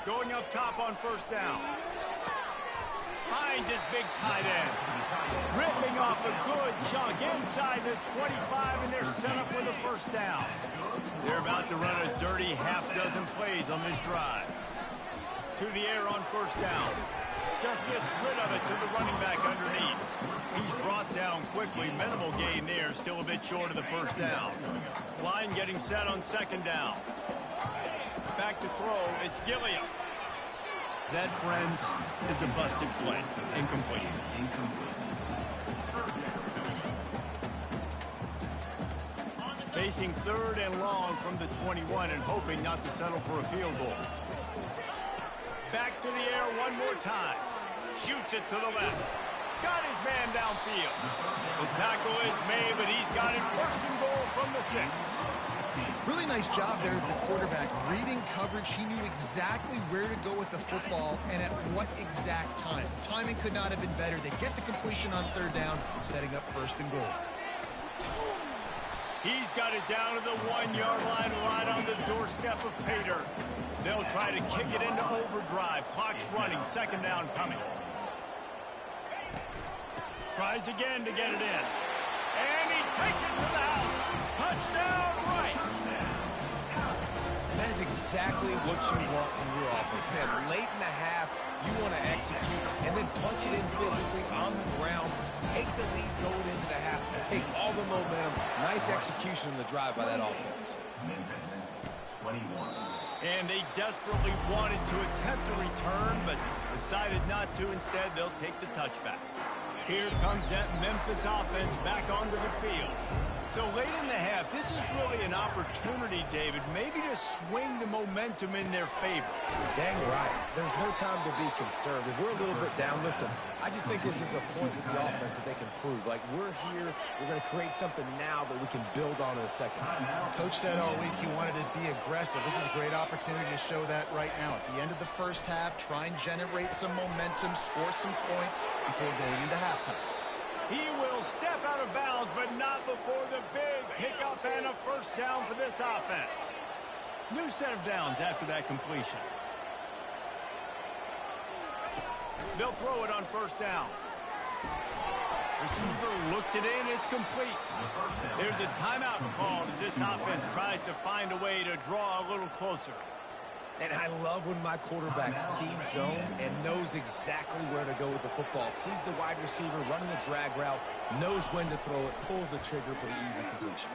Going up top on first down. Finds his big tight end. Ripping off a good chunk inside the 25, and they're set up with a first down. They're about to run a dirty half-dozen plays on this drive. To the air on first down. Just gets rid of it to the running back underneath. He's brought down quickly. Minimal gain there, still a bit short of the first down. Line getting set on second down. Back to throw, it's Gilliam. That, friends, is a busted play. Incomplete. Facing third and long from the 21 and hoping not to settle for a field goal. Back to the air one more time. Shoots it to the left. Got his man downfield. The tackle is made, but he's got it first and goal from the 6. Really nice job there of the quarterback. Reading coverage, he knew exactly where to go with the football and at what exact time. Timing could not have been better. They get the completion on third down, setting up first and goal. He's got it down to the 1-yard line, right on the doorstep of Pater. They'll try to kick it into overdrive. Clock's running, second down coming. Tries again to get it in. And he takes it to the house. Touchdown, right. That is exactly what you want from your offense. Man, late in the half, you want to execute and then punch it in physically on the ground. Take the lead going into the half. Take all the momentum. Nice execution in the drive by that offense. Memphis, 21. And they desperately wanted to attempt a return, but decided not to. Instead, they'll take the touchback. Here comes that Memphis offense back onto the field. So late in the half, this is really an opportunity, David, maybe to swing the momentum in their favor. Dang right. There's no time to be conservative. We're a little bit down. Listen, I just think this is a point with the offense that they can prove. Like, we're here, we're going to create something now that we can build on in the second half. Coach said all week he wanted to be aggressive. This is a great opportunity to show that right now. At the end of the first half, try and generate some momentum, score some points before going into halftime. He will step out of bounds, but not before the big pickup and a first down for this offense. New set of downs after that completion. They'll throw it on first down. Receiver looks it in, it's complete. There's a timeout called as this offense tries to find a way to draw a little closer. And I love when my quarterback sees zone and knows exactly where to go with the football. Sees the wide receiver running the drag route, knows when to throw it, pulls the trigger for the easy completion.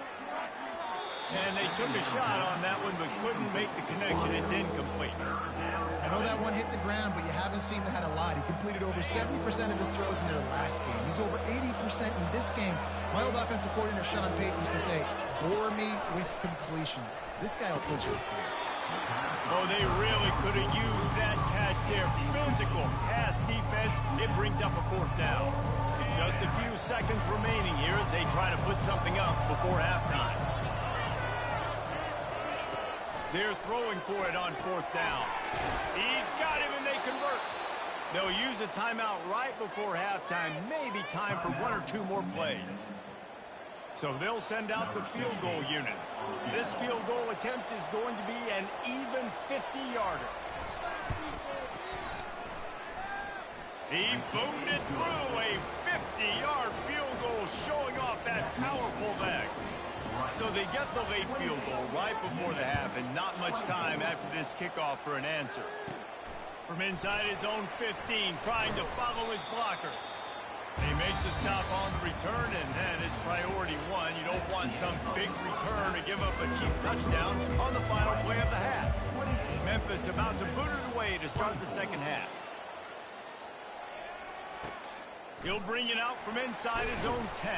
And they took a shot on that one, but couldn't make the connection. It's incomplete. I know that one hit the ground, but you haven't seen that a lot. He completed over 70% of his throws in their last game. He's over 80% in this game. My old offensive coordinator, Sean Payton, used to say, bore me with completions. This guy will put you to sleep. Oh, they really could have used that catch there. Physical pass defense. It brings up a fourth down. Just a few seconds remaining here as they try to put something up before halftime. They're throwing for it on fourth down. He's got him and they convert. They'll use a timeout right before halftime. Maybe time for one or two more plays. So they'll send out the field goal unit. This field goal attempt is going to be an even 50-yarder. He boomed it through, a 50-yard field goal showing off that powerful leg. So they get the late field goal right before the half and not much time after this kickoff for an answer. From inside his own 15, trying to follow his blockers. They make the stop on the return, and that is priority one. You don't want some big return to give up a cheap touchdown on the final play of the half. Memphis about to boot it away to start the second half. He'll bring it out from inside his own 10.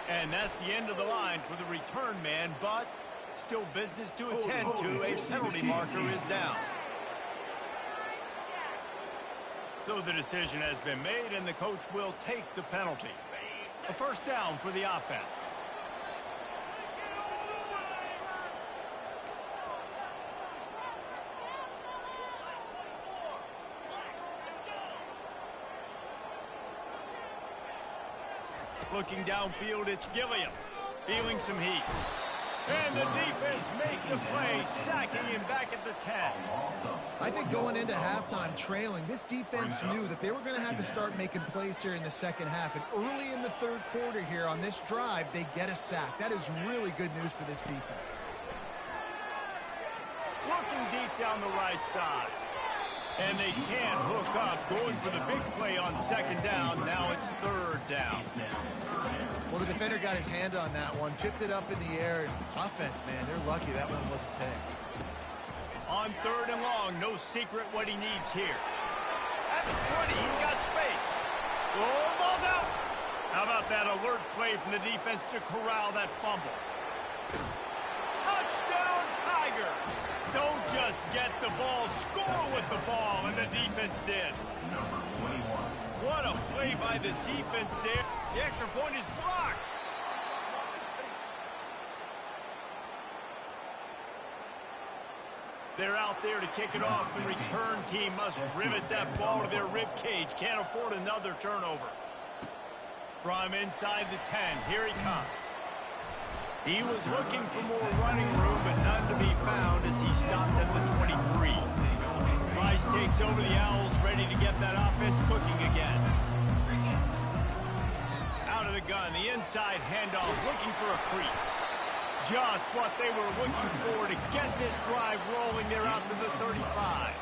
And that's the end of the line for the return man, but still business to attend to. A penalty marker is down. So the decision has been made, and the coach will take the penalty. A first down for the offense. Looking downfield, it's Gilliam, feeling some heat. And the defense makes a play, sacking him back at the 10. I think going into halftime trailing, this defense knew that they were going to have to start making plays here in the second half. And early in the third quarter here on this drive, they get a sack. That is really good news for this defense. Looking deep down the right side. And they can't hook up, going for the big play on second down. Now it's third down. Well, the defender got his hand on that one, tipped it up in the air. And offense, man, they're lucky that one wasn't picked. On third and long, no secret what he needs here. At the 20, he's got space. Oh, ball's out. How about that alert play from the defense to corral that fumble? Touchdown, Tiger. Don't just get the ball, score with the ball, and the defense did. Number 21. What a play by the defense there. The extra point is blocked. They're out there to kick it off. The return team must rivet that ball to their rib cage. Can't afford another turnover. From inside the 10, here he comes. He was looking for more running room, but none to be found as he stopped at the 23. Rice takes over the Owls, ready to get that offense cooking again. Out of the gun, the inside handoff, looking for a crease. Just what they were looking for to get this drive rolling. They're out to the 35.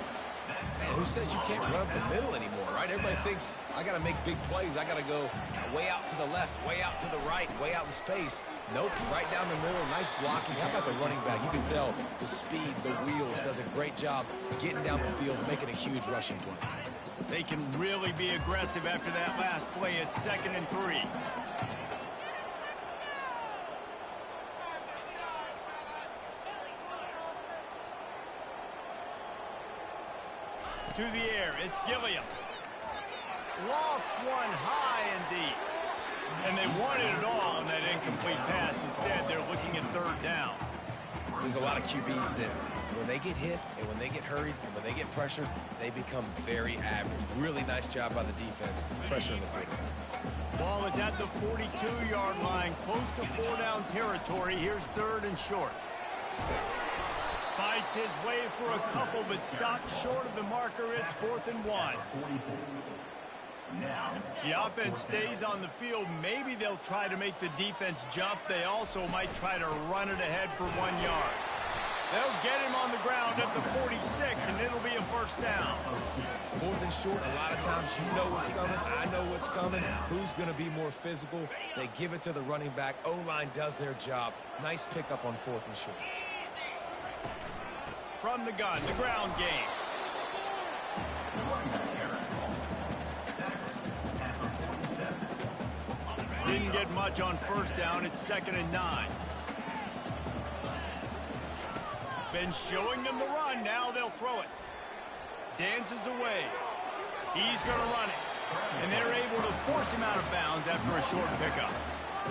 Man, who says you can't run up the middle anymore, right? Everybody thinks, I got to make big plays. I got to go way out to the left, way out to the right, way out in space. Nope, right down the middle, nice blocking. How about the running back? You can tell the speed, the wheels, does a great job getting down the field, making a huge rushing play. They can really be aggressive after that last play. It's 2nd and 3. To the air, it's Gilliam. Lofts one high and deep. And they wanted it all on that incomplete pass. Instead, they're looking at third down. There's a lot of QBs that when they get hit and when they get hurried and when they get pressured, they become very average. Really nice job by the defense pressuring the quarterback. Ball is at the 42-yard line, close to 4-down territory. Here's 3rd and short. Fights his way for a couple, but stopped short of the marker. It's 4th and 1. The offense stays on the field. Maybe they'll try to make the defense jump. They also might try to run it ahead for 1 yard. They'll get him on the ground at the 46, and it'll be a first down. 4th and short, a lot of times you know what's coming. I know what's coming. Who's going to be more physical? They give it to the running back. O-line does their job. Nice pickup on 4th and short. From the gun, the ground game. Didn't get much on first down. It's 2nd and 9. Been showing them the run. Now they'll throw it. Dances away. He's going to run it. And they're able to force him out of bounds after a short pickup.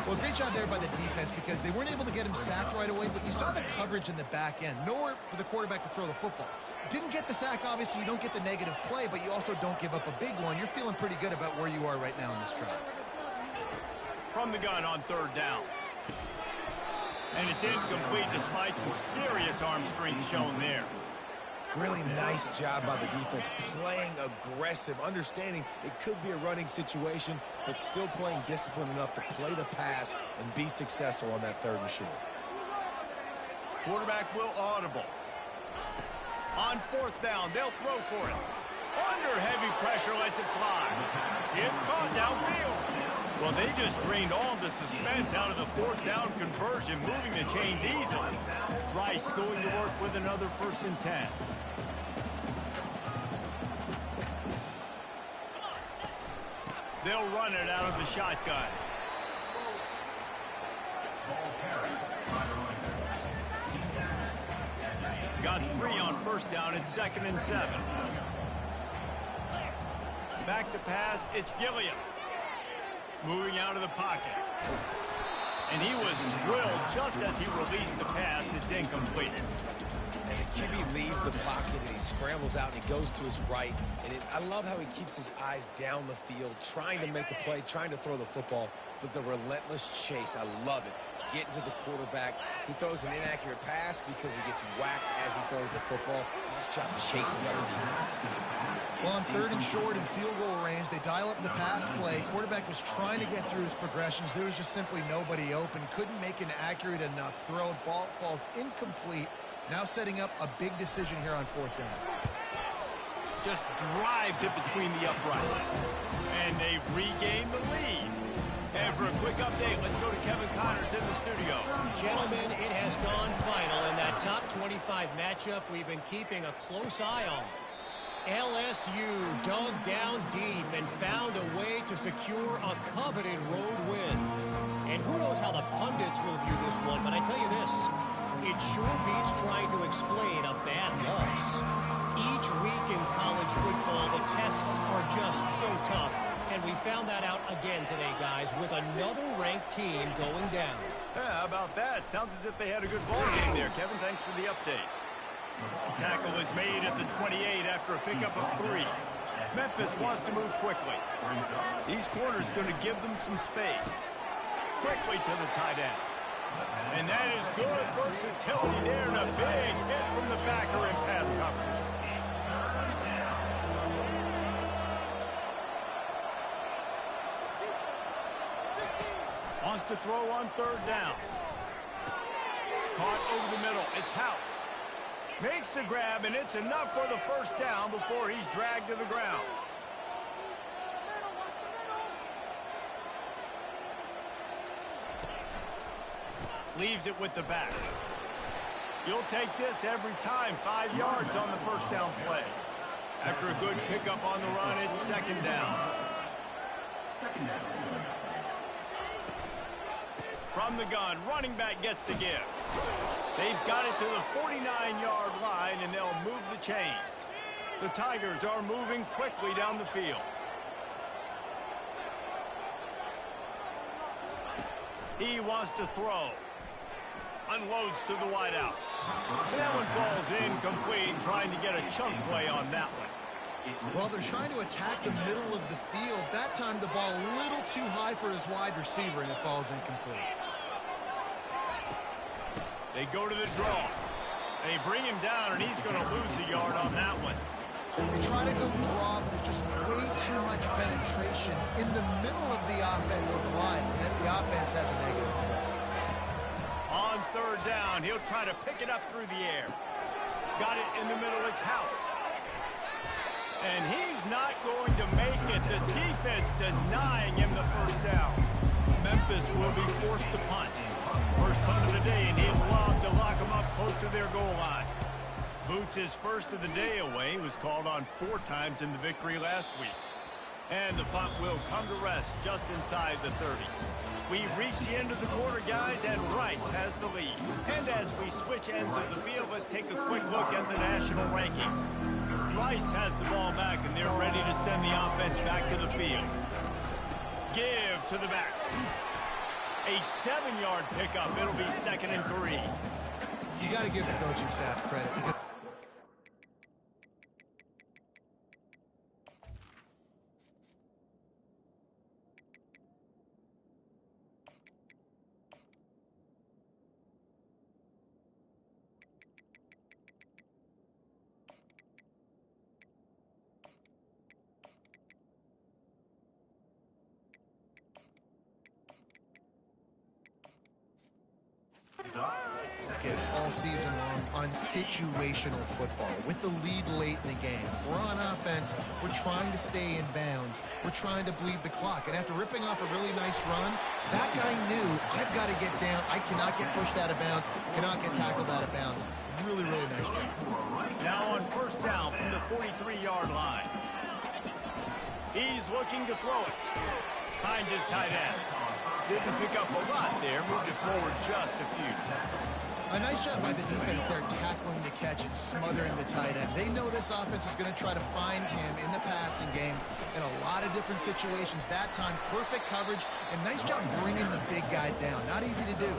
Well, great job there by the defense because they weren't able to get him sacked right away, but you saw the coverage in the back end. Nowhere for the quarterback to throw the football. Didn't get the sack, obviously. You don't get the negative play, but you also don't give up a big one. You're feeling pretty good about where you are right now in this drive. From the gun on 3rd down. And it's incomplete despite some serious arm strength shown there. Really nice job by the defense, playing aggressive, understanding it could be a running situation, but still playing disciplined enough to play the pass and be successful on that 3rd and short. Quarterback will audible. On 4th down, they'll throw for it. Under heavy pressure, lets it fly. It's caught downfield. Well, they just drained all the suspense out of the fourth down conversion, moving the chains easily. Rice going to work with another 1st and 10. They'll run it out of the shotgun. Got 3 on 1st down. It's 2nd and 7. Back to pass. It's Gilliam. Moving out of the pocket. And he was drilled just as he released the pass. It's incomplete. And the QB leaves the pocket and he scrambles out and he goes to his right. And I love how he keeps his eyes down the field, trying to make a play, trying to throw the football, but the relentless chase, I love it. Getting to the quarterback. He throws an inaccurate pass because he gets whacked as he throws the football. Nice job chasing by the defense. Well, on 3rd and short in field goal range, they dial up the pass play. Quarterback was trying to get through his progressions. There was just simply nobody open. Couldn't make an accurate enough throw. Ball falls incomplete. Now setting up a big decision here on 4th down. Just drives it between the uprights. And they've regained the lead. And for a quick update, let's go to Kevin Connors in the studio. Gentlemen, it has gone final in that top 25 matchup we've been keeping a close eye on. LSU dug down deep and found a way to secure a coveted road win. And who knows how the pundits will view this one, but I tell you this, it sure beats trying to explain a bad loss. Each week in college football, the tests are just so tough. And we found that out again today, guys, with another ranked team going down. Yeah, how about that? Sounds as if they had a good ball game there. Kevin, thanks for the update. Tackle is made at the 28 after a pickup of 3. Memphis wants to move quickly. These corners going to give them some space. Quickly to the tight end. And that is good versatility there and a big hit from the backer in pass coverage. Wants to throw on 3rd down. Caught over the middle. It's House. Makes the grab, and it's enough for the 1st down before he's dragged to the ground. Leaves it with the back. You'll take this every time. 5 yards on the 1st down play. After a good pickup on the run, it's 2nd down. From the gun, running back gets to give. They've got it to the 49-yard line, and they'll move the chains. The Tigers are moving quickly down the field. He wants to throw. Unloads to the wideout. And that one falls incomplete, trying to get a chunk play on that one. Well, they're trying to attack the middle of the field. That time the ball a little too high for his wide receiver, and it falls incomplete. They go to the draw. They bring him down, and he's going to lose a yard on that one. They try to go draw, but there's just way too much penetration in the middle of the offensive line, and the offense has a negative play. On 3rd down, he'll try to pick it up through the air. Got it in the middle, it's House. And he's not going to make it. The defense denying him the 1st down. Memphis will be forced to punt. First punt of the day, and he'd love to lock them up close to their goal line. Boots his first of the day away. Was called on 4 times in the victory last week. And the punt will come to rest just inside the 30. We've reached the end of the quarter, guys, and Rice has the lead. And as we switch ends of the field, let's take a quick look at the national rankings. Rice has the ball back, and they're ready to send the offense back to the field. Give to the back. A 7-yard pickup. It'll be 2nd and 3. You got to give the coaching staff credit because focus all season long on situational football with the lead late in the game. If we're on offense, we're trying to stay in bounds. We're trying to bleed the clock. And after ripping off a really nice run, that guy knew, I've got to get down. I cannot get pushed out of bounds, cannot get tackled out of bounds. Really, really nice job. Now on first down from the 43-yard line. He's looking to throw it. Finds his tight end. Didn't pick up a lot there. Moved it forward just a few. A nice job by the defense there, tackling the catch and smothering the tight end. They know this offense is going to try to find him in the passing game in a lot of different situations. That time, perfect coverage, and nice job bringing the big guy down. Not easy to do.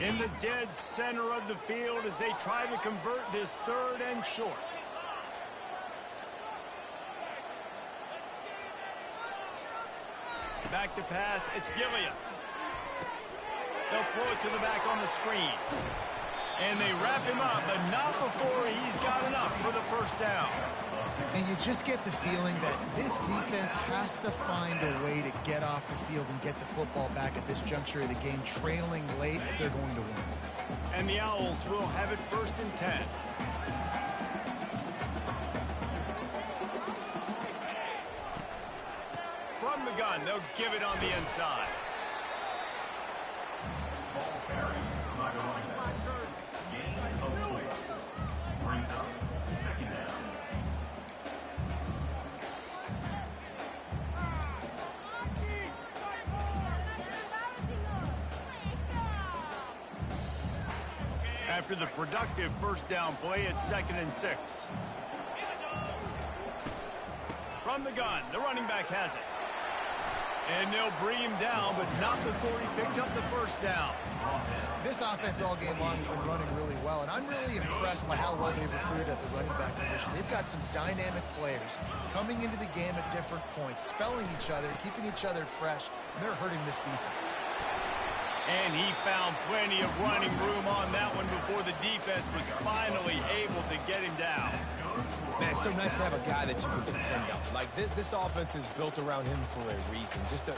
In the dead center of the field as they try to convert this third and short. Back to pass, it's Gilliam. They'll throw it to the back on the screen. And they wrap him up, but not before he's got enough for the first down. And you just get the feeling that this defense has to find a way to get off the field and get the football back at this juncture of the game, trailing late if they're going to win. And the Owls will have it 1st and 10. From the gun, they'll give it on the inside. Brings up 2nd down. After the productive first down play, it's 2nd and 6. From the gun, the running back has it. And they'll bring him down, but not before he picks up the first down. This offense all game long has been running really well, and I'm really impressed by how well they've recruited at the running back position. They've got some dynamic players coming into the game at different points, spelling each other, keeping each other fresh, and they're hurting this defense. And he found plenty of running room on that one before the defense was finally able to get him down. Man, it's so nice to have a guy that you can depend on. Like, this offense is built around him for a reason. Just a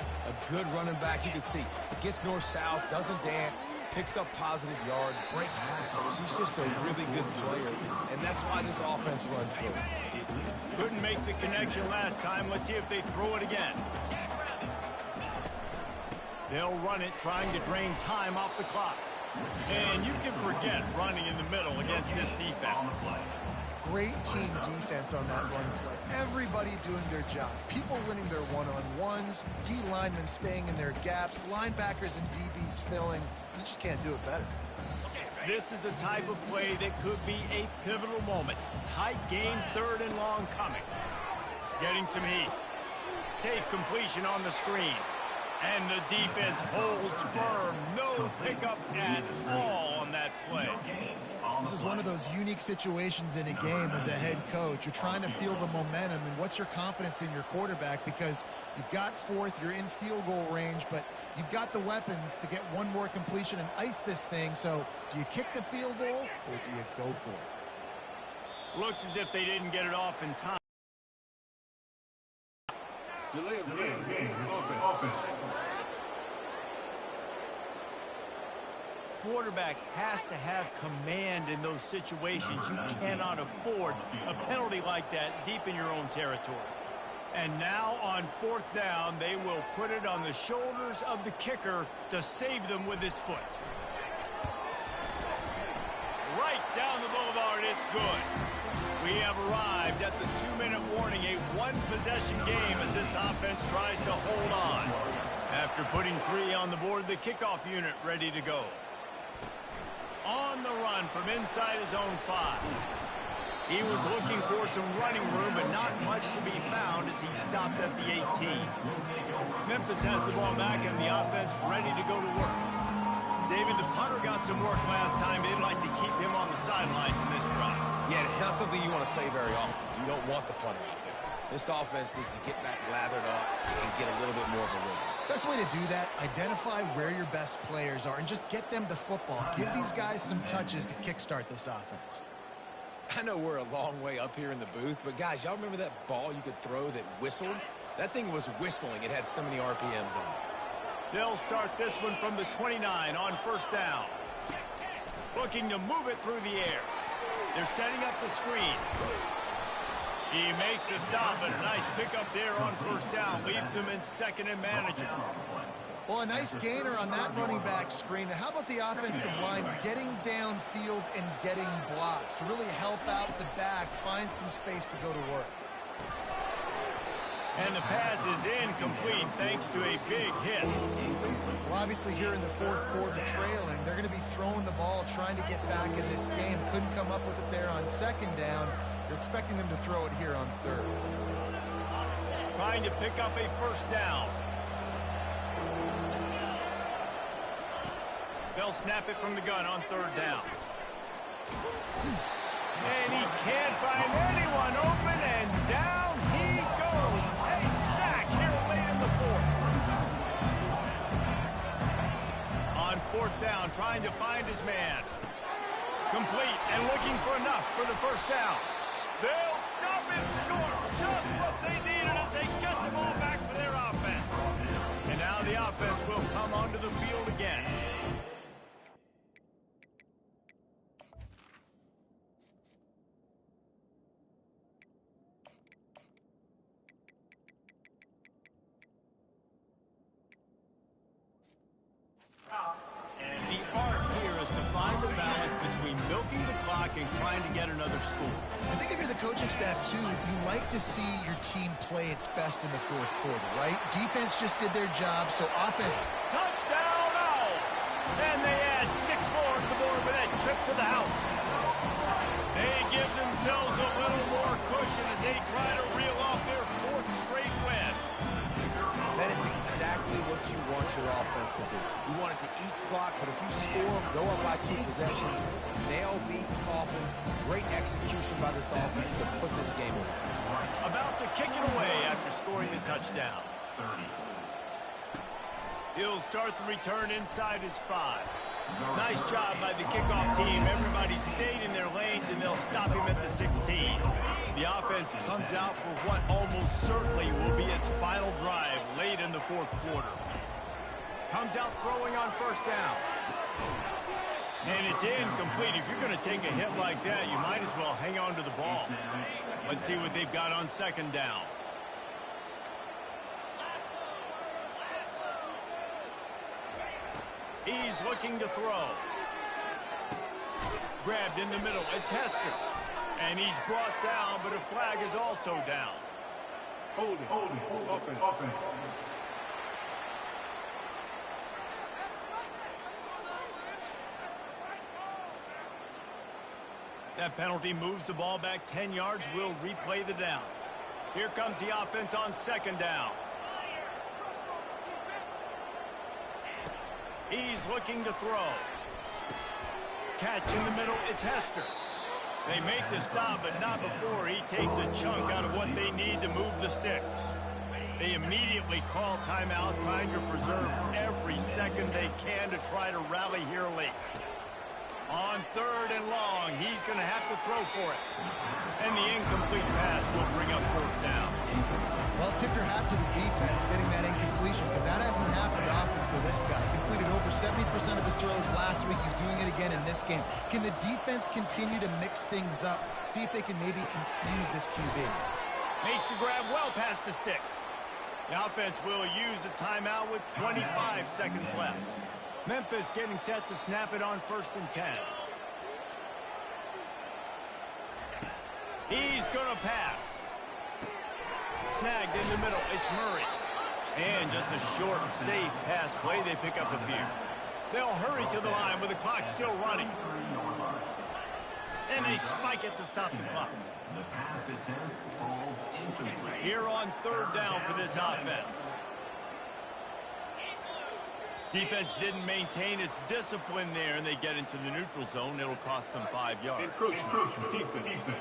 good running back. You can see, gets north-south, doesn't dance, picks up positive yards, breaks tackles. He's just a really good player, and that's why this offense runs through. Couldn't make the connection last time. Let's see if they throw it again. They'll run it, trying to drain time off the clock. And you can forget running in the middle against this defense. Great team defense on that run play. Everybody doing their job. People winning their one-on-ones, D linemen staying in their gaps, linebackers and DBs filling. You just can't do it better. This is the type of play that could be a pivotal moment. Tight game, 3rd and long coming. Getting some heat. Safe completion on the screen. And the defense holds firm. No pickup at all on that play. This is one of those unique situations in a game as a head coach. You're trying to feel the momentum, and what's your confidence in your quarterback? Because you've got 4th, you're in field goal range, but you've got the weapons to get one more completion and ice this thing. So do you kick the field goal or do you go for it? Looks as if they didn't get it off in time. Delay of game. Offense. Quarterback has to have command in those situations. You cannot afford a penalty like that deep in your own territory. And now on 4th down, they will put it on the shoulders of the kicker to save them with his foot. Right down the boulevard, it's good. We have arrived at the 2-minute warning, a one-possession game as this offense tries to hold on. After putting 3 on the board, the kickoff unit ready to go. On the run from inside his own 5. He was looking for some running room, but not much to be found as he stopped at the 18. Memphis has the ball back and the offense ready to go to work. David, the punter got some work last time. They'd like to keep him on the sidelines in this drive. Yeah, it's not something you want to say very often. You don't want the punter out there. This offense needs to get back lathered up and get a little bit more of a rhythm. Best way to do that, identify where your best players are and just get them the football. Give these guys some touches to kickstart this offense. I know we're a long way up here in the booth, but guys, y'all remember that ball you could throw that whistled? That thing was whistling. It had so many RPMs on it. They'll start this one from the 29 on first down. Looking to move it through the air. They're setting up the screen. He makes the stop, and a nice pickup there on first down. Leaves him in second and manageable. Well, a nice gainer on that running back screen. How about the offensive line getting downfield and getting blocks to really help out the back, find some space to go to work? And the pass is incomplete thanks to a big hit. Well, obviously here in the fourth quarter trailing, they're going to be throwing the ball, trying to get back in this game. Couldn't come up with it there on second down. You're expecting them to throw it here on third. Trying to pick up a first down. They'll snap it from the gun on third down. And he can't find anyone open, and down he goes. A sack here late in the fourth. On fourth down, trying to find his man. Complete and looking for enough for the first down. They'll stop it short. Just what they needed as they get the ball back for their offense. And now the offense will come onto the field again. The art here is to find the balance between milking the clock and trying to get another score. I think if you're the coaching staff, too, you like to see your team play its best in the fourth quarter, right? Defense just did their job, so offense... Touchdown, Owls! And they add 6 more to the board with that trip to the house. They give themselves a little more cushion as they try to reel off their 4th straight win. That is exactly what you want your offense to do. You want it to eat clock, but if you score, go up by 2 possessions, nail beat Coffin. Great execution by this offense to put this game away. About to kick it away after scoring the touchdown. He'll start the return inside his 5. Nice job by the kickoff team. Everybody stayed in their lanes, and they'll stop him at the 16. The offense comes out for what almost certainly will be its final drive late in the fourth quarter. Comes out throwing on first down. And it's incomplete. If you're going to take a hit like that, you might as well hang on to the ball. Let's see what they've got on second down. He's looking to throw. Grabbed in the middle. It's Hester. And he's brought down, but a flag is also down. Hold it. Offense. That penalty moves the ball back 10 yards. We'll replay the down. Here comes the offense on second down. He's looking to throw. Catch in the middle. It's Hester. They make the stop, but not before he takes a chunk out of what they need to move the sticks. They immediately call timeout, trying to preserve every second they can to try to rally here late. On third and long, he's going to have to throw for it. And the incomplete pass will bring up fourth down. Well, tip your hat to the defense getting that incompletion, because that hasn't happened often for this guy. Completed over 70% of his throws last week. He's doing it again in this game. Can the defense continue to mix things up, see if they can maybe confuse this QB? Makes the grab well past the sticks. The offense will use a timeout with 25 seconds left. Memphis getting set to snap it on first and 10. He's going to pass. Snagged in the middle. It's Murray. And just a short, safe pass play. They pick up a few. They'll hurry to the line with the clock still running. And they spike it to stop the clock. The pass attempt falls incomplete. Here on third down for this offense. Defense didn't maintain its discipline there, and they get into the neutral zone. It'll cost them 5 yards. Encroachment. Defense.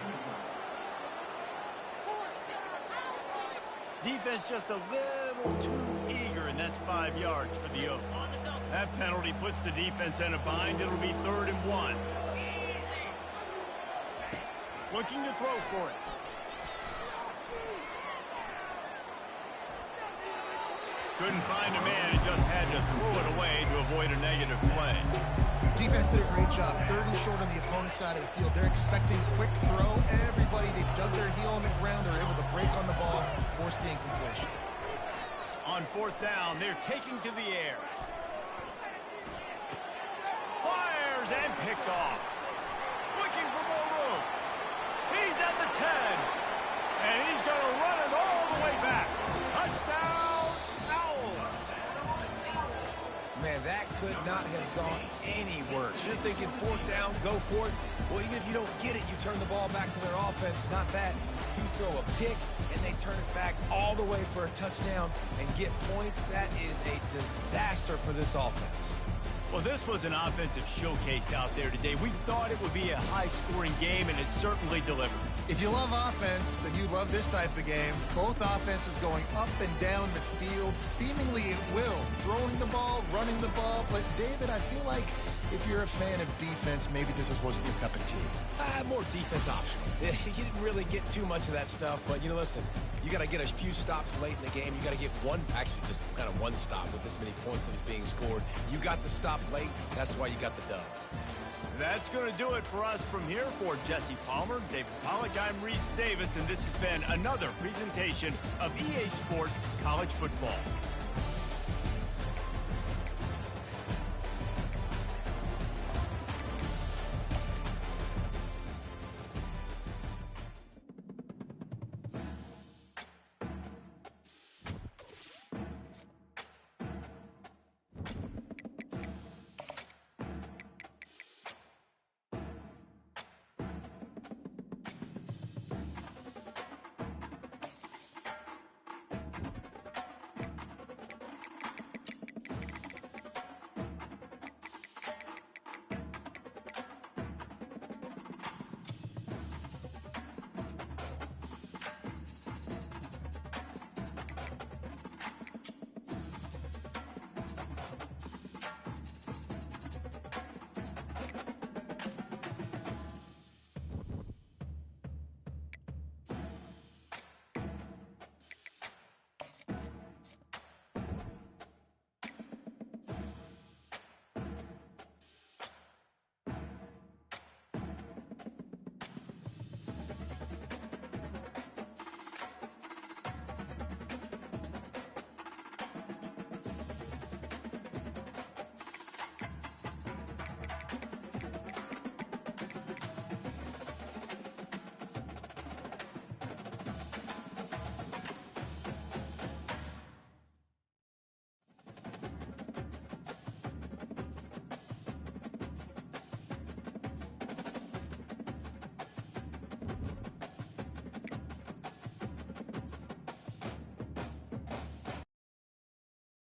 Defense just a little too eager, and that's 5 yards for the Oak. That penalty puts the defense in a bind. It'll be 3rd and 1. Looking to throw for it. Couldn't find a man and just had to throw it away to avoid a negative play. Defense did a great job. 3rd and short on the opponent's side of the field. They're expecting quick throw. Everybody, they dug their heel on the ground. They're able to break on the ball, force the incompletion. On 4th down, they're taking to the air. Fires and picked off. Looking for more room. He's at the 10. And he's going to run it all the way back. Touchdown, Owls. Man, that could not have gone any worse. You're thinking 4th down, go for it. Well, even if you don't get it, you turn the ball back to their offense. Not that. You throw a pick, and they turn it back all the way for a touchdown and get points. That is a disaster for this offense. Well, this was an offensive showcase out there today. We thought it would be a high-scoring game, and it certainly delivered. If you love offense, then you love this type of game. Both offenses going up and down the field, seemingly at will. Throwing the ball, running the ball. But, David, I feel like if you're a fan of defense, maybe this wasn't your cup of tea. More defense optional. You didn't really get too much of that stuff, but, listen, you got to get a few stops late in the game. You got to get just kind of one stop with this many points that was being scored. You got the stop late. That's why you got the dub. That's going to do it for us from here. For Jesse Palmer, David Pollack, I'm Reese Davis, and this has been another presentation of EA Sports College Football.